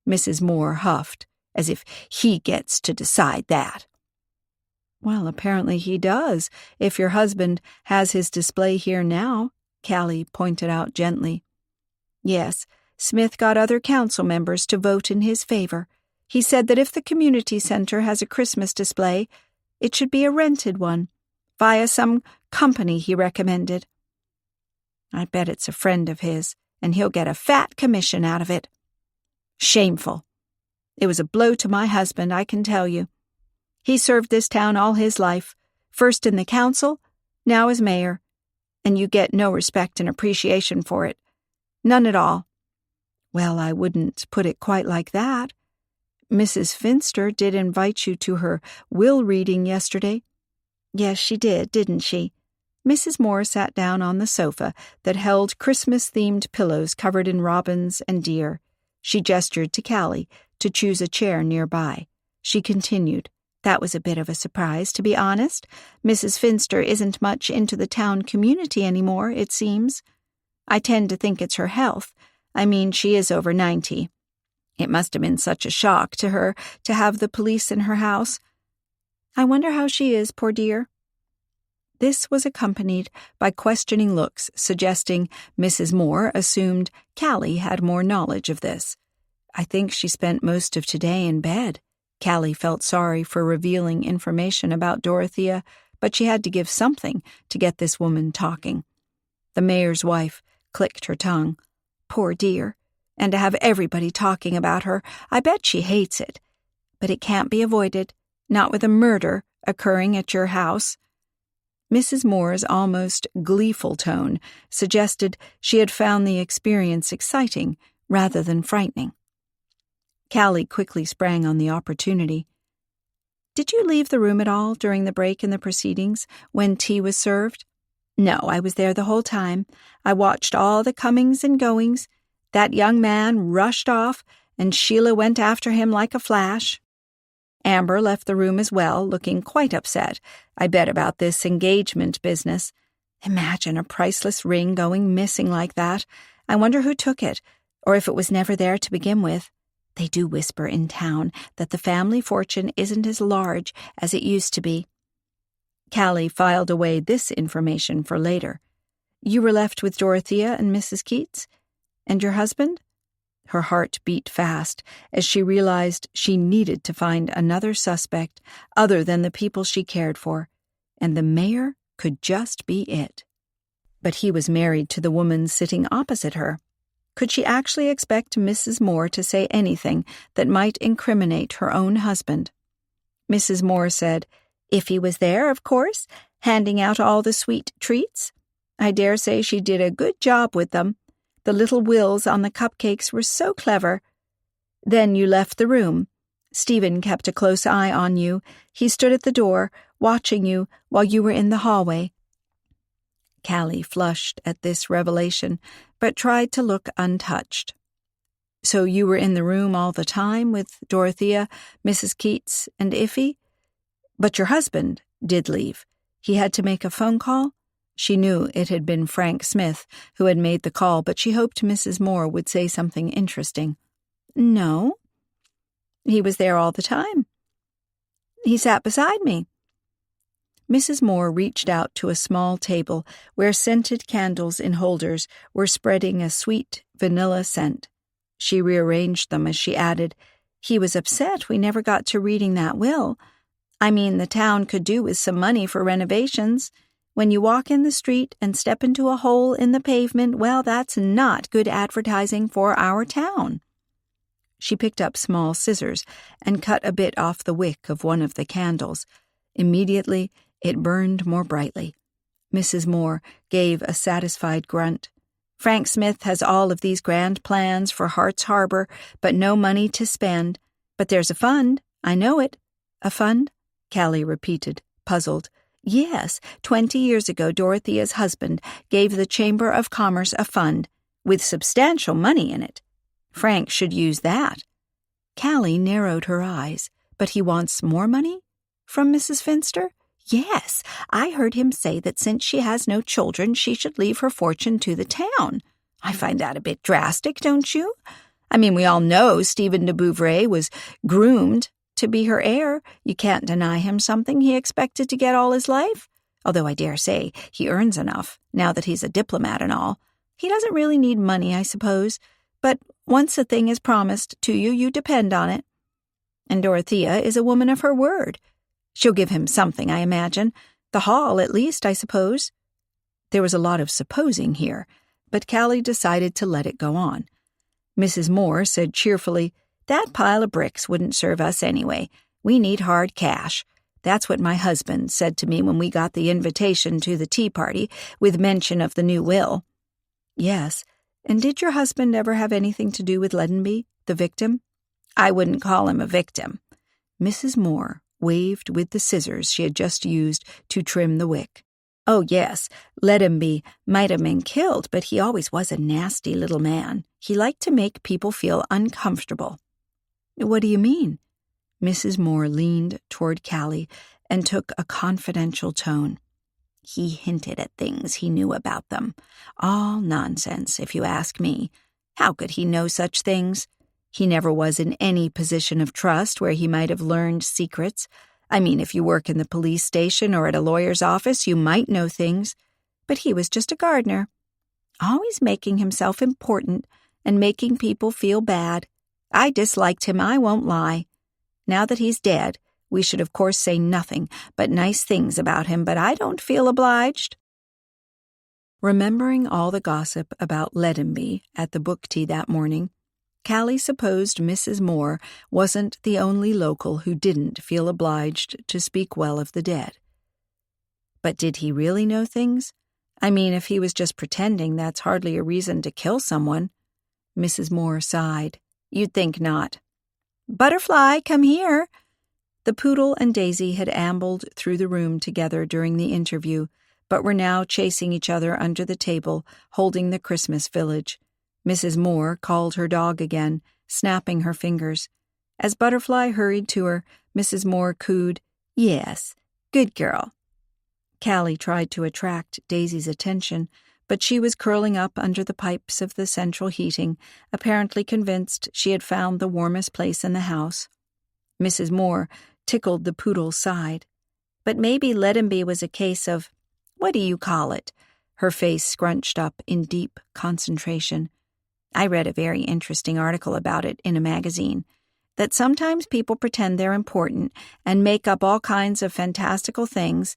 Mrs. Moore huffed, as if he gets to decide that. "Well, apparently he does, if your husband has his display here now," Callie pointed out gently. "Yes, Smith got other council members to vote in his favor. He said that if the community center has a Christmas display, it should be a rented one, via some company he recommended. I bet it's a friend of his, and he'll get a fat commission out of it. Shameful. It was a blow to my husband, I can tell you. He served this town all his life, first in the council, now as mayor, and you get no respect and appreciation for it. None at all." "Well, I wouldn't put it quite like that. Mrs. Finster did invite you to her will reading yesterday." "Yes, she did, didn't she?" Mrs. Moore sat down on the sofa that held Christmas-themed pillows covered in robins and deer. She gestured to Callie to choose a chair nearby. She continued, "That was a bit of a surprise, to be honest. Mrs. Finster isn't much into the town community anymore, it seems. I tend to think it's her health. I mean, she is over 90. It must have been such a shock to her to have the police in her house. I wonder how she is, poor dear." This was accompanied by questioning looks suggesting Mrs. Moore assumed Callie had more knowledge of this. "I think she spent most of today in bed." Callie felt sorry for revealing information about Dorothea, but she had to give something to get this woman talking. The mayor's wife clicked her tongue. "Poor dear. And to have everybody talking about her, I bet she hates it. But it can't be avoided, not with a murder occurring at your house." Mrs. Moore's almost gleeful tone suggested she had found the experience exciting rather than frightening. Callie quickly sprang on the opportunity. "Did you leave the room at all during the break in the proceedings when tea was served?" "No, I was there the whole time. I watched all the comings and goings. That young man rushed off, and Sheila went after him like a flash. Amber left the room as well, looking quite upset, I bet, about this engagement business. Imagine a priceless ring going missing like that. I wonder who took it, or if it was never there to begin with. They do whisper in town that the family fortune isn't as large as it used to be." Callie filed away this information for later. "You were left with Dorothea and Mrs. Keats? And your husband?" Her heart beat fast as she realized she needed to find another suspect other than the people she cared for. and the mayor could just be it. But he was married to the woman sitting opposite her. Could she actually expect Mrs. Moore to say anything that might incriminate her own husband? Mrs. Moore said, "Iffy was there, of course, handing out all the sweet treats. I dare say she did a good job with them. The little wills on the cupcakes were so clever. Then you left the room. Stephen kept a close eye on you. He stood at the door, watching you while you were in the hallway." Callie flushed at this revelation, but tried to look untouched. "So you were in the room all the time with Dorothea, Mrs. Keats, and Iffy? But your husband did leave. He had to make a phone call?" She knew it had been Frank Smith who had made the call, but she hoped Mrs. Moore would say something interesting. "No. He was there all the time. He sat beside me." Mrs. Moore reached out to a small table where scented candles in holders were spreading a sweet vanilla scent. She rearranged them as she added, "He was upset we never got to reading that will. I mean, the town could do with some money for renovations. When you walk in the street and step into a hole in the pavement, well, that's not good advertising for our town." She picked up small scissors and cut a bit off the wick of one of the candles. Immediately, it burned more brightly. Mrs. Moore gave a satisfied grunt. "Frank Smith has all of these grand plans for Hart's Harbor, but no money to spend. But there's a fund, I know it." "A fund?" Callie repeated, puzzled. "Yes, 20 years ago Dorothea's husband gave the Chamber of Commerce a fund, with substantial money in it. Frank should use that." Callie narrowed her eyes. "But he wants more money? From Mrs. Finster?" "Yes, I heard him say that since she has no children, she should leave her fortune to the town. I find that a bit drastic, don't you? I mean, we all know Stephen de Bouvray was groomed to be her heir. You can't deny him something he expected to get all his life. Although I dare say he earns enough, now that he's a diplomat and all. He doesn't really need money, I suppose. But once a thing is promised to you, you depend on it. And Dorothea is a woman of her word. She'll give him something, I imagine. The hall, at least, I suppose." There was a lot of supposing here, but Callie decided to let it go on. Mrs. Moore said cheerfully, "That pile of bricks wouldn't serve us anyway. We need hard cash. That's what my husband said to me when we got the invitation to the tea party, with mention of the new will." "Yes, and did your husband ever have anything to do with Leadenby, the victim?" "I wouldn't call him a victim." Mrs. Moore waved with the scissors she had just used to trim the wick. "Oh, yes, Leadenby might have been killed, but he always was a nasty little man. He liked to make people feel uncomfortable." "What do you mean?" Mrs. Moore leaned toward Callie and took a confidential tone. "He hinted at things he knew about them. All nonsense, if you ask me. How could he know such things? He never was in any position of trust where he might have learned secrets. I mean, if you work in the police station or at a lawyer's office, you might know things. But he was just a gardener, always making himself important and making people feel bad. I disliked him, I won't lie. Now that he's dead, we should of course say nothing but nice things about him, but I don't feel obliged." Remembering all the gossip about Leadenby at the book tea that morning, Callie supposed Mrs. Moore wasn't the only local who didn't feel obliged to speak well of the dead. But did he really know things? I mean, if he was just pretending, that's hardly a reason to kill someone. Mrs. Moore sighed. "You'd think not." "Butterfly, come here." The poodle and Daisy had ambled through the room together during the interview, but were now chasing each other under the table, holding the Christmas village. Mrs. Moore called her dog again, snapping her fingers. As Butterfly hurried to her, Mrs. Moore cooed, "Yes, good girl." Callie tried to attract Daisy's attention, but she was curling up under the pipes of the central heating, apparently convinced she had found the warmest place in the house. Mrs. Moore tickled the poodle's side. "But maybe Leadenby was a case of, what do you call it?" Her face scrunched up in deep concentration. "I read a very interesting article about it in a magazine, that sometimes people pretend they're important and make up all kinds of fantastical things,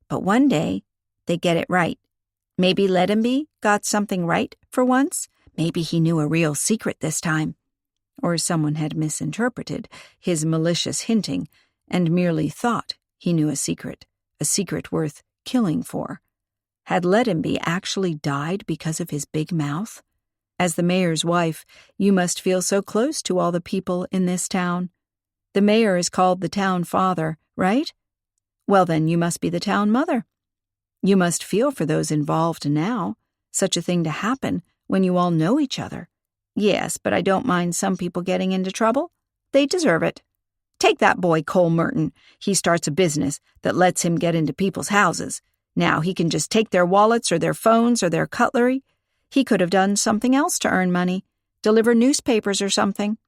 But one day, they get it right. Maybe Ledenby got something right for once. Maybe he knew a real secret this time. Or someone had misinterpreted his malicious hinting and merely thought he knew a secret worth killing for. Had Ledenby actually died because of his big mouth? As the mayor's wife, you must feel so close to all the people in this town. The mayor is called the town father, right? Well, then you must be the town mother. You must feel for those involved now. Such a thing to happen when you all know each other. Yes, but I don't mind some people getting into trouble. They deserve it. Take that boy Cole Merton. He starts a business that lets him get into people's houses. Now he can just take their wallets or their phones or their cutlery. He could have done something else to earn money, deliver newspapers or something.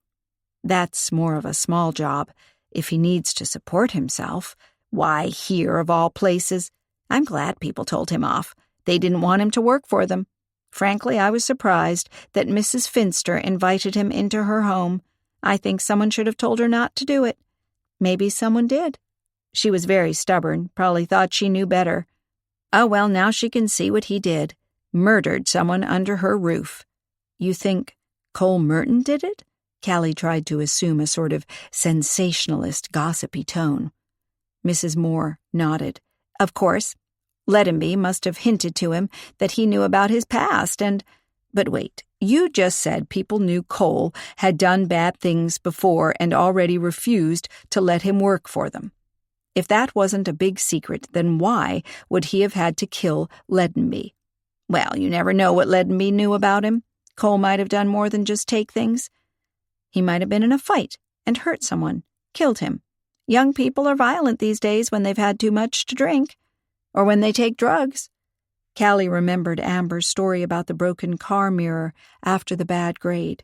That's more of a small job. If he needs to support himself, why here of all places? I'm glad people told him off. They didn't want him to work for them. Frankly, I was surprised that Mrs. Finster invited him into her home. I think someone should have told her not to do it. Maybe someone did. She was very stubborn, probably thought she knew better. Oh well, now she can see what he did. Murdered someone under her roof. You think Cole Merton did it? Callie tried to assume a sort of sensationalist, gossipy tone. Mrs. Moore nodded. Of course. Ledenby must have hinted to him that he knew about his past and— But wait, you just said people knew Cole had done bad things before and already refused to let him work for them. If that wasn't a big secret, then why would he have had to kill Ledenby? Well, you never know what Ledenby knew about him. Cole might have done more than just take things. He might have been in a fight and hurt someone, killed him. Young people are violent these days when they've had too much to drink, or when they take drugs. Callie remembered Amber's story about the broken car mirror after the bad grade.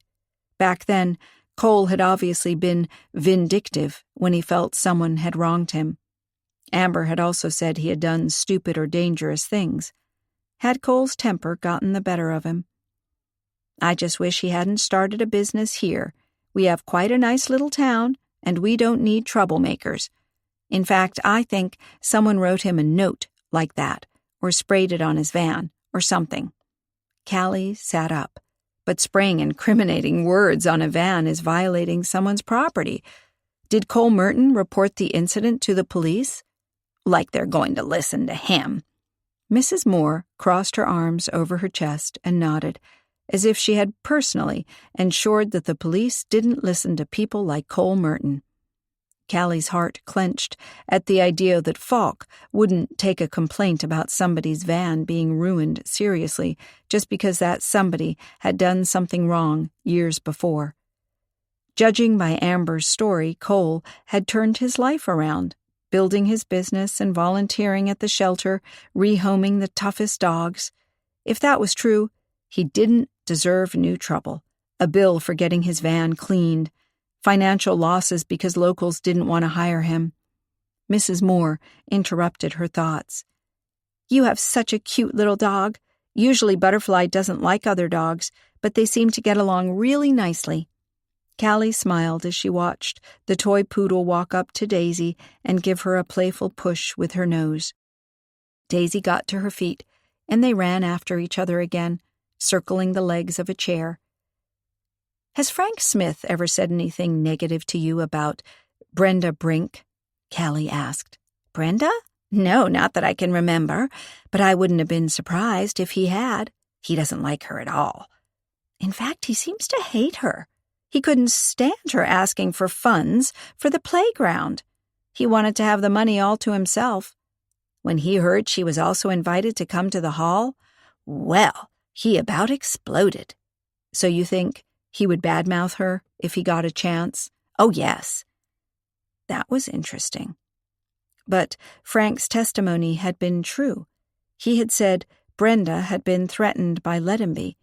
Back then, Cole had obviously been vindictive when he felt someone had wronged him. Amber had also said he had done stupid or dangerous things. Had Cole's temper gotten the better of him? I just wish he hadn't started a business here. We have quite a nice little town, and we don't need troublemakers. In fact, I think someone wrote him a note like that, or sprayed it on his van, or something. Callie sat up. But spraying incriminating words on a van is violating someone's property. Did Cole Merton report the incident to the police? Like they're going to listen to him. Mrs. Moore crossed her arms over her chest and nodded, as if she had personally ensured that the police didn't listen to people like Cole Merton. Callie's heart clenched at the idea that Falk wouldn't take a complaint about somebody's van being ruined seriously just because that somebody had done something wrong years before. Judging by Amber's story, Cole had turned his life around, building his business and volunteering at the shelter, rehoming the toughest dogs. If that was true, he didn't deserve new trouble, a bill for getting his van cleaned, financial losses because locals didn't want to hire him. Mrs. Moore interrupted her thoughts. You have such a cute little dog. Usually Butterfly doesn't like other dogs, but they seem to get along really nicely. Callie smiled as she watched the toy poodle walk up to Daisy and give her a playful push with her nose. Daisy got to her feet, and they ran after each other again, circling the legs of a chair. Has Frank Smith ever said anything negative to you about Brenda Brink? Callie asked. Brenda? No, not that I can remember, but I wouldn't have been surprised if he had. He doesn't like her at all. In fact, he seems to hate her. He couldn't stand her asking for funds for the playground. He wanted to have the money all to himself. When he heard she was also invited to come to the hall, well, he about exploded. So you think he would badmouth her if he got a chance? Oh, yes. That was interesting. But Frank's testimony had been true. He had said Brenda had been threatened by Ledenby,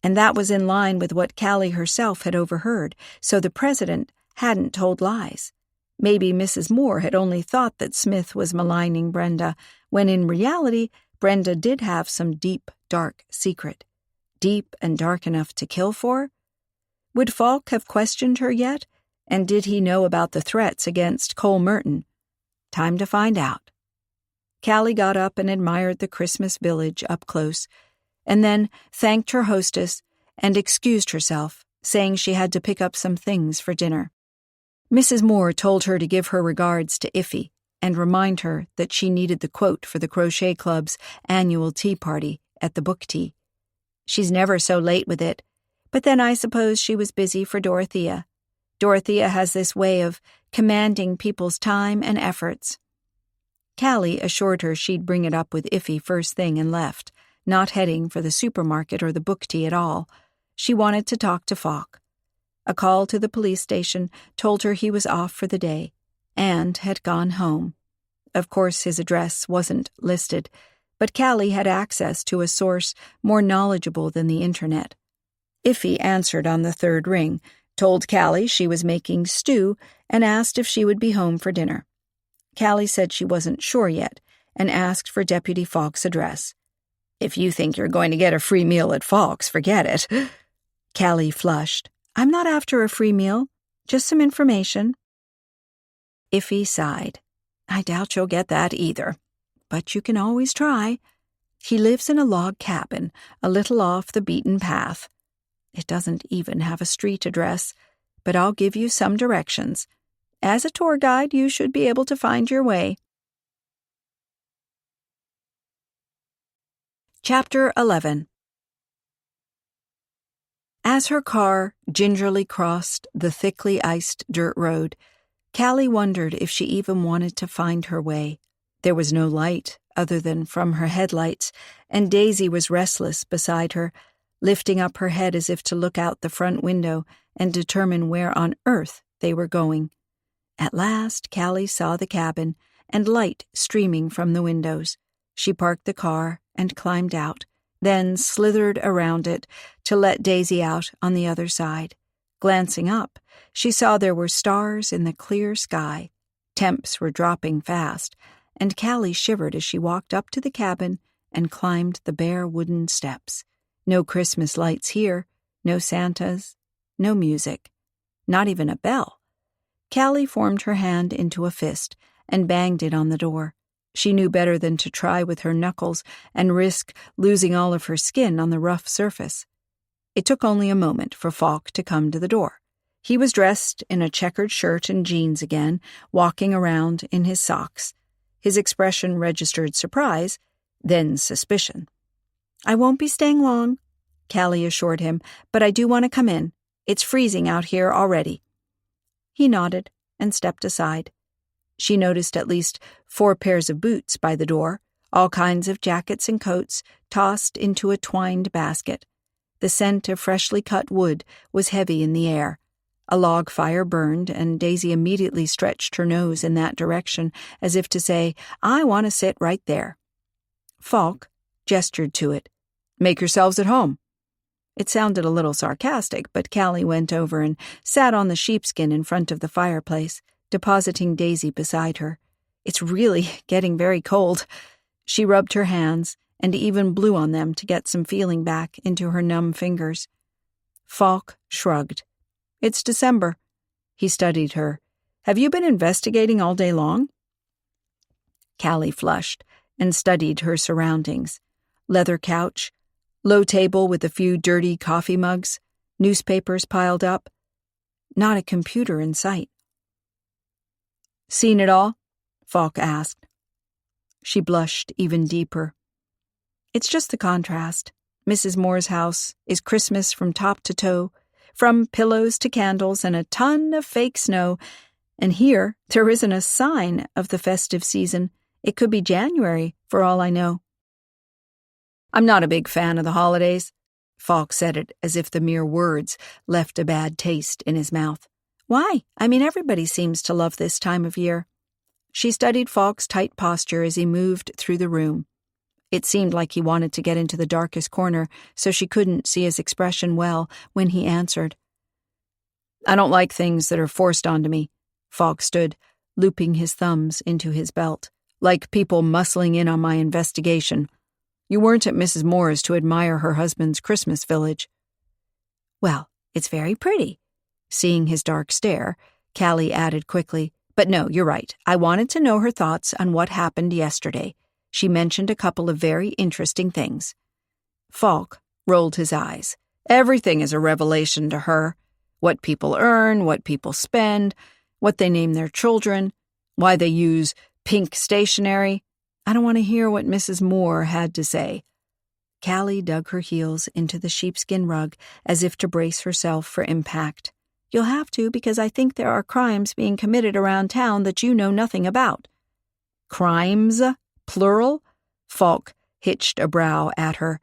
and that was in line with what Callie herself had overheard, so the president hadn't told lies. Maybe Mrs. Moore had only thought that Smith was maligning Brenda, when in reality Brenda did have some deep, dark secret. Deep and dark enough to kill for? Would Falk have questioned her yet? And did he know about the threats against Cole Merton? Time to find out. Callie got up and admired the Christmas village up close, and then thanked her hostess and excused herself, saying she had to pick up some things for dinner. Mrs. Moore told her to give her regards to Iffy and remind her that she needed the quote for the Crochet Club's annual tea party at the book tea. She's never so late with it, but then I suppose she was busy for Dorothea. Dorothea has this way of commanding people's time and efforts. Callie assured her she'd bring it up with Iffy first thing and left, not heading for the supermarket or the book tea at all. She wanted to talk to Falk. A call to the police station told her he was off for the day and had gone home. Of course, his address wasn't listed, but Callie had access to a source more knowledgeable than the internet. Iffy answered on the third ring, told Callie she was making stew, and asked if she would be home for dinner. Callie said she wasn't sure yet, and asked for Deputy Falk's address. "If you think you're going to get a free meal at Falk's, forget it." Callie flushed. "I'm not after a free meal, just some information." Iffy sighed. "I doubt you'll get that either, but you can always try. He lives in a log cabin, a little off the beaten path. It doesn't even have a street address, but I'll give you some directions. As a tour guide, you should be able to find your way." Chapter 11. As her car gingerly crossed the thickly iced dirt road, Callie wondered if she even wanted to find her way. There was no light other than from her headlights, and Daisy was restless beside her, lifting up her head as if to look out the front window and determine where on earth they were going. At last, Callie saw the cabin and light streaming from the windows. She parked the car and climbed out, then slithered around it to let Daisy out on the other side. Glancing up, she saw there were stars in the clear sky. Temps were dropping fast, and Callie shivered as she walked up to the cabin and climbed the bare wooden steps. No Christmas lights here, no Santas, no music, not even a bell. Callie formed her hand into a fist and banged it on the door. She knew better than to try with her knuckles and risk losing all of her skin on the rough surface. It took only a moment for Falk to come to the door. He was dressed in a checkered shirt and jeans again, walking around in his socks. His expression registered surprise, then suspicion. "I won't be staying long," Callie assured him, "but I do want to come in. It's freezing out here already." He nodded and stepped aside. She noticed at least 4 pairs of boots by the door, all kinds of jackets and coats tossed into a twined basket. The scent of freshly cut wood was heavy in the air. A log fire burned, and Daisy immediately stretched her nose in that direction, as if to say, "I want to sit right there." Falk gestured to it. "Make yourselves at home." It sounded a little sarcastic, but Callie went over and sat on the sheepskin in front of the fireplace, depositing Daisy beside her. "It's really getting very cold." She rubbed her hands and even blew on them to get some feeling back into her numb fingers. Falk shrugged. "It's December." He studied her. "Have you been investigating all day long?" Callie flushed and studied her surroundings. Leather couch, low table with a few dirty coffee mugs, newspapers piled up. Not a computer in sight. "Seen it all?" Falk asked. She blushed even deeper. "It's just the contrast. Mrs. Moore's house is Christmas from top to toe, from pillows to candles and a ton of fake snow, and here there isn't a sign of the festive season. It could be January, for all I know." "I'm not a big fan of the holidays." Falk said it as if the mere words left a bad taste in his mouth. "Why? I mean, everybody seems to love this time of year." She studied Falk's tight posture as he moved through the room. It seemed like he wanted to get into the darkest corner, so she couldn't see his expression well when he answered. "I don't like things that are forced onto me." Falk stood, looping his thumbs into his belt, "like people muscling in on my investigation. You weren't at Mrs. Moore's to admire her husband's Christmas village." "Well, it's very pretty." Seeing his dark stare, Callie added quickly, "But no, you're right. I wanted to know her thoughts on what happened yesterday. She mentioned a couple of very interesting things. Falk rolled his eyes. Everything is a revelation to her. What people earn, what people spend, what they name their children, why they use pink stationery. I don't want to hear what Mrs. Moore had to say. Callie dug her heels into the sheepskin rug as if to brace herself for impact. You'll have to, because I think there are crimes being committed around town that you know nothing about. Crimes? Plural? Falk hitched a brow at her.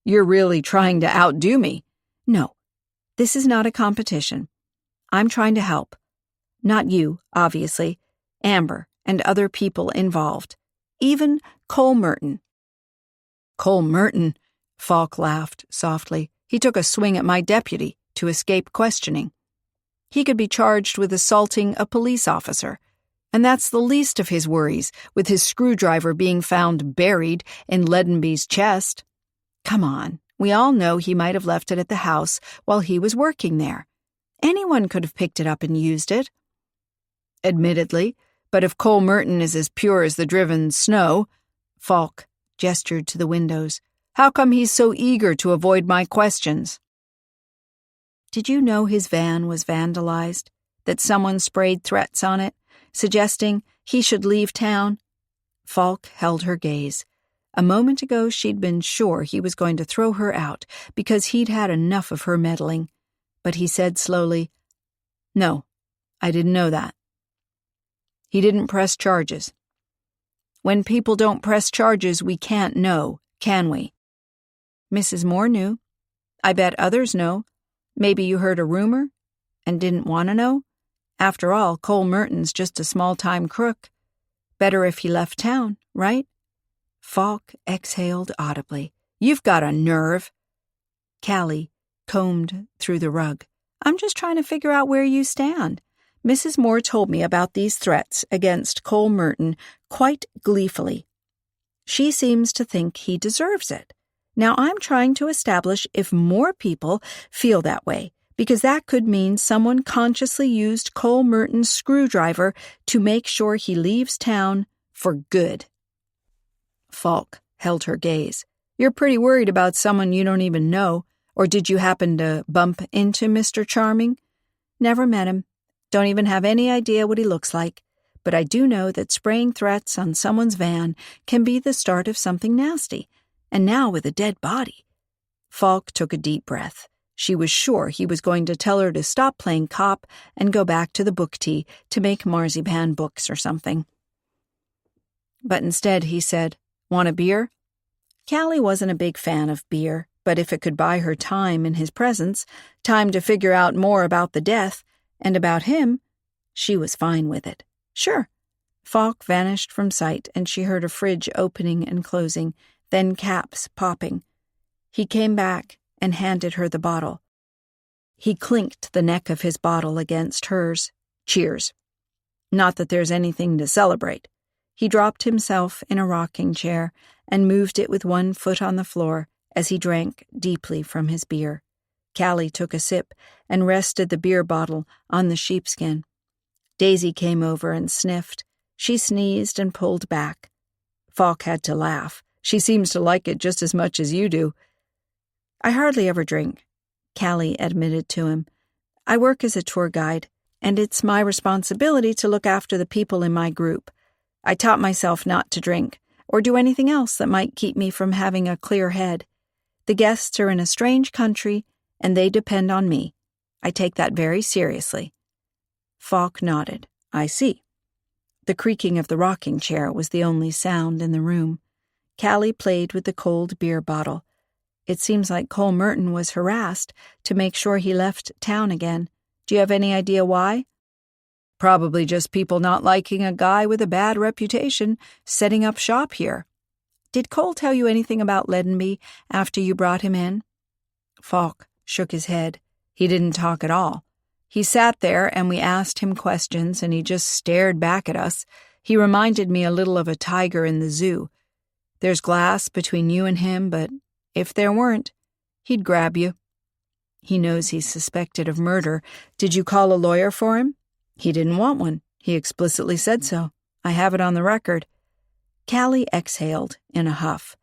You're really trying to outdo me. No, this is not a competition. I'm trying to help. Not you, obviously. Amber and other people involved. Even Cole Merton. Cole Merton? Falk laughed softly. He took a swing at my deputy to escape questioning. He could be charged with assaulting a police officer. And that's the least of his worries, with his screwdriver being found buried in Leadenby's chest. Come on, we all know he might have left it at the house while he was working there. Anyone could have picked it up and used it. Admittedly, but if Cole Merton is as pure as the driven snow, Falk gestured to the windows, how come he's so eager to avoid my questions? Did you know his van was vandalized? That someone sprayed threats on it, suggesting he should leave town? Falk held her gaze. A moment ago she'd been sure he was going to throw her out because he'd had enough of her meddling. But he said slowly, No, I didn't know that. He didn't press charges. When people don't press charges, we can't know, can we? Mrs. Moore knew. I bet others know. Maybe you heard a rumor and didn't want to know? After all, Cole Merton's just a small-time crook. Better if he left town, right? Falk exhaled audibly. You've got a nerve. Callie combed through the rug. I'm just trying to figure out where you stand. Mrs. Moore told me about these threats against Cole Merton quite gleefully. She seems to think he deserves it. Now I'm trying to establish if more people feel that way, because that could mean someone consciously used Cole Merton's screwdriver to make sure he leaves town for good. Falk held her gaze. You're pretty worried about someone you don't even know, or did you happen to bump into Mr. Charming? Never met him. Don't even have any idea what he looks like. But I do know that spraying threats on someone's van can be the start of something nasty. And now with a dead body. Falk took a deep breath. She was sure he was going to tell her to stop playing cop and go back to the book tea to make marzipan books or something. But instead he said, Want a beer? Callie wasn't a big fan of beer, but if it could buy her time in his presence, time to figure out more about the death, and about him, she was fine with it. Sure. Falk vanished from sight, and she heard a fridge opening and closing, then caps popping. He came back and handed her the bottle. He clinked the neck of his bottle against hers. Cheers. Not that there's anything to celebrate. He dropped himself in a rocking chair and moved it with one foot on the floor as he drank deeply from his beer. Callie took a sip and rested the beer bottle on the sheepskin. Daisy came over and sniffed. She sneezed and pulled back. Falk had to laugh. She seems to like it just as much as you do. I hardly ever drink, Callie admitted to him. I work as a tour guide, and it's my responsibility to look after the people in my group. I taught myself not to drink, or do anything else that might keep me from having a clear head. The guests are in a strange country, and they depend on me. I take that very seriously. Falk nodded. I see. The creaking of the rocking chair was the only sound in the room. Callie played with the cold beer bottle. It seems like Cole Merton was harassed to make sure he left town again. Do you have any idea why? Probably just people not liking a guy with a bad reputation setting up shop here. Did Cole tell you anything about Leadenby after you brought him in? Falk shook his head. He didn't talk at all. He sat there and we asked him questions and he just stared back at us. He reminded me a little of a tiger in the zoo. There's glass between you and him, but if there weren't, he'd grab you. He knows he's suspected of murder. Did you call a lawyer for him? He didn't want one. He explicitly said so. I have it on the record. Callie exhaled in a huff.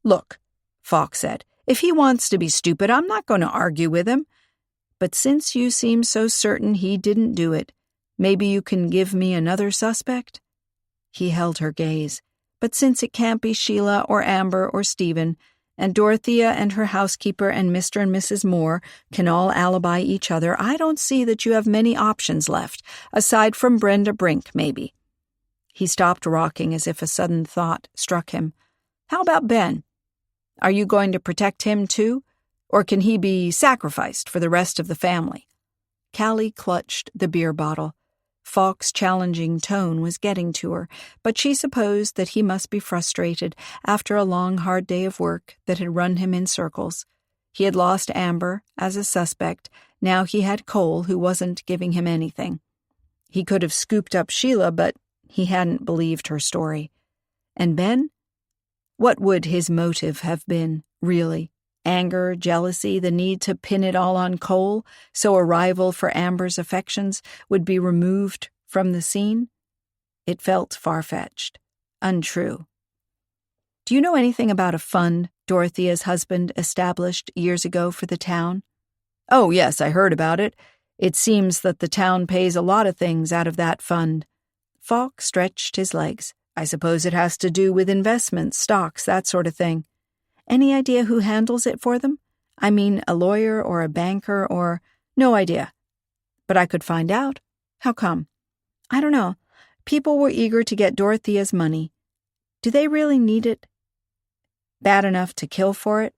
Look, Falk said, if he wants to be stupid, I'm not going to argue with him. But since you seem so certain he didn't do it, maybe you can give me another suspect? He held her gaze. But since it can't be Sheila or Amber or Stephen, and Dorothea and her housekeeper and Mr. and Mrs. Moore can all alibi each other, I don't see that you have many options left, aside from Brenda Brink, maybe. He stopped rocking as if a sudden thought struck him. How about Ben? Are you going to protect him too? Or can he be sacrificed for the rest of the family? Callie clutched the beer bottle. Falk's challenging tone was getting to her, but she supposed that he must be frustrated after a long, hard day of work that had run him in circles. He had lost Amber as a suspect. Now he had Cole, who wasn't giving him anything. He could have scooped up Sheila, but he hadn't believed her story. And Ben? What would his motive have been, really? Anger, jealousy, the need to pin it all on Cole, so a rival for Amber's affections would be removed from the scene? It felt far-fetched, untrue. Do you know anything about a fund Dorothea's husband established years ago for the town? Oh, yes, I heard about it. It seems that the town pays a lot of things out of that fund. Falk stretched his legs. I suppose it has to do with investments, stocks, that sort of thing. Any idea who handles it for them? I mean, a lawyer or a banker or... No idea. But I could find out. How come? I don't know. People were eager to get Dorothea's money. Do they really need it? Bad enough to kill for it?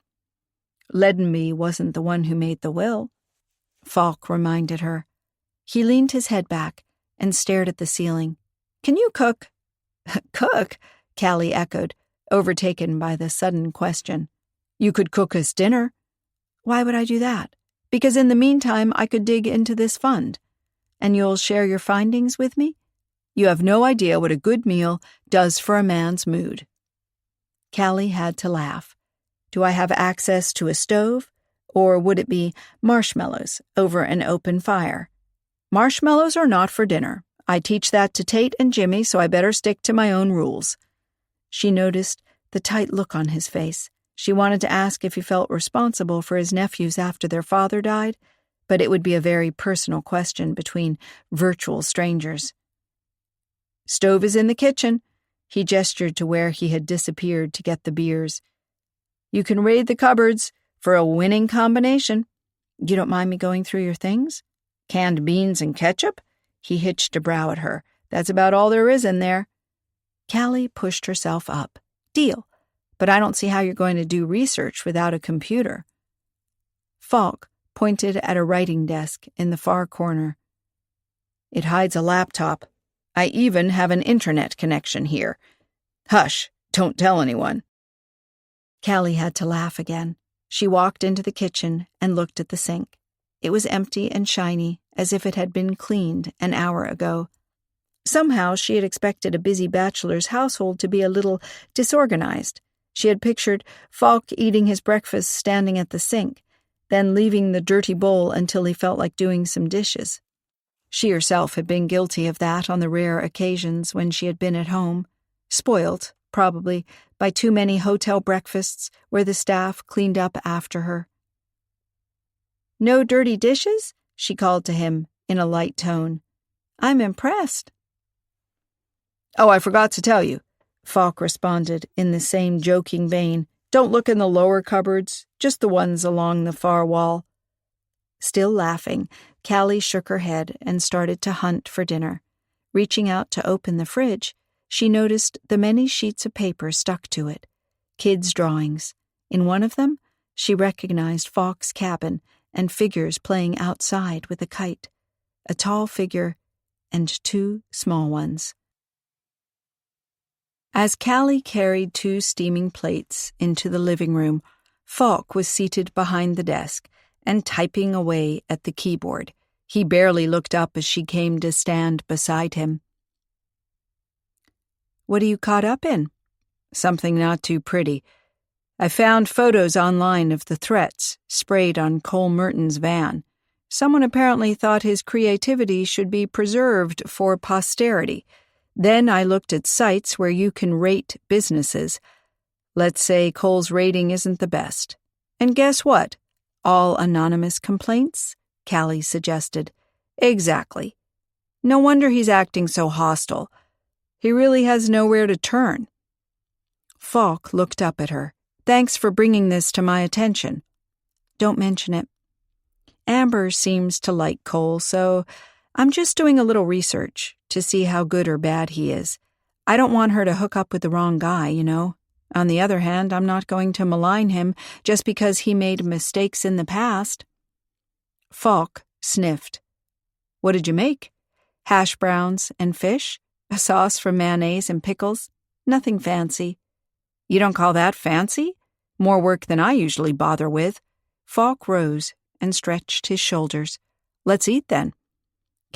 Leadenby wasn't the one who made the will. Falk reminded her. He leaned his head back and stared at the ceiling. Can you cook? Cook? Callie echoed, overtaken by the sudden question. You could cook us dinner. Why would I do that? Because in the meantime I could dig into this fund. And you'll share your findings with me? You have no idea what a good meal does for a man's mood. Callie had to laugh. Do I have access to a stove? Or would it be marshmallows over an open fire? Marshmallows are not for dinner. I teach that to Tate and Jimmy, so I better stick to my own rules. She noticed the tight look on his face. She wanted to ask if he felt responsible for his nephews after their father died, but it would be a very personal question between virtual strangers. Stove is in the kitchen. He gestured to where he had disappeared to get the beers. You can raid the cupboards for a winning combination. You don't mind me going through your things? Canned beans and ketchup? He hitched a brow at her. That's about all there is in there. Callie pushed herself up. Deal. But I don't see how you're going to do research without a computer. Falk pointed at a writing desk in the far corner. It hides a laptop. I even have an internet connection here. Hush, don't tell anyone. Callie had to laugh again. She walked into the kitchen and looked at the sink. It was empty and shiny, as if it had been cleaned an hour ago. Somehow she had expected a busy bachelor's household to be a little disorganized. She had pictured Falk eating his breakfast standing at the sink, then leaving the dirty bowl until he felt like doing some dishes. She herself had been guilty of that on the rare occasions when she had been at home, spoilt, probably, by too many hotel breakfasts where the staff cleaned up after her. No dirty dishes? She called to him in a light tone. I'm impressed. Oh, I forgot to tell you, Falk responded in the same joking vein. Don't look in the lower cupboards, just the ones along the far wall. Still laughing, Callie shook her head and started to hunt for dinner. Reaching out to open the fridge, she noticed the many sheets of paper stuck to it. Kids' drawings. In one of them, she recognized Falk's cabin and figures playing outside with a kite, a tall figure and two small ones. As Callie carried 2 steaming plates into the living room, Falk was seated behind the desk and typing away at the keyboard. He barely looked up as she came to stand beside him. What are you caught up in? Something not too pretty. I found photos online of the threats sprayed on Cole Merton's van. Someone apparently thought his creativity should be preserved for posterity. Then I looked at sites where you can rate businesses. Let's say Cole's rating isn't the best. And guess what? All anonymous complaints? Callie suggested. Exactly. No wonder he's acting so hostile. He really has nowhere to turn. Falk looked up at her. Thanks for bringing this to my attention. Don't mention it. Amber seems to like Cole, so I'm just doing a little research to see how good or bad he is. I don't want her to hook up with the wrong guy, you know. On the other hand, I'm not going to malign him just because he made mistakes in the past. Falk sniffed. What did you make? Hash browns and fish? A sauce for mayonnaise and pickles? Nothing fancy. You don't call that fancy? More work than I usually bother with. Falk rose and stretched his shoulders. Let's eat then.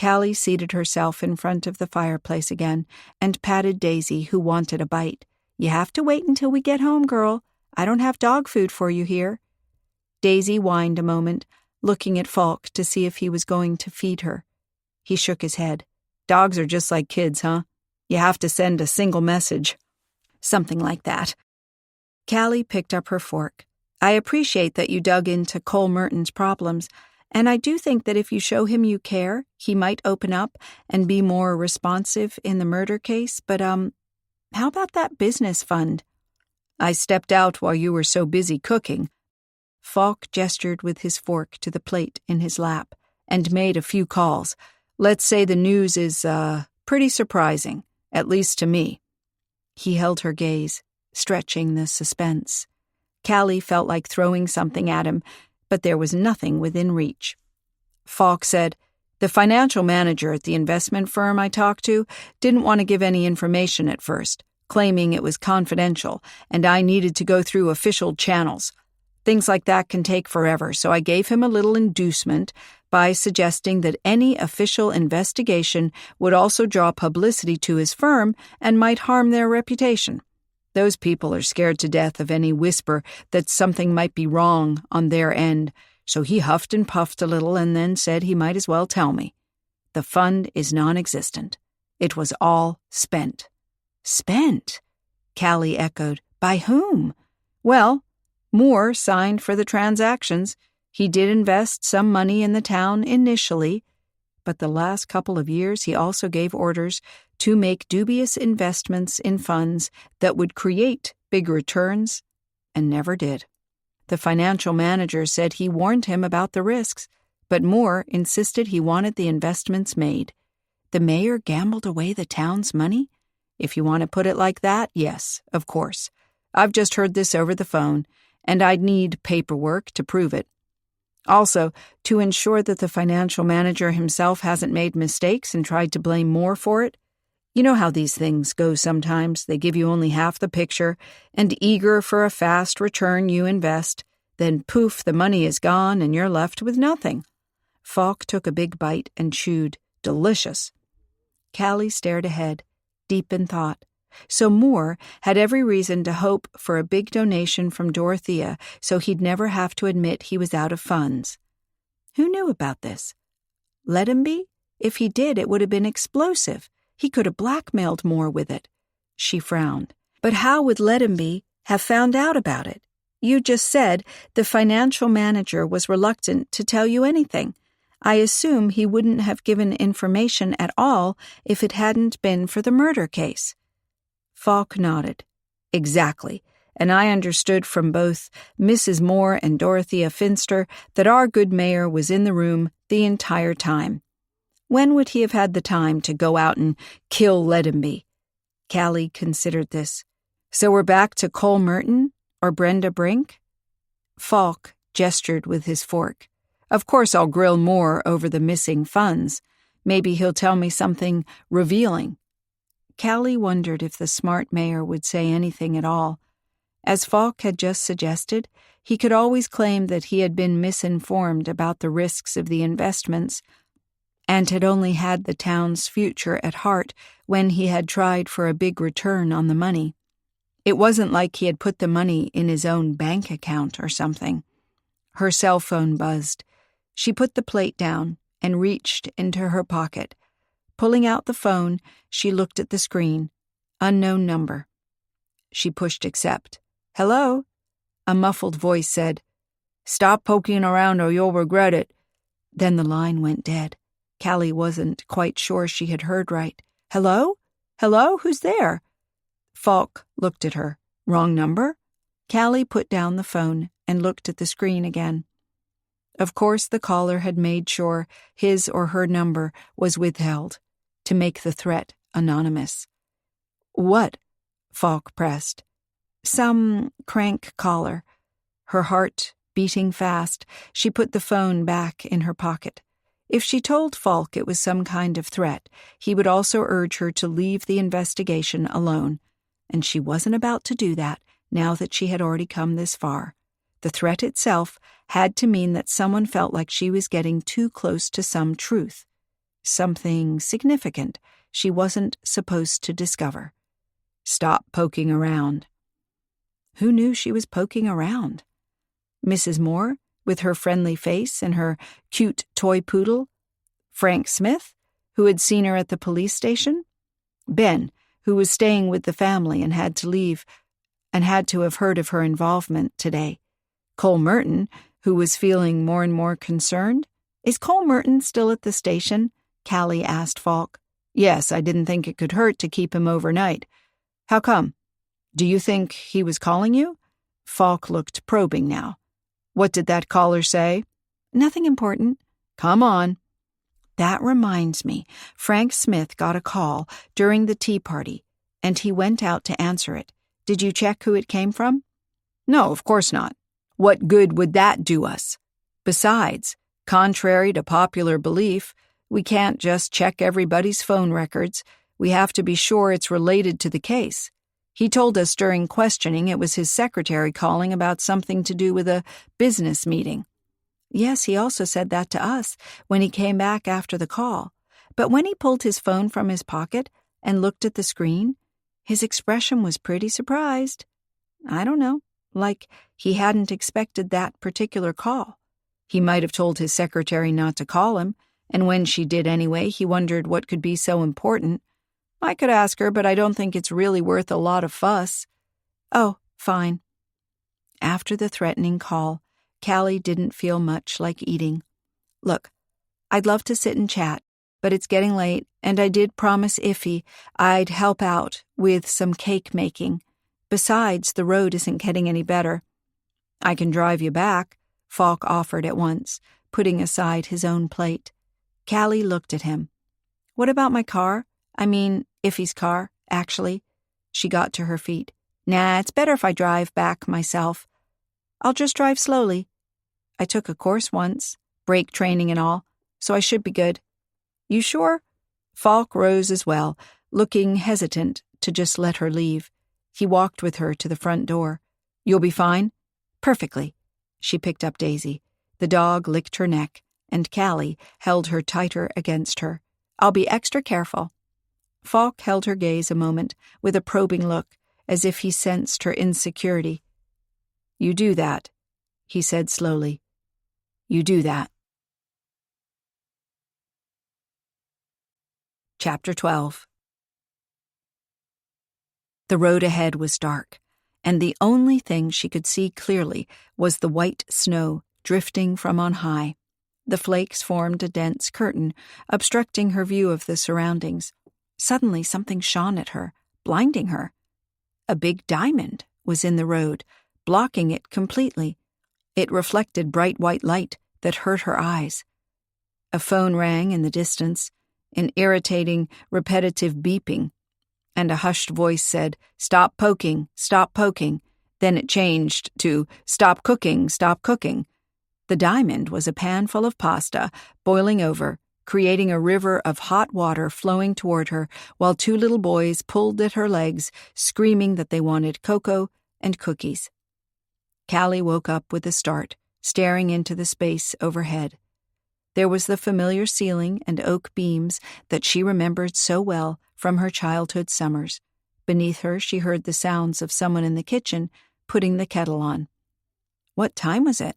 Callie seated herself in front of the fireplace again and patted Daisy, who wanted a bite. You have to wait until we get home, girl. I don't have dog food for you here. Daisy whined a moment, looking at Falk to see if he was going to feed her. He shook his head. Dogs are just like kids, huh? You have to send a single message. Something like that. Callie picked up her fork. I appreciate that you dug into Cole Merton's problems, and I do think that if you show him you care, he might open up and be more responsive in the murder case, but, how about that business fund? I stepped out while you were so busy cooking. Falk gestured with his fork to the plate in his lap and made a few calls. Let's say the news is, pretty surprising, at least to me. He held her gaze, stretching the suspense. Callie felt like throwing something at him, but there was nothing within reach. Falk said, The financial manager at the investment firm I talked to didn't want to give any information at first, claiming it was confidential and I needed to go through official channels. Things like that can take forever, so I gave him a little inducement by suggesting that any official investigation would also draw publicity to his firm and might harm their reputation. Those people are scared to death of any whisper that something might be wrong on their end, so he huffed and puffed a little and then said he might as well tell me. The fund is non-existent. It was all spent. Spent? Callie echoed. By whom? Well, Moore signed for the transactions. He did invest some money in the town initially, but the last couple of years he also gave orders to make dubious investments in funds that would create big returns, and never did. The financial manager said he warned him about the risks, but Moore insisted he wanted the investments made. The mayor gambled away the town's money? If you want to put it like that, yes, of course. I've just heard this over the phone, and I'd need paperwork to prove it. Also, to ensure that the financial manager himself hasn't made mistakes and tried to blame Moore for it. You know how these things go sometimes. They give you only half the picture, and eager for a fast return you invest. Then poof, the money is gone and you're left with nothing. Falk took a big bite and chewed. Delicious. Callie stared ahead, deep in thought. So Moore had every reason to hope for a big donation from Dorothea so he'd never have to admit he was out of funds. Who knew about this? Let him be? If he did, it would have been explosive. He could have blackmailed Moore with it. She frowned. But how would Lettenby have found out about it? You just said the financial manager was reluctant to tell you anything. I assume he wouldn't have given information at all if it hadn't been for the murder case. Falk nodded. Exactly, and I understood from both Mrs. Moore and Dorothea Finster that our good mayor was in the room the entire time. When would he have had the time to go out and kill Lettenby? Callie considered this. So we're back to Cole Merton or Brenda Brink? Falk gestured with his fork. Of course I'll grill Moore over the missing funds. Maybe he'll tell me something revealing. Callie wondered if the smart mayor would say anything at all. As Falk had just suggested, he could always claim that he had been misinformed about the risks of the investments and had only had the town's future at heart when he had tried for a big return on the money. It wasn't like he had put the money in his own bank account or something. Her cell phone buzzed. She put the plate down and reached into her pocket, Pulling out the phone, she looked at the screen. Unknown number. She pushed accept. "Hello?" A muffled voice said, "Stop poking around or you'll regret it." Then the line went dead. Callie wasn't quite sure she had heard right. "Hello? Hello? Who's there?" Falk looked at her. "Wrong number?" Callie put down the phone and looked at the screen again. Of course, the caller had made sure his or her number was withheld to make the threat anonymous. "What?" Falk pressed. "Some crank caller." Her heart beating fast, she put the phone back in her pocket. If she told Falk it was some kind of threat, he would also urge her to leave the investigation alone, and she wasn't about to do that now that she had already come this far. The threat itself had to mean that someone felt like she was getting too close to some truth, something significant she wasn't supposed to discover. Stop poking around. Who knew she was poking around? Mrs. Moore, with her friendly face and her cute toy poodle? Frank Smith, who had seen her at the police station? Ben, who was staying with the family and had to leave and had to have heard of her involvement today? Cole Merton, who was feeling more and more concerned? "Is Cole Merton still at the station?" Callie asked Falk. "Yes, I didn't think it could hurt to keep him overnight." "How come? Do you think he was calling you?" Falk looked probing now. "What did that caller say?" "Nothing important." "Come on." "That reminds me, Frank Smith got a call during the tea party, and he went out to answer it. Did you check who it came from?" "No, of course not. What good would that do us? Besides, contrary to popular belief, we can't just check everybody's phone records. We have to be sure it's related to the case. He told us during questioning it was his secretary calling about something to do with a business meeting." "Yes, he also said that to us when he came back after the call. But when he pulled his phone from his pocket and looked at the screen, his expression was pretty surprised. I don't know, like he hadn't expected that particular call. He might have told his secretary not to call him, and when she did anyway, he wondered what could be so important. I could ask her, but I don't think it's really worth a lot of fuss." "Oh, fine." After the threatening call, Callie didn't feel much like eating. "Look, I'd love to sit and chat, but it's getting late, and I did promise Iffy I'd help out with some cake making. Besides, the road isn't getting any better." "I can drive you back," Falk offered at once, putting aside his own plate. Callie looked at him. "What about my car? I mean, Iffy's car, actually." She got to her feet. "Nah, it's better if I drive back myself." "I'll just drive slowly. I took a course once, brake training and all, so I should be good." "You sure?" Falk rose as well, looking hesitant to just let her leave. He walked with her to the front door. "You'll be fine?" "Perfectly." She picked up Daisy. The dog licked her neck, and Callie held her tighter against her. "I'll be extra careful." Falk held her gaze a moment with a probing look, as if he sensed her insecurity. "You do that," he said slowly. "You do that." Chapter 12. The road ahead was dark, and the only thing she could see clearly was the white snow drifting from on high. The flakes formed a dense curtain, obstructing her view of the surroundings. Suddenly something shone at her, blinding her. A big diamond was in the road, blocking it completely. It reflected bright white light that hurt her eyes. A phone rang in the distance, an irritating, repetitive beeping, and a hushed voice said, "Stop poking, stop poking." Then it changed to, "Stop cooking, stop cooking." The diamond was a pan full of pasta, boiling over, creating a river of hot water flowing toward her, while two little boys pulled at her legs, screaming that they wanted cocoa and cookies. Callie woke up with a start, staring into the space overhead. There was the familiar ceiling and oak beams that she remembered so well from her childhood summers. Beneath her, she heard the sounds of someone in the kitchen putting the kettle on. What time was it?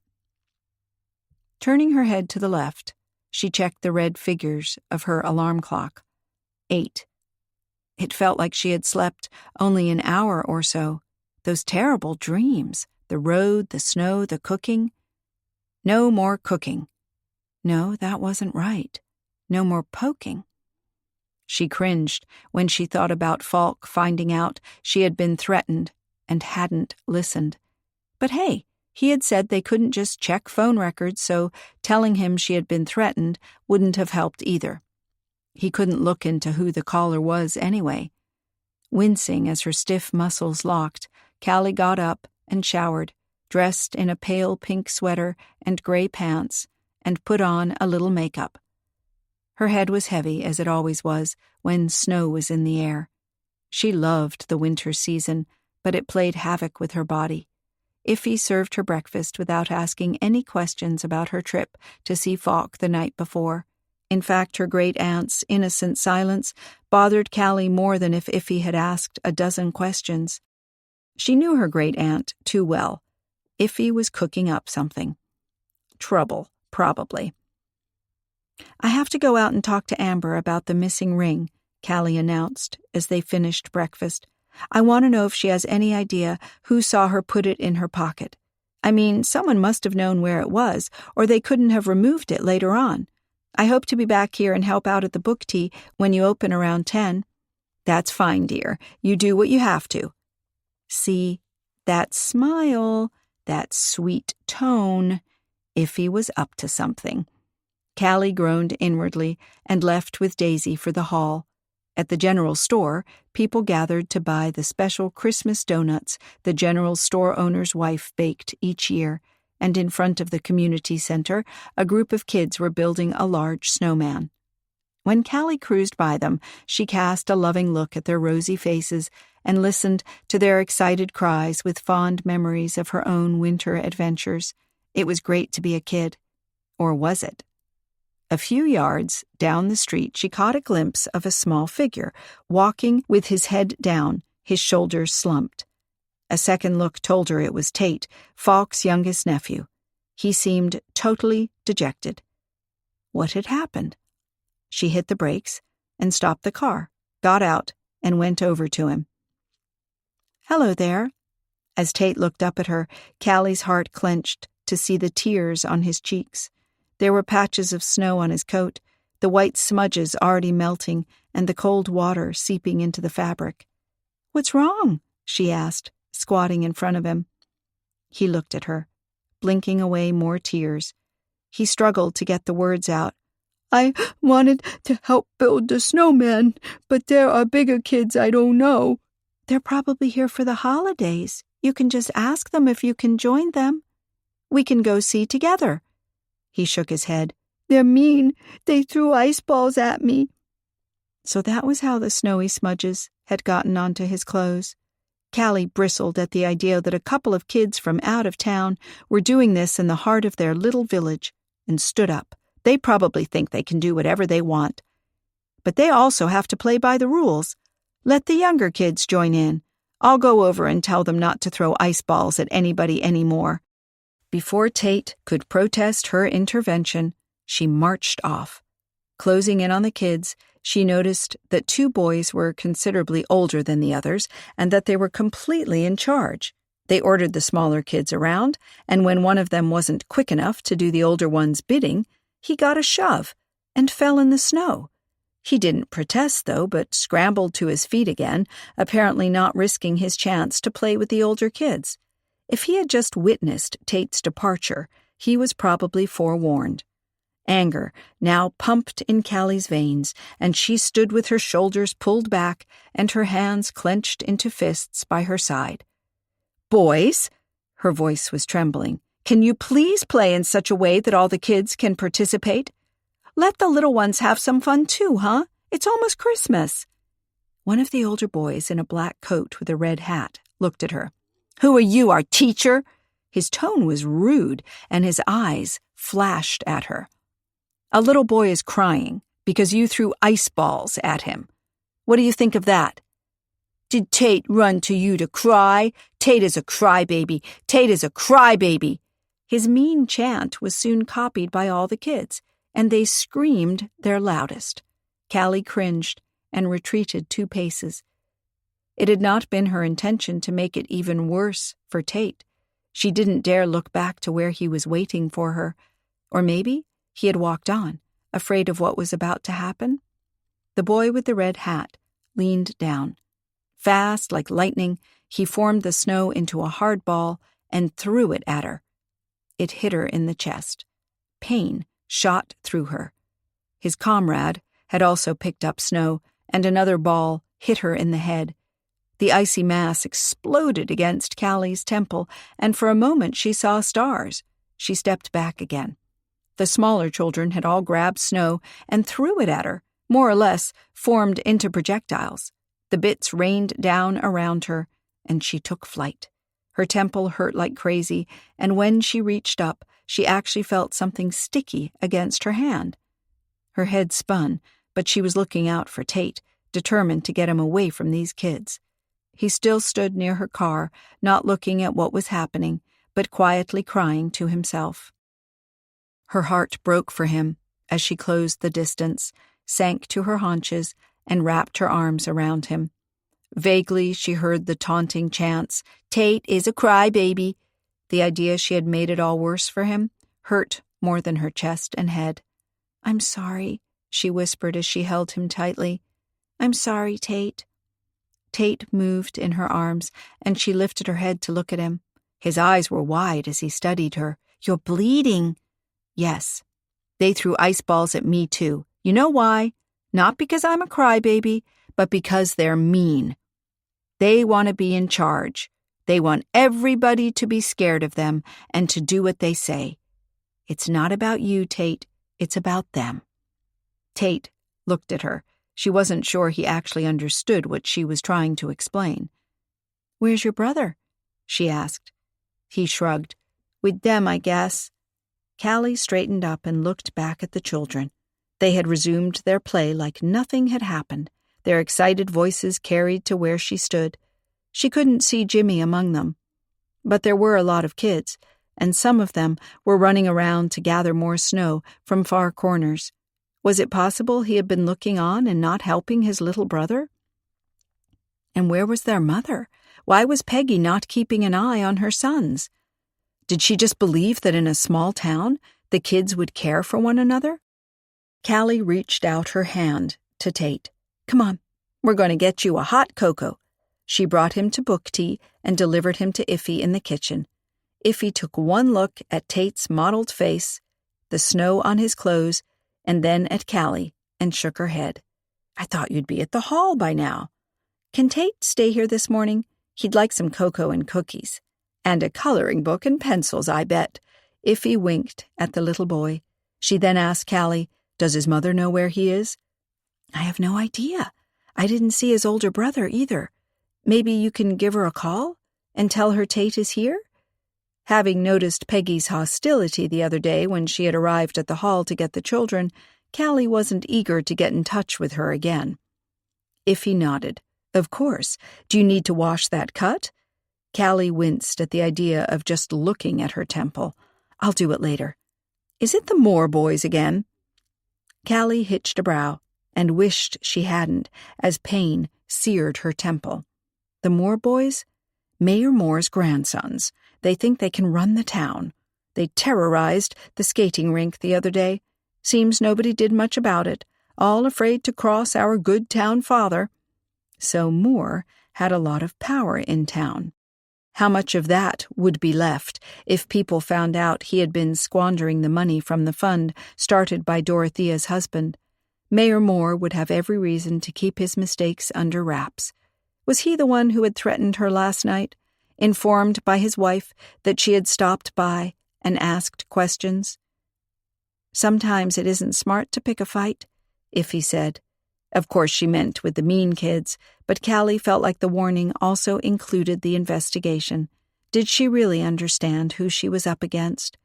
Turning her head to the left, she checked the red figures of her alarm clock. 8. It felt like she had slept only an hour or so. Those terrible dreams, the road, the snow, the cooking. No more cooking. No, that wasn't right. No more poking. She cringed when she thought about Falk finding out she had been threatened and hadn't listened. But hey, he had said they couldn't just check phone records, so telling him she had been threatened wouldn't have helped either. He couldn't look into who the caller was anyway. Wincing as her stiff muscles locked, Callie got up and showered, dressed in a pale pink sweater and gray pants, and put on a little makeup. Her head was heavy, as it always was, when snow was in the air. She loved the winter season, but it played havoc with her body. Iffy served her breakfast without asking any questions about her trip to see Falk the night before. In fact, her great-aunt's innocent silence bothered Callie more than if Iffy had asked a dozen questions. She knew her great-aunt too well. Iffy was cooking up something. Trouble, probably. "I have to go out and talk to Amber about the missing ring," Callie announced as they finished breakfast. "I want to know if she has any idea who saw her put it in her pocket. I mean, someone must have known where it was, or they couldn't have removed it later on. I hope to be back here and help out at the book tea when you open around 10. "That's fine, dear. You do what you have to." See, that smile, that sweet tone. Iffy was up to something. Callie groaned inwardly and left with Daisy for the hall. At the general store, people gathered to buy the special Christmas donuts the general store owner's wife baked each year, and in front of the community center, a group of kids were building a large snowman. When Callie cruised by them, she cast a loving look at their rosy faces and listened to their excited cries with fond memories of her own winter adventures. It was great to be a kid. Or was it? A few yards down the street, she caught a glimpse of a small figure, walking with his head down, his shoulders slumped. A second look told her it was Tate, Falk's youngest nephew. He seemed totally dejected. What had happened? She hit the brakes and stopped the car, got out, and went over to him. "Hello there." As Tate looked up at her, Callie's heart clenched to see the tears on his cheeks. There were patches of snow on his coat, the white smudges already melting, and the cold water seeping into the fabric. "What's wrong?" she asked, squatting in front of him. He looked at her, blinking away more tears. He struggled to get the words out. "I wanted to help build the snowman, but there are bigger kids I don't know." "They're probably here for the holidays. You can just ask them if you can join them. We can go see together." He shook his head. "They're mean. They threw ice balls at me." So that was how the snowy smudges had gotten onto his clothes. Callie bristled at the idea that a couple of kids from out of town were doing this in the heart of their little village, and stood up. They probably think they can do whatever they want. But they also have to play by the rules. Let the younger kids join in. I'll go over and tell them not to throw ice balls at anybody anymore. Before Tate could protest her intervention, she marched off. Closing in on the kids, she noticed that 2 boys were considerably older than the others and that they were completely in charge. They ordered the smaller kids around, and when one of them wasn't quick enough to do the older one's bidding, he got a shove and fell in the snow. He didn't protest, though, but scrambled to his feet again, apparently not risking his chance to play with the older kids. If he had just witnessed Tate's departure, he was probably forewarned. Anger now pumped in Callie's veins, and she stood with her shoulders pulled back and her hands clenched into fists by her side. "Boys," her voice was trembling, "can you please play in such a way that all the kids can participate? Let the little ones have some fun too, huh? It's almost Christmas." One of the older boys in a black coat with a red hat looked at her. "Who are you, our teacher?" His tone was rude, and his eyes flashed at her. "A little boy is crying because you threw ice balls at him. What do you think of that?" "Did Tate run to you to cry? Tate is a crybaby. Tate is a crybaby." His mean chant was soon copied by all the kids, and they screamed their loudest. Callie cringed and retreated 2 paces. It had not been her intention to make it even worse for Tate. She didn't dare look back to where he was waiting for her. Or maybe he had walked on, afraid of what was about to happen. The boy with the red hat leaned down. Fast, like lightning, he formed the snow into a hard ball and threw it at her. It hit her in the chest. Pain shot through her. His comrade had also picked up snow, and another ball hit her in the head. The icy mass exploded against Callie's temple, and for a moment she saw stars. She stepped back again. The smaller children had all grabbed snow and threw it at her, more or less formed into projectiles. The bits rained down around her, and she took flight. Her temple hurt like crazy, and when she reached up, she actually felt something sticky against her hand. Her head spun, but she was looking out for Tate, determined to get him away from these kids. He still stood near her car, not looking at what was happening, but quietly crying to himself. Her heart broke for him as she closed the distance, sank to her haunches, and wrapped her arms around him. Vaguely, she heard the taunting chants, "Tate is a crybaby." The idea she had made it all worse for him hurt more than her chest and head. "I'm sorry," she whispered as she held him tightly. "I'm sorry, Tate." Tate moved in her arms, and she lifted her head to look at him. His eyes were wide as he studied her. "You're bleeding." "Yes. They threw ice balls at me, too. You know why? Not because I'm a crybaby, but because they're mean. They want to be in charge. They want everybody to be scared of them and to do what they say. It's not about you, Tate. It's about them." Tate looked at her. She wasn't sure he actually understood what she was trying to explain. "Where's your brother?" she asked. He shrugged. "With them, I guess." Callie straightened up and looked back at the children. They had resumed their play like nothing had happened, their excited voices carried to where she stood. She couldn't see Jimmy among them. But there were a lot of kids, and some of them were running around to gather more snow from far corners. Was it possible he had been looking on and not helping his little brother? And where was their mother? Why was Peggy not keeping an eye on her sons? Did she just believe that in a small town, the kids would care for one another? Callie reached out her hand to Tate. "Come on, we're going to get you a hot cocoa." She brought him to book tea and delivered him to Iffy in the kitchen. Iffy took one look at Tate's mottled face, the snow on his clothes, and then at Callie, and shook her head. "I thought you'd be at the hall by now." "Can Tate stay here this morning? He'd like some cocoa and cookies. And a coloring book and pencils, I bet." Iffy winked at the little boy. She then asked Callie, "Does his mother know where he is?" "I have no idea. I didn't see his older brother either. Maybe you can give her a call and tell her Tate is here?" Having noticed Peggy's hostility the other day when she had arrived at the hall to get the children, Callie wasn't eager to get in touch with her again. Iffy nodded. "Of course. Do you need to wash that cut?" Callie winced at the idea of just looking at her temple. "I'll do it later." "Is it the Moore boys again?" Callie hitched a brow and wished she hadn't, as pain seared her temple. "The Moore boys? Mayor Moore's grandsons. They think they can run the town. They terrorized the skating rink the other day. Seems nobody did much about it, all afraid to cross our good town father." So Moore had a lot of power in town. How much of that would be left if people found out he had been squandering the money from the fund started by Dorothea's husband? Mayor Moore would have every reason to keep his mistakes under wraps. Was he the one who had threatened her last night, informed by his wife that she had stopped by and asked questions? "Sometimes it isn't smart to pick a fight," Iffy said. Of course she meant with the mean kids, but Callie felt like the warning also included the investigation. Did she really understand who she was up against?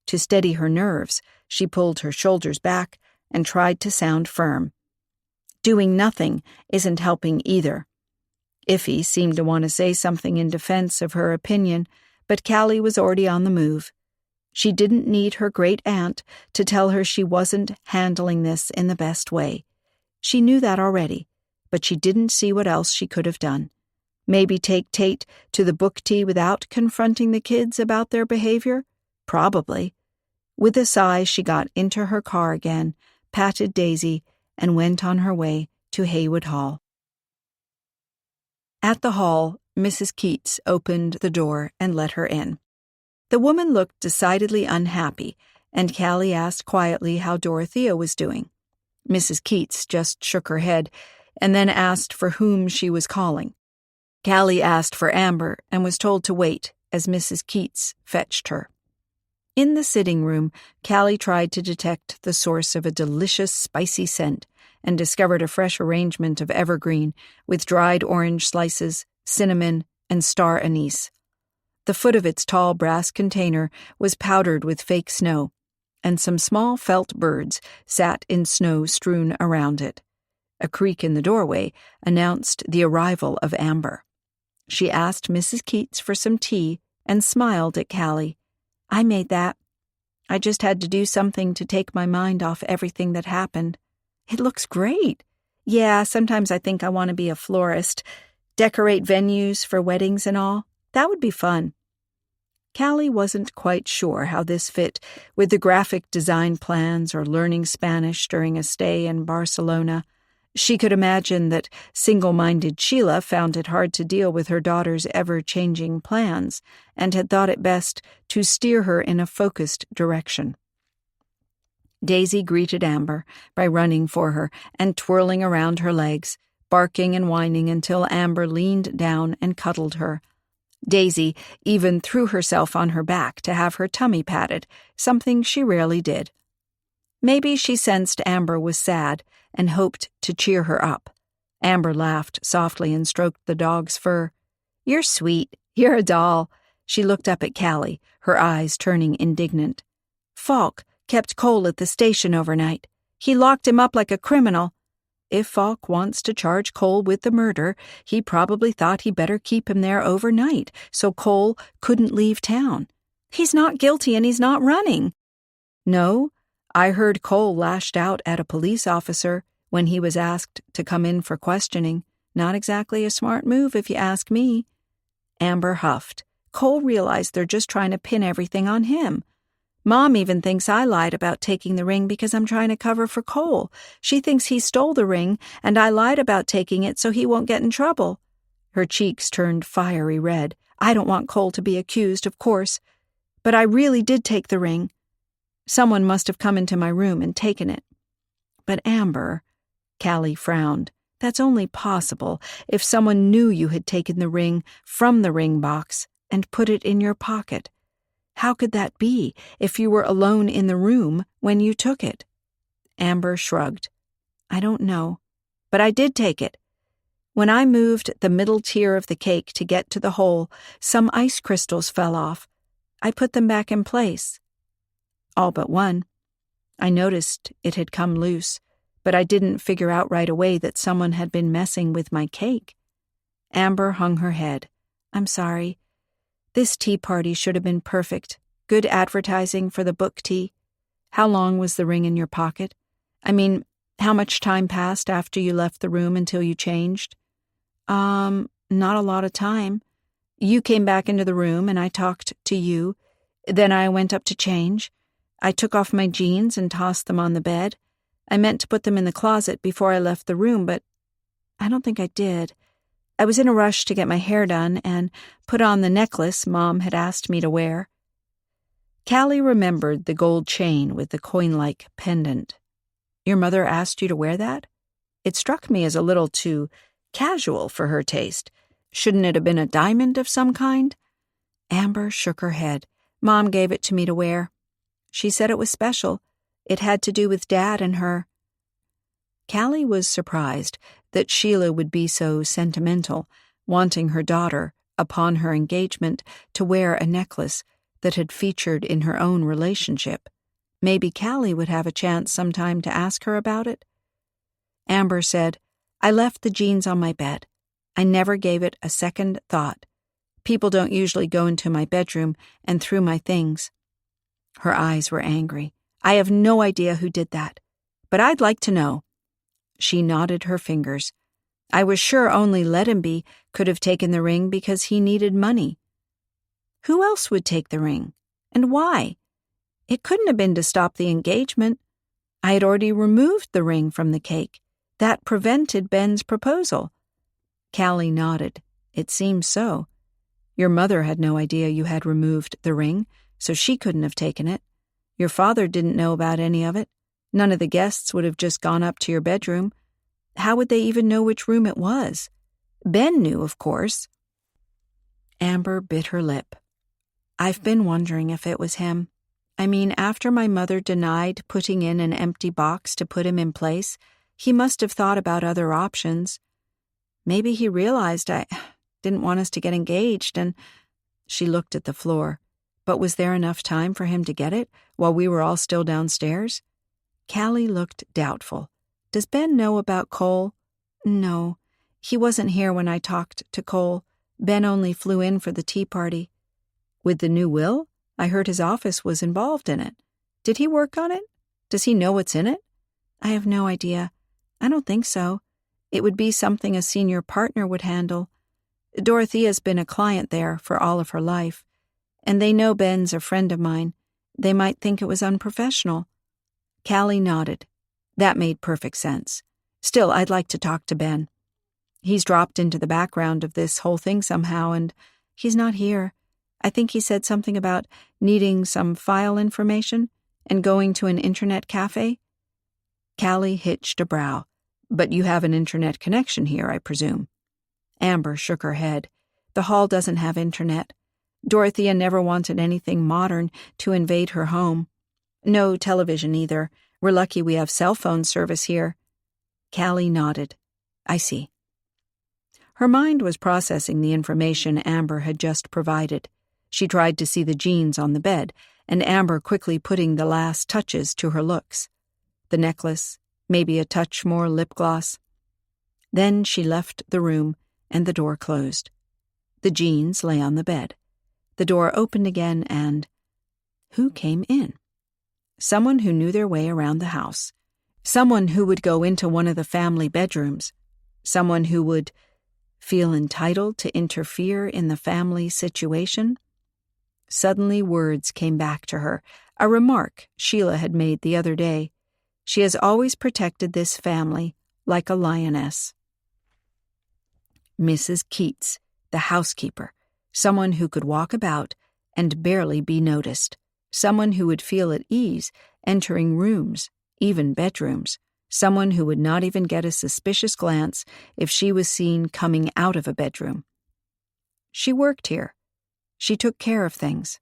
To steady her nerves, she pulled her shoulders back and tried to sound firm. Doing nothing isn't helping either. Iffy seemed to want to say something in defense of her opinion, but Callie was already on the move. She didn't need her great aunt to tell her she wasn't handling this in the best way. She knew that already, but she didn't see what else she could have done. Maybe take Tate to the book tea without confronting the kids about their behavior? Probably. With a sigh, she got into her car again, patted Daisy, and went on her way to Haywood Hall. At the hall, Mrs. Keats opened the door and let her in. The woman looked decidedly unhappy, and Callie asked quietly how Dorothea was doing. Mrs. Keats just shook her head, and then asked for whom she was calling. Callie asked for Amber and was told to wait as Mrs. Keats fetched her. In the sitting room, Callie tried to detect the source of a delicious, spicy scent and discovered a fresh arrangement of evergreen with dried orange slices, cinnamon, and star anise. The foot of its tall brass container was powdered with fake snow, and some small felt birds sat in snow strewn around it. A creak in the doorway announced the arrival of Amber. She asked Mrs. Keats for some tea and smiled at Callie. "I made that. I just had to do something to take my mind off everything that happened. It looks great. Yeah, sometimes I think I want to be a florist, decorate venues for weddings and all. That would be fun." Callie wasn't quite sure how this fit with the graphic design plans or learning Spanish during a stay in Barcelona. She could imagine that single-minded Sheila found it hard to deal with her daughter's ever-changing plans and had thought it best to steer her in a focused direction. Daisy greeted Amber by running for her and twirling around her legs, barking and whining until Amber leaned down and cuddled her. Daisy even threw herself on her back to have her tummy patted, something she rarely did. Maybe she sensed Amber was sad and hoped to cheer her up. Amber laughed softly and stroked the dog's fur. "You're sweet. You're a doll." She looked up at Callie, her eyes turning indignant. "Falk kept Cole at the station overnight. He locked him up like a criminal. If Falk wants to charge Cole with the murder, he probably thought he better keep him there overnight so Cole couldn't leave town. He's not guilty and he's not running." "No, I heard Cole lashed out at a police officer when he was asked to come in for questioning. Not exactly a smart move if you ask me." Amber huffed. "Cole realized they're just trying to pin everything on him. Mom even thinks I lied about taking the ring because I'm trying to cover for Cole. She thinks he stole the ring, and I lied about taking it so he won't get in trouble." Her cheeks turned fiery red. "I don't want Cole to be accused, of course. But I really did take the ring. Someone must have come into my room and taken it." "But Amber," Callie frowned, "that's only possible if someone knew you had taken the ring from the ring box and put it in your pocket. How could that be if you were alone in the room when you took it?" Amber shrugged. "I don't know, but I did take it. When I moved the middle tier of the cake to get to the hole, some ice crystals fell off. I put them back in place. All but one. I noticed it had come loose, but I didn't figure out right away that someone had been messing with my cake." Amber hung her head. "I'm sorry. This tea party should have been perfect. Good advertising for the book tea. How long was the ring in your pocket? I mean, how much time passed after you left the room until you changed?" Not a lot of time. You came back into the room and I talked to you. Then I went up to change. I took off my jeans and tossed them on the bed. I meant to put them in the closet before I left the room, but I don't think I did. I was in a rush to get my hair done and put on the necklace Mom had asked me to wear." Callie remembered the gold chain with the coin-like pendant. "Your mother asked you to wear that? It struck me as a little too casual for her taste. Shouldn't it have been a diamond of some kind?" Amber shook her head. "Mom gave it to me to wear. She said it was special. It had to do with Dad and her." Callie was surprised that Sheila would be so sentimental, wanting her daughter, upon her engagement, to wear a necklace that had featured in her own relationship. Maybe Callie would have a chance sometime to ask her about it. Amber said, "I left the jeans on my bed. I never gave it a second thought. People don't usually go into my bedroom and through my things." Her eyes were angry. "I have no idea who did that, but I'd like to know." She nodded her fingers. I was sure only Lettenby could have taken the ring because he needed money. Who else would take the ring? And why? It couldn't have been to stop the engagement. I had already removed the ring from the cake. That prevented Ben's proposal. Callie nodded. It seemed so. Your mother had no idea you had removed the ring, so she couldn't have taken it. Your father didn't know about any of it. None of the guests would have just gone up to your bedroom. How would they even know which room it was? Ben knew, of course. Amber bit her lip. I've been wondering if it was him. I mean, after my mother denied putting in an empty box to put him in place, he must have thought about other options. Maybe he realized I didn't want us to get engaged, and she looked at the floor. But was there enough time for him to get it while we were all still downstairs? Callie looked doubtful. Does Ben know about Cole? No. He wasn't here when I talked to Cole. Ben only flew in for the tea party. With the new will? I heard his office was involved in it. Did he work on it? Does he know what's in it? I have no idea. I don't think so. It would be something a senior partner would handle. Dorothea's been a client there for all of her life, and they know Ben's a friend of mine. They might think it was unprofessional. Callie nodded. That made perfect sense. Still, I'd like to talk to Ben. He's dropped into the background of this whole thing somehow, and he's not here. I think he said something about needing some file information and going to an internet cafe. Callie hitched a brow. But you have an internet connection here, I presume. Amber shook her head. The hall doesn't have internet. Dorothea never wanted anything modern to invade her home. No television either. We're lucky we have cell phone service here. Callie nodded. I see. Her mind was processing the information Amber had just provided. She tried to see the jeans on the bed, and Amber quickly putting the last touches to her looks. The necklace, maybe a touch more lip gloss. Then she left the room, and the door closed. The jeans lay on the bed. The door opened again, and who came in? Someone who knew their way around the house. Someone who would go into one of the family bedrooms. Someone who would feel entitled to interfere in the family situation. Suddenly words came back to her, a remark Sheila had made the other day. She has always protected this family like a lioness. Mrs. Keats, the housekeeper, someone who could walk about and barely be noticed, someone who would feel at ease entering rooms, even bedrooms, someone who would not even get a suspicious glance if she was seen coming out of a bedroom. She worked here. She took care of things.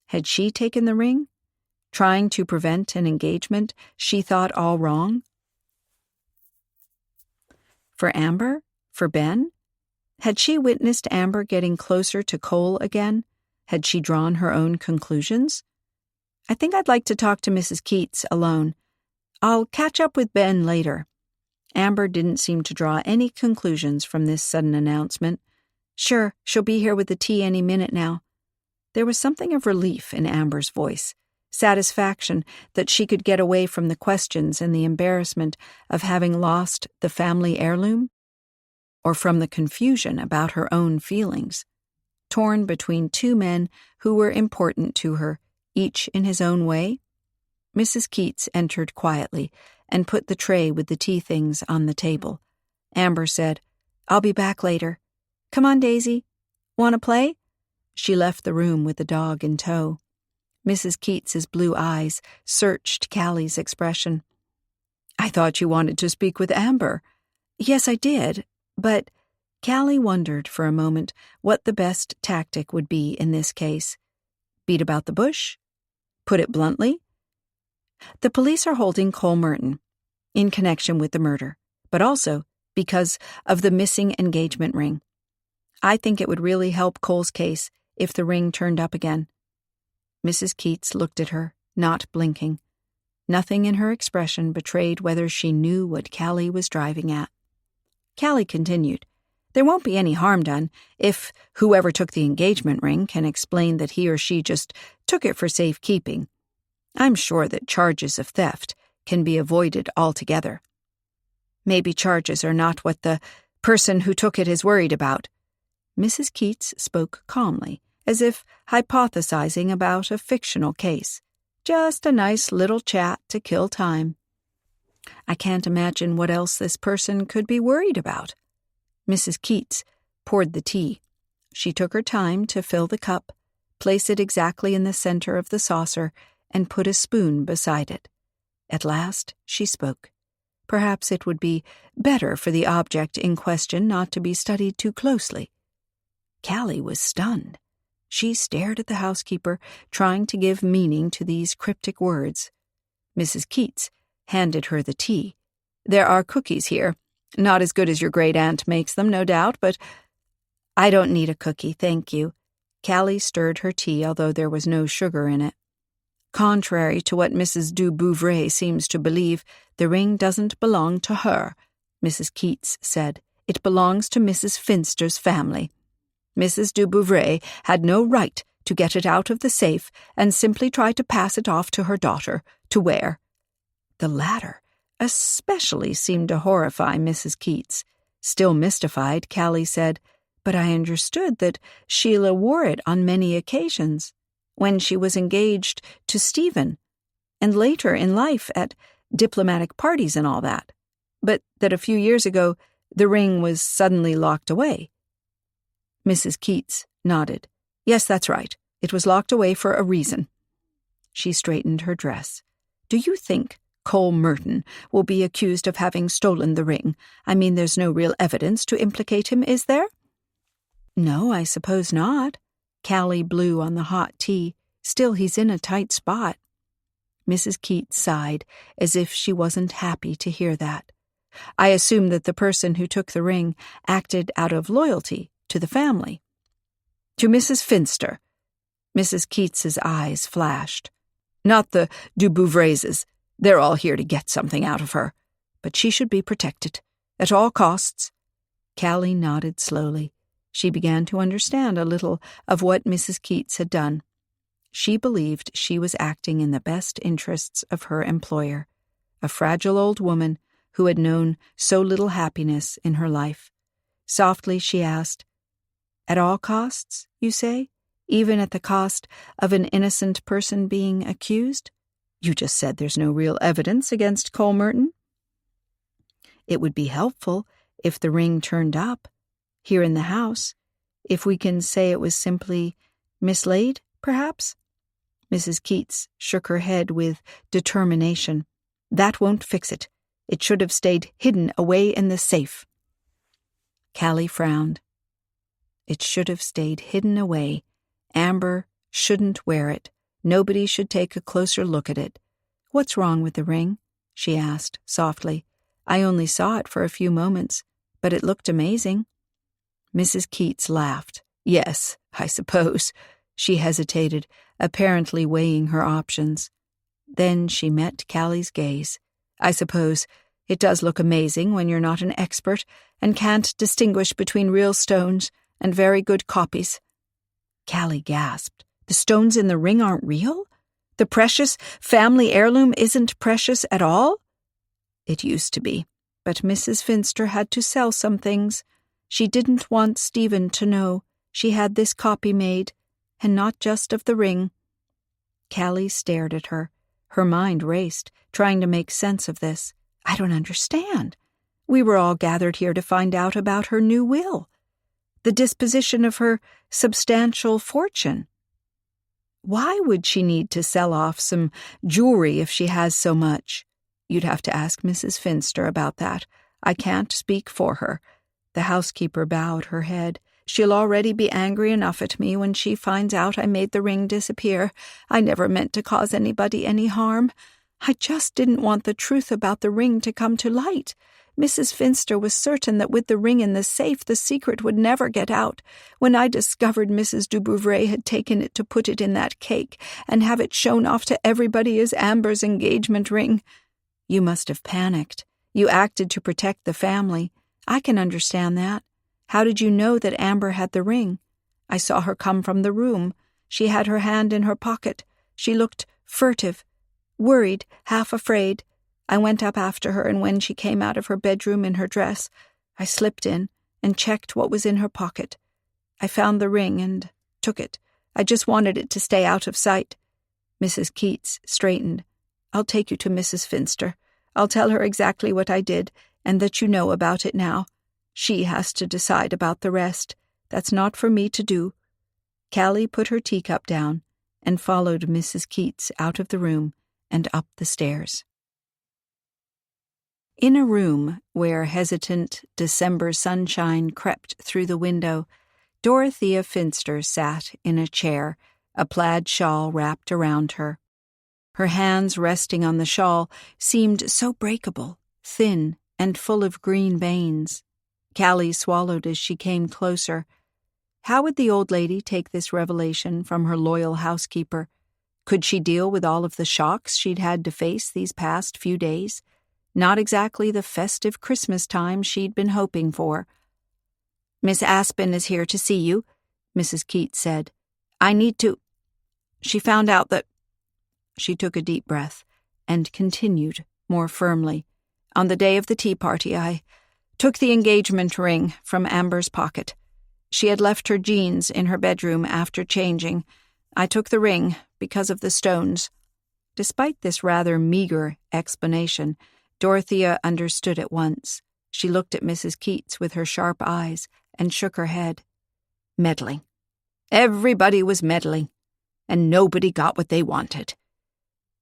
Had she taken the ring? Trying to prevent an engagement she thought all wrong? For Amber? For Ben? Had she witnessed Amber getting closer to Cole again? Had she drawn her own conclusions? I think I'd like to talk to Mrs. Keats alone. I'll catch up with Ben later. Amber didn't seem to draw any conclusions from this sudden announcement. Sure, she'll be here with the tea any minute now. There was something of relief in Amber's voice. Satisfaction that she could get away from the questions and the embarrassment of having lost the family heirloom, or from the confusion about her own feelings, torn between two men who were important to her, each in his own way. Mrs. Keats entered quietly and put the tray with the tea things on the table. Amber said, I'll be back later. Come on, Daisy. Want to play? She left the room with the dog in tow. Mrs. Keats's blue eyes searched Callie's expression. I thought you wanted to speak with Amber. Yes, I did, but Callie wondered for a moment what the best tactic would be in this case. Beat about the bush? Put it bluntly? The police are holding Cole Merton in connection with the murder, but also because of the missing engagement ring. I think it would really help Cole's case if the ring turned up again. Mrs. Keats looked at her, not blinking. Nothing in her expression betrayed whether she knew what Callie was driving at. Callie continued, There won't be any harm done if whoever took the engagement ring can explain that he or she just took it for safekeeping. I'm sure that charges of theft can be avoided altogether. Maybe charges are not what the person who took it is worried about." Mrs. Keats spoke calmly, as if hypothesizing about a fictional case. Just a nice little chat to kill time. "I can't imagine what else this person could be worried about." Mrs. Keats poured the tea. She took her time to fill the cup, place it exactly in the center of the saucer, and put a spoon beside it. At last she spoke. Perhaps it would be better for the object in question not to be studied too closely. Callie was stunned. She stared at the housekeeper, trying to give meaning to these cryptic words. Mrs. Keats handed her the tea. "There are cookies here. Not as good as your great-aunt makes them, no doubt, but—" "I don't need a cookie, thank you." Callie stirred her tea, although there was no sugar in it. "Contrary to what Mrs. du Bouvray seems to believe, the ring doesn't belong to her," Mrs. Keats said. "It belongs to Mrs. Finster's family. Mrs. du Bouvray had no right to get it out of the safe and simply try to pass it off to her daughter to wear." The latter especially seemed to horrify Mrs. Keats. Still mystified, Callie said, "But I understood that Sheila wore it on many occasions, when she was engaged to Stephen, and later in life at diplomatic parties and all that, but that a few years ago the ring was suddenly locked away." Mrs. Keats nodded. "Yes, that's right. It was locked away for a reason." She straightened her dress. "Do you think Cole Merton will be accused of having stolen the ring? I mean, there's no real evidence to implicate him, is there?" "No, I suppose not." Callie blew on the hot tea. "Still, he's in a tight spot." Mrs. Keats sighed, as if she wasn't happy to hear that. "I assume that the person who took the ring acted out of loyalty to the family." "To Mrs. Finster." Mrs. Keats's eyes flashed. "Not the du Bouvrays. They're all here to get something out of her. But she should be protected, at all costs." Callie nodded slowly. She began to understand a little of what Mrs. Keats had done. She believed she was acting in the best interests of her employer, a fragile old woman who had known so little happiness in her life. Softly she asked, "At all costs, you say? Even at the cost of an innocent person being accused? You just said there's no real evidence against Cole Merton." "It would be helpful if the ring turned up, here in the house, if we can say it was simply mislaid, perhaps?" Mrs. Keats shook her head with determination. "That won't fix it. It should have stayed hidden away in the safe." Callie frowned. It should have stayed hidden away. Amber shouldn't wear it. Nobody should take a closer look at it. "What's wrong with the ring?" she asked softly. "I only saw it for a few moments, but it looked amazing." Mrs. Keats laughed. "Yes, I suppose." She hesitated, apparently weighing her options. Then she met Callie's gaze. "I suppose it does look amazing when you're not an expert and can't distinguish between real stones and very good copies." Callie gasped. "The stones in the ring aren't real? The precious family heirloom isn't precious at all?" "It used to be, but Mrs. Finster had to sell some things. She didn't want Stephen to know she had this copy made, and not just of the ring." Callie stared at her. Her mind raced, trying to make sense of this. "I don't understand. We were all gathered here to find out about her new will, the disposition of her substantial fortune. Why would she need to sell off some jewelry if she has so much? You'd have to ask Mrs. Finster about that. I can't speak for her." The housekeeper bowed her head. "She'll already be angry enough at me when she finds out I made the ring disappear. I never meant to cause anybody any harm. I just didn't want the truth about the ring to come to light. Mrs. Finster was certain that with the ring in the safe, the secret would never get out. When I discovered Mrs. du Bouvray had taken it to put it in that cake and have it shown off to everybody as Amber's engagement ring—" "You must have panicked. You acted to protect the family. I can understand that. How did you know that Amber had the ring?" "I saw her come from the room. She had her hand in her pocket. She looked furtive, worried, half afraid. I went up after her, and when she came out of her bedroom in her dress, I slipped in and checked what was in her pocket. I found the ring and took it. I just wanted it to stay out of sight." Mrs. Keats straightened. "I'll take you to Mrs. Finster. I'll tell her exactly what I did, and that you know about it now. She has to decide about the rest. That's not for me to do." Callie put her teacup down and followed Mrs. Keats out of the room and up the stairs. In a room where hesitant December sunshine crept through the window, Dorothea Finster sat in a chair, a plaid shawl wrapped around her. Her hands resting on the shawl seemed so breakable, thin, and full of green veins. Callie swallowed as she came closer. How would the old lady take this revelation from her loyal housekeeper? Could she deal with all of the shocks she'd had to face these past few days? Not exactly the festive Christmas time she'd been hoping for. "Miss Aspen is here to see you," Mrs. Keats said. "I need to—" She found out that— She took a deep breath and continued more firmly. "On the day of the tea party, I took the engagement ring from Amber's pocket. She had left her jeans in her bedroom after changing. I took the ring because of the stones." Despite this rather meager explanation, Dorothea understood at once. She looked at Mrs. Keats with her sharp eyes and shook her head. "Meddling. Everybody was meddling, and nobody got what they wanted."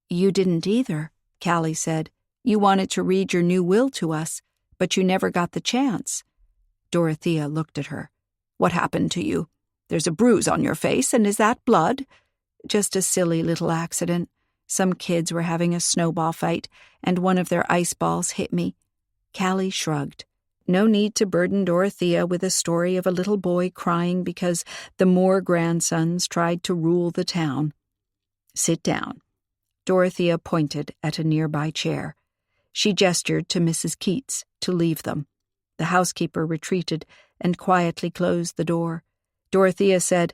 "You didn't either," Callie said. "You wanted to read your new will to us, but you never got the chance." Dorothea looked at her. "What happened to you? There's a bruise on your face, and is that blood?" "Just a silly little accident. Some kids were having a snowball fight, and one of their ice balls hit me." Callie shrugged. No need to burden Dorothea with a story of a little boy crying because the Moore grandsons tried to rule the town. "Sit down." Dorothea pointed at a nearby chair. She gestured to Mrs. Keats to leave them. The housekeeper retreated and quietly closed the door. Dorothea said,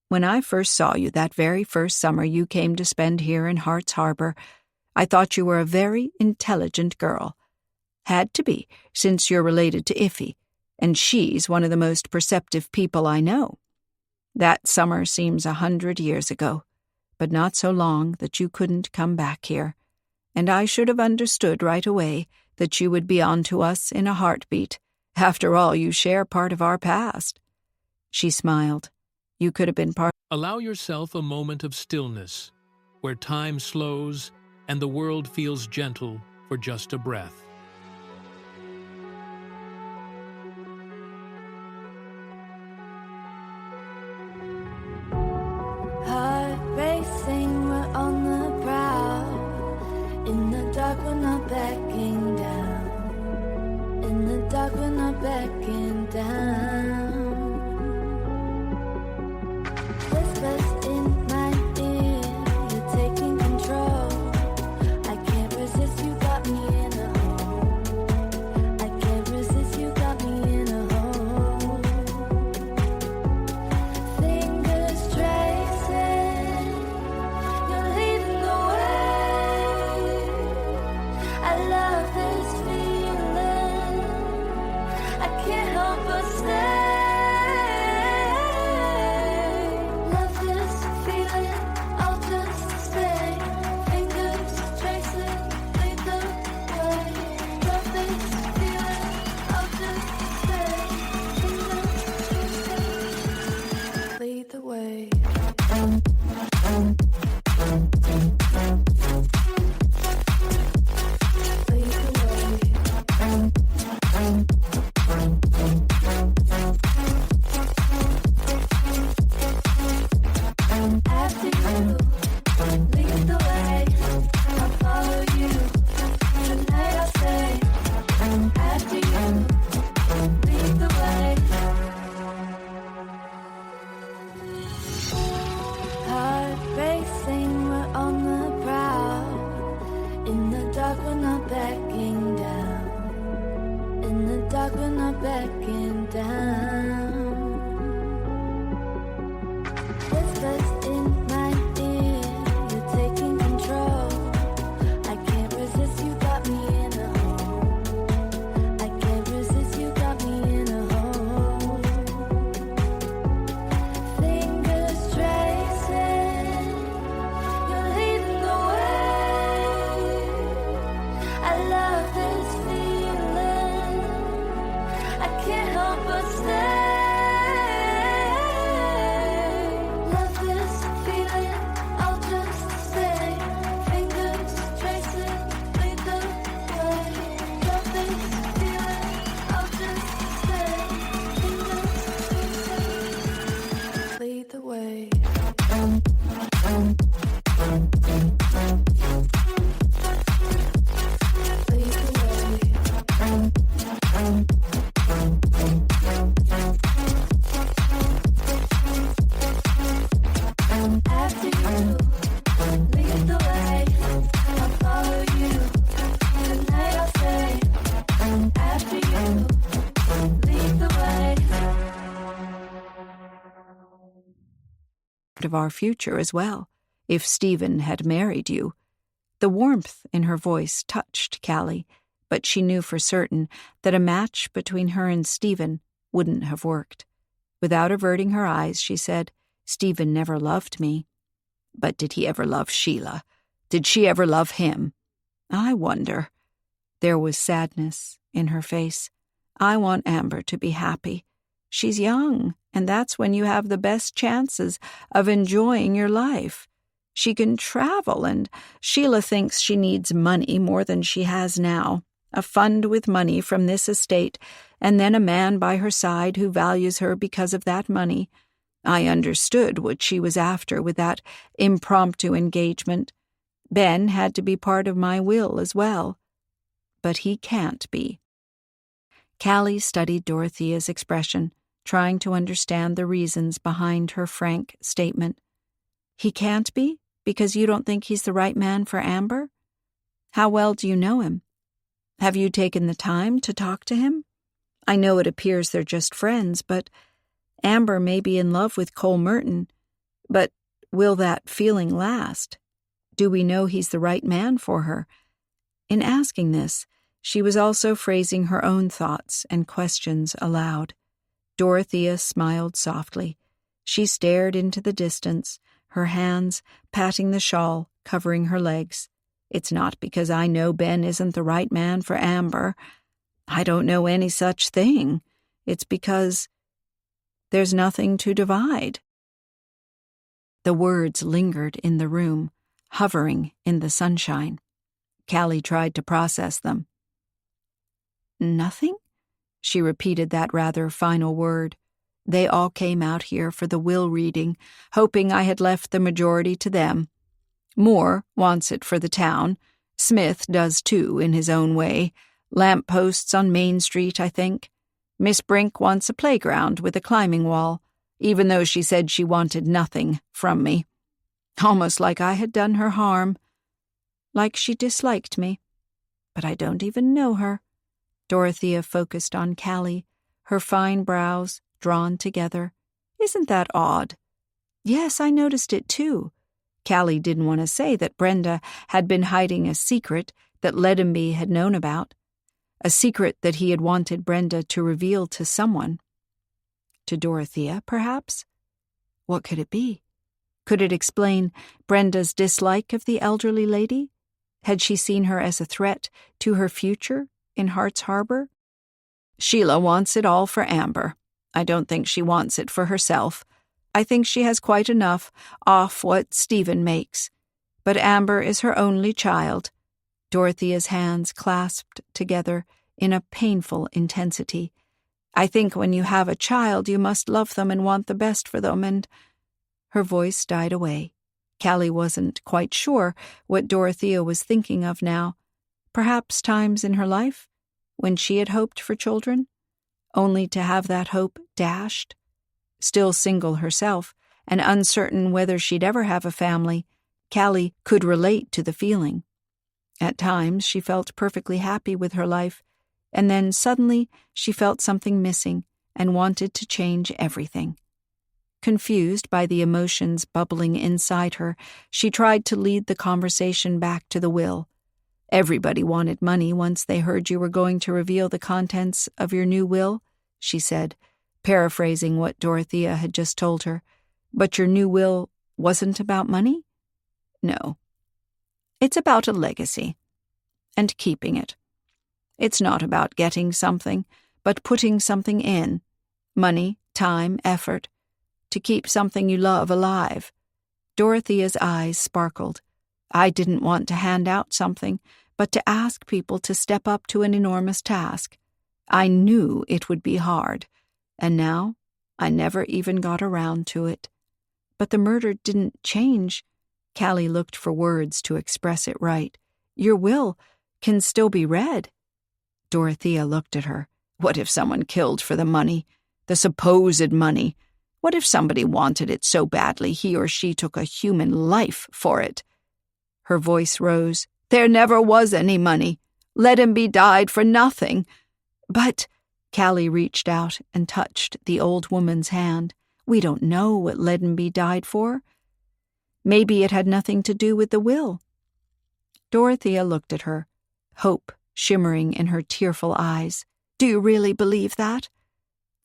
"When I first saw you that very first summer you came to spend here in Hart's Harbor, I thought you were a very intelligent girl. Had to be, since you're related to Iffy, and she's one of the most perceptive people I know. That summer seems 100 years ago, but not so long that you couldn't come back here, and I should have understood right away that you would be on to us in a heartbeat. After all, you share part of our past." She smiled. "You could have been part—" Allow yourself a moment of stillness, where time slows and the world feels gentle for just a breath. Heart racing, we're on the prowl. In the dark, we're not backing down. In the dark, we're not backing down. Whispers in my ear, you're taking control. I can't resist, you got me in a hole. I can't resist, you got me in a hole. Fingers tracing, you're leading the way. I love this feeling. I can't of our future as well, if Stephen had married you. The warmth in her voice touched Callie, but she knew for certain that a match between her and Stephen wouldn't have worked. Without averting her eyes, she said, "Stephen never loved me." "But did he ever love Sheila? Did she ever love him?" "I wonder." There was sadness in her face. "I want Amber to be happy. She's young, and that's when you have the best chances of enjoying your life. She can travel, and Sheila thinks she needs money more than she has now. A fund with money from this estate, and then a man by her side who values her because of that money. I understood what she was after with that impromptu engagement. Ben had to be part of my will as well. But he can't be." Callie studied Dorothea's expression, trying to understand the reasons behind her frank statement. "He can't be? Because you don't think he's the right man for Amber? How well do you know him? Have you taken the time to talk to him? I know it appears they're just friends, but Amber may be in love with Cole Merton. But will that feeling last? Do we know he's the right man for her?" In asking this, she was also phrasing her own thoughts and questions aloud. Dorothea smiled softly. She stared into the distance, her hands patting the shawl covering her legs. "It's not because I know Ben isn't the right man for Amber. I don't know any such thing. It's because there's nothing to divide." The words lingered in the room, hovering in the sunshine. Callie tried to process them. "Nothing?" She repeated that rather final word. "They all came out here for the will reading, hoping I had left the majority to them. Moore wants it for the town. Smith does too, in his own way. Lamp posts on Main Street, I think. Miss Brink wants a playground with a climbing wall, even though she said she wanted nothing from me. Almost like I had done her harm. Like she disliked me. But I don't even know her." Dorothea focused on Callie, her fine brows drawn together. "Isn't that odd?" "Yes, I noticed it too." Callie didn't want to say that Brenda had been hiding a secret that Leddenby had known about, a secret that he had wanted Brenda to reveal to someone. To Dorothea, perhaps? What could it be? Could it explain Brenda's dislike of the elderly lady? Had she seen her as a threat to her future in Hart's Harbor? "Sheila wants it all for Amber. I don't think she wants it for herself. I think she has quite enough off what Stephen makes. But Amber is her only child." Dorothea's hands clasped together in a painful intensity. "I think when you have a child, you must love them and want the best for them, and—" Her voice died away. Callie wasn't quite sure what Dorothea was thinking of now. Perhaps times in her life when she had hoped for children, only to have that hope dashed. Still single herself, and uncertain whether she'd ever have a family, Callie could relate to the feeling. At times she felt perfectly happy with her life, and then suddenly she felt something missing and wanted to change everything. Confused by the emotions bubbling inside her, she tried to lead the conversation back to the will. "Everybody wanted money once they heard you were going to reveal the contents of your new will," she said, paraphrasing what Dorothea had just told her. "But your new will wasn't about money?" "No. It's about a legacy. And keeping it. It's not about getting something, but putting something in. Money, time, effort. To keep something you love alive." Dorothea's eyes sparkled. "I didn't want to hand out something, but to ask people to step up to an enormous task. I knew it would be hard, and now I never even got around to it. But the murder didn't change." Callie looked for words to express it right. "Your will can still be read." Dorothea looked at her. "What if someone killed for the money? The supposed money? What if somebody wanted it so badly he or she took a human life for it?" Her voice rose. "There never was any money. Leddenby died for nothing." "But—" Callie reached out and touched the old woman's hand. We don't know what Leadenby died for. Maybe it had nothing to do with the will." Dorothea looked at her, hope shimmering in her tearful eyes. "Do you really believe that?"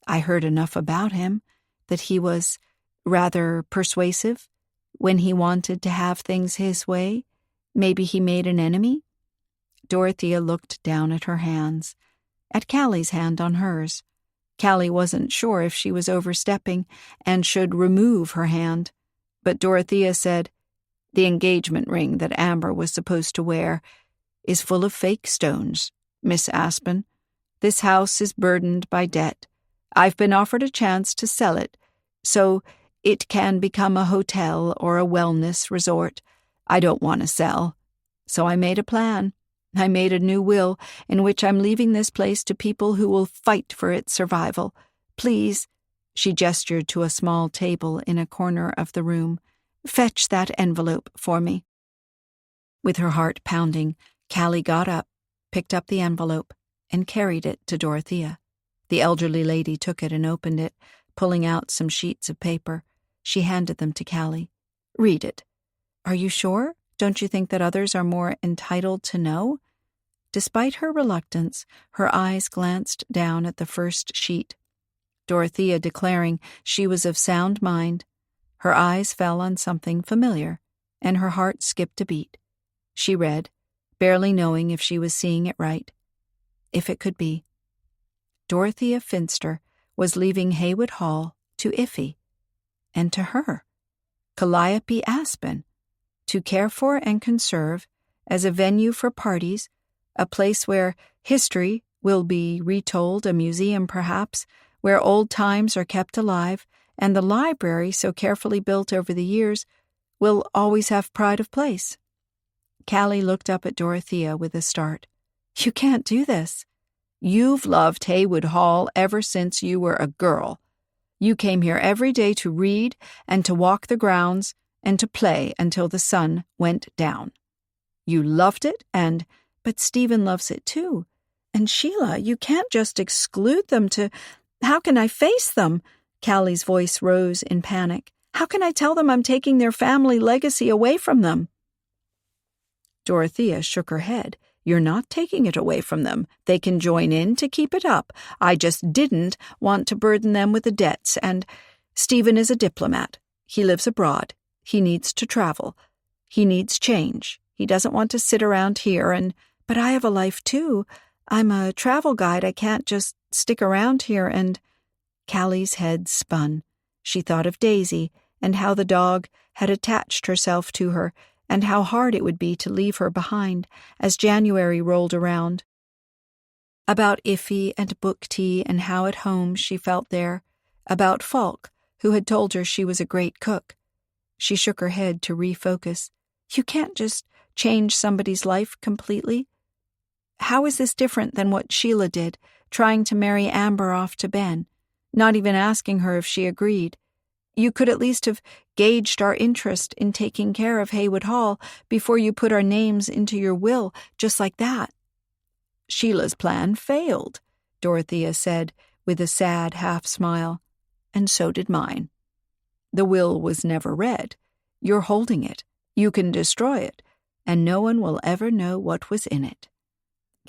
"I heard enough about him, that he was rather persuasive when he wanted to have things his way. Maybe he made an enemy?" Dorothea looked down at her hands, at Callie's hand on hers. Callie wasn't sure if she was overstepping and should remove her hand, but Dorothea said, "The engagement ring that Amber was supposed to wear is full of fake stones, Miss Aspen. This house is burdened by debt. I've been offered a chance to sell it, so it can become a hotel or a wellness resort. I don't want to sell. So I made a plan. I made a new will in which I'm leaving this place to people who will fight for its survival. Please," she gestured to a small table in a corner of the room, "fetch that envelope for me." With her heart pounding, Callie got up, picked up the envelope, and carried it to Dorothea. The elderly lady took it and opened it, pulling out some sheets of paper. She handed them to Callie. "Read it. Are you sure? Don't you think that others are more entitled to know?" Despite her reluctance, her eyes glanced down at the first sheet. Dorothea declaring she was of sound mind, her eyes fell on something familiar, and her heart skipped a beat. She read, barely knowing if she was seeing it right. If it could be. Dorothea Finster was leaving Haywood Hall to Iffy, and to her, Calliope Aspen, to care for and conserve as a venue for parties, a place where history will be retold, a museum perhaps, where old times are kept alive, and the library, so carefully built over the years, will always have pride of place. Callie looked up at Dorothea with a start. "You can't do this." "You've loved Haywood Hall ever since you were a girl. You came here every day to read and to walk the grounds and to play until the sun went down. You loved it but Stephen loves it too. And Sheila, you can't just exclude them to— How can I face them?" Callie's voice rose in panic. "How can I tell them I'm taking their family legacy away from them?" Dorothea shook her head. "You're not taking it away from them. They can join in to keep it up. I just didn't want to burden them with the debts, and Stephen is a diplomat. He lives abroad. He needs to travel. He needs change. He doesn't want to sit around here but I have a life too. I'm a travel guide. I can't just stick around here and—" Callie's head spun. She thought of Daisy and how the dog had attached herself to her and how hard it would be to leave her behind as January rolled around. About Iffy and book tea and how at home she felt there. About Falk, who had told her she was a great cook. She shook her head to refocus. "You can't just change somebody's life completely. How is this different than what Sheila did, trying to marry Amber off to Ben, not even asking her if she agreed? You could at least have gauged our interest in taking care of Haywood Hall before you put our names into your will just like that." "Sheila's plan failed," Dorothea said with a sad half-smile, "and so did mine. The will was never read. You're holding it. You can destroy it, and no one will ever know what was in it."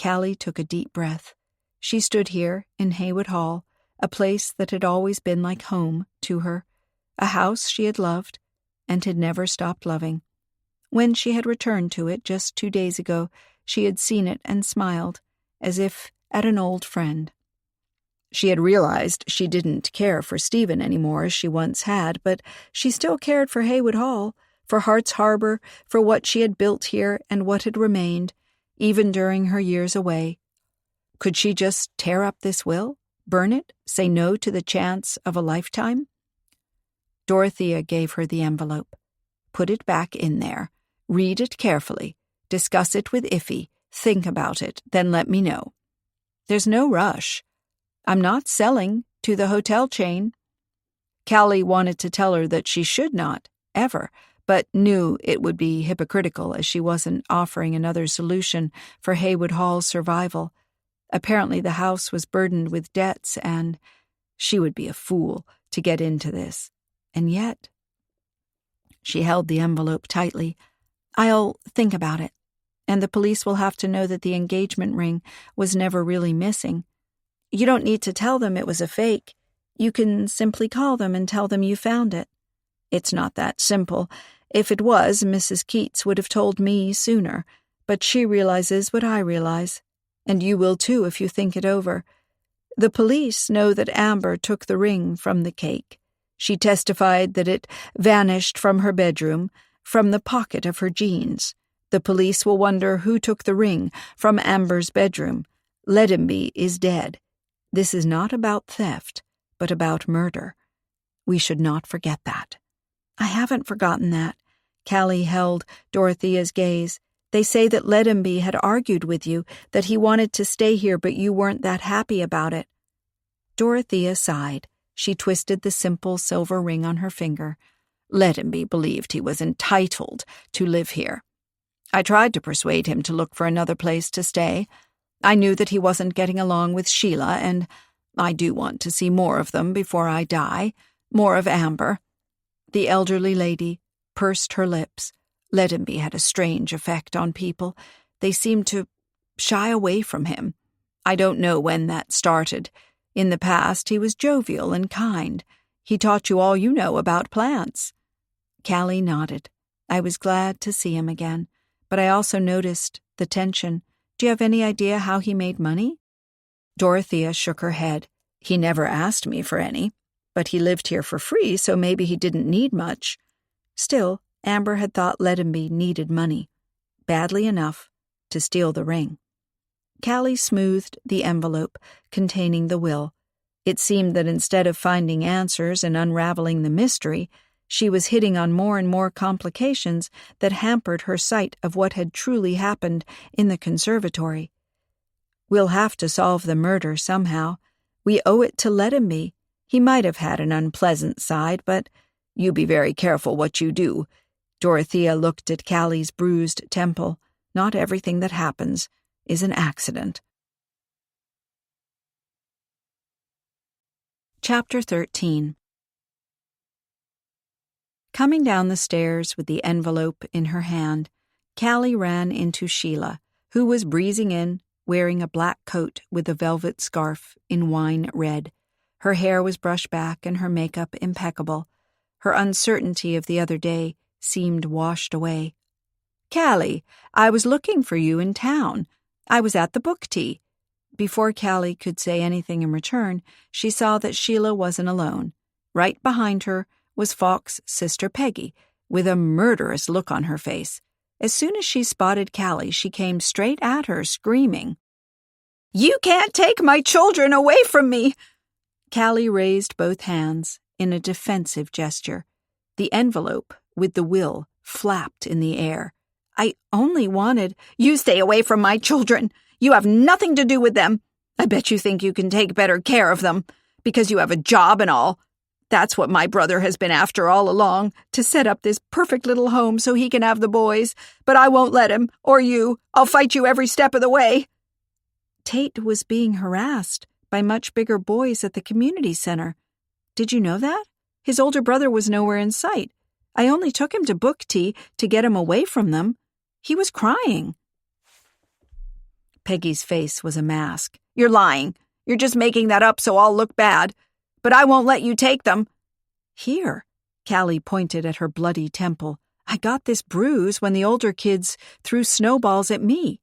Callie took a deep breath. She stood here in Haywood Hall, a place that had always been like home to her, a house she had loved and had never stopped loving. When she had returned to it just 2 days ago, she had seen it and smiled, as if at an old friend. She had realized she didn't care for Stephen any more as she once had, but she still cared for Haywood Hall, for Hart's Harbor, for what she had built here and what had remained, even during her years away. Could she just tear up this will, burn it, say no to the chance of a lifetime? Dorothea gave her the envelope. "Put it back in there. Read it carefully. Discuss it with Iffy. Think about it. Then let me know. There's no rush. I'm not selling to the hotel chain." Callie wanted to tell her that she should not, ever, but knew it would be hypocritical as she wasn't offering another solution for Haywood Hall's survival. Apparently the house was burdened with debts, and she would be a fool to get into this. And yet... She held the envelope tightly. I'll think about it. And the police will have to know that the engagement ring was never really missing. You don't need to tell them it was a fake. You can simply call them and tell them you found it. It's not that simple. If it was, Mrs. Keats would have told me sooner. But she realizes what I realize. And you will too if you think it over. The police know that Amber took the ring from the cake. She testified that it vanished from her bedroom, from the pocket of her jeans. The police will wonder who took the ring from Amber's bedroom. Leddenby is dead. This is not about theft, but about murder. We should not forget that. I haven't forgotten that. Callie held Dorothea's gaze. They say that Leddenby had argued with you, that he wanted to stay here, but you weren't that happy about it. Dorothea sighed. She twisted the simple silver ring on her finger. Leddenby believed he was entitled to live here. I tried to persuade him to look for another place to stay. I knew that he wasn't getting along with Sheila, and I do want to see more of them before I die, more of Amber. The elderly lady pursed her lips. Leddenby had a strange effect on people. They seemed to shy away from him. I don't know when that started. In the past, he was jovial and kind. He taught you all you know about plants. Callie nodded. I was glad to see him again, but I also noticed the tension. Do you have any idea how he made money? Dorothea shook her head. He never asked me for any, but he lived here for free, so maybe he didn't need much. Still, Amber had thought Leddenby needed money, badly enough to steal the ring. Callie smoothed the envelope containing the will. It seemed that instead of finding answers and unraveling the mystery, she was hitting on more and more complications that hampered her sight of what had truly happened in the conservatory. We'll have to solve the murder somehow. We owe it to Leddenby. He might have had an unpleasant side, but you be very careful what you do. Dorothea looked at Callie's bruised temple. Not everything that happens is an accident. Chapter 13. Coming down the stairs with the envelope in her hand, Callie ran into Sheila, who was breezing in, wearing a black coat with a velvet scarf in wine red. Her hair was brushed back and her makeup impeccable. Her uncertainty of the other day seemed washed away. Callie, I was looking for you in town. I was at the book tea. Before Callie could say anything in return, she saw that Sheila wasn't alone. Right behind her was Falk's sister Peggy, with a murderous look on her face. As soon as she spotted Callie, she came straight at her, screaming, "You can't take my children away from me!" Callie raised both hands in a defensive gesture. The envelope with the will flapped in the air. I only wanted... You stay away from my children. You have nothing to do with them. I bet you think you can take better care of them, because you have a job and all. That's what my brother has been after all along, to set up this perfect little home so he can have the boys. But I won't let him, or you. I'll fight you every step of the way. Tate was being harassed by much bigger boys at the community center. Did you know that? His older brother was nowhere in sight. I only took him to book tea to get him away from them. He was crying. Peggy's face was a mask. You're lying. You're just making that up so I'll look bad. But I won't let you take them. Here, Callie pointed at her bloody temple. I got this bruise when the older kids threw snowballs at me.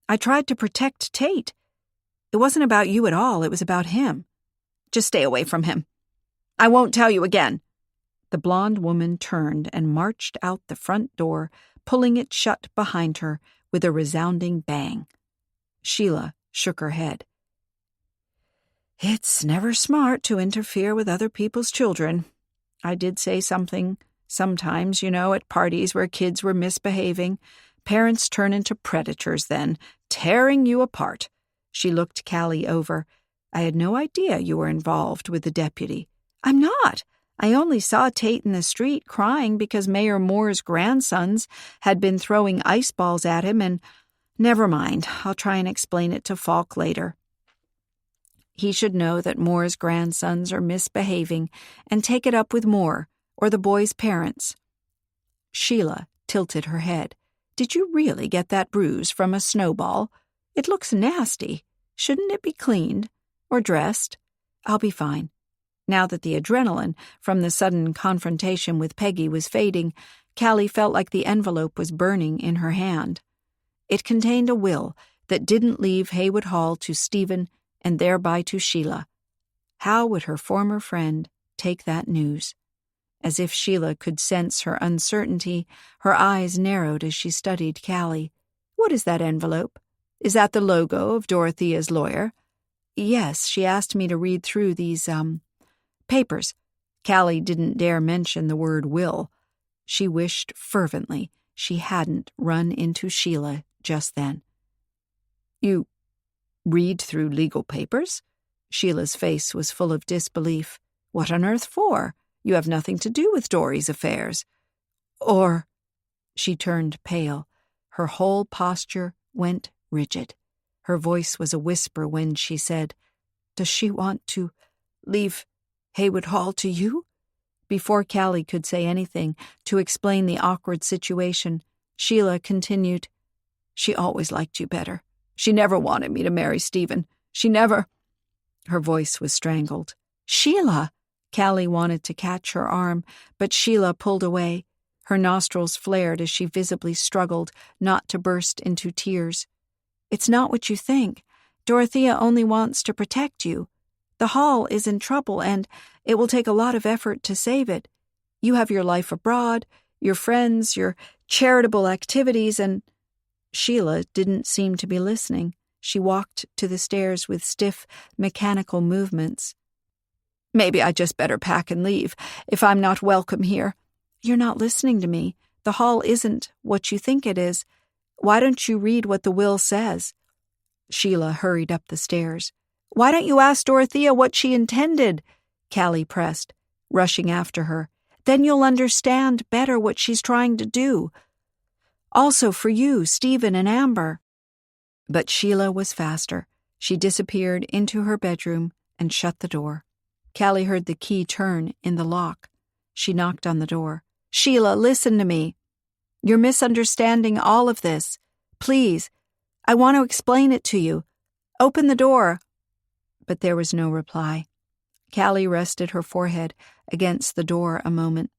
I tried to protect Tate. It wasn't about you at all. It was about him. Just stay away from him. I won't tell you again. The blonde woman turned and marched out the front door, pulling it shut behind her with a resounding bang. Sheila shook her head. It's never smart to interfere with other people's children. I did say something sometimes, at parties where kids were misbehaving. Parents turn into predators then, tearing you apart. She looked Callie over. I had no idea you were involved with the deputy. I'm not. I only saw Tate in the street crying because Mayor Moore's grandsons had been throwing ice balls at him, and never mind, I'll try and explain it to Falk later. He should know that Moore's grandsons are misbehaving and take it up with Moore or the boy's parents. Sheila tilted her head. Did you really get that bruise from a snowball? It looks nasty. Shouldn't it be cleaned or dressed? I'll be fine. Now that the adrenaline from the sudden confrontation with Peggy was fading, Callie felt like the envelope was burning in her hand. It contained a will that didn't leave Haywood Hall to Stephen and thereby to Sheila. How would her former friend take that news? As if Sheila could sense her uncertainty, her eyes narrowed as she studied Callie. What is that envelope? Is that the logo of Dorothea's lawyer? Yes, she asked me to read through these, papers. Callie didn't dare mention the word will. She wished fervently she hadn't run into Sheila just then. You read through legal papers? Sheila's face was full of disbelief. What on earth for? You have nothing to do with Dory's affairs. Or... She turned pale. Her whole posture went rigid. Her voice was a whisper when she said, Does she want to leave Haywood Hall to you? Before Callie could say anything to explain the awkward situation, Sheila continued, She always liked you better. She never wanted me to marry Stephen. She never... Her voice was strangled. Sheila! Callie wanted to catch her arm, but Sheila pulled away. Her nostrils flared as she visibly struggled not to burst into tears. It's not what you think. Dorothea only wants to protect you. The Hall is in trouble, and it will take a lot of effort to save it. You have your life abroad, your friends, your charitable activities, and... Sheila didn't seem to be listening. She walked to the stairs with stiff, mechanical movements. Maybe I just better pack and leave, if I'm not welcome here. You're not listening to me. The Hall isn't what you think it is. Why don't you read what the will says? Sheila hurried up the stairs. Why don't you ask Dorothea what she intended? Callie pressed, rushing after her. Then you'll understand better what she's trying to do. Also for you, Stephen and Amber. But Sheila was faster. She disappeared into her bedroom and shut the door. Callie heard the key turn in the lock. She knocked on the door. Sheila, listen to me. You're misunderstanding all of this. Please, I want to explain it to you. Open the door. But there was no reply. Callie rested her forehead against the door a moment.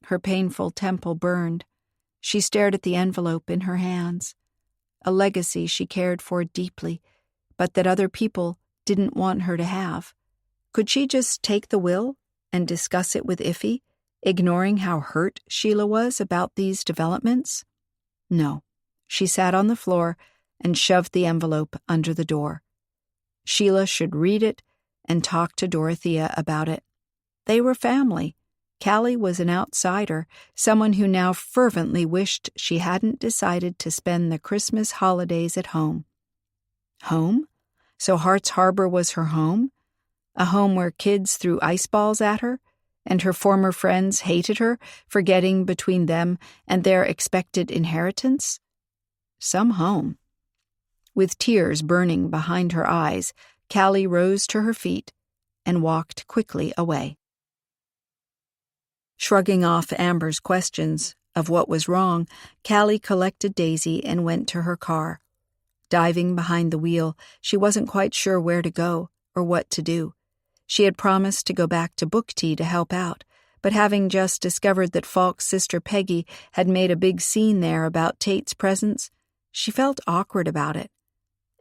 Her painful temple burned. She stared at the envelope in her hands. A legacy she cared for deeply, but that other people didn't want her to have. Could she just take the will and discuss it with Iffy, ignoring how hurt Sheila was about these developments? No. She sat on the floor and shoved the envelope under the door. Sheila should read it and talk to Dorothea about it. They were family. Callie was an outsider, someone who now fervently wished she hadn't decided to spend the Christmas holidays at home. Home? So Hart's Harbor was her home? A home where kids threw ice balls at her, and her former friends hated her for getting between them and their expected inheritance? Some home. With tears burning behind her eyes, Callie rose to her feet and walked quickly away. Shrugging off Amber's questions of what was wrong, Callie collected Daisy and went to her car. Diving behind the wheel, she wasn't quite sure where to go or what to do. She had promised to go back to book tea to help out, but having just discovered that Falk's sister Peggy had made a big scene there about Tate's presence, she felt awkward about it.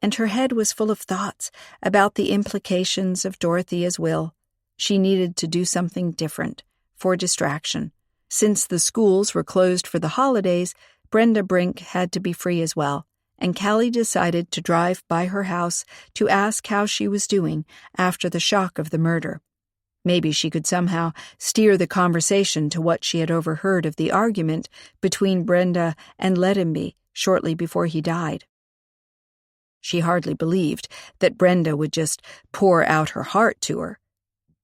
And her head was full of thoughts about the implications of Dorothea's will. She needed to do something different, for distraction. Since the schools were closed for the holidays, Brenda Brink had to be free as well, and Callie decided to drive by her house to ask how she was doing after the shock of the murder. Maybe she could somehow steer the conversation to what she had overheard of the argument between Brenda and Leddenby shortly before he died. She hardly believed that Brenda would just pour out her heart to her.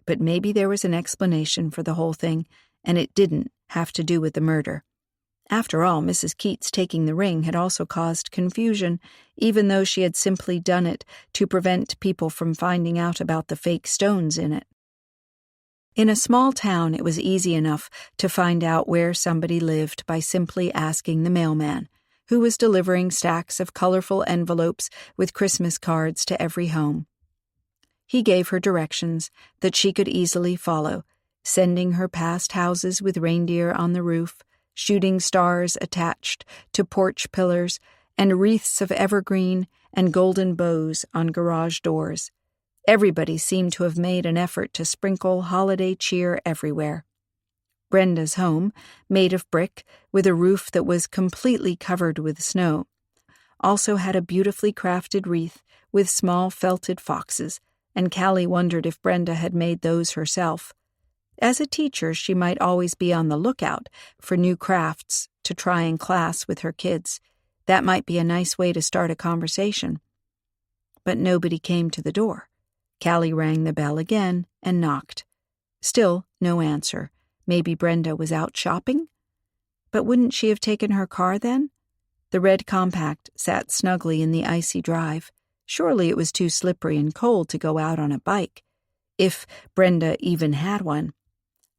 But maybe there was an explanation for the whole thing, and it didn't have to do with the murder. After all, Mrs. Keats taking the ring had also caused confusion, even though she had simply done it to prevent people from finding out about the fake stones in it. In a small town, it was easy enough to find out where somebody lived by simply asking the mailman, who was delivering stacks of colorful envelopes with Christmas cards to every home. He gave her directions that she could easily follow, sending her past houses with reindeer on the roof, shooting stars attached to porch pillars, and wreaths of evergreen and golden bows on garage doors. Everybody seemed to have made an effort to sprinkle holiday cheer everywhere. Brenda's home, made of brick with a roof that was completely covered with snow, also had a beautifully crafted wreath with small felted foxes, and Callie wondered if Brenda had made those herself. As a teacher, she might always be on the lookout for new crafts to try in class with her kids. That might be a nice way to start a conversation. But nobody came to the door. Callie rang the bell again and knocked. Still no answer. Maybe Brenda was out shopping? But wouldn't she have taken her car then? The red compact sat snugly in the icy drive. Surely it was too slippery and cold to go out on a bike, if Brenda even had one.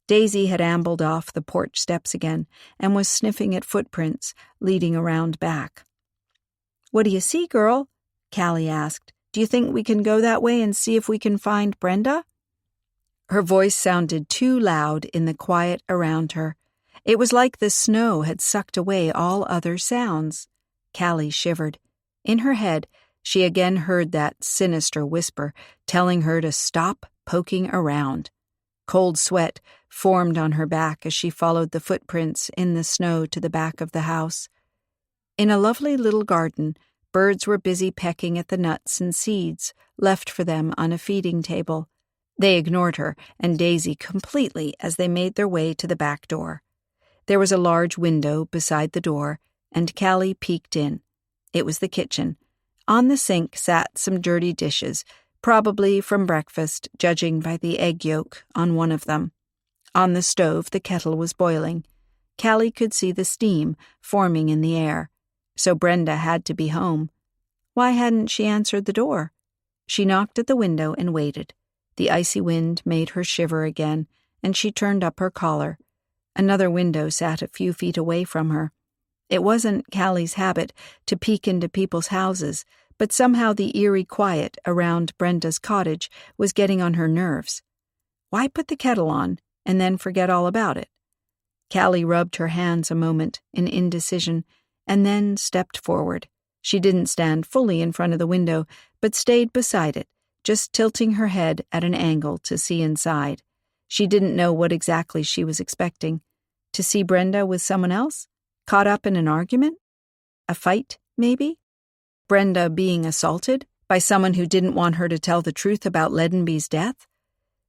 Daisy had ambled off the porch steps again and was sniffing at footprints leading around back. "What do you see, girl?" Callie asked. "Do you think we can go that way and see if we can find Brenda?" Her voice sounded too loud in the quiet around her. It was like the snow had sucked away all other sounds. Callie shivered. In her head, she again heard that sinister whisper telling her to stop poking around. Cold sweat formed on her back as she followed the footprints in the snow to the back of the house. In a lovely little garden, birds were busy pecking at the nuts and seeds left for them on a feeding table. They ignored her and Daisy completely as they made their way to the back door. There was a large window beside the door, and Callie peeked in. It was the kitchen. On the sink sat some dirty dishes, probably from breakfast, judging by the egg yolk on one of them. On the stove, the kettle was boiling. Callie could see the steam forming in the air. So Brenda had to be home. Why hadn't she answered the door? She knocked at the window and waited. The icy wind made her shiver again, and she turned up her collar. Another window sat a few feet away from her. It wasn't Callie's habit to peek into people's houses, but somehow the eerie quiet around Brenda's cottage was getting on her nerves. Why put the kettle on and then forget all about it? Callie rubbed her hands a moment in indecision and then stepped forward. She didn't stand fully in front of the window, but stayed beside it, just tilting her head at an angle to see inside. She didn't know what exactly she was expecting. To see Brenda with someone else? Caught up in an argument? A fight, maybe? Brenda being assaulted by someone who didn't want her to tell the truth about Leadenby's death?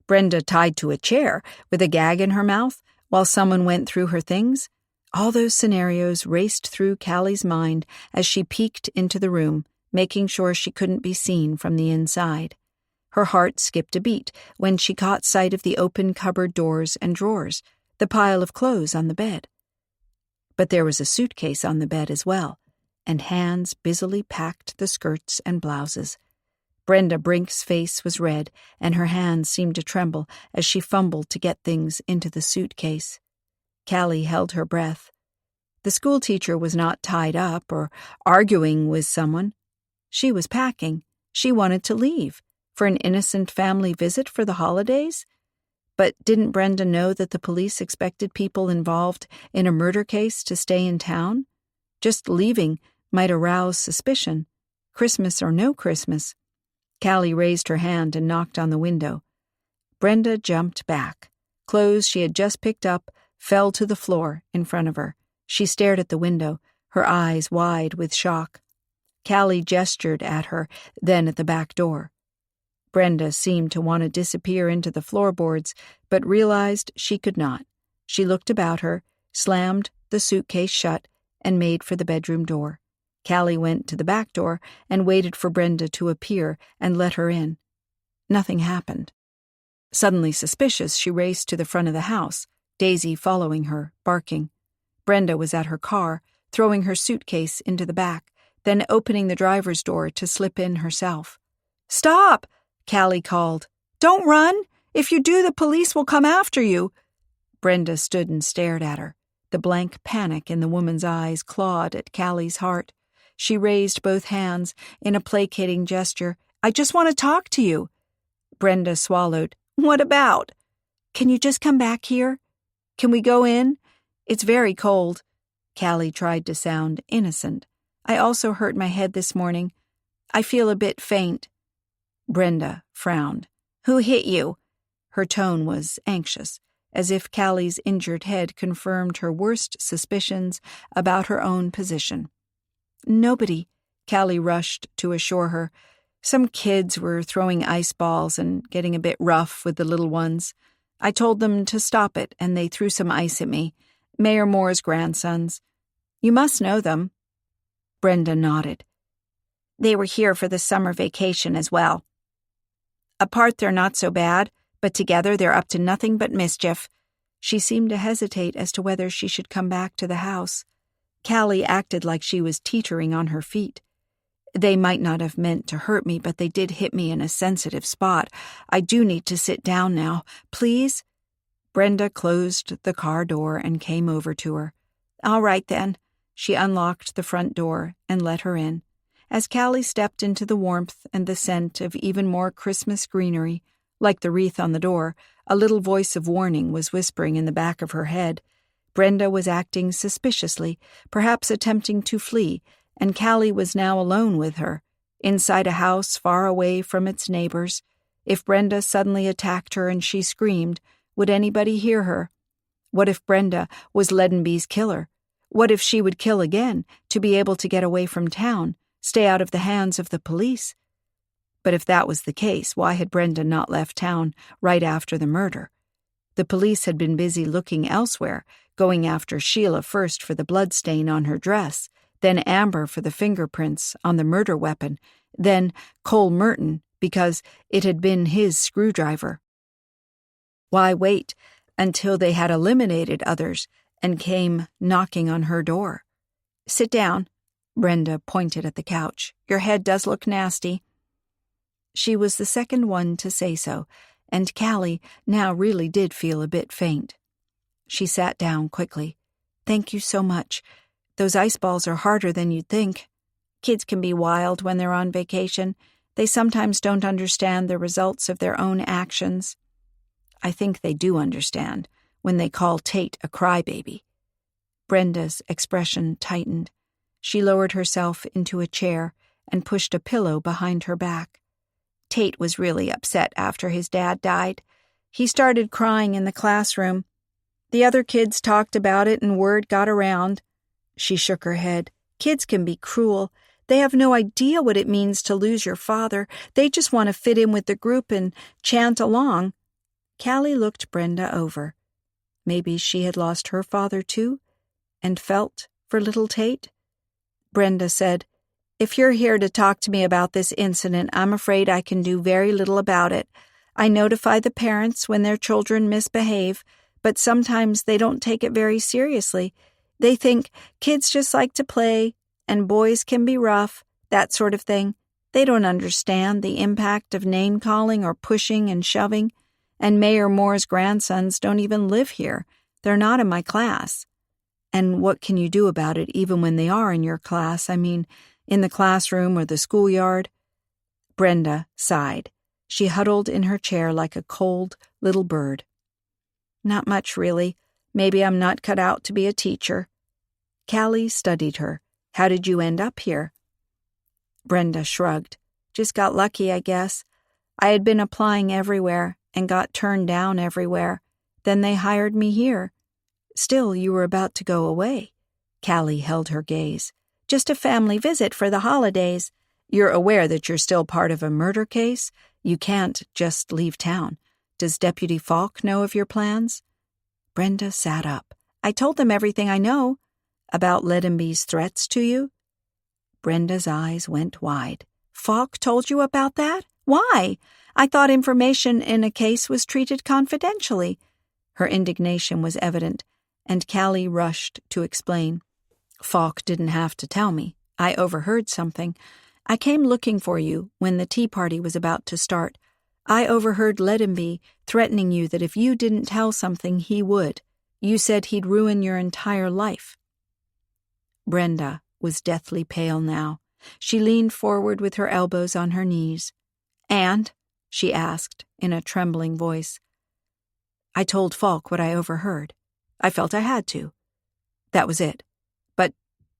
Brenda tied to a chair with a gag in her mouth while someone went through her things? All those scenarios raced through Callie's mind as she peeked into the room, making sure she couldn't be seen from the inside. Her heart skipped a beat when she caught sight of the open cupboard doors and drawers, the pile of clothes on the bed. But there was a suitcase on the bed as well, and hands busily packed the skirts and blouses. Brenda Brink's face was red, and her hands seemed to tremble as she fumbled to get things into the suitcase. Callie held her breath. The schoolteacher was not tied up or arguing with someone. She was packing. She wanted to leave for an innocent family visit for the holidays. But didn't Brenda know that the police expected people involved in a murder case to stay in town? Just leaving might arouse suspicion, Christmas or no Christmas. Callie raised her hand and knocked on the window. Brenda jumped back. Clothes she had just picked up fell to the floor in front of her. She stared at the window, her eyes wide with shock. Callie gestured at her, then at the back door. Brenda seemed to want to disappear into the floorboards, but realized she could not. She looked about her, slammed the suitcase shut, and made for the bedroom door. Callie went to the back door and waited for Brenda to appear and let her in. Nothing happened. Suddenly suspicious, she raced to the front of the house, Daisy following her, barking. Brenda was at her car, throwing her suitcase into the back, then opening the driver's door to slip in herself. "Stop!" Callie called. "Don't run! If you do, the police will come after you." Brenda stood and stared at her. The blank panic in the woman's eyes clawed at Callie's heart. She raised both hands in a placating gesture. "I just want to talk to you." Brenda swallowed. "What about?" "Can you just come back here? Can we go in? It's very cold." Callie tried to sound innocent. "I also hurt my head this morning. I feel a bit faint." Brenda frowned. "Who hit you?" Her tone was anxious, as if Callie's injured head confirmed her worst suspicions about her own position. "Nobody," Callie rushed to assure her. "Some kids were throwing ice balls and getting a bit rough with the little ones. I told them to stop it, and they threw some ice at me. Mayor Moore's grandsons. You must know them." Brenda nodded. "They were here for the summer vacation as well. Apart they're not so bad, but together they're up to nothing but mischief." She seemed to hesitate as to whether she should come back to the house. Callie acted like she was teetering on her feet. "They might not have meant to hurt me, but they did hit me in a sensitive spot. I do need to sit down now. Please?" Brenda closed the car door and came over to her. "All right, then." She unlocked the front door and let her in. As Callie stepped into the warmth and the scent of even more Christmas greenery, like the wreath on the door, a little voice of warning was whispering in the back of her head. Brenda was acting suspiciously, perhaps attempting to flee, and Callie was now alone with her, inside a house far away from its neighbors. If Brenda suddenly attacked her and she screamed, would anybody hear her? What if Brenda was Ledenby's killer? What if she would kill again, to be able to get away from town, stay out of the hands of the police? But if that was the case, why had Brenda not left town right after the murder? The police had been busy looking elsewhere, going after Sheila first for the bloodstain on her dress, then Amber for the fingerprints on the murder weapon, then Cole Merton because it had been his screwdriver. Why wait until they had eliminated others and came knocking on her door? "Sit down." Brenda pointed at the couch. "Your head does look nasty." She was the second one to say so, and Callie now really did feel a bit faint. She sat down quickly. "Thank you so much. Those ice balls are harder than you'd think. Kids can be wild when they're on vacation. They sometimes don't understand the results of their own actions." "I think they do understand when they call Tate a crybaby." Brenda's expression tightened. She lowered herself into a chair and pushed a pillow behind her back. "Tate was really upset after his dad died. He started crying in the classroom. The other kids talked about it and word got around." She shook her head. "Kids can be cruel. They have no idea what it means to lose your father. They just want to fit in with the group and chant along." Callie looked Brenda over. Maybe she had lost her father too, and felt for little Tate? Brenda said, "If you're here to talk to me about this incident, I'm afraid I can do very little about it. I notify the parents when their children misbehave, but sometimes they don't take it very seriously. They think kids just like to play, and boys can be rough, that sort of thing. They don't understand the impact of name-calling or pushing and shoving. And Mayor Moore's grandsons don't even live here. They're not in my class. And what can you do about it even when they are in your class? I mean, in the classroom or the schoolyard?" Brenda sighed. She huddled in her chair like a cold little bird. "Not much, really. Maybe I'm not cut out to be a teacher." Callie studied her. "How did you end up here?" Brenda shrugged. "Just got lucky, I guess. I had been applying everywhere and got turned down everywhere. Then they hired me here." "Still, you were about to go away." Callie held her gaze. "Just a family visit for the holidays. You're aware that you're still part of a murder case? You can't just leave town. Does Deputy Falk know of your plans?" Brenda sat up. "I told them everything I know." "About Ledenby's threats to you?" Brenda's eyes went wide. "Falk told you about that? Why? I thought information in a case was treated confidentially." Her indignation was evident. and Callie rushed to explain. Falk didn't have to tell me. I overheard something. I came looking for you when the tea party was about to start. I overheard Leddenby threatening you that if you didn't tell something, he would. You said he'd ruin your entire life. Brenda was deathly pale now. She leaned forward with her elbows on her knees. "And?" she asked in a trembling voice. I told Falk what I overheard. I felt I had to. That was it. But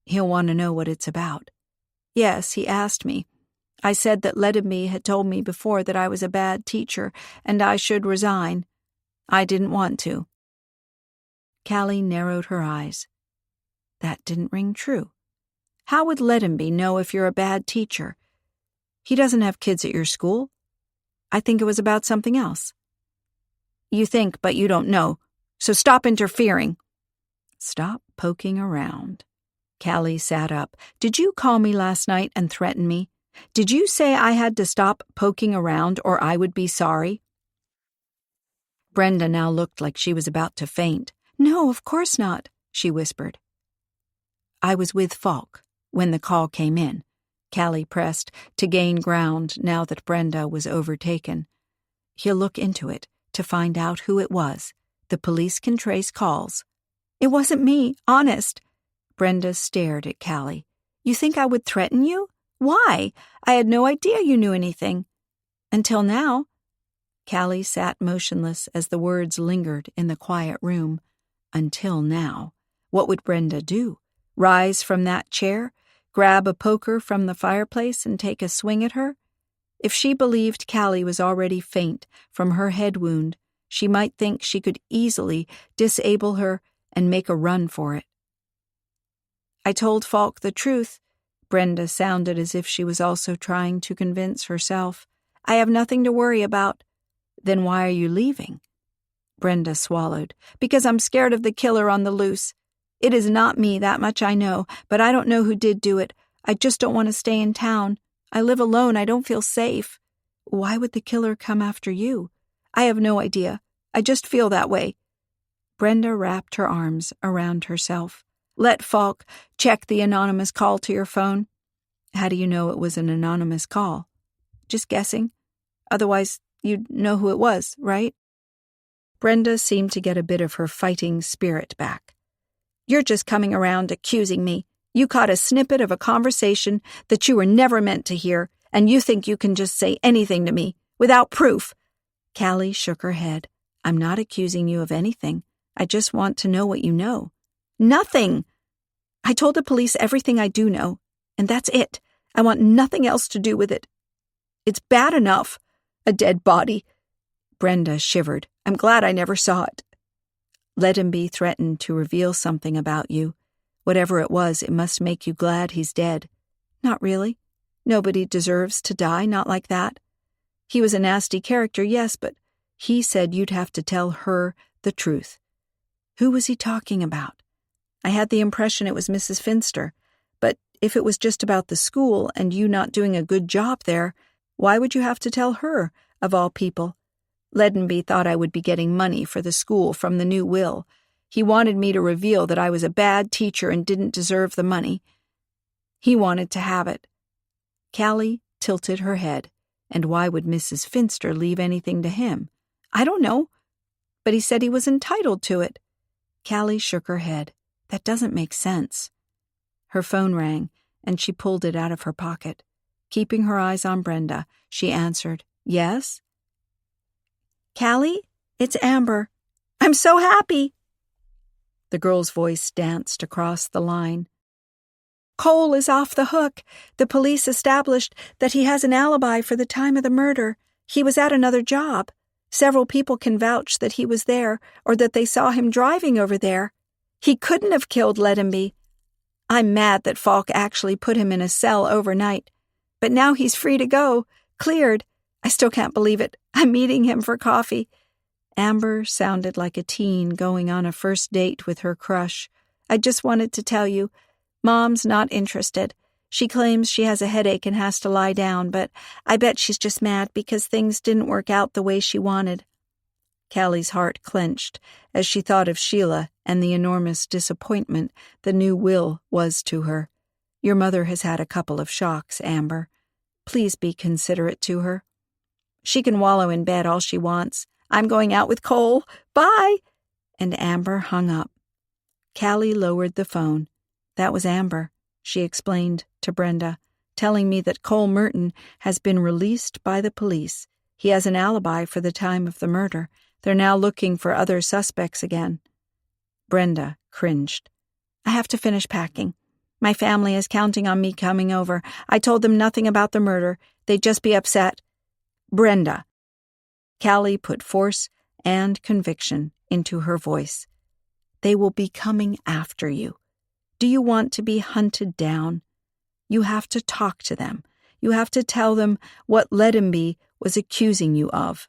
he'll want to know what it's about. Yes, he asked me. I said that Leddenby had told me before that I was a bad teacher and I should resign. I didn't want to. Callie narrowed her eyes. That didn't ring true. How would Leddenby know if you're a bad teacher? He doesn't have kids at your school. I think it was about something else. You think, but you don't know. So stop interfering. Stop poking around. Callie sat up. Did you call me last night and threaten me? Did you say I had to stop poking around or I would be sorry? Brenda now looked like she was about to faint. No, of course not, she whispered. I was with Falk when the call came in. Callie pressed to gain ground now that Brenda was overtaken. He'll look into it to find out who it was. The police can trace calls. It wasn't me, honest. Brenda stared at Callie. You think I would threaten you? Why? I had no idea you knew anything. Until now. Callie sat motionless as the words lingered in the quiet room. Until now. What would Brenda do? Rise from that chair? Grab a poker from the fireplace and take a swing at her? If she believed Callie was already faint from her head wound, she might think she could easily disable her and make a run for it. I told Falk the truth. Brenda sounded as if she was also trying to convince herself. I have nothing to worry about. Then why are you leaving? Brenda swallowed. Because I'm scared of the killer on the loose. It is not me, that much I know, but I don't know who did do it. I just don't want to stay in town. I live alone. I don't feel safe. Why would the killer come after you? I have no idea. I just feel that way. Brenda wrapped her arms around herself. Let Falk check the anonymous call to your phone. How do you know it was an anonymous call? Just guessing. Otherwise, you'd know who it was, right? Brenda seemed to get a bit of her fighting spirit back. You're just coming around accusing me. You caught a snippet of a conversation that you were never meant to hear, and you think you can just say anything to me, without proof. Callie shook her head. I'm not accusing you of anything. I just want to know what you know. Nothing. I told the police everything I do know, and that's it. I want nothing else to do with it. It's bad enough. A dead body. Brenda shivered. I'm glad I never saw it. Leddenby threatened to reveal something about you. Whatever it was, it must make you glad he's dead. Not really. Nobody deserves to die, not like that. He was a nasty character, yes, but he said you'd have to tell her the truth. Who was he talking about? I had the impression it was Mrs. Finster, but if it was just about the school and you not doing a good job there, why would you have to tell her, of all people? Leddenby thought I would be getting money for the school from the new will. He wanted me to reveal that I was a bad teacher and didn't deserve the money. He wanted to have it. Callie tilted her head. And why would Mrs. Finster leave anything to him? I don't know. But he said he was entitled to it. Callie shook her head. That doesn't make sense. Her phone rang, and she pulled it out of her pocket. Keeping her eyes on Brenda, she answered, Yes? Callie, it's Amber. I'm so happy. The girl's voice danced across the line. Cole is off the hook. The police established that he has an alibi for the time of the murder. He was at another job. Several people can vouch that he was there or that they saw him driving over there. He couldn't have killed Leddenby. I'm mad that Falk actually put him in a cell overnight. But now he's free to go, cleared. I still can't believe it. I'm meeting him for coffee. Amber sounded like a teen going on a first date with her crush. I just wanted to tell you, Mom's not interested. She claims she has a headache and has to lie down, but I bet she's just mad because things didn't work out the way she wanted. Callie's heart clenched as she thought of Sheila and the enormous disappointment the new will was to her. Your mother has had a couple of shocks, Amber. Please be considerate to her. She can wallow in bed all she wants. I'm going out with Cole. Bye! And Amber hung up. Callie lowered the phone. That was Amber, she explained to Brenda, telling me that Cole Merton has been released by the police. He has an alibi for the time of the murder. They're now looking for other suspects again. Brenda cringed. I have to finish packing. My family is counting on me coming over. I told them nothing about the murder. They'd just be upset. Brenda. Callie put force and conviction into her voice. They will be coming after you. Do you want to be hunted down? You have to talk to them. You have to tell them what Leddenby was accusing you of.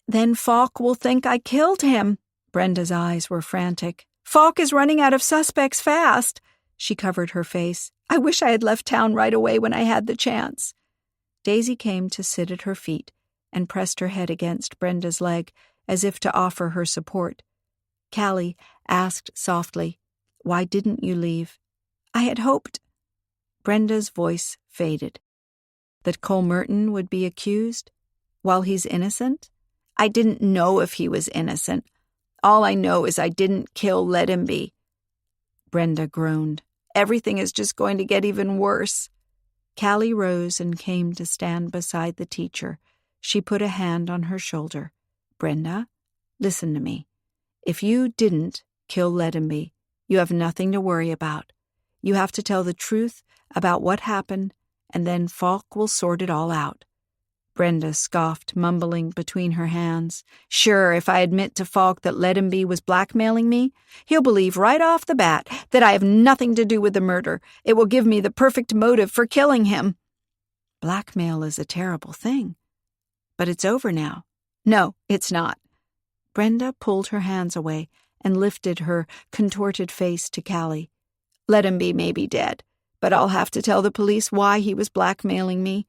Then Falk will think I killed him. Brenda's eyes were frantic. Falk is running out of suspects fast. She covered her face. I wish I had left town right away when I had the chance. Daisy came to sit at her feet and pressed her head against Brenda's leg as if to offer her support. Callie asked softly, Why didn't you leave? I had hoped. Brenda's voice faded. That Cole Merton would be accused? While he's innocent? I didn't know if he was innocent. All I know is I didn't kill Leddenby. Brenda groaned. Everything is just going to get even worse. Callie rose and came to stand beside the teacher. She put a hand on her shoulder. Brenda, listen to me. If you didn't kill Leddenby, you have nothing to worry about. You have to tell the truth about what happened, and then Falk will sort it all out. Brenda scoffed, mumbling between her hands. Sure, if I admit to Falk that Leddenby was blackmailing me, he'll believe right off the bat that I have nothing to do with the murder. It will give me the perfect motive for killing him. Blackmail is a terrible thing. But it's over now. No, it's not. Brenda pulled her hands away and lifted her contorted face to Callie. Leddenby may be dead, but I'll have to tell the police why he was blackmailing me.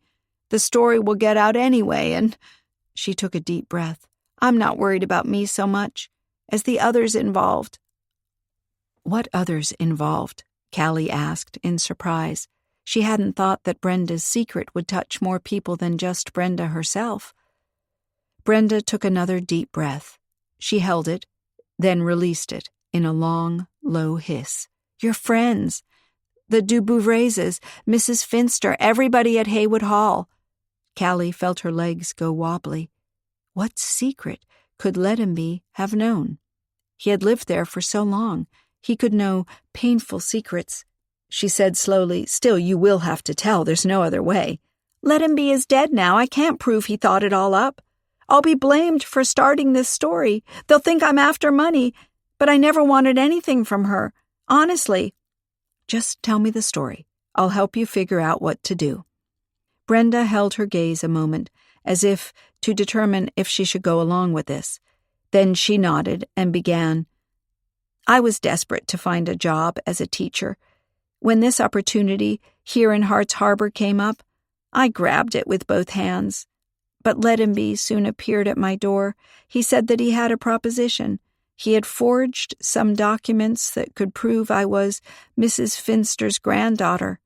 The story will get out anyway, and she took a deep breath. I'm not worried about me so much as the others involved. What others involved? Callie asked in surprise. She hadn't thought that Brenda's secret would touch more people than just Brenda herself. Brenda took another deep breath. She held it, then released it in a long, low hiss. Your friends. The Dubouvreses, Mrs. Finster, everybody at Haywood Hall. Callie felt her legs go wobbly. What secret could Leddenby have known? He had lived there for so long. He could know painful secrets. She said slowly, Still, you will have to tell. There's no other way. Leddenby is dead now. I can't prove he thought it all up. I'll be blamed for starting this story. They'll think I'm after money, but I never wanted anything from her. Honestly. Just tell me the story. I'll help you figure out what to do. Brenda held her gaze a moment, as if to determine if she should go along with this. Then she nodded and began. I was desperate to find a job as a teacher. When this opportunity here in Hart's Harbor came up, I grabbed it with both hands. But Leddenby soon appeared at my door. He said that he had a proposition. He had forged some documents that could prove I was Mrs. Finster's granddaughter.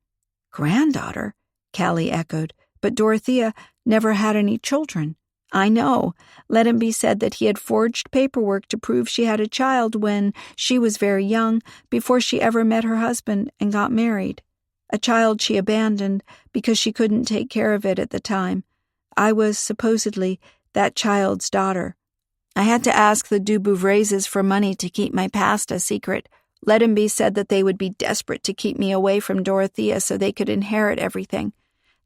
Granddaughter? Callie echoed. But Dorothea never had any children. I know. Leddenby said that he had forged paperwork to prove she had a child when she was very young, before she ever met her husband and got married. A child she abandoned because she couldn't take care of it at the time. I was supposedly that child's daughter. I had to ask the Dubouvreses for money to keep my past a secret. Leddenby said that they would be desperate to keep me away from Dorothea so they could inherit everything,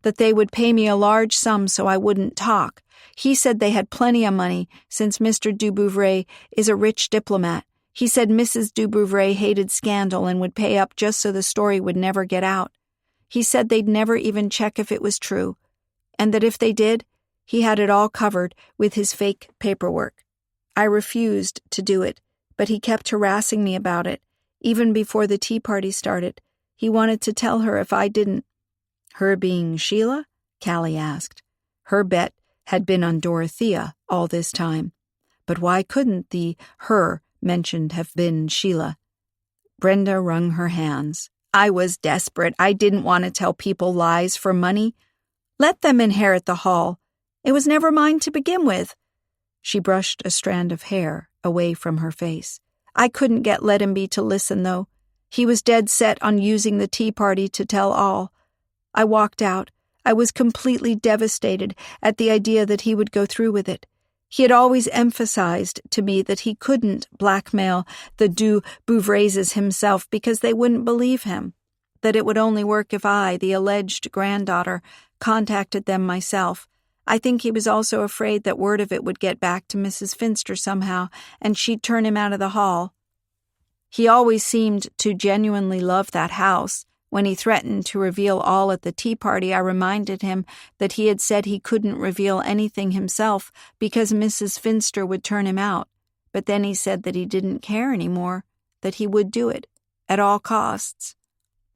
that they would pay me a large sum so I wouldn't talk. He said they had plenty of money since Mr. Dubouvre is a rich diplomat. He said Mrs. Dubouvre hated scandal and would pay up just so the story would never get out. He said they'd never even check if it was true, and that if they did, he had it all covered with his fake paperwork. I refused to do it, but he kept harassing me about it. Even before the tea party started, he wanted to tell her if I didn't. Her being Sheila? Callie asked. Her bet had been on Dorothea all this time. But why couldn't the her mentioned have been Sheila? Brenda wrung her hands. I was desperate. I didn't want to tell people lies for money. Let them inherit the hall. It was never mine to begin with. She brushed a strand of hair away from her face. I couldn't get Lettenby to listen, though. He was dead set on using the tea party to tell all. I walked out. I was completely devastated at the idea that he would go through with it. He had always emphasized to me that he couldn't blackmail the du Bouvraises himself because they wouldn't believe him, that it would only work if I, the alleged granddaughter, contacted them myself. I think he was also afraid that word of it would get back to Mrs. Finster somehow, and she'd turn him out of the hall. He always seemed to genuinely love that house. When he threatened to reveal all at the tea party, I reminded him that he had said he couldn't reveal anything himself because Mrs. Finster would turn him out. But then he said that he didn't care anymore, that he would do it, at all costs.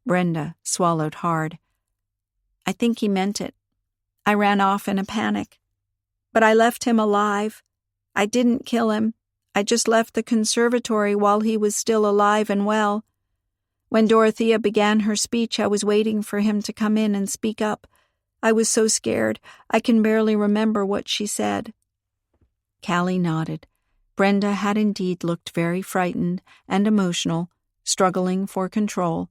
Brenda swallowed hard. I think he meant it. I ran off in a panic. But I left him alive. I didn't kill him. I just left the conservatory while he was still alive and well. When Dorothea began her speech, I was waiting for him to come in and speak up. I was so scared, I can barely remember what she said. Callie nodded. Brenda had indeed looked very frightened and emotional, struggling for control.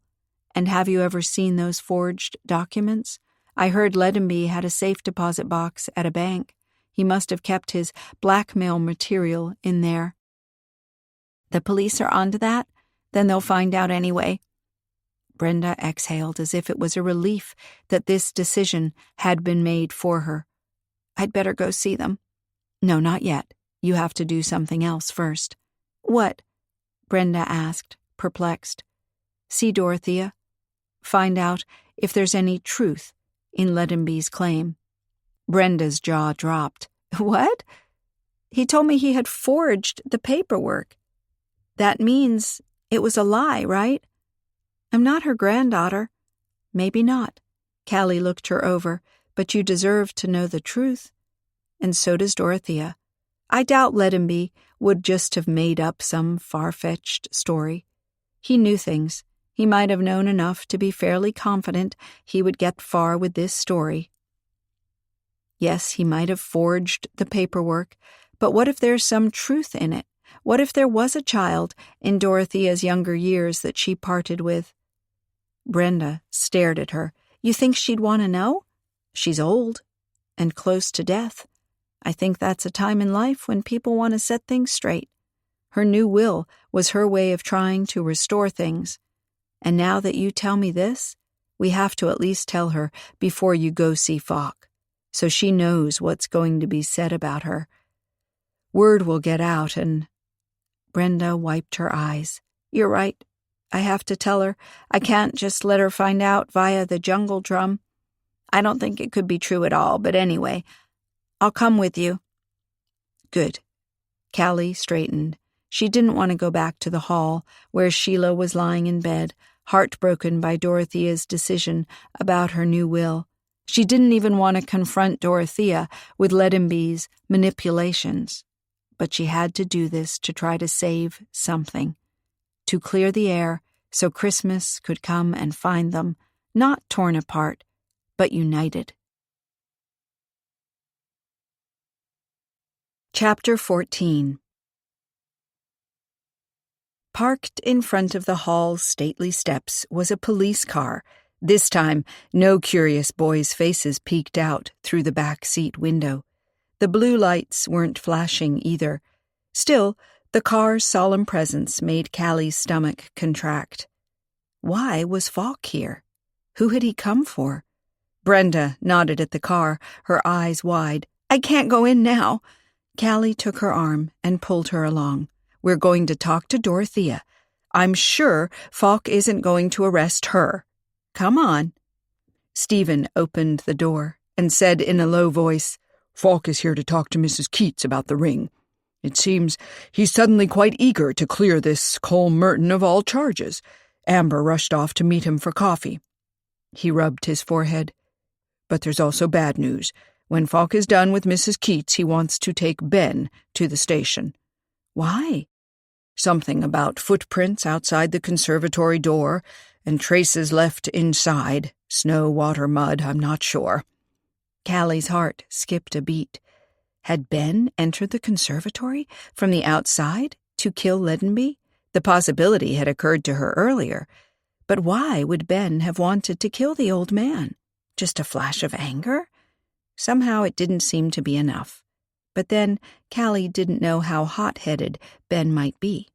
And have you ever seen those forged documents? I heard Lettenby had a safe deposit box at a bank. He must have kept his blackmail material in there. The police are onto that? Then they'll find out anyway. Brenda exhaled as if it was a relief that this decision had been made for her. I'd better go see them. No, not yet. You have to do something else first. What? Brenda asked, perplexed. See Dorothea. Find out if there's any truth in Lettenby's claim. Brenda's jaw dropped. What? He told me he had forged the paperwork. That means it was a lie, right? I'm not her granddaughter. Maybe not. Callie looked her over, but you deserve to know the truth. And so does Dorothea. I doubt Lettenby would just have made up some far-fetched story. He knew things. He might have known enough to be fairly confident he would get far with this story. Yes, he might have forged the paperwork, but what if there's some truth in it? What if there was a child in Dorothea's younger years that she parted with? Brenda stared at her. You think she'd want to know? She's old and close to death. I think that's a time in life when people want to set things straight. Her new will was her way of trying to restore things. And now that you tell me this, we have to at least tell her before you go see Falk, so she knows what's going to be said about her. Word will get out and... Brenda wiped her eyes. You're right. I have to tell her. I can't just let her find out via the jungle drum. I don't think it could be true at all, but anyway, I'll come with you. Good. Callie straightened. She didn't want to go back to the hall, where Sheila was lying in bed, heartbroken by Dorothea's decision about her new will. She didn't even want to confront Dorothea with Lettenby's manipulations. But she had to do this to try to save something, to clear the air so Christmas could come and find them, not torn apart, but united. Chapter 14. Parked in front of the hall's stately steps was a police car. This time, no curious boys' faces peeked out through the back seat window. The blue lights weren't flashing either. Still, the car's solemn presence made Callie's stomach contract. Why was Falk here? Who had he come for? Brenda nodded at the car, her eyes wide. I can't go in now. Callie took her arm and pulled her along. We're going to talk to Dorothea. I'm sure Falk isn't going to arrest her. Come on. Stephen opened the door and said in a low voice, Falk is here to talk to Mrs. Keats about the ring. It seems he's suddenly quite eager to clear this Cole Merton of all charges. Amber rushed off to meet him for coffee. He rubbed his forehead. But there's also bad news. When Falk is done with Mrs. Keats, he wants to take Ben to the station. Why? Something about footprints outside the conservatory door and traces left inside. Snow, water, mud, I'm not sure. Callie's heart skipped a beat. Had Ben entered the conservatory from the outside to kill Leadenby? The possibility had occurred to her earlier. But why would Ben have wanted to kill the old man? Just a flash of anger? Somehow it didn't seem to be enough. But then Callie didn't know how hot-headed Ben might be.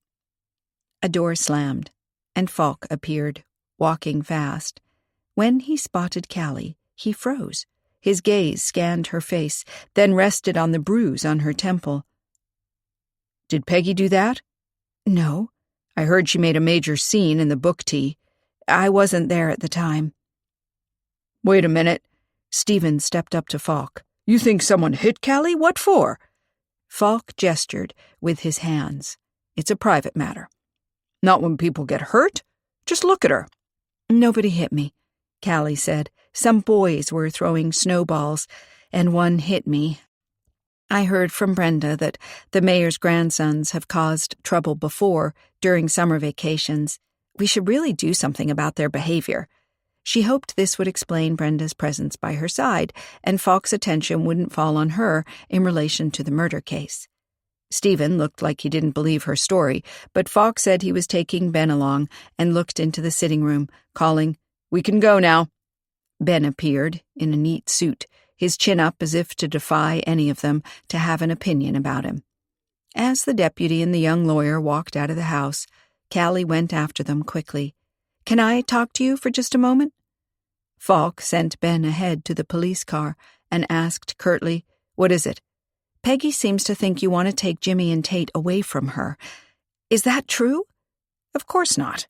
A door slammed, and Falk appeared, walking fast. When he spotted Callie, he froze. His gaze scanned her face, then rested on the bruise on her temple. Did Peggy do that? No. I heard she made a major scene in the book tea. I wasn't there at the time. Wait a minute. Stephen stepped up to Falk. You think someone hit Callie? What for? Falk gestured with his hands. It's a private matter. Not when people get hurt. Just look at her. Nobody hit me, Callie said. Some boys were throwing snowballs, and one hit me. I heard from Brenda that the mayor's grandsons have caused trouble before during summer vacations. We should really do something about their behavior. She hoped this would explain Brenda's presence by her side, and Falk's attention wouldn't fall on her in relation to the murder case. Stephen looked like he didn't believe her story, but Falk said he was taking Ben along and looked into the sitting room, calling, "We can go now." Ben appeared, in a neat suit, his chin up as if to defy any of them to have an opinion about him. As the deputy and the young lawyer walked out of the house, Callie went after them quickly. "Can I talk to you for just a moment?" Falk sent Ben ahead to the police car and asked curtly, "What is it?" "Peggy seems to think you want to take Jimmy and Tate away from her. Is that true?" "Of course not.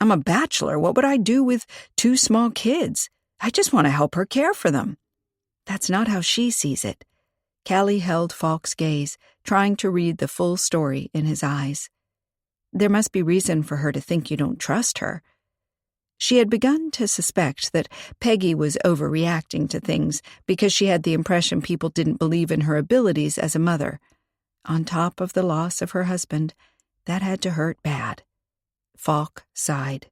I'm a bachelor. What would I do with 2 small kids? I just want to help her care for them." "That's not how she sees it." Callie held Falk's gaze, trying to read the full story in his eyes. "There must be reason for her to think you don't trust her." She had begun to suspect that Peggy was overreacting to things because she had the impression people didn't believe in her abilities as a mother. On top of the loss of her husband, that had to hurt bad. Falk sighed.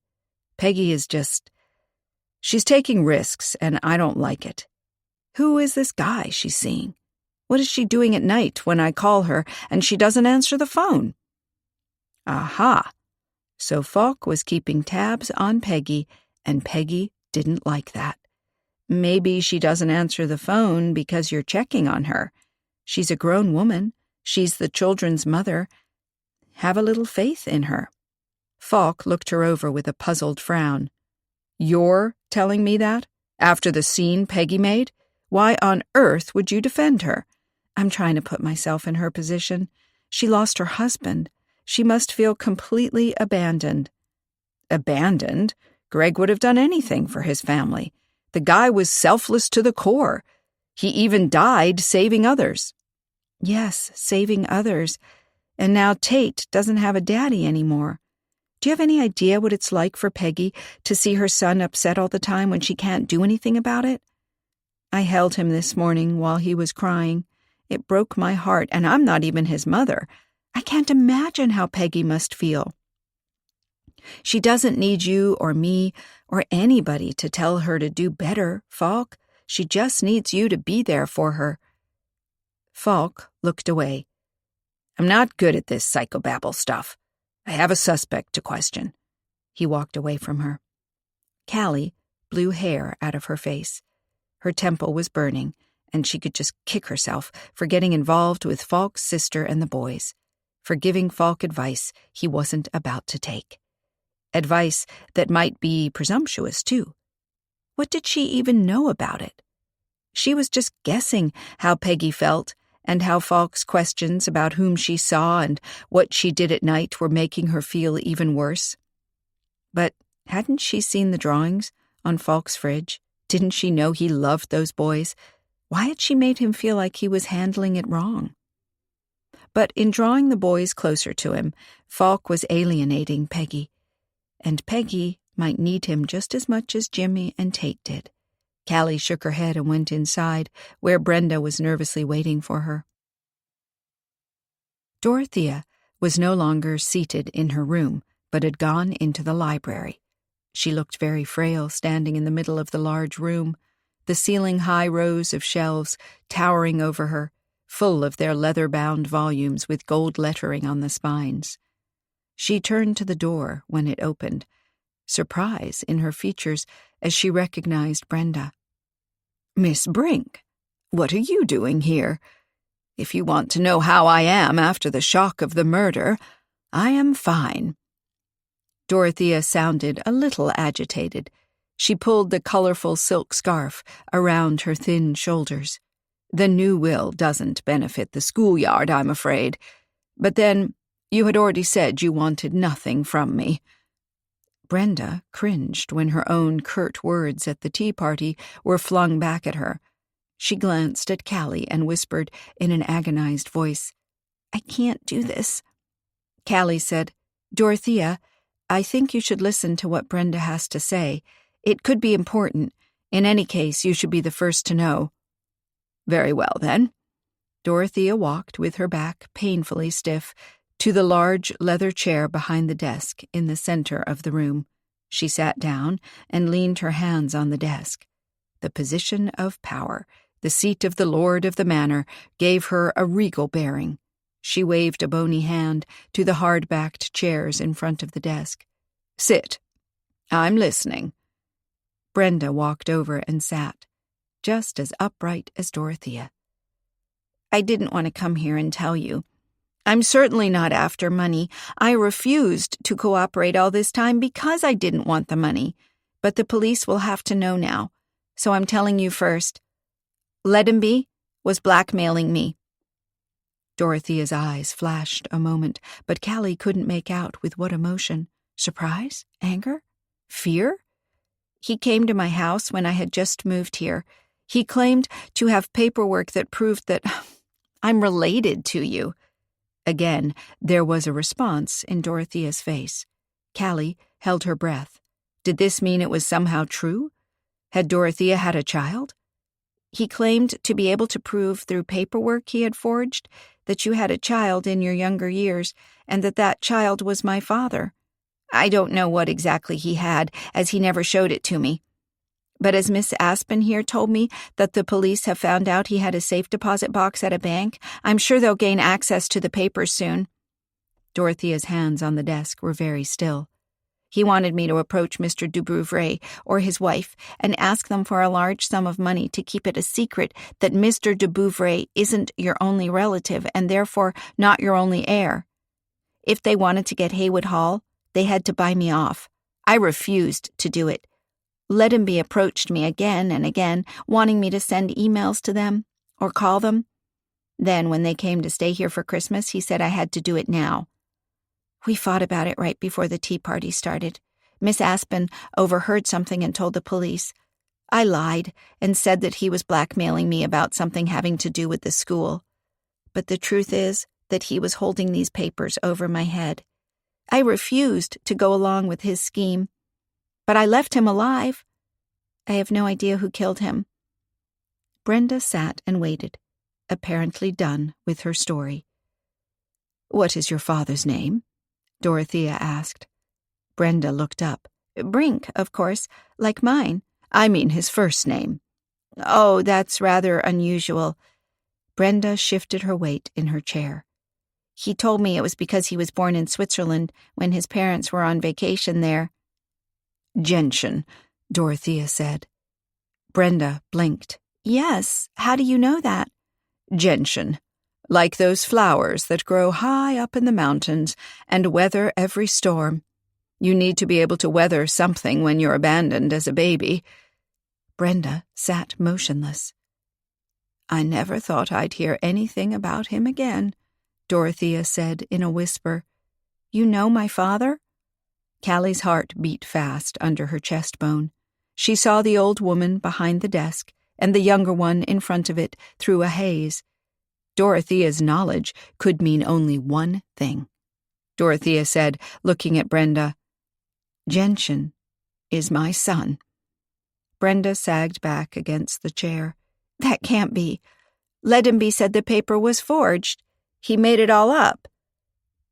"Peggy is just... she's taking risks, and I don't like it." "Who is this guy she's seeing? What is she doing at night when I call her and she doesn't answer the phone?" Aha! So Falk was keeping tabs on Peggy, and Peggy didn't like that. Maybe she doesn't answer the phone because you're checking on her. She's a grown woman. She's the children's mother. Have a little faith in her. Falk looked her over with a puzzled frown. "You're telling me that? After the scene Peggy made? Why on earth would you defend her?" "I'm trying to put myself in her position. She lost her husband. She must feel completely abandoned." "Abandoned? Greg would have done anything for his family. The guy was selfless to the core. He even died saving others." "Yes, saving others. And now Tate doesn't have a daddy anymore. Do you have any idea what it's like for Peggy to see her son upset all the time when she can't do anything about it? I held him this morning while he was crying. It broke my heart, and I'm not even his mother. I can't imagine how Peggy must feel. She doesn't need you or me or anybody to tell her to do better, Falk. She just needs you to be there for her." Falk looked away. "I'm not good at this psychobabble stuff. I have a suspect to question." He walked away from her. Callie blew hair out of her face. Her temple was burning, and she could just kick herself for getting involved with Falk's sister and the boys, for giving Falk advice he wasn't about to take. Advice that might be presumptuous, too. What did she even know about it? She was just guessing how Peggy felt, and how Falk's questions about whom she saw and what she did at night were making her feel even worse. But hadn't she seen the drawings on Falk's fridge? Didn't she know he loved those boys? Why had she made him feel like he was handling it wrong? But in drawing the boys closer to him, Falk was alienating Peggy. And Peggy might need him just as much as Jimmy and Tate did. Callie shook her head and went inside, where Brenda was nervously waiting for her. Dorothea was no longer seated in her room, but had gone into the library. She looked very frail standing in the middle of the large room, the ceiling-high rows of shelves towering over her, full of their leather-bound volumes with gold lettering on the spines. She turned to the door when it opened, surprise in her features as she recognized Brenda. "Miss Brink, what are you doing here? If you want to know how I am after the shock of the murder, I am fine." Dorothea sounded a little agitated. She pulled the colorful silk scarf around her thin shoulders. "The new will doesn't benefit the schoolyard, I'm afraid. But then, you had already said you wanted nothing from me." Brenda cringed when her own curt words at the tea party were flung back at her. She glanced at Callie and whispered in an agonized voice, "I can't do this." Callie said, "Dorothea, I think you should listen to what Brenda has to say. It could be important. In any case, you should be the first to know." "Very well, then." Dorothea walked with her back painfully stiff to the large leather chair behind the desk in the center of the room. She sat down and leaned her hands on the desk. The position of power, the seat of the lord of the manor, gave her a regal bearing. She waved a bony hand to the hard-backed chairs in front of the desk. "Sit. I'm listening." Brenda walked over and sat, just as upright as Dorothea. "I didn't want to come here and tell you. I'm certainly not after money. I refused to cooperate all this time because I didn't want the money. But the police will have to know now, so I'm telling you first. Leddenby was blackmailing me." Dorothea's eyes flashed a moment, but Callie couldn't make out with what emotion. Surprise? Anger? Fear? "He came to my house when I had just moved here. He claimed to have paperwork that proved that I'm related to you." Again, there was a response in Dorothea's face. Callie held her breath. Did this mean it was somehow true? Had Dorothea had a child? "He claimed to be able to prove through paperwork he had forged that you had a child in your younger years and that child was my father. I don't know what exactly he had, as he never showed it to me. But as Miss Aspen here told me that the police have found out he had a safe deposit box at a bank, I'm sure they'll gain access to the papers soon." Dorothea's hands on the desk were very still. "He wanted me to approach Mr. de Bouvray or his wife and ask them for a large sum of money to keep it a secret that Mr. de Bouvray isn't your only relative and therefore not your only heir. If they wanted to get Haywood Hall, they had to buy me off. I refused to do it. Leddenby approached me again and again, wanting me to send emails to them or call them. Then, when they came to stay here for Christmas, he said I had to do it now. We fought about it right before the tea party started. Miss Aspen overheard something and told the police. I lied and said that he was blackmailing me about something having to do with the school. But the truth is that he was holding these papers over my head. I refused to go along with his scheme. But I left him alive. I have no idea who killed him." Brenda sat and waited, apparently done with her story. "What is your father's name?" Dorothea asked. Brenda looked up. "Brink, of course, like mine." "I mean his first name." "Oh, that's rather unusual." Brenda shifted her weight in her chair. "He told me it was because he was born in Switzerland when his parents were on vacation there." "Gentian," Dorothea said. Brenda blinked. "Yes, how do you know that?" "Gentian. Like those flowers that grow high up in the mountains and weather every storm. You need to be able to weather something when you're abandoned as a baby." Brenda sat motionless. "I never thought I'd hear anything about him again," Dorothea said in a whisper. "You know my father?" Callie's heart beat fast under her chest bone. She saw the old woman behind the desk and the younger one in front of it through a haze. Dorothea's knowledge could mean only one thing. Dorothea said, looking at Brenda, "Gentian is my son." Brenda sagged back against the chair. That can't be. Ledenby said the paper was forged. He made it all up.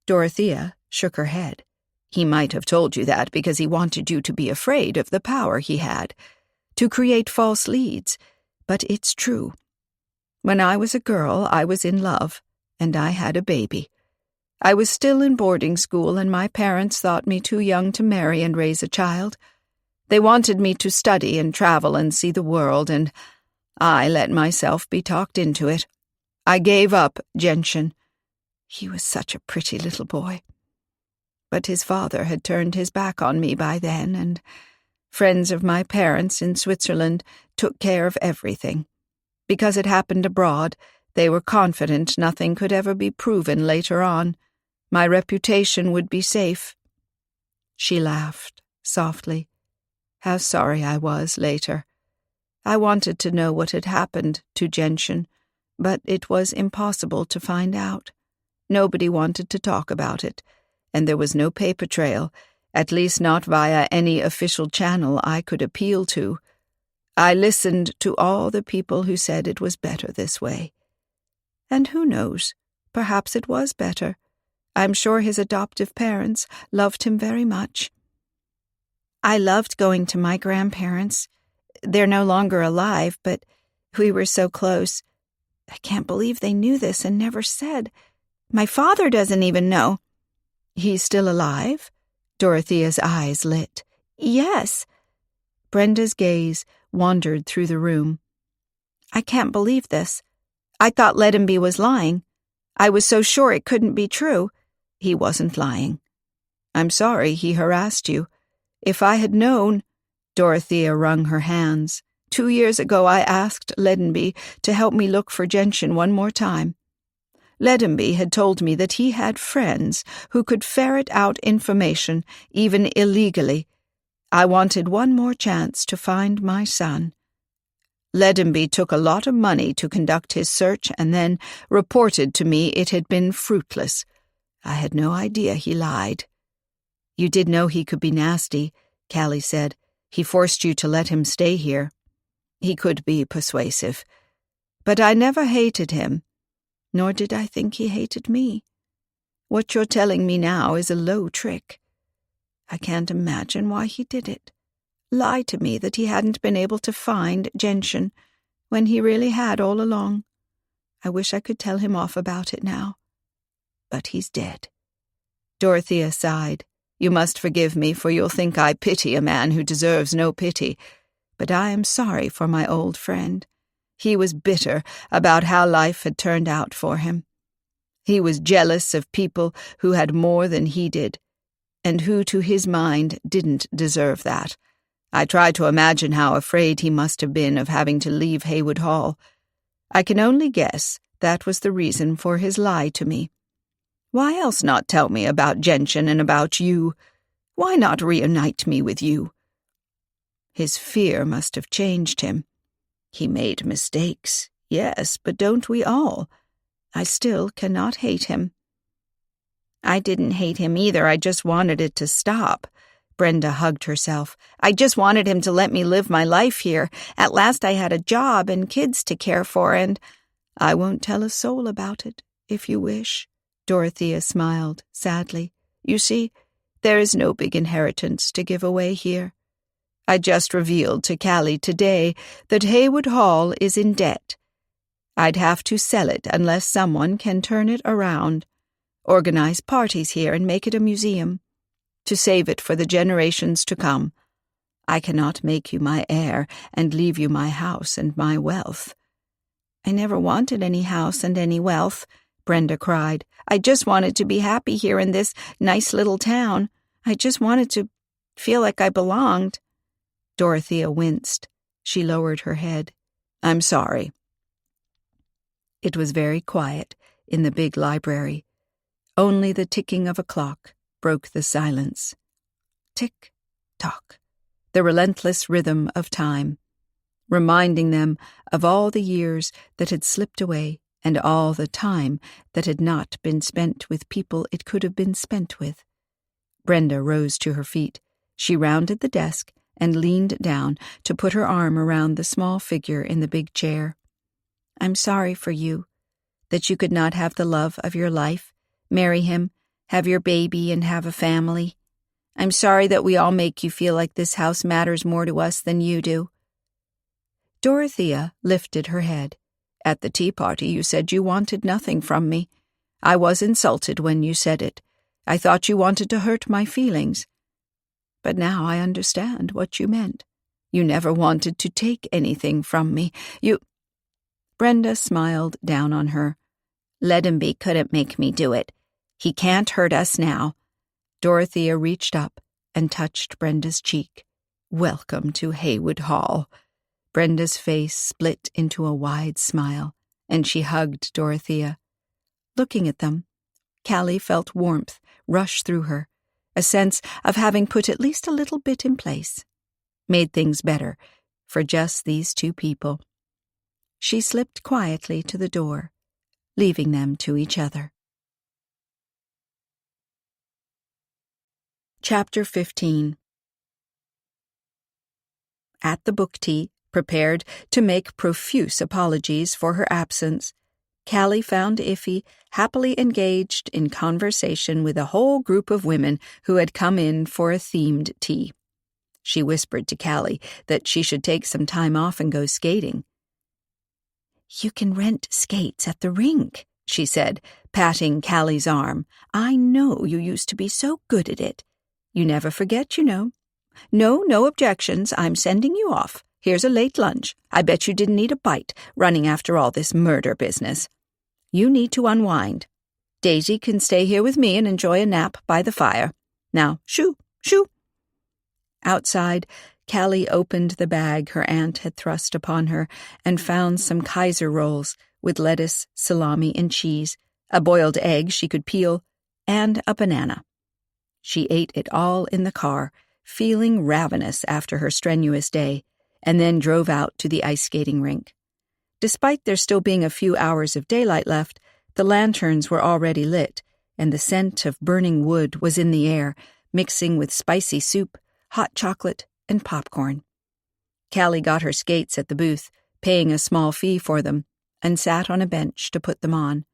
Dorothea shook her head. He might have told you that because he wanted you to be afraid of the power he had, to create false leads, but it's true. When I was a girl, I was in love, and I had a baby. I was still in boarding school, and my parents thought me too young to marry and raise a child. They wanted me to study and travel and see the world, and I let myself be talked into it. I gave up Gentian. He was such a pretty little boy. But his father had turned his back on me by then, and friends of my parents in Switzerland took care of everything. Because it happened abroad, they were confident nothing could ever be proven later on. My reputation would be safe. She laughed softly. How sorry I was later. I wanted to know what had happened to Gentian, but it was impossible to find out. Nobody wanted to talk about it, and there was no paper trail, at least not via any official channel I could appeal to. I listened to all the people who said it was better this way. And who knows, perhaps it was better. I'm sure his adoptive parents loved him very much. I loved going to my grandparents. They're no longer alive, but we were so close. I can't believe they knew this and never said. My father doesn't even know. He's still alive? Dorothea's eyes lit. Yes. Brenda's gaze wandered through the room. I can't believe this. I thought Ledenby was lying. I was so sure it couldn't be true. He wasn't lying. I'm sorry he harassed you. If I had known... Dorothea wrung her hands. 2 years ago I asked Ledenby to help me look for Gentian one more time. Ledenby had told me that he had friends who could ferret out information, even illegally. I wanted one more chance to find my son. Ledenby took a lot of money to conduct his search and then reported to me it had been fruitless. I had no idea he lied. You did know he could be nasty, Callie said. He forced you to let him stay here. He could be persuasive. But I never hated him, nor did I think he hated me. What you're telling me now is a low trick. I can't imagine why he did it. Lie to me that he hadn't been able to find Gentian, when he really had all along. I wish I could tell him off about it now. But he's dead. Dorothea sighed. You must forgive me, for you'll think I pity a man who deserves no pity. But I am sorry for my old friend. He was bitter about how life had turned out for him. He was jealous of people who had more than he did, and who, to his mind, didn't deserve that. I try to imagine how afraid he must have been of having to leave Haywood Hall. I can only guess that was the reason for his lie to me. Why else not tell me about Gentian and about you? Why not reunite me with you? His fear must have changed him. He made mistakes, yes, but don't we all? I still cannot hate him. I didn't hate him either, I just wanted it to stop. Brenda hugged herself. I just wanted him to let me live my life here. At last I had a job and kids to care for, and I won't tell a soul about it, if you wish. Dorothea smiled sadly. You see, there is no big inheritance to give away here. I just revealed to Callie today that Haywood Hall is in debt. I'd have to sell it unless someone can turn it around, organize parties here and make it a museum, to save it for the generations to come. I cannot make you my heir and leave you my house and my wealth. I never wanted any house and any wealth, Brenda cried. I just wanted to be happy here in this nice little town. I just wanted to feel like I belonged. Dorothea winced. She lowered her head. I'm sorry. It was very quiet in the big library. Only the ticking of a clock broke the silence. Tick-tock, the relentless rhythm of time, reminding them of all the years that had slipped away and all the time that had not been spent with people it could have been spent with. Brenda rose to her feet. She rounded the desk and leaned down to put her arm around the small figure in the big chair. "I'm sorry for you, that you could not have the love of your life, marry him, have your baby, and have a family. I'm sorry that we all make you feel like this house matters more to us than you do." Dorothea lifted her head. "At the tea party you said you wanted nothing from me. I was insulted when you said it. I thought you wanted to hurt my feelings. But now I understand what you meant. You never wanted to take anything from me. You—" Brenda smiled down on her. "Let him be couldn't make me do it. He can't hurt us now." Dorothea reached up and touched Brenda's cheek. "Welcome to Haywood Hall." Brenda's face split into a wide smile, and she hugged Dorothea. Looking at them, Callie felt warmth rush through her, a sense of having put at least a little bit in place. Made things better for just these two people. She slipped quietly to the door, leaving them to each other. Chapter 15. At the book tea, prepared to make profuse apologies for her absence, Callie found Iffy happily engaged in conversation with a whole group of women who had come in for a themed tea. She whispered to Callie that she should take some time off and go skating. "You can rent skates at the rink," she said, patting Callie's arm. "I know you used to be so good at it. You never forget, you know. No objections. I'm sending you off. Here's a late lunch. I bet you didn't eat a bite running after all this murder business. You need to unwind. Daisy can stay here with me and enjoy a nap by the fire. Now, shoo, shoo." Outside, Callie opened the bag her aunt had thrust upon her and found some Kaiser rolls with lettuce, salami, and cheese, a boiled egg she could peel, and a banana. She ate it all in the car, feeling ravenous after her strenuous day, and then drove out to the ice skating rink. Despite there still being a few hours of daylight left, the lanterns were already lit, and the scent of burning wood was in the air, mixing with spicy soup, hot chocolate, and popcorn. Callie got her skates at the booth, paying a small fee for them, and sat on a bench to put them on.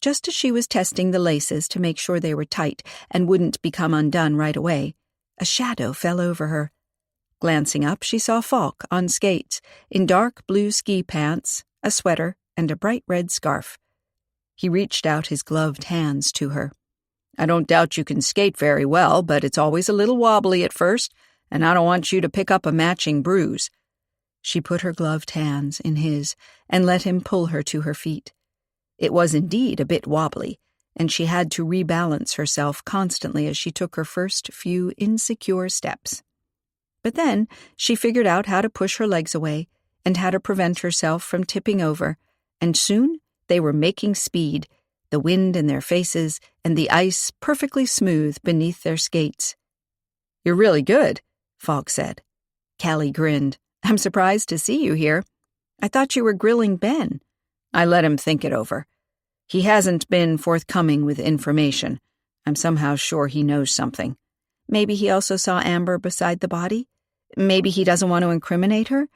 Just as she was testing the laces to make sure they were tight and wouldn't become undone right away, a shadow fell over her. Glancing up, she saw Falk on skates, in dark blue ski pants, a sweater, and a bright red scarf. He reached out his gloved hands to her. "I don't doubt you can skate very well, but it's always a little wobbly at first, and I don't want you to pick up a matching bruise." She put her gloved hands in his and let him pull her to her feet. It was indeed a bit wobbly, and she had to rebalance herself constantly as she took her first few insecure steps. But then she figured out how to push her legs away and how to prevent herself from tipping over, and soon they were making speed, the wind in their faces and the ice perfectly smooth beneath their skates. "You're really good," Falk said. Callie grinned. "I'm surprised to see you here. I thought you were grilling Ben." "I let him think it over. He hasn't been forthcoming with information. I'm somehow sure he knows something. Maybe he also saw Amber beside the body? Maybe he doesn't want to incriminate her?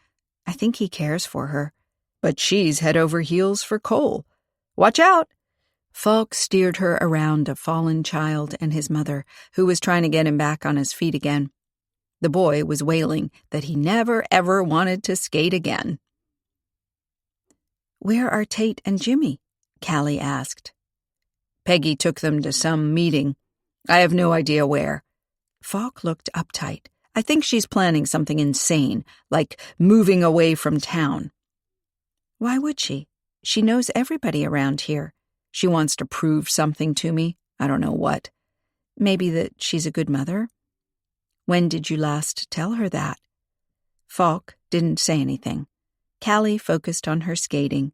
I think he cares for her. But she's head over heels for Cole. Watch out!" Falk steered her around a fallen child and his mother, who was trying to get him back on his feet again. The boy was wailing that he never, ever wanted to skate again. "Where are Tate and Jimmy?" Callie asked. "Peggy took them to some meeting. I have no idea where." Falk looked uptight. "I think she's planning something insane, like moving away from town." "Why would she? She knows everybody around here. She wants to prove something to me. I don't know what. Maybe that she's a good mother." "When did you last tell her that?" Falk didn't say anything. Callie focused on her skating.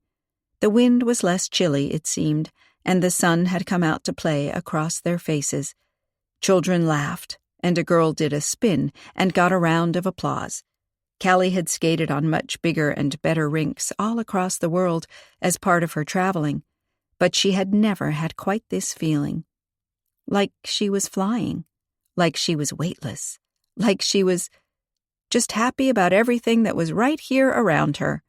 The wind was less chilly, it seemed, and the sun had come out to play across their faces. Children laughed, and a girl did a spin and got a round of applause. Callie had skated on much bigger and better rinks all across the world as part of her traveling, but she had never had quite this feeling. Like she was flying, like she was weightless, like she was just happy about everything that was right here around her.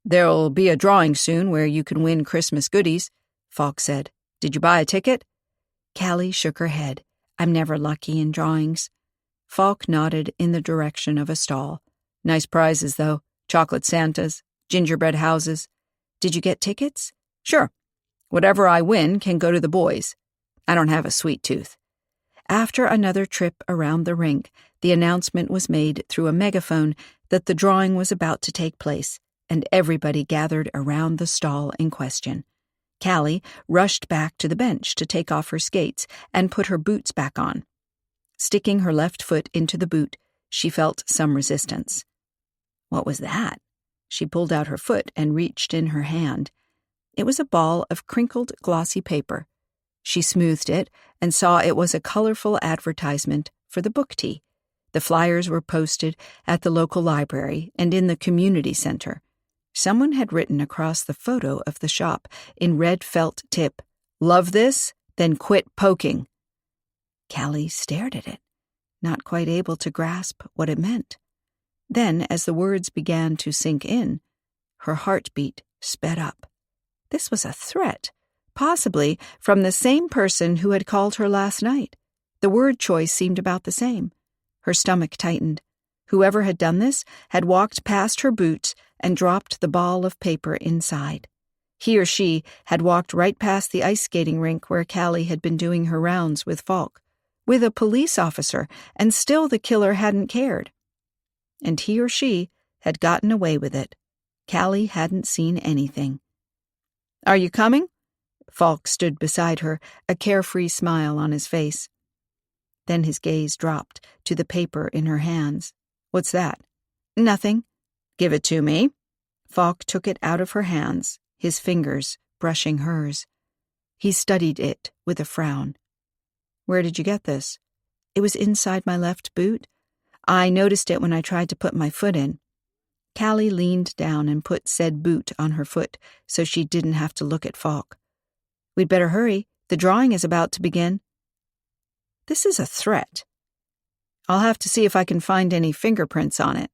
"There'll be a drawing soon where you can win Christmas goodies," Falk said. "Did you buy a ticket?" Callie shook her head. "I'm never lucky in drawings." Falk nodded in the direction of a stall. "Nice prizes, though. Chocolate Santas, gingerbread houses." "Did you get tickets?" "Sure. Whatever I win can go to the boys. I don't have a sweet tooth." After another trip around the rink, the announcement was made through a megaphone that the drawing was about to take place, and everybody gathered around the stall in question. Callie rushed back to the bench to take off her skates and put her boots back on. Sticking her left foot into the boot, she felt some resistance. What was that? She pulled out her foot and reached in her hand. It was a ball of crinkled, glossy paper. She smoothed it and saw it was a colorful advertisement for the book tea. The flyers were posted at the local library and in the community center. Someone had written across the photo of the shop in red felt tip, "Love this? Then quit poking." Callie stared at it, not quite able to grasp what it meant. Then, as the words began to sink in, her heartbeat sped up. This was a threat, possibly from the same person who had called her last night. The word choice seemed about the same. Her stomach tightened. Whoever had done this had walked past her boots and dropped the ball of paper inside. He or she had walked right past the ice skating rink where Callie had been doing her rounds with Falk, with a police officer, and still the killer hadn't cared. And he or she had gotten away with it. Callie hadn't seen anything. "Are you coming?" Falk stood beside her, a carefree smile on his face. Then his gaze dropped to the paper in her hands. "What's that?" "Nothing." "Give it to me." Falk took it out of her hands, his fingers brushing hers. He studied it with a frown. "Where did you get this?" "It was inside my left boot. I noticed it when I tried to put my foot in." Callie leaned down and put said boot on her foot so she didn't have to look at Falk. "We'd better hurry. The drawing is about to begin." "This is a threat." "I'll have to see if I can find any fingerprints on it."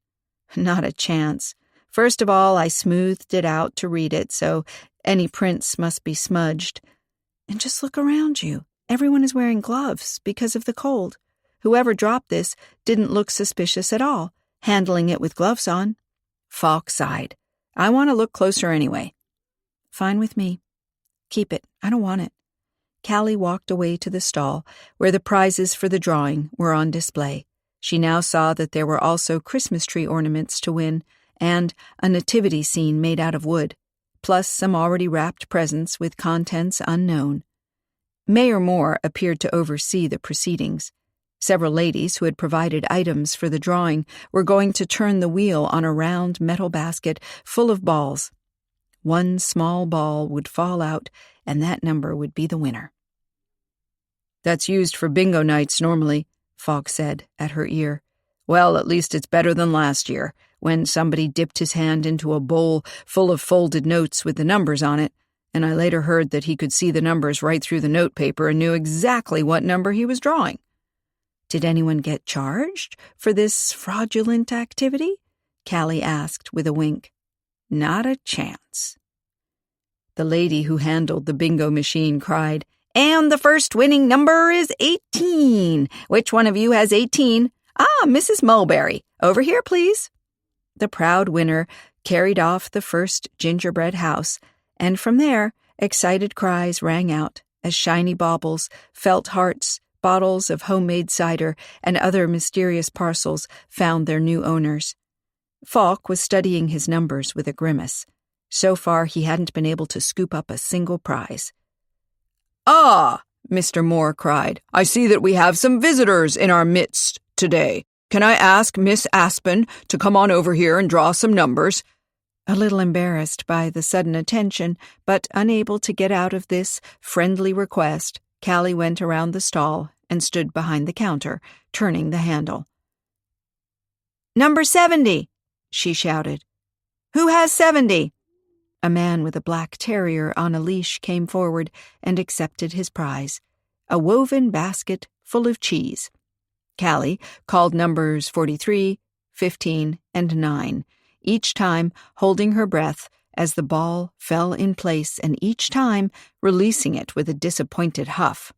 "Not a chance. First of all, I smoothed it out to read it, so any prints must be smudged. And just look around you. Everyone is wearing gloves because of the cold. Whoever dropped this didn't look suspicious at all, handling it with gloves on." Falk sighed. "I want to look closer anyway." "Fine with me. Keep it. I don't want it." Callie walked away to the stall where the prizes for the drawing were on display. She now saw that there were also Christmas tree ornaments to win and a nativity scene made out of wood, plus some already wrapped presents with contents unknown. Mayor Moore appeared to oversee the proceedings. Several ladies who had provided items for the drawing were going to turn the wheel on a round metal basket full of balls. One small ball would fall out, and that number would be the winner. "That's used for bingo nights normally," Falk said at her ear. "Well, at least it's better than last year, when somebody dipped his hand into a bowl full of folded notes with the numbers on it, and I later heard that he could see the numbers right through the notepaper and knew exactly what number he was drawing." "Did anyone get charged for this fraudulent activity?" Callie asked with a wink. "Not a chance." The lady who handled the bingo machine cried, "And the first winning number is 18. Which one of you has 18? Ah, Mrs. Mulberry. Over here, please." The proud winner carried off the first gingerbread house, and from there, excited cries rang out as shiny baubles, felt hearts, bottles of homemade cider, and other mysterious parcels found their new owners. Falk was studying his numbers with a grimace. So far, he hadn't been able to scoop up a single prize. "Ah!" Mr. Moore cried. "I see that we have some visitors in our midst today. Can I ask Miss Aspen to come on over here and draw some numbers?" A little embarrassed by the sudden attention, but unable to get out of this friendly request, Callie went around the stall and stood behind the counter, turning the handle. "Number 70, she shouted. "Who has 70? A man with a black terrier on a leash came forward and accepted his prize, a woven basket full of cheese. Callie called numbers 43, 15, and 9, each time holding her breath as the ball fell in place and each time releasing it with a disappointed huff.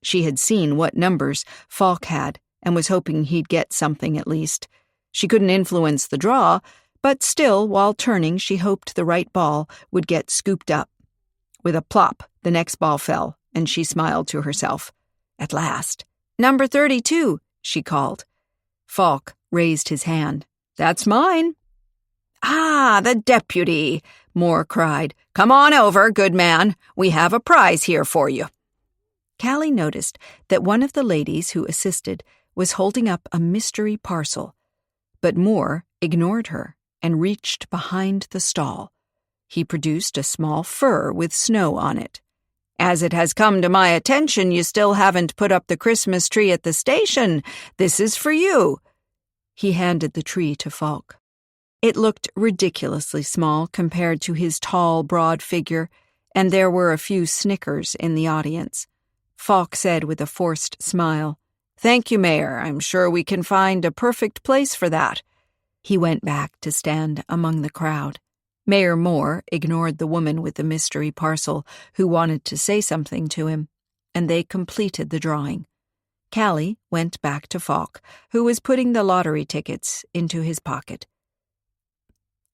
She had seen what numbers Falk had and was hoping he'd get something at least. She couldn't influence the draw, but still, while turning, she hoped the right ball would get scooped up. With a plop, the next ball fell, and she smiled to herself. At last. "Number 32, she called. Falk raised his hand. "That's mine." "Ah, the deputy," Moore cried. "Come on over, good man. We have a prize here for you." Callie noticed that one of the ladies who assisted was holding up a mystery parcel, but Moore ignored her and reached behind the stall. He produced a small fur with snow on it. "As it has come to my attention you still haven't put up the Christmas tree at the station, this is for you." He handed the tree to Falk. It looked ridiculously small compared to his tall, broad figure, and there were a few snickers in the audience. Falk said with a forced smile, "Thank you, Mayor. I'm sure we can find a perfect place for that." He went back to stand among the crowd. Mayor Moore ignored the woman with the mystery parcel who wanted to say something to him, and they completed the drawing. Callie went back to Falk, who was putting the lottery tickets into his pocket.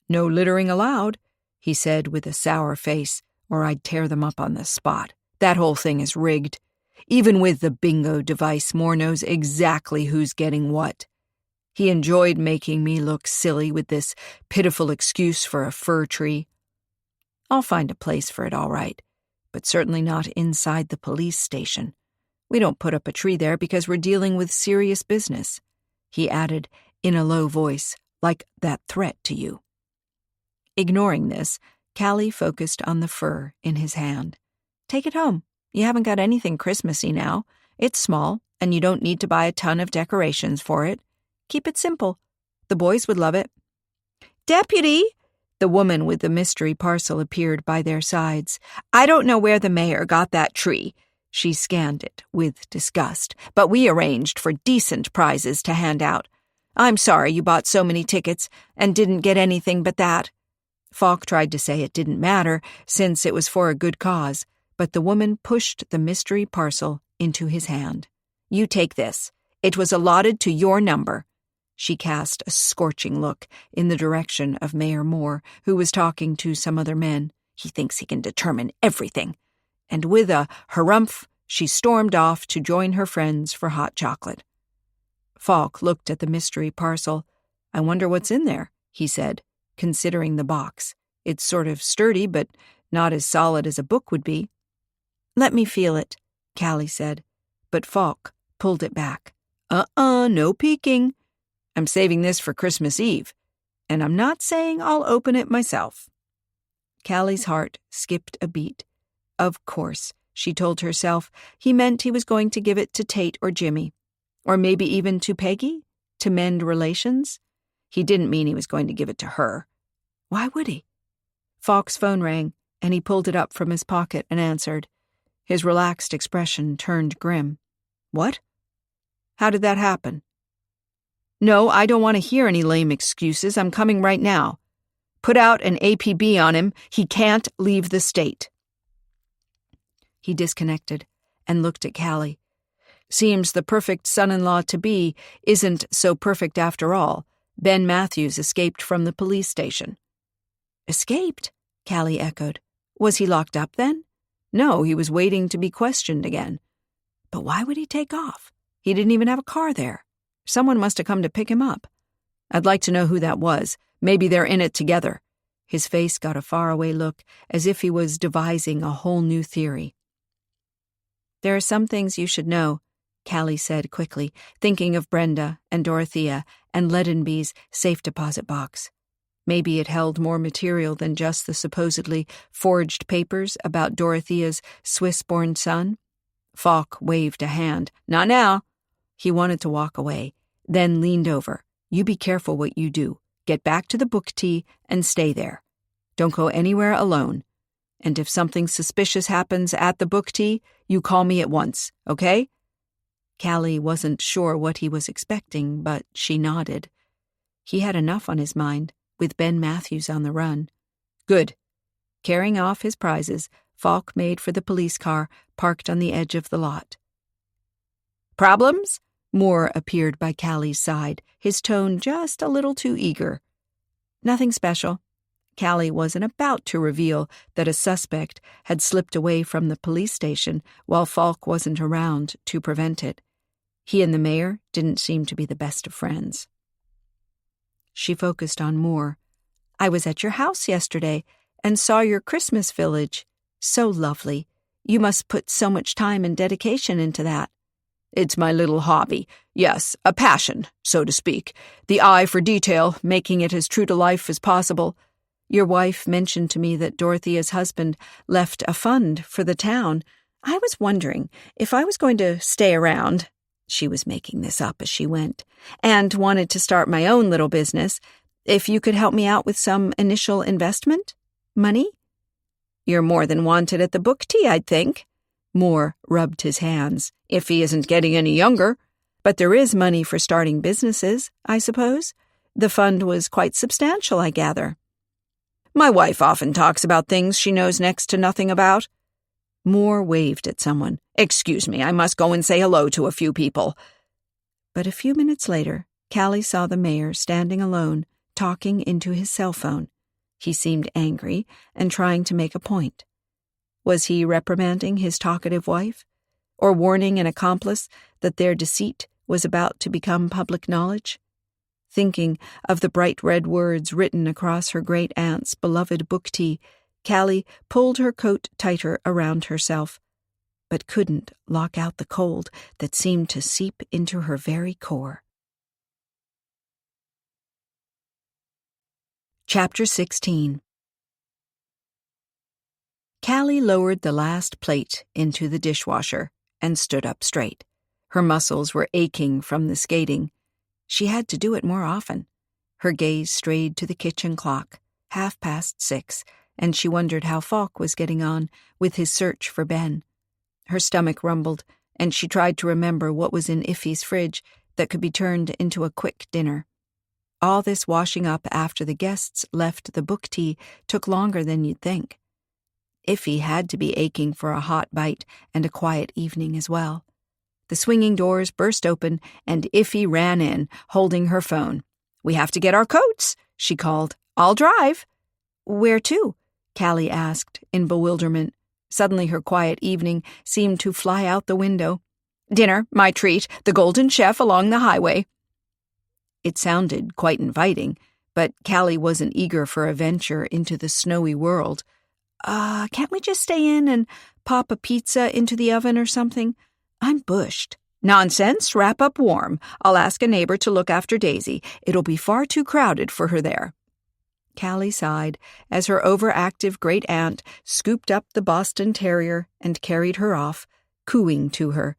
"No littering allowed," he said with a sour face, "or I'd tear them up on the spot. That whole thing is rigged. Even with the bingo device, Moore knows exactly who's getting what. He enjoyed making me look silly with this pitiful excuse for a fir tree. I'll find a place for it all right, but certainly not inside the police station. We don't put up a tree there because we're dealing with serious business," he added in a low voice, "like that threat to you." Ignoring this, Callie focused on the fur in his hand. "Take it home. You haven't got anything Christmassy now. It's small, and you don't need to buy a ton of decorations for it. Keep it simple. The boys would love it." "Deputy!" The woman with the mystery parcel appeared by their sides. "I don't know where the mayor got that tree." She scanned it with disgust. "But we arranged for decent prizes to hand out. I'm sorry you bought so many tickets and didn't get anything but that." Falk tried to say it didn't matter since it was for a good cause, but the woman pushed the mystery parcel into his hand. "You take this. It was allotted to your number." She cast a scorching look in the direction of Mayor Moore, who was talking to some other men. "He thinks he can determine everything." And with a harumph, she stormed off to join her friends for hot chocolate. Falk looked at the mystery parcel. "I wonder what's in there," he said, considering the box. "It's sort of sturdy, but not as solid as a book would be." "Let me feel it," Callie said, but Falk pulled it back. No peeking. I'm saving this for Christmas Eve, and I'm not saying I'll open it myself." Callie's heart skipped a beat. Of course, she told herself, he meant he was going to give it to Tate or Jimmy, or maybe even to Peggy, to mend relations. He didn't mean he was going to give it to her. Why would he? Falk's phone rang, and he pulled it up from his pocket and answered. His relaxed expression turned grim. "What? How did that happen?" "No, I don't want to hear any lame excuses. I'm coming right now. Put out an APB on him. He can't leave the state." He disconnected and looked at Callie. Seems the perfect son-in-law-to-be isn't so perfect after all. Ben Matthews escaped from the police station. "Escaped?" Callie echoed. "Was he locked up then?" "No, he was waiting to be questioned again." "But why would he take off? He didn't even have a car there. Someone must have come to pick him up. I'd like to know who that was. Maybe they're in it together." His face got a faraway look, as if he was devising a whole new theory. "There are some things you should know," Callie said quickly, thinking of Brenda and Dorothea and Ledenby's safe deposit box. Maybe it held more material than just the supposedly forged papers about Dorothea's Swiss-born son. Falk waved a hand. "Not now." He wanted to walk away, then leaned over. "You be careful what you do. Get back to the book tea and stay there. Don't go anywhere alone. And if something suspicious happens at the book tea, you call me at once, okay?" Callie wasn't sure what he was expecting, but she nodded. He had enough on his mind, with Ben Matthews on the run. Good. Carrying off his prizes, Falk made for the police car parked on the edge of the lot. Problems? Moore appeared by Callie's side, his tone just a little too eager. Nothing special. Callie wasn't about to reveal that a suspect had slipped away from the police station while Falk wasn't around to prevent it. He and the mayor didn't seem to be the best of friends. She focused on Moore. I was at your house yesterday and saw your Christmas village. So lovely. You must put so much time and dedication into that. It's my little hobby. Yes, a passion, so to speak. The eye for detail, making it as true to life as possible. Your wife mentioned to me that Dorothea's husband left a fund for the town. I was wondering if I was going to stay around, she was making this up as she went, and wanted to start my own little business, if you could help me out with some initial investment? Money? You're more than wanted at the book tea, I'd think. Moore rubbed his hands. If he isn't getting any younger. But there is money for starting businesses, I suppose. The fund was quite substantial, I gather. My wife often talks about things she knows next to nothing about. Moore waved at someone. Excuse me, I must go and say hello to a few people. But a few minutes later, Callie saw the mayor standing alone, talking into his cell phone. He seemed angry and trying to make a point. Was he reprimanding his talkative wife? Or warning an accomplice that their deceit was about to become public knowledge? Thinking of the bright red words written across her great-aunt's beloved book tea, Callie pulled her coat tighter around herself, but couldn't lock out the cold that seemed to seep into her very core. Chapter 16. Callie lowered the last plate into the dishwasher and stood up straight. Her muscles were aching from the skating. She had to do it more often. Her gaze strayed to the kitchen clock, 6:30, and she wondered how Falk was getting on with his search for Ben. Her stomach rumbled, and she tried to remember what was in Iffy's fridge that could be turned into a quick dinner. All this washing up after the guests left the book tea took longer than you'd think. Iffy had to be aching for a hot bite and a quiet evening as well. The swinging doors burst open, and Iffy ran in, holding her phone. "We have to get our coats," she called. "I'll drive." "Where to?" Callie asked, in bewilderment. Suddenly her quiet evening seemed to fly out the window. "Dinner, my treat, the Golden Chef along the highway." It sounded quite inviting, but Callie wasn't eager for a venture into the snowy world. Can't we just stay in and pop a pizza into the oven or something? I'm bushed." "Nonsense, wrap up warm. I'll ask a neighbor to look after Daisy. It'll be far too crowded for her there." Callie sighed as her overactive great-aunt scooped up the Boston Terrier and carried her off, cooing to her.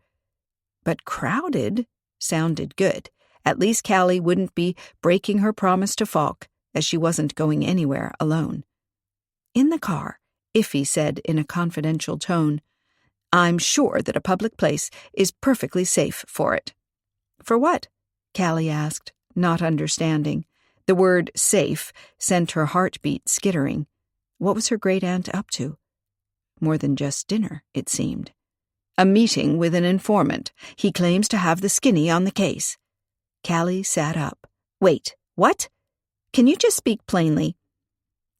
But crowded sounded good. At least Callie wouldn't be breaking her promise to Falk, as she wasn't going anywhere alone. In the car, Iffy said in a confidential tone, "I'm sure that a public place is perfectly safe for it." "For what?" Callie asked, not understanding. The word safe sent her heartbeat skittering. What was her great-aunt up to? More than just dinner, it seemed. "A meeting with an informant. He claims to have the skinny on the case." Callie sat up. "Wait, what? Can you just speak plainly?"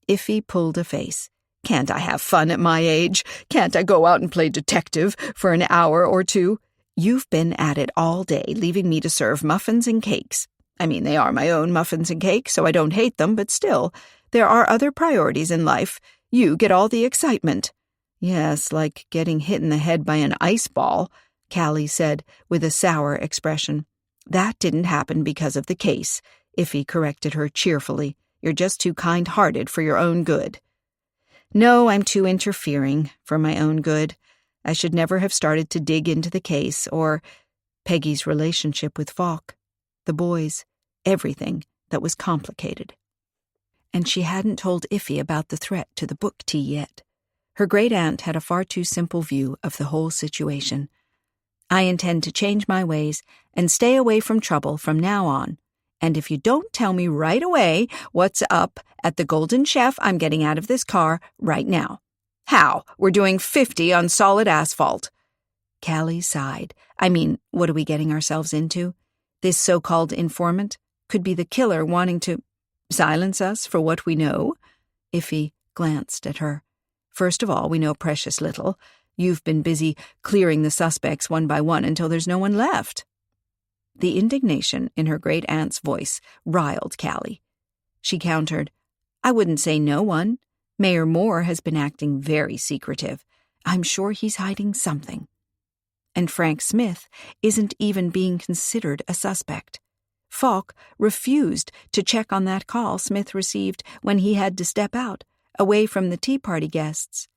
Iffy pulled a face. "Can't I have fun at my age? Can't I go out and play detective for an hour or two? You've been at it all day, leaving me to serve muffins and cakes. I mean, they are my own muffins and cakes, so I don't hate them, but still, there are other priorities in life. You get all the excitement." "Yes, like getting hit in the head by an ice ball," Callie said with a sour expression. "That didn't happen because of the case," Iffy corrected her cheerfully. "You're just too kind-hearted for your own good." "No, I'm too interfering for my own good. I should never have started to dig into the case or Peggy's relationship with Falk, the boys, everything that was complicated." And she hadn't told Iffy about the threat to the book tea yet. Her great-aunt had a far too simple view of the whole situation. "I intend to change my ways and stay away from trouble from now on, And if you don't tell me right away what's up at the Golden Chef, I'm getting out of this car right now." "How? We're doing 50 on solid asphalt." Callie sighed. "I mean, what are we getting ourselves into? This so-called informant could be the killer wanting to silence us for what we know." Iffy glanced at her. "First of all, we know precious little. You've been busy clearing the suspects one by one until there's no one left." The indignation in her great-aunt's voice riled Callie. She countered, "I wouldn't say no one. Mayor Moore has been acting very secretive. I'm sure he's hiding something. And Frank Smith isn't even being considered a suspect. Falk refused to check on that call Smith received when he had to step out, away from the Tea Party guests.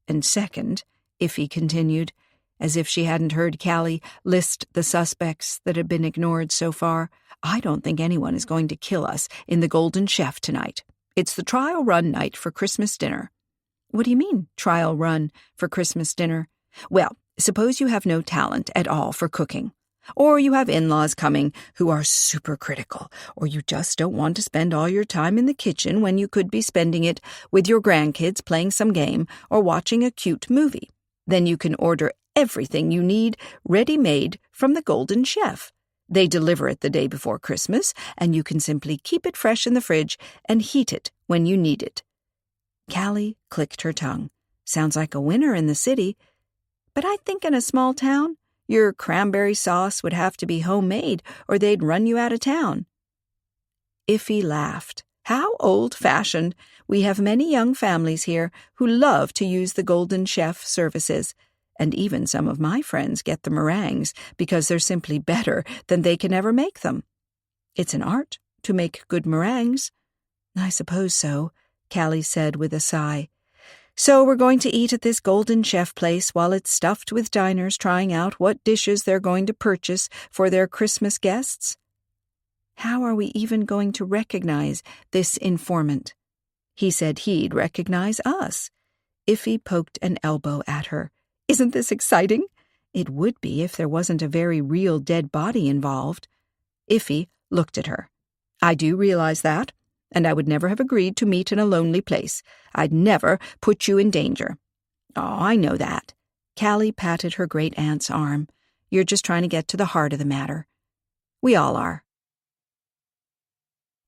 And second," Iffy continued, as if she hadn't heard Callie list the suspects that had been ignored so far, "I don't think anyone is going to kill us in the Golden Chef tonight. It's the trial run night for Christmas dinner." "What do you mean, trial run for Christmas dinner?" "Well, suppose you have no talent at all for cooking. Or you have in-laws coming who are super critical, or you just don't want to spend all your time in the kitchen when you could be spending it with your grandkids playing some game or watching a cute movie. Then you can order everything you need ready-made from the Golden Chef. They deliver it the day before Christmas, and you can simply keep it fresh in the fridge and heat it when you need it." Callie clicked her tongue. "Sounds like a winner in the city. But I think in a small town, your cranberry sauce would have to be homemade or they'd run you out of town." Iffy laughed. "How old-fashioned. We have many young families here who love to use the Golden Chef services, and even some of my friends get the meringues because they're simply better than they can ever make them. It's an art to make good meringues." "I suppose so," Callie said with a sigh. "So we're going to eat at this Golden Chef place while it's stuffed with diners trying out what dishes they're going to purchase for their Christmas guests? How are we even going to recognize this informant? He said he'd recognize us." Iffy poked an elbow at her. "Isn't this exciting?" "It would be if there wasn't a very real dead body involved." Iffy looked at her. "I do realize that, and I would never have agreed to meet in a lonely place. I'd never put you in danger." "Oh, I know that." Callie patted her great-aunt's arm. "You're just trying to get to the heart of the matter. We all are."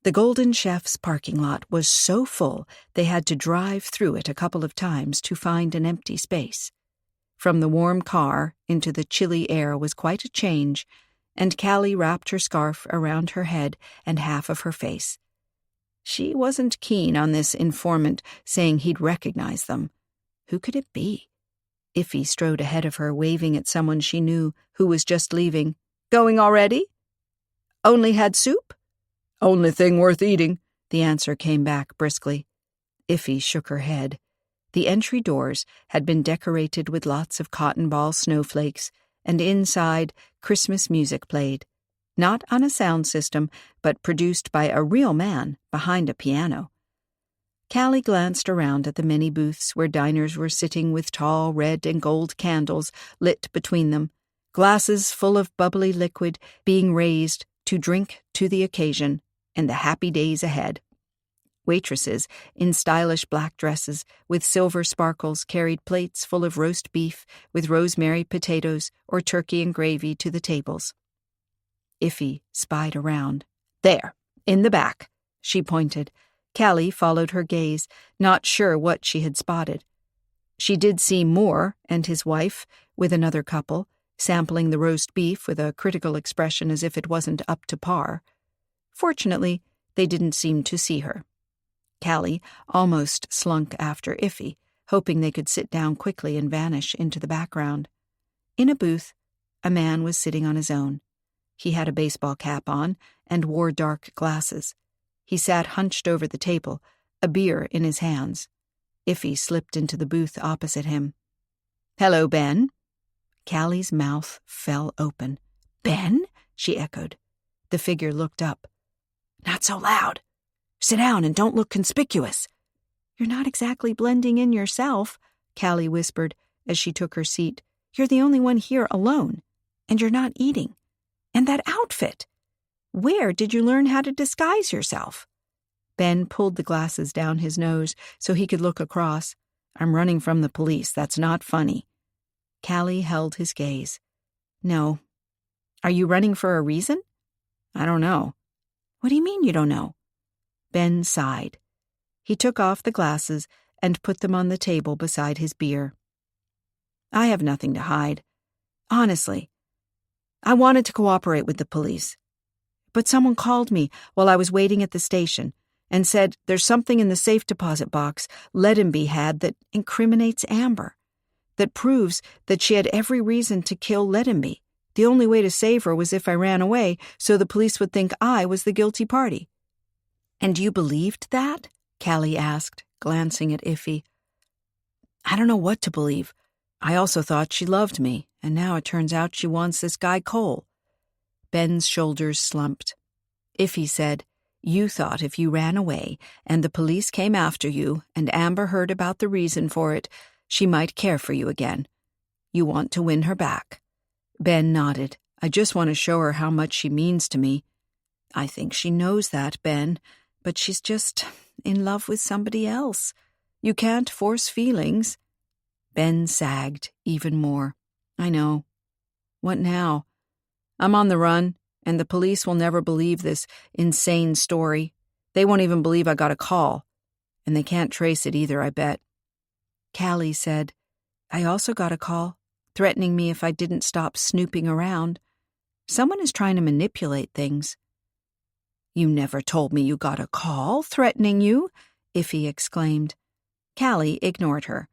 The Golden Chef's parking lot was so full they had to drive through it a couple of times to find an empty space. From the warm car into the chilly air was quite a change, and Callie wrapped her scarf around her head and half of her face. She wasn't keen on this informant saying he'd recognize them. Who could it be? Iffy strode ahead of her, waving at someone she knew who was just leaving. "Going already? Only had soup?" "Only thing worth eating," the answer came back briskly. Iffy shook her head. The entry doors had been decorated with lots of cotton ball snowflakes, and inside Christmas music played. Not on a sound system, but produced by a real man behind a piano. Callie glanced around at the many booths where diners were sitting with tall red and gold candles lit between them, glasses full of bubbly liquid being raised to drink to the occasion and the happy days ahead. Waitresses in stylish black dresses with silver sparkles carried plates full of roast beef with rosemary potatoes or turkey and gravy to the tables. Iffy spied around. "There, in the back," she pointed. Callie followed her gaze, not sure what she had spotted. She did see Moore and his wife, with another couple, sampling the roast beef with a critical expression as if it wasn't up to par. Fortunately, they didn't seem to see her. Callie almost slunk after Iffy, hoping they could sit down quickly and vanish into the background. In a booth, a man was sitting on his own. He had a baseball cap on and wore dark glasses. He sat hunched over the table, a beer in his hands. Iffy slipped into the booth opposite him. "Hello, Ben." Callie's mouth fell open. "Ben?" she echoed. The figure looked up. "Not so loud. Sit down and don't look conspicuous." "You're not exactly blending in yourself," Callie whispered as she took her seat. "You're the only one here alone, and you're not eating. And that outfit! Where did you learn how to disguise yourself? Ben pulled the glasses down his nose so he could look across. I'm running from the police. That's not funny. Callie held his gaze. No. Are you running for a reason? I don't know. What do you mean you don't know? Ben sighed. He took off the glasses and put them on the table beside his beer. I have nothing to hide. Honestly, I wanted to cooperate with the police. But someone called me while I was waiting at the station and said there's something in the safe deposit box Ledenby had that incriminates Amber, that proves that she had every reason to kill Ledenby. The only way to save her was if I ran away so the police would think I was the guilty party. And you believed that? Callie asked, glancing at Iffy. I don't know what to believe. I also thought she loved me, and now it turns out she wants this guy Cole. Ben's shoulders slumped. Iffy said, you thought if you ran away and the police came after you and Amber heard about the reason for it, she might care for you again. You want to win her back. Ben nodded. I just want to show her how much she means to me. I think she knows that, Ben, but she's just in love with somebody else. You can't force feelings. Ben sagged even more. I know. What now? I'm on the run, and the police will never believe this insane story. They won't even believe I got a call. And they can't trace it either, I bet. Callie said, I also got a call, threatening me if I didn't stop snooping around. Someone is trying to manipulate things. You never told me you got a call threatening you, Iffy exclaimed. Callie ignored her.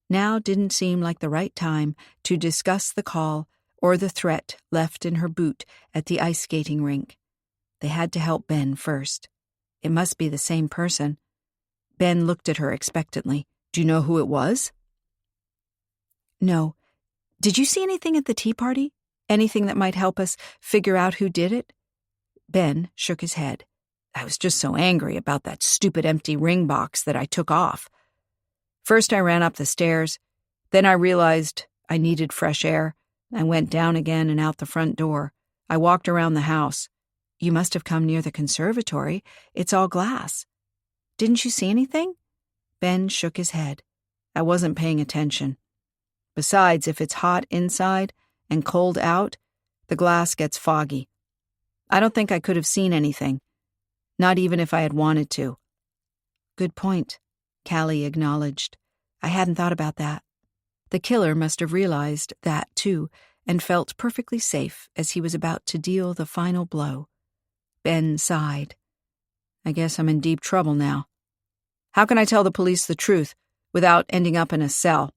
Now didn't seem like the right time to discuss the call or the threat left in her boot at the ice skating rink. They had to help Ben first. It must be the same person. Ben looked at her expectantly. Do you know who it was? No. Did you see anything at the tea party? Anything that might help us figure out who did it? Ben shook his head. I was just so angry about that stupid empty ring box that I took off. First I ran up the stairs. Then I realized I needed fresh air. I went down again and out the front door. I walked around the house. You must have come near the conservatory. It's all glass. Didn't you see anything? Ben shook his head. I wasn't paying attention. Besides, if it's hot inside and cold out, the glass gets foggy. I don't think I could have seen anything. Not even if I had wanted to. Good point, Callie acknowledged. I hadn't thought about that. The killer must have realized that, too, and felt perfectly safe as he was about to deal the final blow. Ben sighed. I guess I'm in deep trouble now. How can I tell the police the truth without ending up in a cell?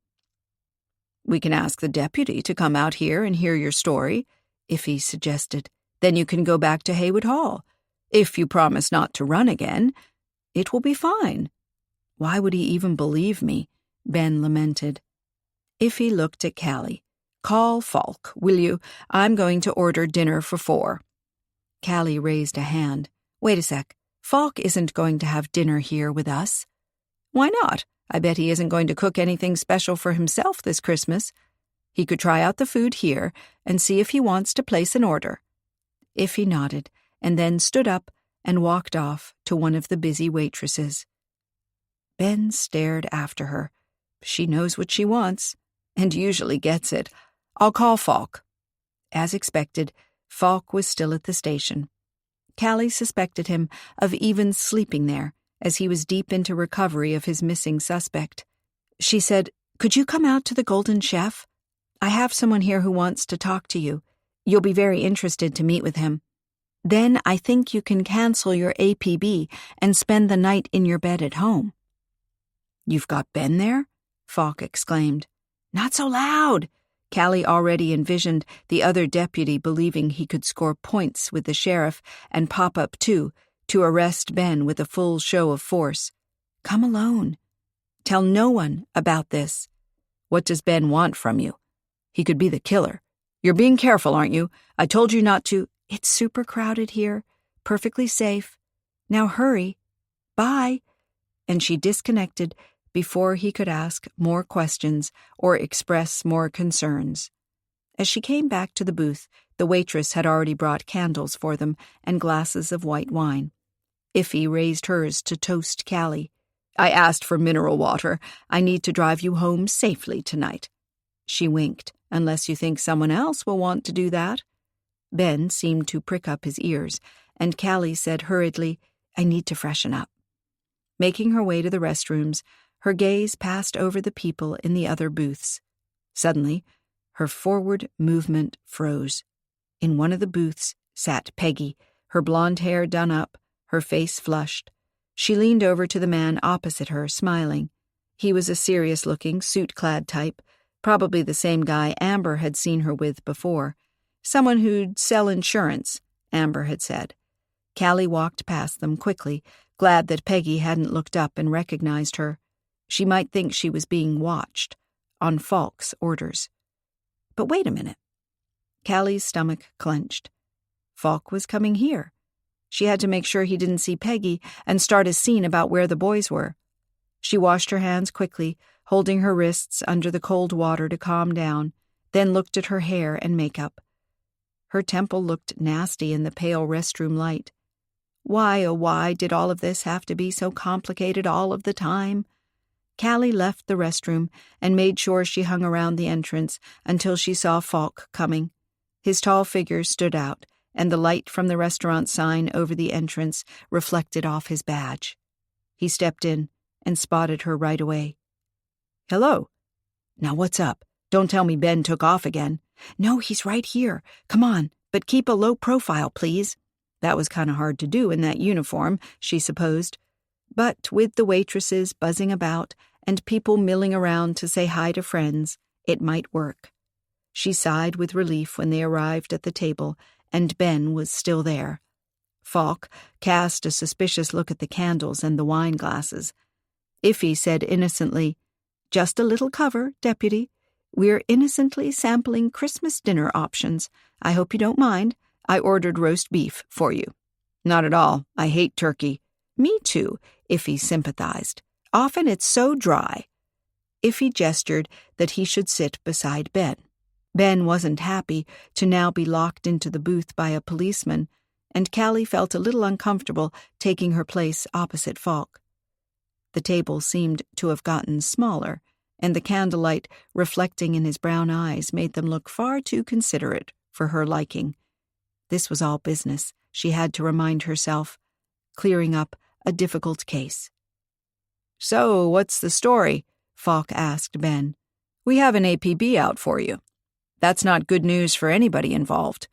We can ask the deputy to come out here and hear your story, Iffy suggested. Then you can go back to Haywood Hall. If you promise not to run again, it will be fine. Why would he even believe me? Ben lamented. Iffy looked at Callie. Call Falk, will you? I'm going to order dinner for 4. Callie raised a hand. Wait a sec. Falk isn't going to have dinner here with us. Why not? I bet he isn't going to cook anything special for himself this Christmas. He could try out the food here and see if he wants to place an order. Iffy nodded and then stood up and walked off to one of the busy waitresses. Ben stared after her. She knows what she wants, and usually gets it. I'll call Falk. As expected, Falk was still at the station. Callie suspected him of even sleeping there, as he was deep into recovery of his missing suspect. She said, Could you come out to the Golden Chef? I have someone here who wants to talk to you. You'll be very interested to meet with him. Then I think you can cancel your APB and spend the night in your bed at home. You've got Ben there? Falk exclaimed. Not so loud! Callie already envisioned the other deputy believing he could score points with the sheriff and pop up too, to arrest Ben with a full show of force. Come alone. Tell no one about this. What does Ben want from you? He could be the killer. You're being careful, aren't you? I told you not to. It's super crowded here. Perfectly safe. Now hurry. Bye. And she disconnected before he could ask more questions or express more concerns. As she came back to the booth, The waitress had already brought candles for them and glasses of white wine. Iffy raised hers to toast Callie. "I asked for mineral water. I need to drive you home safely tonight." She winked. "Unless you think someone else will want to do that." Ben seemed to prick up his ears, and Callie said hurriedly, "I need to freshen up." Making her way to the restrooms, her gaze passed over the people in the other booths. Suddenly, her forward movement froze. In one of the booths sat Peggy, her blonde hair done up, her face flushed. She leaned over to the man opposite her, smiling. He was a serious-looking, suit-clad type, probably the same guy Amber had seen her with before. Someone who'd sell insurance, Amber had said. Callie walked past them quickly, glad that Peggy hadn't looked up and recognized her. She might think she was being watched, on Falk's orders. But wait a minute. Callie's stomach clenched. Falk was coming here. She had to make sure he didn't see Peggy and start a scene about where the boys were. She washed her hands quickly, holding her wrists under the cold water to calm down, then looked at her hair and makeup. Her temple looked nasty in the pale restroom light. Why, oh why, did all of this have to be so complicated all of the time? Callie left the restroom and made sure she hung around the entrance until she saw Falk coming. His tall figure stood out, and the light from the restaurant sign over the entrance reflected off his badge. He stepped in and spotted her right away. "Hello." "Now what's up? Don't tell me Ben took off again." "No, he's right here. Come on, but keep a low profile, please." That was kind of hard to do in that uniform, she supposed. But with the waitresses buzzing about and people milling around to say hi to friends, it might work. She sighed with relief when they arrived at the table, and Ben was still there. Falk cast a suspicious look at the candles and the wine glasses. Iffy said innocently, "Just a little cover, Deputy. We're innocently sampling Christmas dinner options. I hope you don't mind. I ordered roast beef for you." "Not at all. I hate turkey." "Me too," Iffy sympathized. "Often it's so dry." Iffy gestured that he should sit beside Ben. Ben wasn't happy to now be locked into the booth by a policeman, and Callie felt a little uncomfortable taking her place opposite Falk. The table seemed to have gotten smaller, and the candlelight reflecting in his brown eyes made them look far too considerate for her liking. This was all business, she had to remind herself, clearing up a difficult case. "So, what's the story?" Falk asked Ben. "We have an APB out for you. That's not good news for anybody involved.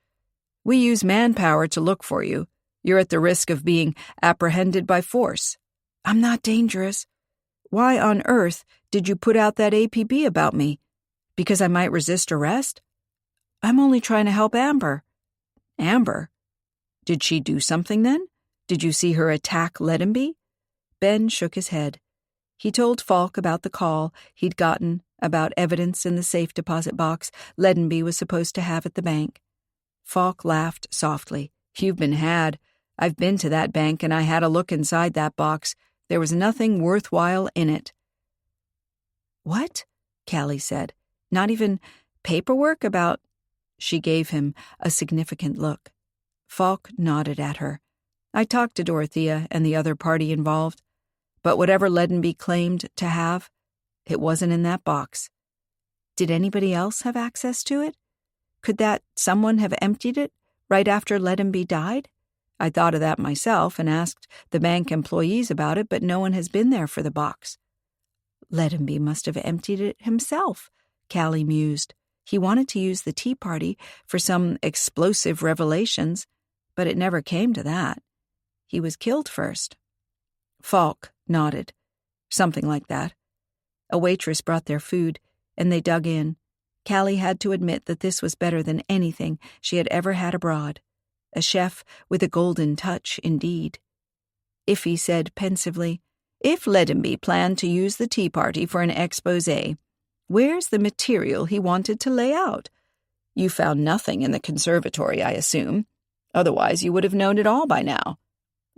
We use manpower to look for you. You're at the risk of being apprehended by force." "I'm not dangerous." "Why on earth did you put out that APB about me? Because I might resist arrest?" "I'm only trying to help Amber." "Amber? Did she do something then? Did you see her attack Ledenby?" Ben shook his head. He told Falk about the call he'd gotten about evidence in the safe deposit box Ledenby was supposed to have at the bank. Falk laughed softly. "You've been had. I've been to that bank and I had a look inside that box. There was nothing worthwhile in it." "What?" Callie said. "Not even paperwork about—" She gave him a significant look. Falk nodded at her. "I talked to Dorothea and the other party involved, but whatever Ledenby claimed to have, it wasn't in that box." "Did anybody else have access to it? Could that someone have emptied it right after Ledenby died? I thought of that myself and asked the bank employees about it, but no one has been there for the box." "Ledenby must have emptied it himself," Callie mused. "He wanted to use the tea party for some explosive revelations, but it never came to that. He was killed first." Falk nodded. "Something like that." A waitress brought their food, and they dug in. Callie had to admit that this was better than anything she had ever had abroad. A chef with a golden touch, indeed. Iffy said pensively, "If Ledenby planned to use the tea party for an exposé, where's the material he wanted to lay out? You found nothing in the conservatory, I assume. Otherwise you would have known it all by now."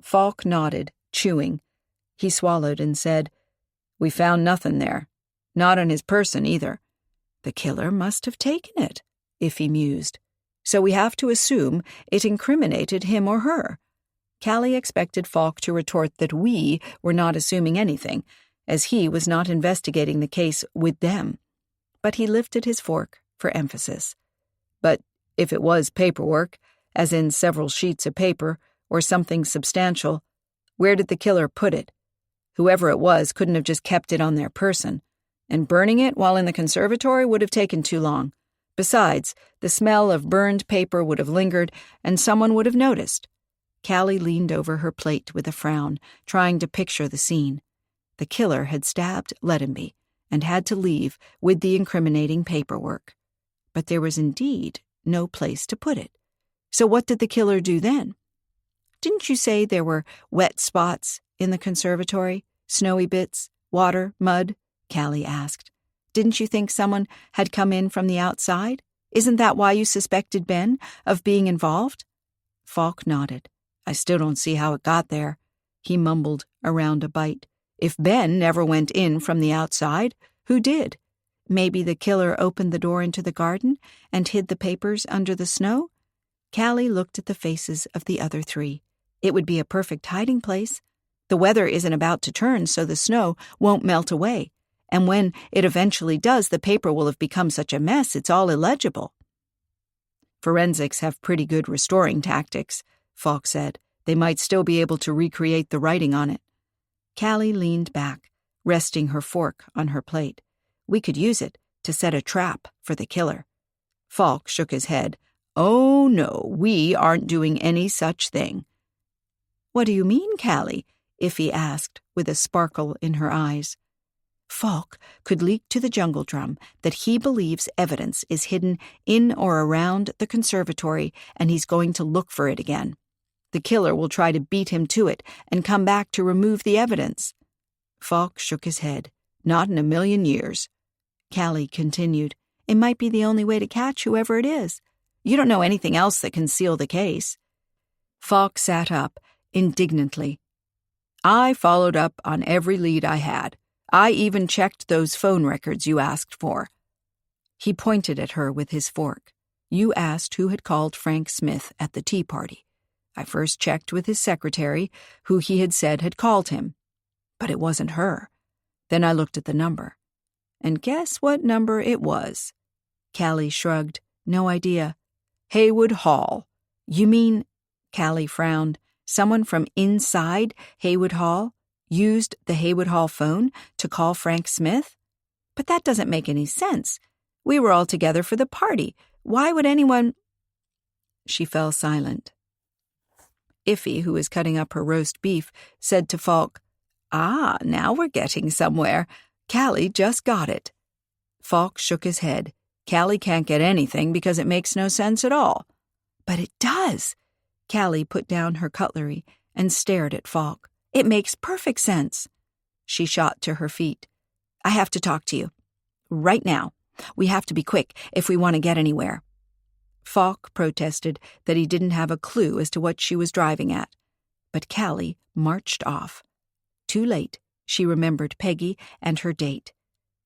Falk nodded, chewing. He swallowed and said, "We found nothing there. Not on his person, either." "The killer must have taken it," Iffy mused. so we have to assume it incriminated him or her. Callie expected Falk to retort that we were not assuming anything, as he was not investigating the case with them. But he lifted his fork for emphasis. But if it was paperwork, as in several sheets of paper, or something substantial, where did the killer put it? Whoever it was couldn't have just kept it on their person, and burning it while in the conservatory would have taken too long. Besides, the smell of burned paper would have lingered, and someone would have noticed. Callie leaned over her plate with a frown, trying to picture the scene. The killer had stabbed Lettenby and had to leave with the incriminating paperwork. But there was indeed no place to put it. So what did the killer do then? Didn't you say there were wet spots in the conservatory? Snowy bits? Water? Mud? Callie asked. Didn't you think someone had come in from the outside? Isn't that why you suspected Ben of being involved? Falk nodded. I still don't see how it got there, he mumbled around a bite. If Ben never went in from the outside, who did? Maybe the killer opened the door into the garden and hid the papers under the snow? Callie looked at the faces of the other three. It would be a perfect hiding place. The weather isn't about to turn, so the snow won't melt away. And when it eventually does, the paper will have become such a mess it's all illegible. Forensics have pretty good restoring tactics, Falk said. They might still be able to recreate the writing on it. Callie leaned back, resting her fork on her plate. We could use it to set a trap for the killer. Falk shook his head. Oh, no, we aren't doing any such thing. What do you mean, Callie? Iffy asked, with a sparkle in her eyes. Falk could leak to the jungle drum that he believes evidence is hidden in or around the conservatory, and he's going to look for it again. The killer will try to beat him to it and come back to remove the evidence. Falk shook his head. Not in a million years. Callie continued. It might be the only way to catch whoever it is. You don't know anything else that can seal the case. Falk sat up, indignantly. I followed up on every lead I had. I even checked those phone records you asked for. He pointed at her with his fork. You asked who had called Frank Smith at the tea party. I first checked with his secretary, who he had said had called him. But it wasn't her. Then I looked at the number. And guess what number it was? Callie shrugged. No idea. Haywood Hall. You mean, Callie frowned, someone from inside Haywood Hall used the Haywood Hall phone to call Frank Smith? But that doesn't make any sense. We were all together for the party. Why would anyone... She fell silent. Iffy, who was cutting up her roast beef, said to Falk, Ah, now we're getting somewhere. Callie just got it. Falk shook his head. Callie can't get anything because it makes no sense at all. But it does. Callie put down her cutlery and stared at Falk. It makes perfect sense. She shot to her feet. I have to talk to you. Right now. We have to be quick if we want to get anywhere. Falk protested that he didn't have a clue as to what she was driving at. But Callie marched off. Too late, she remembered Peggy and her date.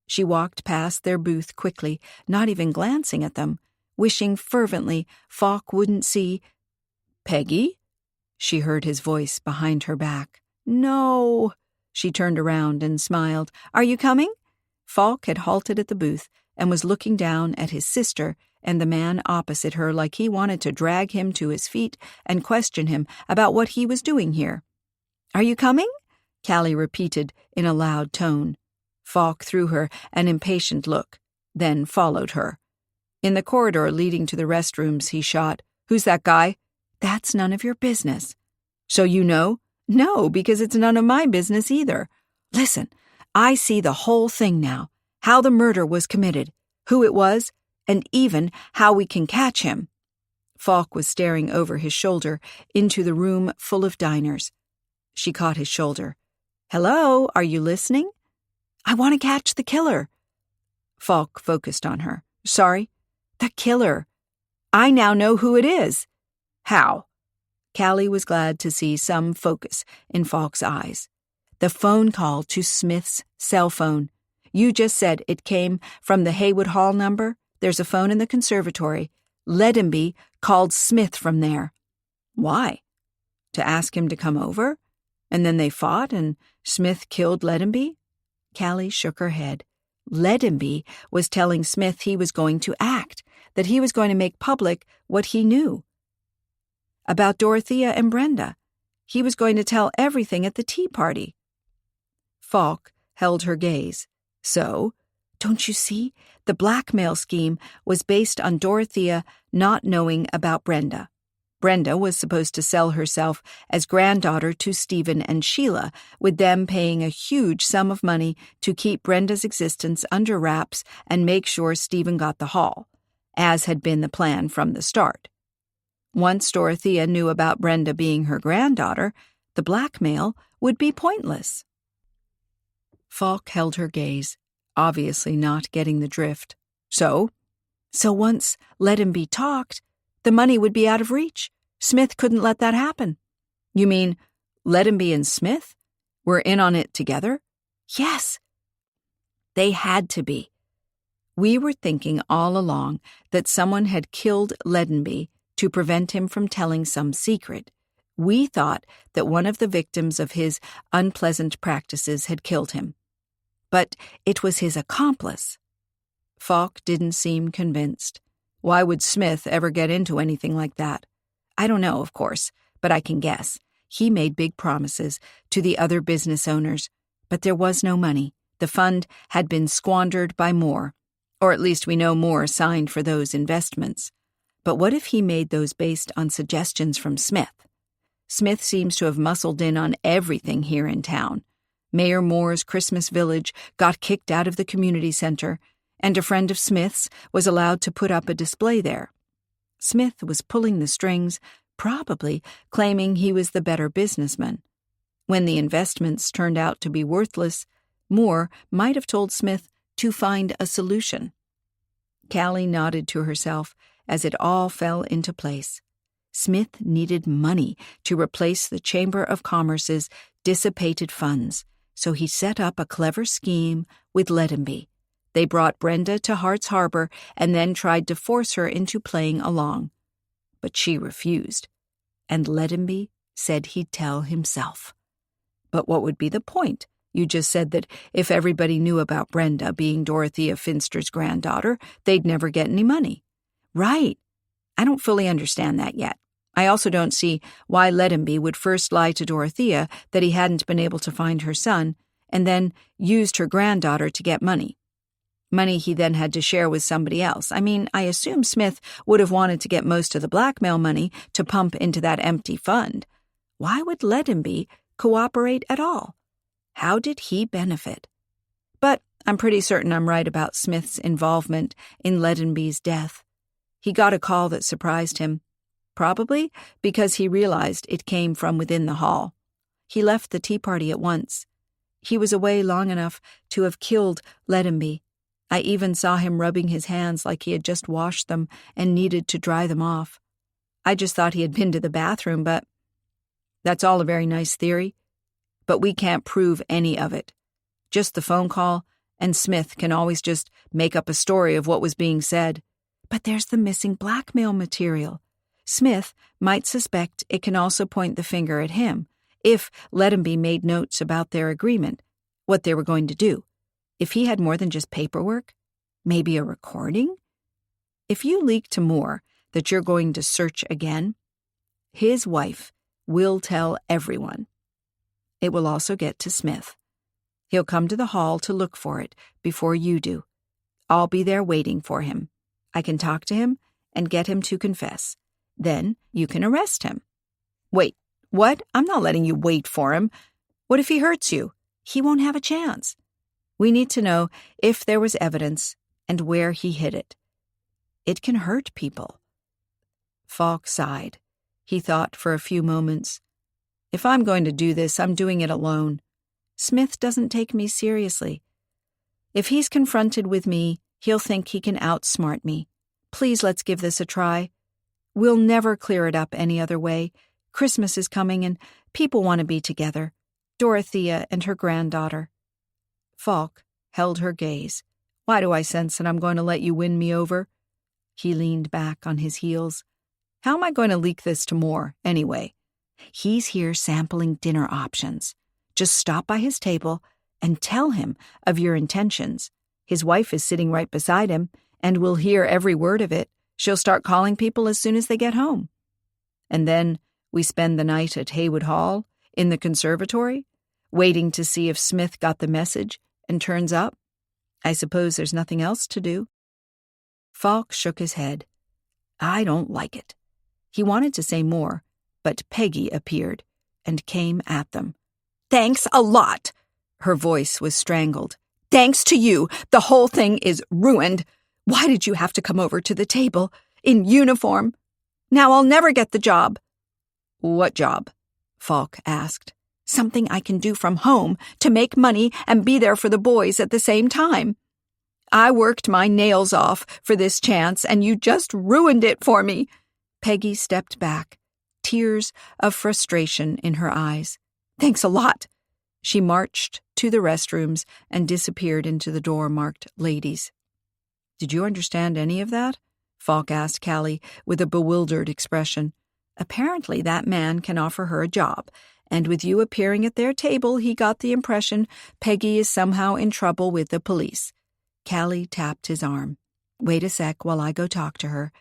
She walked past their booth quickly, not even glancing at them, wishing fervently Falk wouldn't see. Peggy? She heard his voice behind her back. No. She turned around and smiled. Are you coming? Falk had halted at the booth and was looking down at his sister and the man opposite her like he wanted to drag him to his feet and question him about what he was doing here. Are you coming? Callie repeated in a loud tone. Falk threw her an impatient look, then followed her. In the corridor leading to the restrooms, he shot, Who's that guy? That's none of your business. So you know? No, because it's none of my business either. Listen, I see the whole thing now. How the murder was committed, who it was, and even how we can catch him. Falk was staring over his shoulder into the room full of diners. She caught his shoulder. Hello, are you listening? I want to catch the killer. Falk focused on her. Sorry? The killer. I now know who it is. How? Callie was glad to see some focus in Falk's eyes. The phone call to Smith's cell phone. You just said it came from the Haywood Hall number. There's a phone in the conservatory. Ledenby called Smith from there. Why? To ask him to come over? And then they fought and Smith killed Ledenby? Callie shook her head. Ledenby was telling Smith he was going to act, that he was going to make public what he knew. About Dorothea and Brenda. He was going to tell everything at the tea party. Falk held her gaze. So, don't you see? The blackmail scheme was based on Dorothea not knowing about Brenda. Brenda was supposed to sell herself as granddaughter to Stephen and Sheila, with them paying a huge sum of money to keep Brenda's existence under wraps and make sure Stephen got the hall, as had been the plan from the start. Once Dorothea knew about Brenda being her granddaughter, the blackmail would be pointless. Falk held her gaze, obviously not getting the drift. So once Ledenby talked, the money would be out of reach. Smith couldn't let that happen. You mean Ledenby and Smith were in on it together? Yes. They had to be. We were thinking all along that someone had killed Ledenby to prevent him from telling some secret. We thought that one of the victims of his unpleasant practices had killed him. But it was his accomplice. Falk didn't seem convinced. Why would Smith ever get into anything like that? I don't know, of course, but I can guess. He made big promises to the other business owners, but there was no money. The fund had been squandered by Moore, or at least we know Moore signed for those investments. But what if he made those based on suggestions from Smith? Smith seems to have muscled in on everything here in town. Mayor Moore's Christmas Village got kicked out of the community center, and a friend of Smith's was allowed to put up a display there. Smith was pulling the strings, probably claiming he was the better businessman. When the investments turned out to be worthless, Moore might have told Smith to find a solution. Callie nodded to herself as it all fell into place. Smith needed money to replace the Chamber of Commerce's dissipated funds, so he set up a clever scheme with Ledenby. They brought Brenda to Hart's Harbor and then tried to force her into playing along. But she refused, and Ledenby said he'd tell himself. But what would be the point? You just said that if everybody knew about Brenda being Dorothea Finster's granddaughter, they'd never get any money. Right. I don't fully understand that yet. I also don't see why Ledenby would first lie to Dorothea that he hadn't been able to find her son, and then used her granddaughter to get money. Money he then had to share with somebody else. I mean, I assume Smith would have wanted to get most of the blackmail money to pump into that empty fund. Why would Ledenby cooperate at all? How did he benefit? But I'm pretty certain I'm right about Smith's involvement in Ledenby's death. He got a call that surprised him, probably because he realized it came from within the hall. He left the tea party at once. He was away long enough to have killed Ledenby. I even saw him rubbing his hands like he had just washed them and needed to dry them off. I just thought he had been to the bathroom, but that's all a very nice theory. But we can't prove any of it. Just the phone call, and Smith can always just make up a story of what was being said. But there's the missing blackmail material. Smith might suspect it can also point the finger at him, if Ledenby made notes about their agreement, what they were going to do. If he had more than just paperwork, maybe a recording? If you leak to Moore that you're going to search again, his wife will tell everyone. It will also get to Smith. He'll come to the hall to look for it before you do. I'll be there waiting for him. I can talk to him and get him to confess. Then you can arrest him. Wait, what? I'm not letting you wait for him. What if he hurts you? He won't have a chance. We need to know if there was evidence and where he hid it. It can hurt people. Falk sighed. He thought for a few moments. If I'm going to do this, I'm doing it alone. Smith doesn't take me seriously. If he's confronted with me, he'll think he can outsmart me. Please let's give this a try. We'll never clear it up any other way. Christmas is coming and people want to be together. Dorothea and her granddaughter. Falk held her gaze. Why do I sense that I'm going to let you win me over? He leaned back on his heels. How am I going to leak this to Moore, anyway? He's here sampling dinner options. Just stop by his table and tell him of your intentions. His wife is sitting right beside him, and will hear every word of it. She'll start calling people as soon as they get home. And then we spend the night at Haywood Hall, in the conservatory, waiting to see if Smith got the message and turns up. I suppose there's nothing else to do. Falk shook his head. I don't like it. He wanted to say more, but Peggy appeared and came at them. Thanks a lot. Her voice was strangled. Thanks to you, the whole thing is ruined. Why did you have to come over to the table in uniform? Now I'll never get the job. What job? Falk asked. Something I can do from home to make money and be there for the boys at the same time. I worked my nails off for this chance, and you just ruined it for me. Peggy stepped back, tears of frustration in her eyes. Thanks a lot. She marched to the restrooms and disappeared into the door marked Ladies. Did you understand any of that? Falk asked Callie with a bewildered expression. Apparently that man can offer her a job, and with you appearing at their table, he got the impression Peggy is somehow in trouble with the police. Callie tapped his arm. Wait a sec while I go talk to her.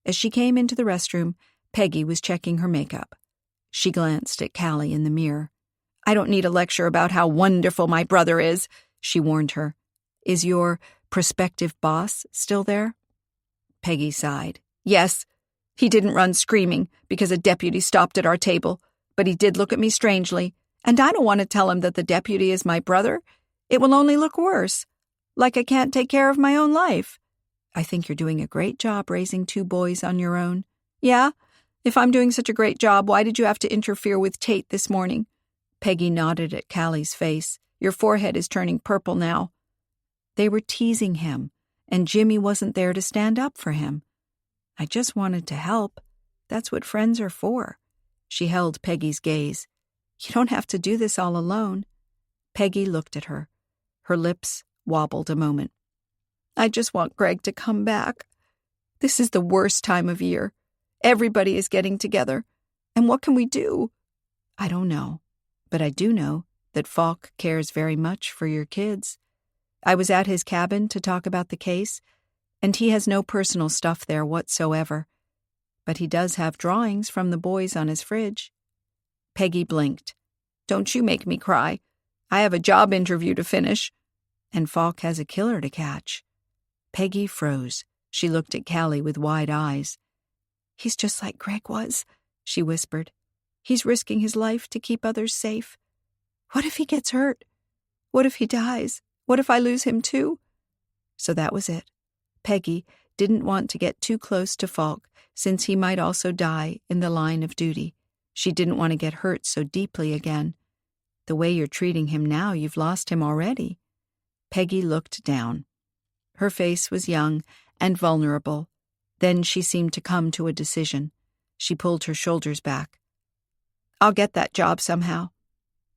As she came into the restroom, Peggy was checking her makeup. She glanced at Callie in the mirror. I don't need a lecture about how wonderful my brother is, she warned her. Is your prospective boss still there? Peggy sighed. Yes. He didn't run screaming because a deputy stopped at our table, but he did look at me strangely, and I don't want to tell him that the deputy is my brother. It will only look worse, like I can't take care of my own life. I think you're doing a great job raising 2 boys on your own. Yeah? If I'm doing such a great job, why did you have to interfere with Tate this morning? Peggy nodded at Callie's face. Your forehead is turning purple now. They were teasing him, and Jimmy wasn't there to stand up for him. I just wanted to help. That's what friends are for. She held Peggy's gaze. You don't have to do this all alone. Peggy looked at her. Her lips wobbled a moment. I just want Greg to come back. This is the worst time of year. Everybody is getting together. And what can we do? I don't know. But I do know that Falk cares very much for your kids. I was at his cabin to talk about the case, and he has no personal stuff there whatsoever. But he does have drawings from the boys on his fridge. Peggy blinked. Don't you make me cry. I have a job interview to finish. And Falk has a killer to catch. Peggy froze. She looked at Callie with wide eyes. He's just like Greg was, she whispered. He's risking his life to keep others safe. What if he gets hurt? What if he dies? What if I lose him too? So that was it. Peggy didn't want to get too close to Falk, since he might also die in the line of duty. She didn't want to get hurt so deeply again. The way you're treating him now, you've lost him already. Peggy looked down. Her face was young and vulnerable. Then she seemed to come to a decision. She pulled her shoulders back. I'll get that job somehow.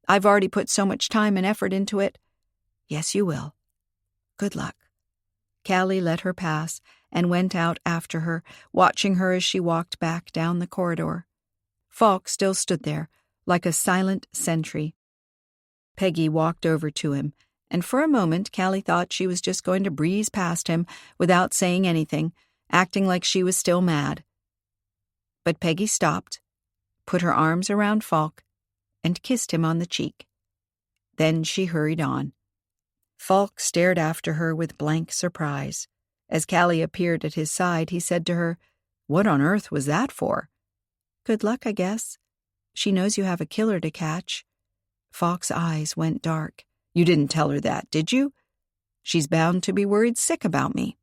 I've already put so much time and effort into it. Yes, you will. Good luck. Callie let her pass and went out after her, watching her as she walked back down the corridor. Falk still stood there, like a silent sentry. Peggy walked over to him, and for a moment Callie thought she was just going to breeze past him without saying anything, acting like she was still mad. But Peggy stopped, put her arms around Falk, and kissed him on the cheek. Then she hurried on. Falk stared after her with blank surprise. As Callie appeared at his side, he said to her, What on earth was that for? Good luck, I guess. She knows you have a killer to catch. Falk's eyes went dark. You didn't tell her that, did you? She's bound to be worried sick about me.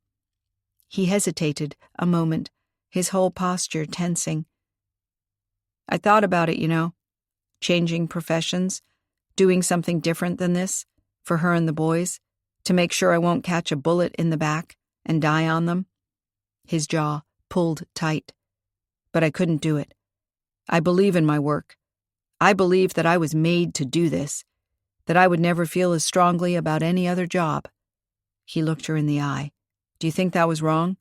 He hesitated a moment, his whole posture tensing. I thought about it, changing professions, doing something different than this, for her and the boys, to make sure I won't catch a bullet in the back and die on them. His jaw pulled tight. But I couldn't do it. I believe in my work. I believe that I was made to do this, that I would never feel as strongly about any other job. He looked her in the eye. Do you think that was wrong?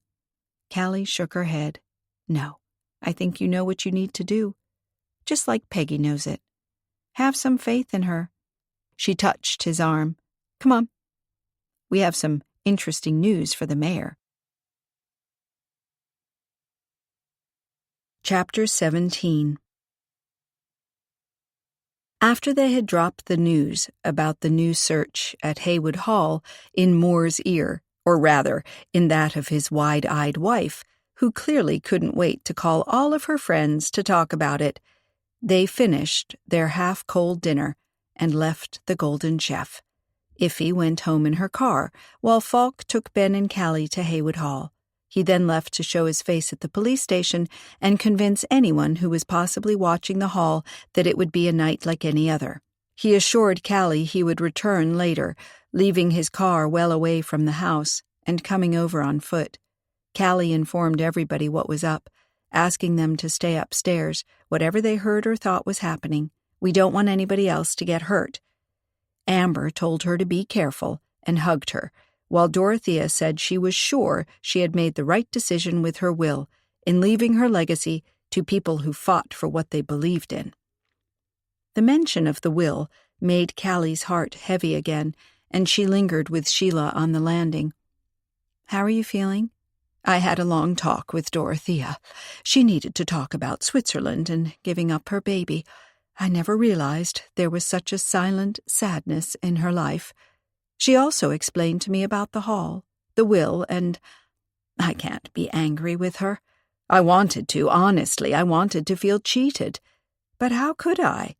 Callie shook her head. No, I think you know what you need to do. Just like Peggy knows it. Have some faith in her. She touched his arm. Come on. We have some interesting news for the mayor. Chapter 17. After they had dropped the news about the new search at Haywood Hall in Moore's ear, or rather, in that of his wide-eyed wife, who clearly couldn't wait to call all of her friends to talk about it, they finished their half-cold dinner and left the Golden Chef. Iffy went home in her car, while Falk took Ben and Callie to Haywood Hall. He then left to show his face at the police station and convince anyone who was possibly watching the hall that it would be a night like any other. He assured Callie he would return later, leaving his car well away from the house and coming over on foot. Callie informed everybody what was up, asking them to stay upstairs, whatever they heard or thought was happening. We don't want anybody else to get hurt. Amber told her to be careful and hugged her, while Dorothea said she was sure she had made the right decision with her will in leaving her legacy to people who fought for what they believed in. The mention of the will made Callie's heart heavy again, and she lingered with Sheila on the landing. How are you feeling? I had a long talk with Dorothea. She needed to talk about Switzerland and giving up her baby. I never realized there was such a silent sadness in her life. She also explained to me about the hall, the will, and I can't be angry with her. I wanted to, honestly, I wanted to feel cheated. But how could I?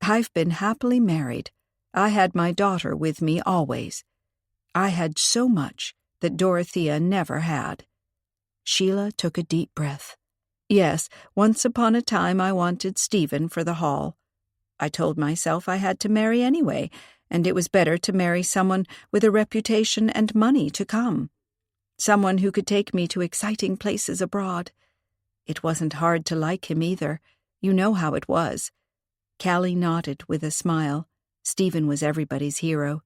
I've been happily married. I had my daughter with me always. I had so much that Dorothea never had. Sheila took a deep breath. Yes, once upon a time I wanted Stephen for the hall. I told myself I had to marry anyway, and it was better to marry someone with a reputation and money to come. Someone who could take me to exciting places abroad. It wasn't hard to like him either. You know how it was. Callie nodded with a smile. Stephen was everybody's hero.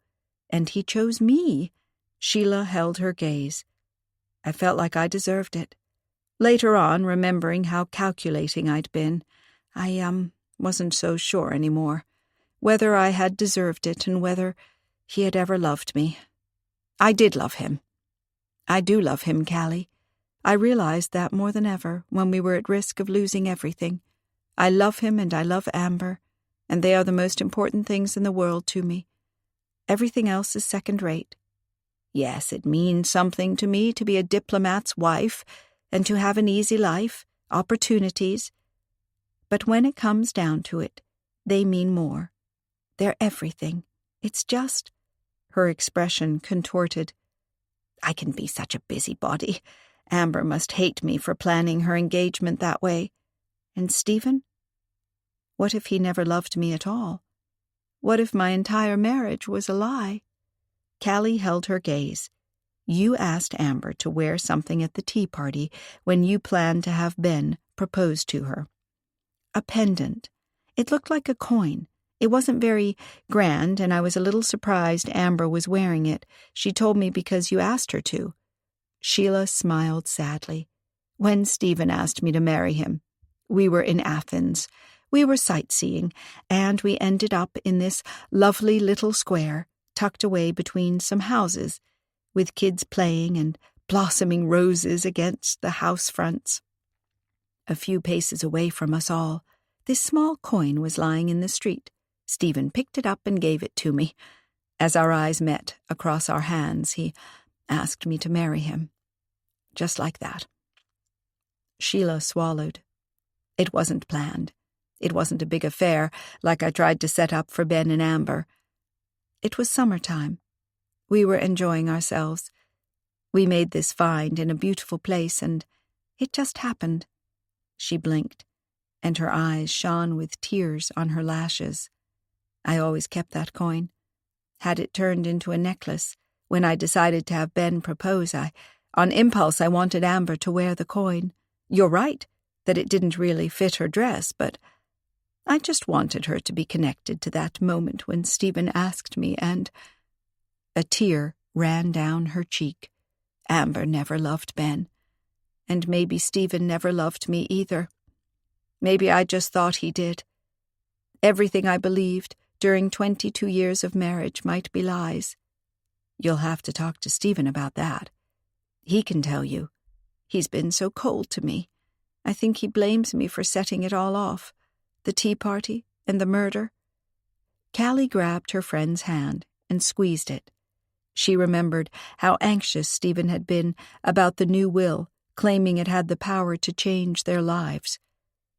And he chose me. Sheila held her gaze. I felt like I deserved it. Later on, remembering how calculating I'd been, I wasn't so sure anymore. Whether I had deserved it and whether he had ever loved me. I did love him. I do love him, Callie. I realized that more than ever when we were at risk of losing everything. I love him and I love Amber, and they are the most important things in the world to me. Everything else is second-rate. Yes, it means something to me to be a diplomat's wife and to have an easy life, opportunities. But when it comes down to it, they mean more. They're everything. It's just... Her expression contorted. I can be such a busybody. Amber must hate me for planning her engagement that way. And Stephen? What if he never loved me at all? What if my entire marriage was a lie? Callie held her gaze. You asked Amber to wear something at the tea party when you planned to have Ben propose to her. A pendant. It looked like a coin. It wasn't very grand, and I was a little surprised Amber was wearing it. She told me because you asked her to. Sheila smiled sadly. When Stephen asked me to marry him, we were in Athens. We were sightseeing, and we ended up in this lovely little square, tucked away between some houses, with kids playing and blossoming roses against the house fronts. A few paces away from us all, this small coin was lying in the street. Stephen picked it up and gave it to me. As our eyes met across our hands, he asked me to marry him. Just like that. Sheila swallowed. It wasn't planned. It wasn't a big affair like I tried to set up for Ben and Amber. It was summertime. We were enjoying ourselves. We made this find in a beautiful place, and it just happened. She blinked, and her eyes shone with tears on her lashes. I always kept that coin. Had it turned into a necklace. When I decided to have Ben propose, on impulse I wanted Amber to wear the coin. You're right, that it didn't really fit her dress, but I just wanted her to be connected to that moment when Stephen asked me, and a tear ran down her cheek. Amber never loved Ben. and maybe Stephen never loved me either. Maybe I just thought he did. Everything I believed during 22 years of marriage might be lies. You'll have to talk to Stephen about that. He can tell you. He's been so cold to me. I think he blames me for setting it all off, the tea party and the murder. Callie grabbed her friend's hand and squeezed it. She remembered how anxious Stephen had been about the new will, claiming it had the power to change their lives.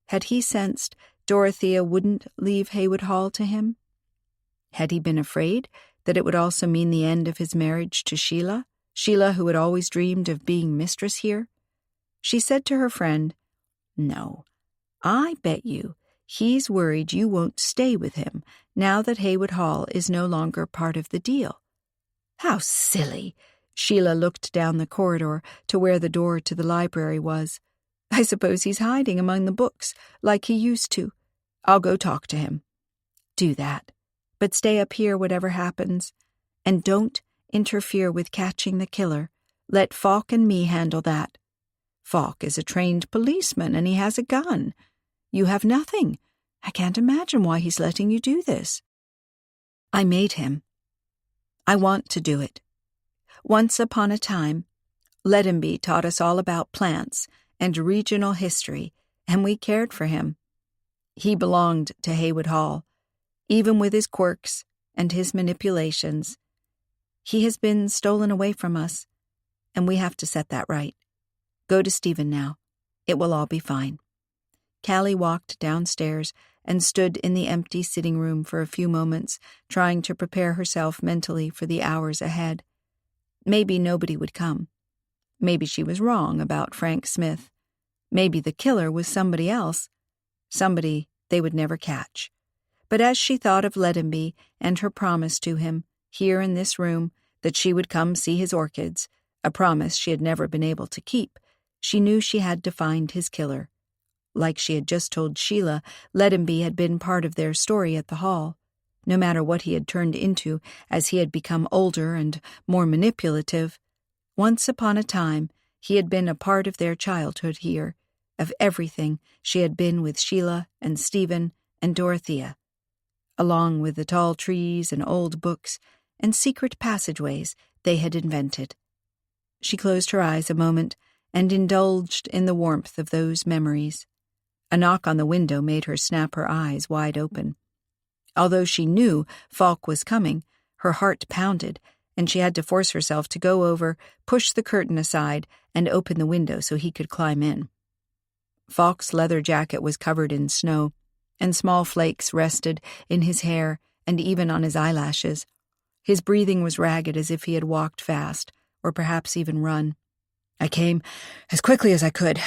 Had he sensed Dorothea wouldn't leave Haywood Hall to him? Had he been afraid that it would also mean the end of his marriage to Sheila who had always dreamed of being mistress here? She said to her friend, "No, I bet you he's worried you won't stay with him now that Haywood Hall is no longer part of the deal." How silly! Sheila looked down the corridor to where the door to the library was. I suppose he's hiding among the books, like he used to. I'll go talk to him. Do that, but stay up here whatever happens. And don't interfere with catching the killer. Let Falk and me handle that. Falk is a trained policeman, and he has a gun. You have nothing. I can't imagine why he's letting you do this. I made him. I want to do it. Once upon a time, Ledenby taught us all about plants and regional history, and we cared for him. He belonged to Haywood Hall, even with his quirks and his manipulations. He has been stolen away from us, and we have to set that right. Go to Stephen now. It will all be fine. Callie walked downstairs and stood in the empty sitting room for a few moments, trying to prepare herself mentally for the hours ahead. Maybe nobody would come. Maybe she was wrong about Frank Smith. Maybe the killer was somebody else, somebody they would never catch. But as she thought of Ledenby and her promise to him, here in this room, that she would come see his orchids, a promise she had never been able to keep, she knew she had to find his killer. Like she had just told Sheila, Ledenby had been part of their story at the hall. No matter what he had turned into as he had become older and more manipulative, once upon a time he had been a part of their childhood here, of everything she had been with Sheila and Stephen and Dorothea, along with the tall trees and old books and secret passageways they had invented. She closed her eyes a moment and indulged in the warmth of those memories. A knock on the window made her snap her eyes wide open. Although she knew Falk was coming, her heart pounded, and she had to force herself to go over, push the curtain aside, and open the window so he could climb in. Falk's leather jacket was covered in snow, and small flakes rested in his hair and even on his eyelashes. His breathing was ragged as if he had walked fast, or perhaps even run. "I came as quickly as I could.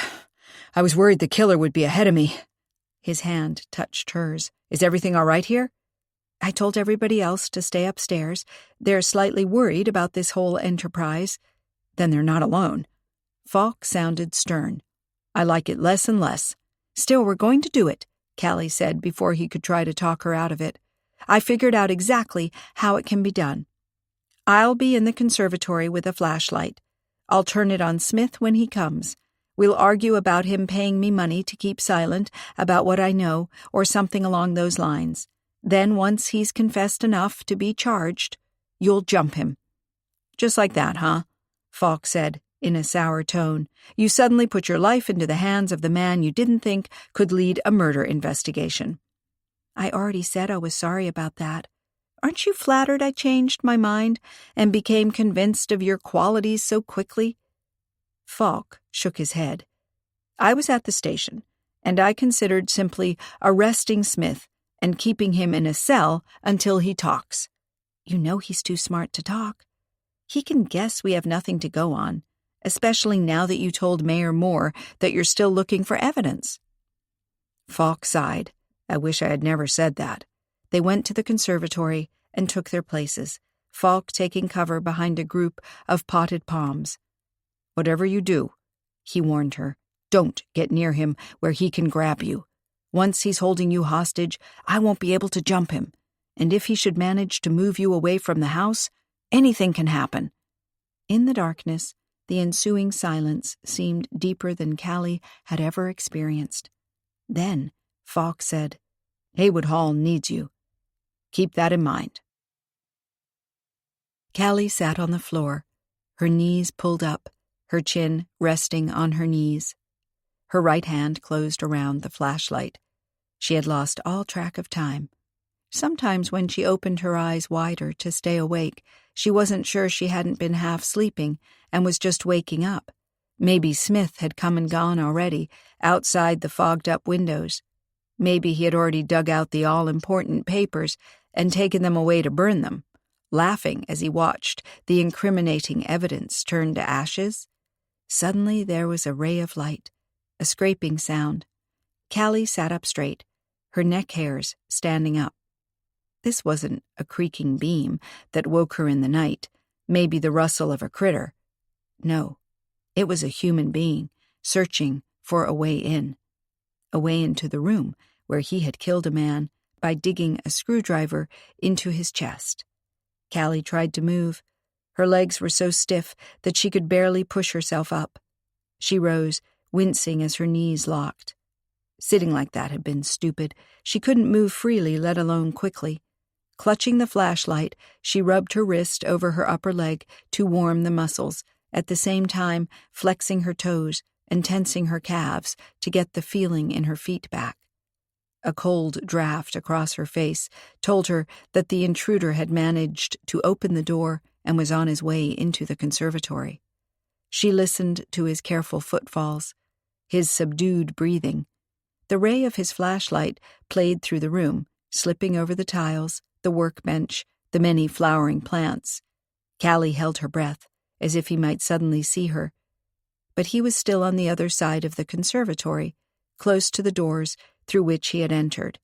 I was worried the killer would be ahead of me." His hand touched hers. "Is everything all right here?" "I told everybody else to stay upstairs. They're slightly worried about this whole enterprise." "Then they're not alone." Falk sounded stern. "I like it less and less." "Still, we're going to do it," Callie said before he could try to talk her out of it. "I figured out exactly how it can be done. I'll be in the conservatory with a flashlight. I'll turn it on Smith when he comes. We'll argue about him paying me money to keep silent about what I know, or something along those lines. Then, once he's confessed enough to be charged, you'll jump him." "Just like that, huh?" Falk said in a sour tone. "You suddenly put your life into the hands of the man you didn't think could lead a murder investigation." "I already said I was sorry about that. Aren't you flattered I changed my mind and became convinced of your qualities so quickly?" Falk shook his head. "I was at the station, and I considered simply arresting Smith and keeping him in a cell until he talks." "You know he's too smart to talk. He can guess we have nothing to go on, especially now that you told Mayor Moore that you're still looking for evidence." Falk sighed. "I wish I had never said that." They went to the conservatory and took their places, Falk taking cover behind a group of potted palms. "Whatever you do," he warned her, "don't get near him where he can grab you. Once he's holding you hostage, I won't be able to jump him. And if he should manage to move you away from the house, anything can happen." In the darkness, The ensuing silence seemed deeper than Callie had ever experienced. Then Falk said, "Haywood Hall needs you. Keep that in mind." Callie sat on the floor, her knees pulled up, her chin resting on her knees. Her right hand closed around the flashlight. She had lost all track of time. Sometimes when she opened her eyes wider to stay awake, she wasn't sure she hadn't been half sleeping and was just waking up. Maybe Smith had come and gone already, outside the fogged-up windows. Maybe he had already dug out the all-important papers and taken them away to burn them, laughing as he watched the incriminating evidence turn to ashes. Suddenly there was a ray of light, a scraping sound. Callie sat up straight, her neck hairs standing up. This wasn't a creaking beam that woke her in the night, maybe the rustle of a critter. No, it was a human being searching for a way in. A way into the room where he had killed a man by digging a screwdriver into his chest. Callie tried to move. Her legs were so stiff that she could barely push herself up. She rose, wincing as her knees locked. Sitting like that had been stupid. She couldn't move freely, let alone quickly. Clutching the flashlight, she rubbed her wrist over her upper leg to warm the muscles, at the same time flexing her toes and tensing her calves to get the feeling in her feet back. A cold draft across her face told her that the intruder had managed to open the door and was on his way into the conservatory. She listened to his careful footfalls, his subdued breathing. The ray of his flashlight played through the room, slipping over the tiles, the workbench, the many flowering plants. Callie held her breath, as if he might suddenly see her. But he was still on the other side of the conservatory, close to the doors through which he had entered.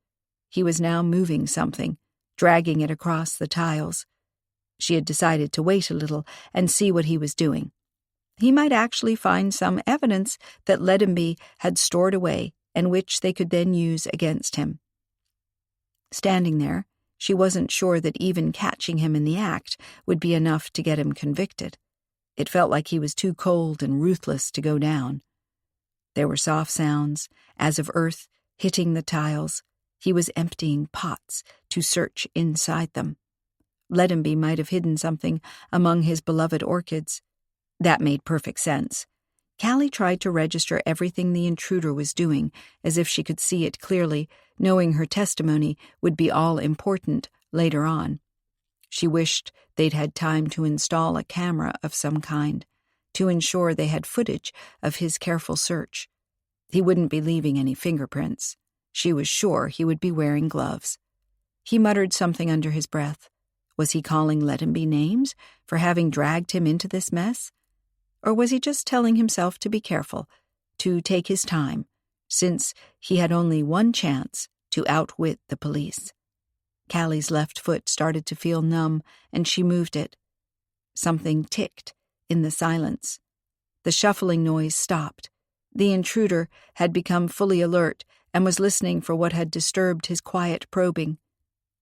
He was now moving something, dragging it across the tiles. She had decided to wait a little and see what he was doing. He might actually find some evidence that Ledenby had stored away and which they could then use against him. Standing there, she wasn't sure that even catching him in the act would be enough to get him convicted. It felt like he was too cold and ruthless to go down. There were soft sounds, as of earth hitting the tiles. He was emptying pots to search inside them. Ledenby might have hidden something among his beloved orchids. That made perfect sense. Callie tried to register everything the intruder was doing, as if she could see it clearly, knowing her testimony would be all-important later on. She wished they'd had time to install a camera of some kind, to ensure they had footage of his careful search. He wouldn't be leaving any fingerprints. She was sure he would be wearing gloves. He muttered something under his breath. Was he calling Ledenby names for having dragged him into this mess? Or was he just telling himself to be careful, to take his time, since he had only one chance to outwit the police? Callie's left foot started to feel numb, and she moved it. Something ticked in the silence. The shuffling noise stopped. The intruder had become fully alert and was listening for what had disturbed his quiet probing.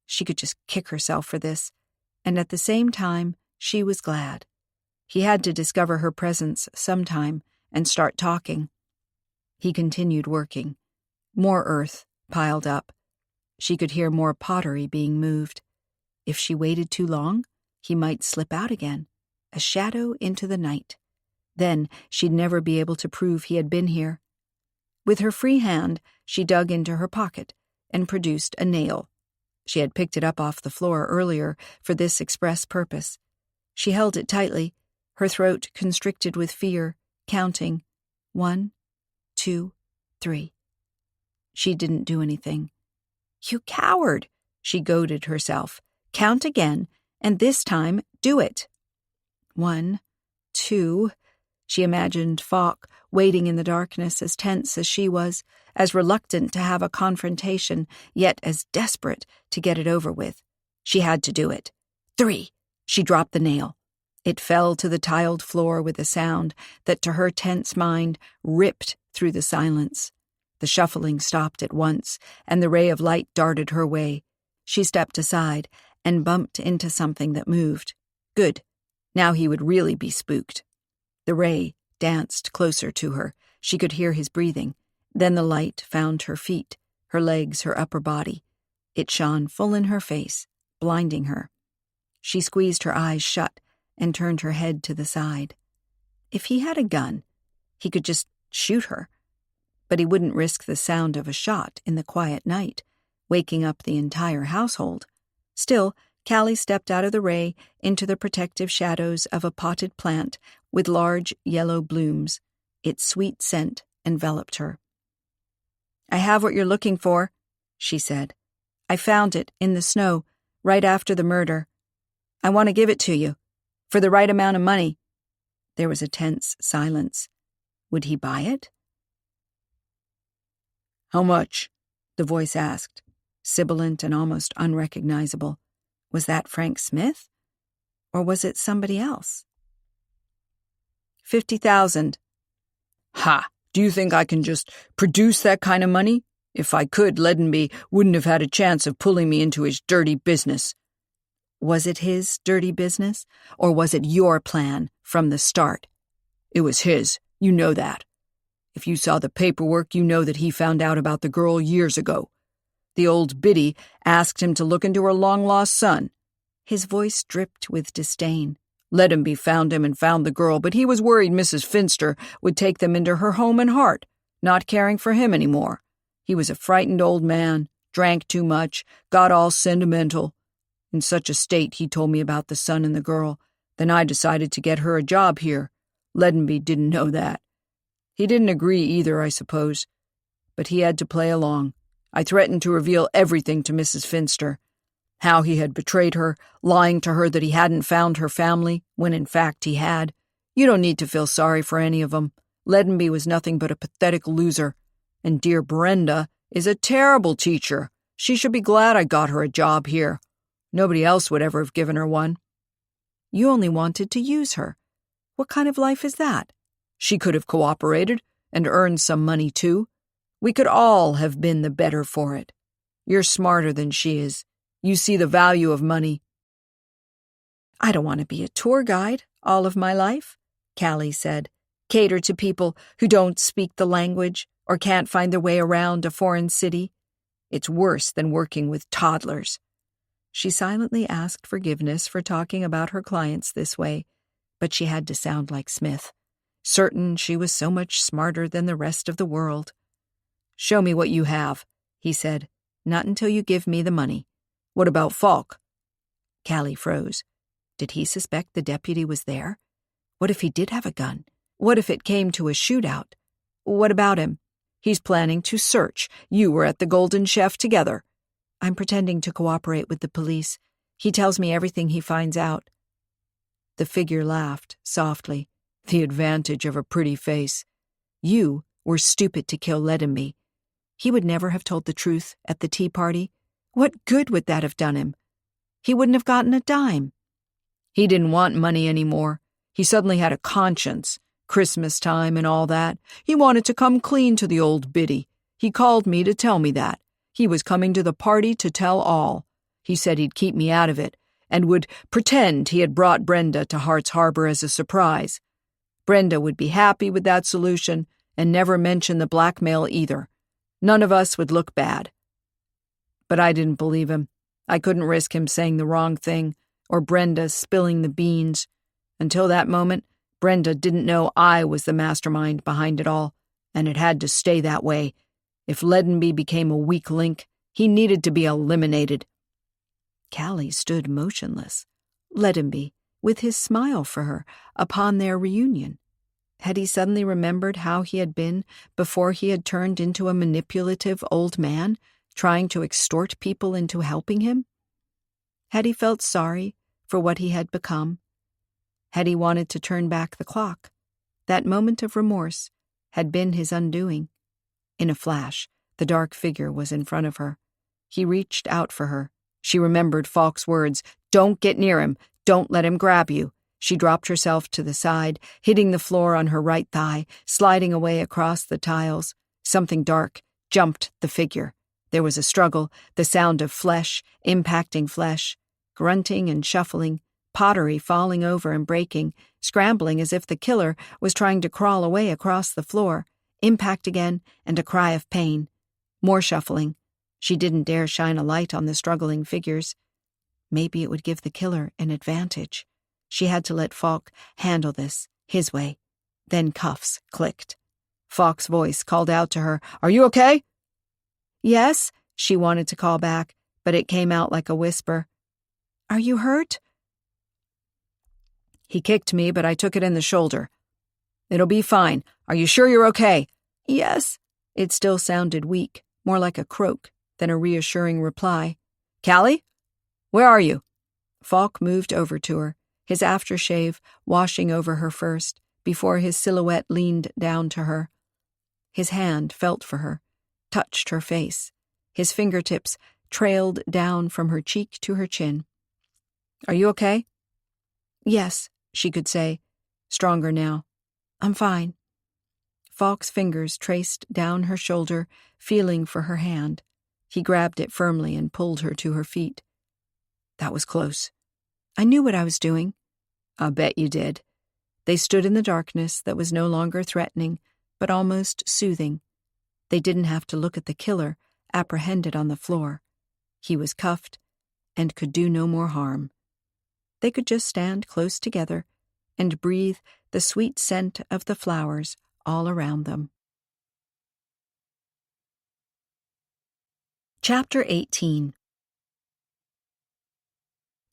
She could just kick herself for this, and at the same time, she was glad. He had to discover her presence sometime and start talking. He continued working. More earth piled up. She could hear more pottery being moved. If she waited too long, he might slip out again, a shadow into the night. Then she'd never be able to prove he had been here. With her free hand, she dug into her pocket and produced a nail. She had picked it up off the floor earlier for this express purpose. She held it tightly, her throat constricted with fear, counting 1, 2, 3. She didn't do anything. "You coward," she goaded herself. "Count again, and this time do it." 1, 2. She imagined Falk waiting in the darkness, as tense as she was, as reluctant to have a confrontation, yet as desperate to get it over with. She had to do it. 3. She dropped the nail. It fell to the tiled floor with a sound that, to her tense mind, ripped through the silence. The shuffling stopped at once, and the ray of light darted her way. She stepped aside and bumped into something that moved. Good. Now he would really be spooked. The ray danced closer to her. She could hear his breathing. Then the light found her feet, her legs, her upper body. It shone full in her face, blinding her. She squeezed her eyes shut and turned her head to the side. If he had a gun, he could just shoot her. But he wouldn't risk the sound of a shot in the quiet night, waking up the entire household. Still, Callie stepped out of the ray into the protective shadows of a potted plant with large yellow blooms. Its sweet scent enveloped her. "I have what you're looking for," she said. "I found it in the snow right after the murder. I want to give it to you, for the right amount of money." There was a tense silence. Would he buy it? "How much?" the voice asked, sibilant and almost unrecognizable. Was that Frank Smith? Or was it somebody else? 50,000. "Ha! Do you think I can just produce that kind of money? If I could, Leadenby wouldn't have had a chance of pulling me into his dirty business." Was it his dirty business, or was it your plan from the start? "It was his. You know that. If you saw the paperwork, you know that he found out about the girl years ago. The old biddy asked him to look into her long-lost son." His voice dripped with disdain. "Leadenby found him and found the girl, but he was worried Mrs. Finster would take them into her home and heart, not caring for him anymore. He was a frightened old man, drank too much, got all sentimental. In such a state, he told me about the son and the girl. Then I decided to get her a job here. Leadenby didn't know that. He didn't agree either, I suppose. But he had to play along. I threatened to reveal everything to Mrs. Finster. How he had betrayed her, lying to her that he hadn't found her family, when in fact he had. You don't need to feel sorry for any of them. Leadenby was nothing but a pathetic loser. And dear Brenda is a terrible teacher. She should be glad I got her a job here. Nobody else would ever have given her one." "You only wanted to use her. What kind of life is that?" "She could have cooperated and earned some money too. We could all have been the better for it. You're smarter than she is. You see the value of money." "I don't want to be a tour guide all of my life," Callie said. "Cater to people who don't speak the language or can't find their way around a foreign city. It's worse than working with toddlers." She silently asked forgiveness for talking about her clients this way, but she had to sound like Smith, certain she was so much smarter than the rest of the world. "Show me what you have," he said. "Not until you give me the money. What about Falk?" Callie froze. Did he suspect the deputy was there? What if he did have a gun? What if it came to a shootout? What about him? "He's planning to search. You were at the Golden Chef together." "I'm pretending to cooperate with the police. He tells me everything he finds out." The figure laughed softly. "The advantage of a pretty face. You were stupid to kill Leadenby. He would never have told the truth at the tea party. What good would that have done him? He wouldn't have gotten a dime." "He didn't want money anymore. He suddenly had a conscience. Christmas time and all that. He wanted to come clean to the old biddy. He called me to tell me that. He was coming to the party to tell all. He said he'd keep me out of it, and would pretend he had brought Brenda to Hart's Harbor as a surprise. Brenda would be happy with that solution, and never mention the blackmail either. None of us would look bad. But I didn't believe him. I couldn't risk him saying the wrong thing, or Brenda spilling the beans. Until that moment, Brenda didn't know I was the mastermind behind it all, and it had to stay that way. If Leadenby became a weak link, he needed to be eliminated." Callie stood motionless. Leadenby, with his smile for her, upon their reunion. Had he suddenly remembered how he had been before he had turned into a manipulative old man, trying to extort people into helping him? Had he felt sorry for what he had become? Had he wanted to turn back the clock? That moment of remorse had been his undoing. In a flash, the dark figure was in front of her. He reached out for her. She remembered Falk's words, "Don't get near him. Don't let him grab you." She dropped herself to the side, hitting the floor on her right thigh, sliding away across the tiles. Something dark jumped the figure. There was a struggle, the sound of flesh impacting flesh, grunting and shuffling, pottery falling over and breaking, scrambling as if the killer was trying to crawl away across the floor, impact again, and a cry of pain. More shuffling. She didn't dare shine a light on the struggling figures. Maybe it would give the killer an advantage. She had to let Falk handle this, his way. Then cuffs clicked. Falk's voice called out to her, "Are you okay?" "Yes," she wanted to call back, but it came out like a whisper. "Are you hurt?" He kicked me, but I took it in the shoulder. "It'll be fine. Are you sure you're okay?" "Yes." It still sounded weak, more like a croak than a reassuring reply. "Callie? Where are you?" Falk moved over to her, his aftershave washing over her first, before his silhouette leaned down to her. His hand felt for her, touched her face. His fingertips trailed down from her cheek to her chin. "Are you okay?" "Yes," she could say, stronger now. "I'm fine." Falk's fingers traced down her shoulder, feeling for her hand. He grabbed it firmly and pulled her to her feet. "That was close." "I knew what I was doing." "I'll bet you did." They stood in the darkness that was no longer threatening, but almost soothing. They didn't have to look at the killer, apprehended on the floor. He was cuffed and could do no more harm. They could just stand close together and breathe the sweet scent of the flowers all around them. Chapter 18.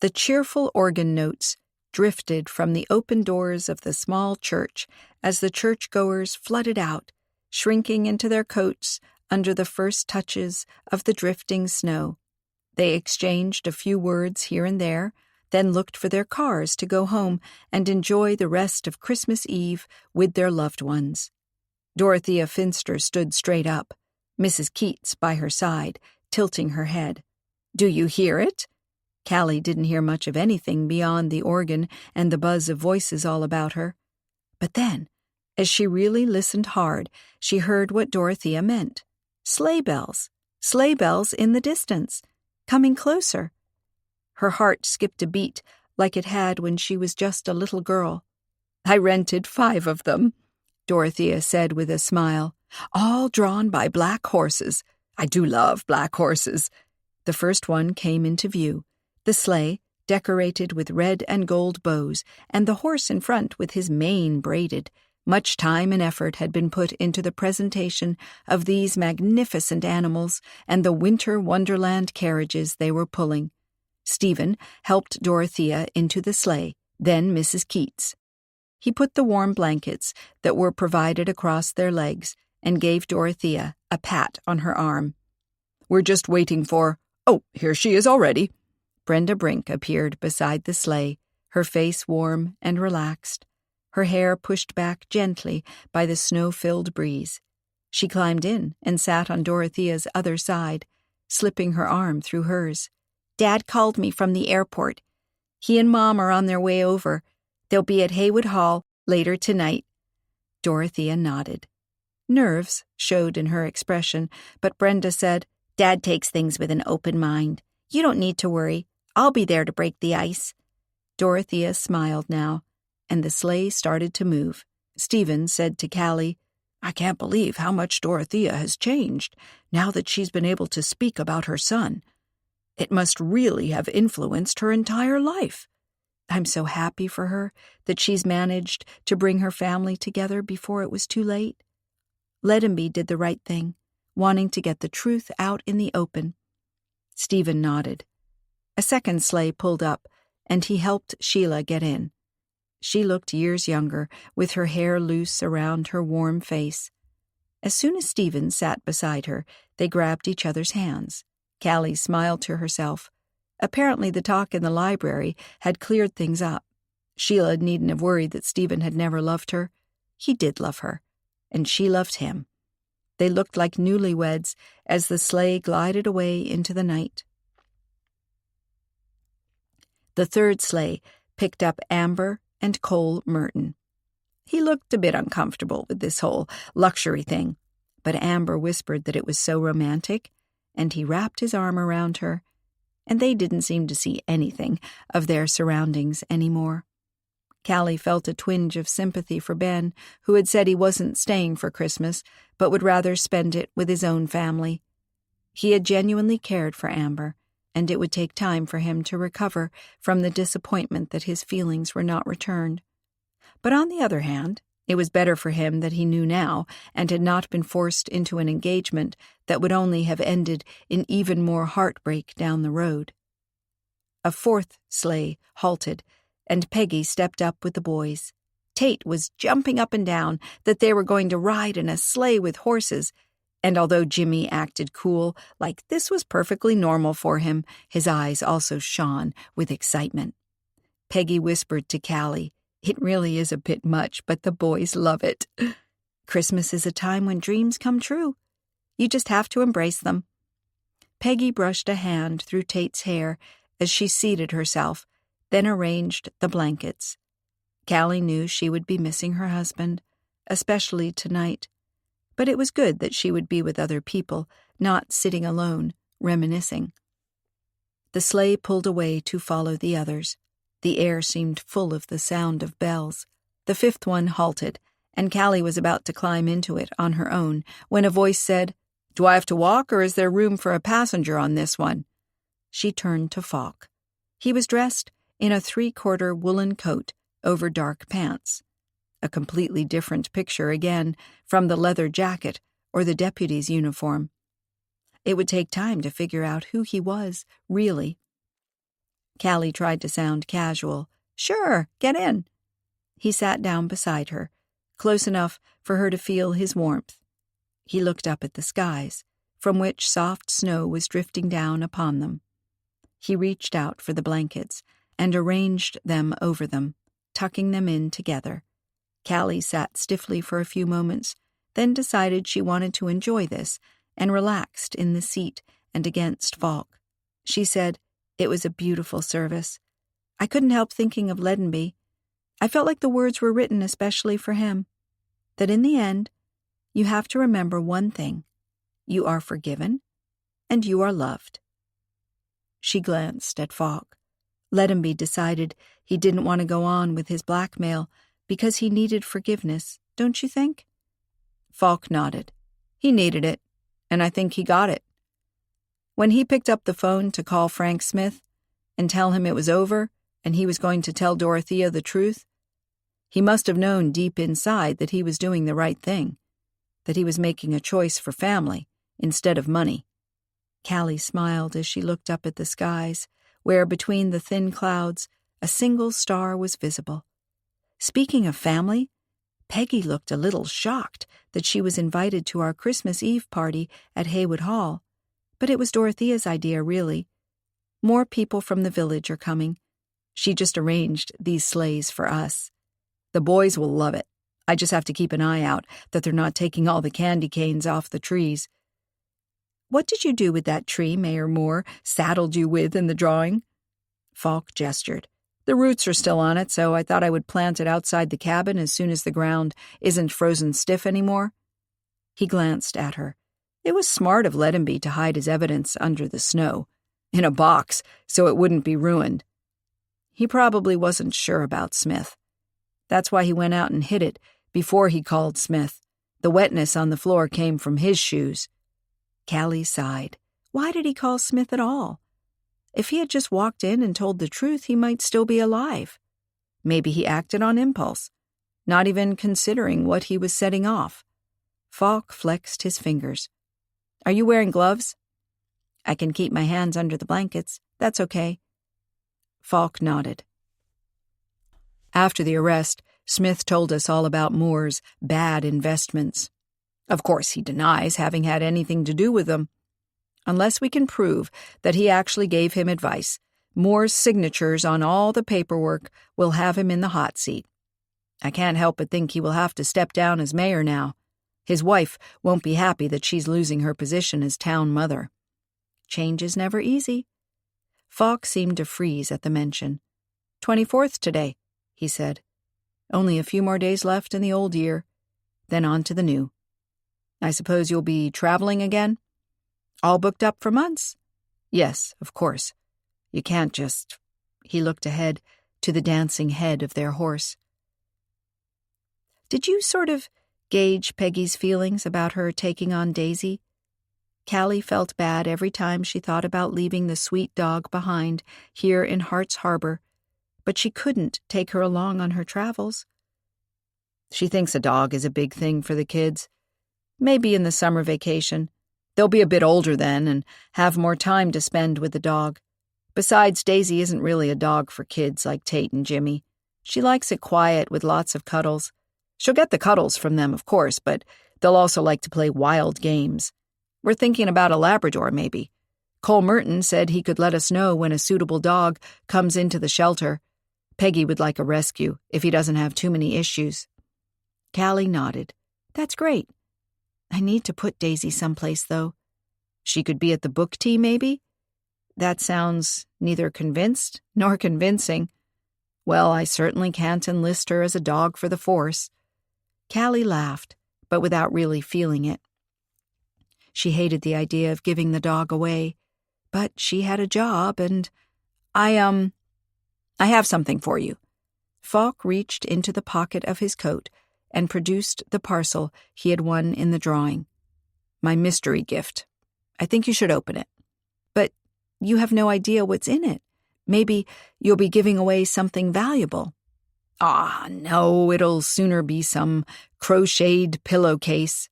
The cheerful organ notes drifted from the open doors of the small church as the churchgoers flooded out, shrinking into their coats under the first touches of the drifting snow. They exchanged a few words here and there, then looked for their cars to go home and enjoy the rest of Christmas Eve with their loved ones. Dorothea Finster stood straight up, Mrs. Keats by her side, tilting her head. "Do you hear it?" Callie didn't hear much of anything beyond the organ and the buzz of voices all about her. But then, as she really listened hard, she heard what Dorothea meant. Sleigh bells in the distance, coming closer. Her heart skipped a beat like it had when she was just a little girl. "I rented 5 of them," Dorothea said with a smile, "all drawn by black horses. I do love black horses." The first one came into view, the sleigh decorated with red and gold bows, and the horse in front with his mane braided. Much time and effort had been put into the presentation of these magnificent animals and the winter wonderland carriages they were pulling. Stephen helped Dorothea into the sleigh, then Mrs. Keats. He put the warm blankets that were provided across their legs and gave Dorothea a pat on her arm. "We're just waiting for— Oh, here she is already." Brenda Brink appeared beside the sleigh, her face warm and relaxed, her hair pushed back gently by the snow-filled breeze. She climbed in and sat on Dorothea's other side, slipping her arm through hers. "Dad called me from the airport. He and Mom are on their way over. They'll be at Haywood Hall later tonight." Dorothea nodded. Nerves showed in her expression, but Brenda said, "Dad takes things with an open mind. You don't need to worry. I'll be there to break the ice." Dorothea smiled now, and the sleigh started to move. Stephen said to Callie, "I can't believe how much Dorothea has changed now that she's been able to speak about her son. It must really have influenced her entire life." "I'm so happy for her that she's managed to bring her family together before it was too late." Leddenby did the right thing, wanting to get the truth out in the open. Stephen nodded. A second sleigh pulled up, and he helped Sheila get in. She looked years younger, with her hair loose around her warm face. As soon as Stephen sat beside her, they grabbed each other's hands. Callie smiled to herself. Apparently the talk in the library had cleared things up. Sheila needn't have worried that Stephen had never loved her. He did love her, and she loved him. They looked like newlyweds as the sleigh glided away into the night. The third sleigh picked up Amber and Cole Merton. He looked a bit uncomfortable with this whole luxury thing, but Amber whispered that it was so romantic, and he wrapped his arm around her, and they didn't seem to see anything of their surroundings anymore. Callie felt a twinge of sympathy for Ben, who had said he wasn't staying for Christmas, but would rather spend it with his own family. He had genuinely cared for Amber, and it would take time for him to recover from the disappointment that his feelings were not returned. But on the other hand, it was better for him that he knew now and had not been forced into an engagement that would only have ended in even more heartbreak down the road. A fourth sleigh halted, and Peggy stepped up with the boys. Tate was jumping up and down that they were going to ride in a sleigh with horses, and although Jimmy acted cool, like this was perfectly normal for him, his eyes also shone with excitement. Peggy whispered to Callie, "It really is a bit much, but the boys love it. Christmas is a time when dreams come true. You just have to embrace them." Peggy brushed a hand through Tate's hair as she seated herself, then arranged the blankets. Callie knew she would be missing her husband, especially tonight, but it was good that she would be with other people, not sitting alone, reminiscing. The sleigh pulled away to follow the others. The air seemed full of the sound of bells. The fifth one halted, and Callie was about to climb into it on her own when a voice said, "Do I have to walk, or is there room for a passenger on this one?" She turned to Falk. He was dressed in a 3/4 woolen coat over dark pants. A completely different picture again from the leather jacket or the deputy's uniform. It would take time to figure out who he was, really. Callie tried to sound casual. "Sure, get in." He sat down beside her, close enough for her to feel his warmth. He looked up at the skies, from which soft snow was drifting down upon them. He reached out for the blankets and arranged them over them, tucking them in together. Callie sat stiffly for a few moments, then decided she wanted to enjoy this and relaxed in the seat and against Falk. She said, "It was a beautiful service. I couldn't help thinking of Leadenby. I felt like the words were written especially for him. That in the end, you have to remember one thing. You are forgiven, and you are loved." She glanced at Falk. Leadenby decided he didn't want to go on with his blackmail because he needed forgiveness, don't you think? Falk nodded. He needed it, and I think he got it. When he picked up the phone to call Frank Smith and tell him it was over and he was going to tell Dorothea the truth, he must have known deep inside that he was doing the right thing, that he was making a choice for family instead of money. Callie smiled as she looked up at the skies, where between the thin clouds a single star was visible. Speaking of family, Peggy looked a little shocked that she was invited to our Christmas Eve party at Haywood Hall, but it was Dorothea's idea, really. More people from the village are coming. She just arranged these sleighs for us. The boys will love it. I just have to keep an eye out that they're not taking all the candy canes off the trees. What did you do with that tree Mayor Moore saddled you with in the drawing? Falk gestured. The roots are still on it, so I thought I would plant it outside the cabin as soon as the ground isn't frozen stiff anymore. He glanced at her. It was smart of Leadenby to hide his evidence under the snow, in a box, so it wouldn't be ruined. He probably wasn't sure about Smith. That's why he went out and hid it before he called Smith. The wetness on the floor came from his shoes. Callie sighed. Why did he call Smith at all? If he had just walked in and told the truth, he might still be alive. Maybe he acted on impulse, not even considering what he was setting off. Falk flexed his fingers. Are you wearing gloves? I can keep my hands under the blankets. That's okay. Falk nodded. After the arrest, Smith told us all about Moore's bad investments. Of course, he denies having had anything to do with them. Unless we can prove that he actually gave him advice, Moore's signatures on all the paperwork will have him in the hot seat. I can't help but think he will have to step down as mayor now. His wife won't be happy that she's losing her position as town mother. Change is never easy. Falk seemed to freeze at the mention. 24th today, he said. Only a few more days left in the old year, then on to the new. I suppose you'll be traveling again? All booked up for months? Yes, of course. You can't just—" He looked ahead to the dancing head of their horse. "Did you sort of gauge Peggy's feelings about her taking on Daisy?" Callie felt bad every time she thought about leaving the sweet dog behind here in Hart's Harbor, but she couldn't take her along on her travels. "She thinks a dog is a big thing for the kids. Maybe in the summer vacation. They'll be a bit older then and have more time to spend with the dog. Besides, Daisy isn't really a dog for kids like Tate and Jimmy. She likes it quiet with lots of cuddles. She'll get the cuddles from them, of course, but they'll also like to play wild games. We're thinking about a Labrador, maybe. Cole Merton said he could let us know when a suitable dog comes into the shelter. Peggy would like a rescue if he doesn't have too many issues." Callie nodded. "That's great. I need to put Daisy someplace, though. She could be at the book tea, maybe? That sounds neither convinced nor convincing. Well, I certainly can't enlist her as a dog for the force." Callie laughed, but without really feeling it. She hated the idea of giving the dog away, but she had a job and— I have something for you." Falk reached into the pocket of his coat and produced the parcel he had won in the drawing. "My mystery gift. I think you should open it." "But you have no idea what's in it. Maybe you'll be giving away something valuable." "Ah, no, it'll sooner be some crocheted pillowcase."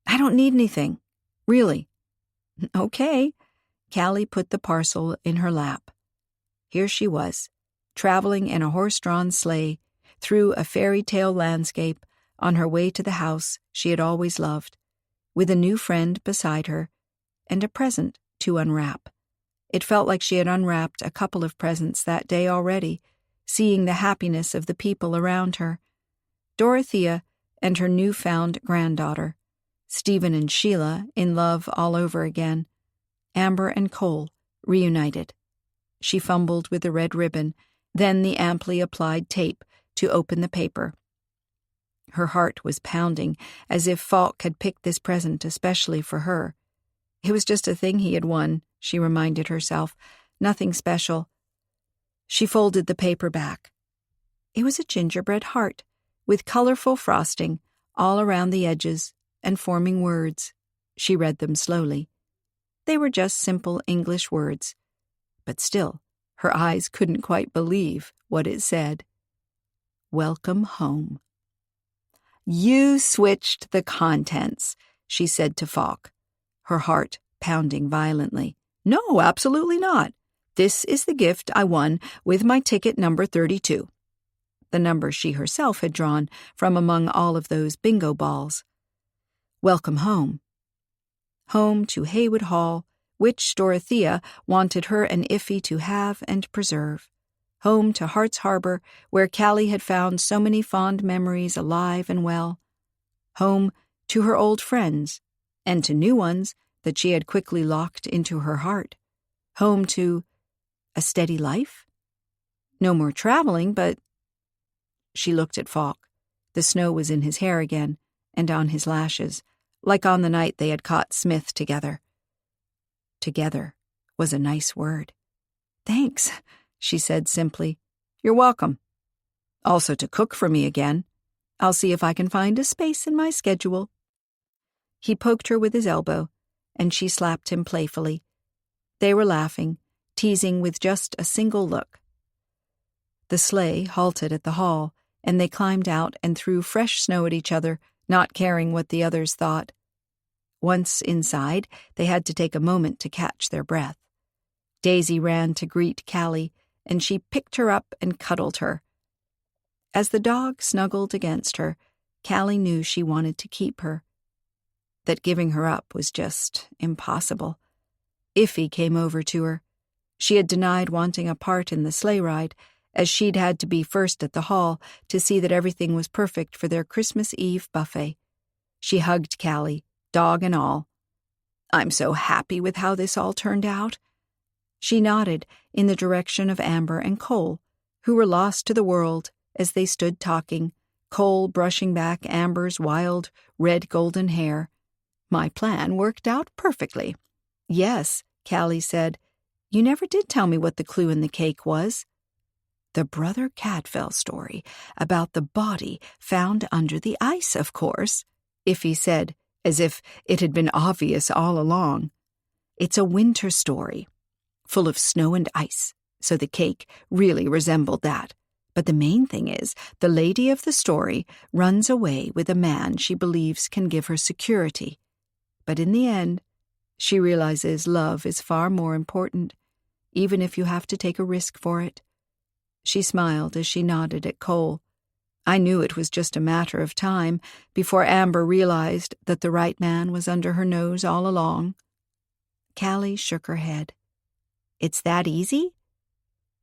"I don't need anything. Really." "Okay." Callie put the parcel in her lap. Here she was, traveling in a horse-drawn sleigh through a fairy-tale landscape on her way to the house she had always loved, with a new friend beside her and a present to unwrap. It felt like she had unwrapped a couple of presents that day already, seeing the happiness of the people around her. Dorothea and her newfound granddaughter, Stephen and Sheila in love all over again, Amber and Cole reunited. She fumbled with the red ribbon, then the amply applied tape to open the paper. Her heart was pounding, as if Falk had picked this present especially for her. It was just a thing he had won, she reminded herself, nothing special. She folded the paper back. It was a gingerbread heart, with colorful frosting all around the edges and forming words. She read them slowly. They were just simple English words, but still, her eyes couldn't quite believe what it said. "Welcome home." "You switched the contents," she said to Falk, her heart pounding violently. "No, absolutely not. This is the gift I won with my ticket number 32. The number she herself had drawn from among all of those bingo balls. Welcome home. Home to Haywood Hall, which Dorothea wanted her and Iffy to have and preserve. Home to Hart's Harbor, where Callie had found so many fond memories alive and well. Home to her old friends, and to new ones that she had quickly locked into her heart. Home to a steady life? No more traveling, but— She looked at Falk. The snow was in his hair again, and on his lashes, like on the night they had caught Smith together. Together was a nice word. "Thanks," she said simply. "You're welcome. Also to cook for me again. I'll see if I can find a space in my schedule." He poked her with his elbow, and she slapped him playfully. They were laughing, teasing with just a single look. The sleigh halted at the hall, and they climbed out and threw fresh snow at each other, not caring what the others thought. Once inside, they had to take a moment to catch their breath. Daisy ran to greet Callie, and she picked her up and cuddled her. As the dog snuggled against her, Callie knew she wanted to keep her. That giving her up was just impossible. Iffy came over to her. She had denied wanting a part in the sleigh ride, as she'd had to be first at the hall to see that everything was perfect for their Christmas Eve buffet. She hugged Callie, dog and all. "I'm so happy with how this all turned out." She nodded in the direction of Amber and Cole, who were lost to the world as they stood talking, Cole brushing back Amber's wild, red-golden hair. "My plan worked out perfectly." "Yes," Callie said. You never did tell me what the clue in the cake was. The Brother Cadfael story about the body found under the ice, of course, Iffy said, as if it had been obvious all along. It's a winter story, full of snow and ice, so the cake really resembled that. But the main thing is, the lady of the story runs away with a man she believes can give her security. But in the end, she realizes love is far more important, even if you have to take a risk for it. She smiled as she nodded at Cole. I knew it was just a matter of time before Amber realized that the right man was under her nose all along. Callie shook her head. It's that easy?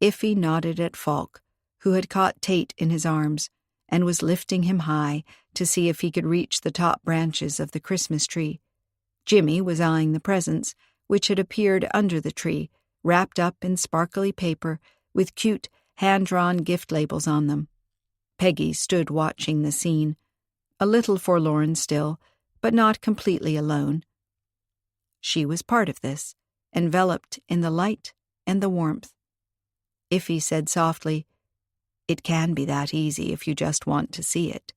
Iffy nodded at Falk, who had caught Tate in his arms and was lifting him high to see if he could reach the top branches of the Christmas tree. Jimmy was eyeing the presents, which had appeared under the tree, wrapped up in sparkly paper with cute, hand-drawn gift labels on them. Peggy stood watching the scene, a little forlorn still, but not completely alone. She was part of this, enveloped in the light and the warmth. Iffy said softly, It can be that easy if you just want to see it.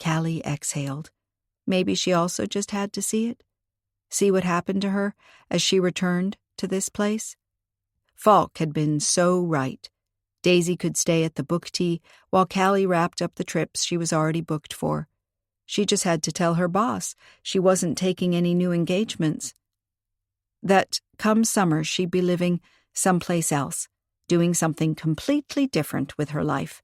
Callie exhaled. Maybe she also just had to see it? See what happened to her as she returned to this place? Falk had been so right. Daisy could stay at the book tea while Callie wrapped up the trips she was already booked for. She just had to tell her boss she wasn't taking any new engagements. That come summer she'd be living someplace else, doing something completely different with her life.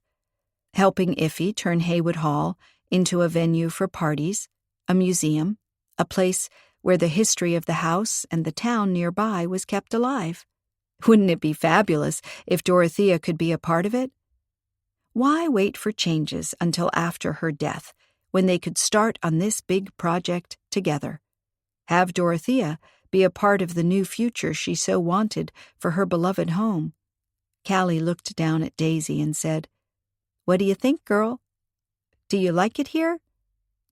Helping Iffy turn Haywood Hall into a venue for parties, a museum, a place where the history of the house and the town nearby was kept alive. Wouldn't it be fabulous if Dorothea could be a part of it? Why wait for changes until after her death, when they could start on this big project together? Have Dorothea be a part of the new future she so wanted for her beloved home. Callie looked down at Daisy and said, "What do you think, girl? Do you like it here?"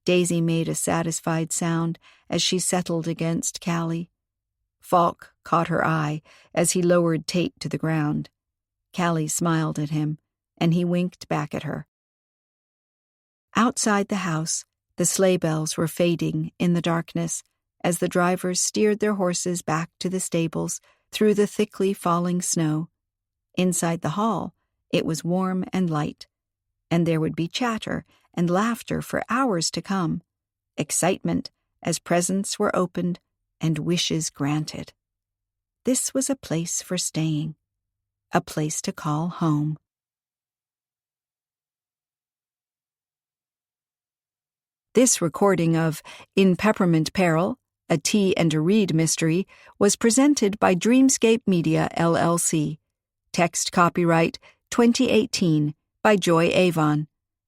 Daisy made a satisfied sound as she settled against Callie. Falk caught her eye as he lowered Tate to the ground. Callie smiled at him, and he winked back at her. Outside the house, the sleigh bells were fading in the darkness as the drivers steered their horses back to the stables through the thickly falling snow. Inside the hall, it was warm and light, and there would be chatter and laughter for hours to come, excitement as presents were opened and wishes granted. This was a place for staying, a place to call home. This recording of In Peppermint Peril, a Tea and a Read mystery, was presented by Dreamscape Media, LLC. Text copyright 2018 by Joy Avon.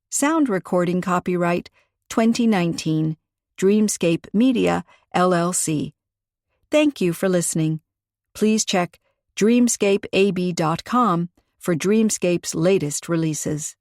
Sound recording copyright 2019, Dreamscape Media, LLC. Thank you for listening. Please check dreamscapeab.com for Dreamscape's latest releases.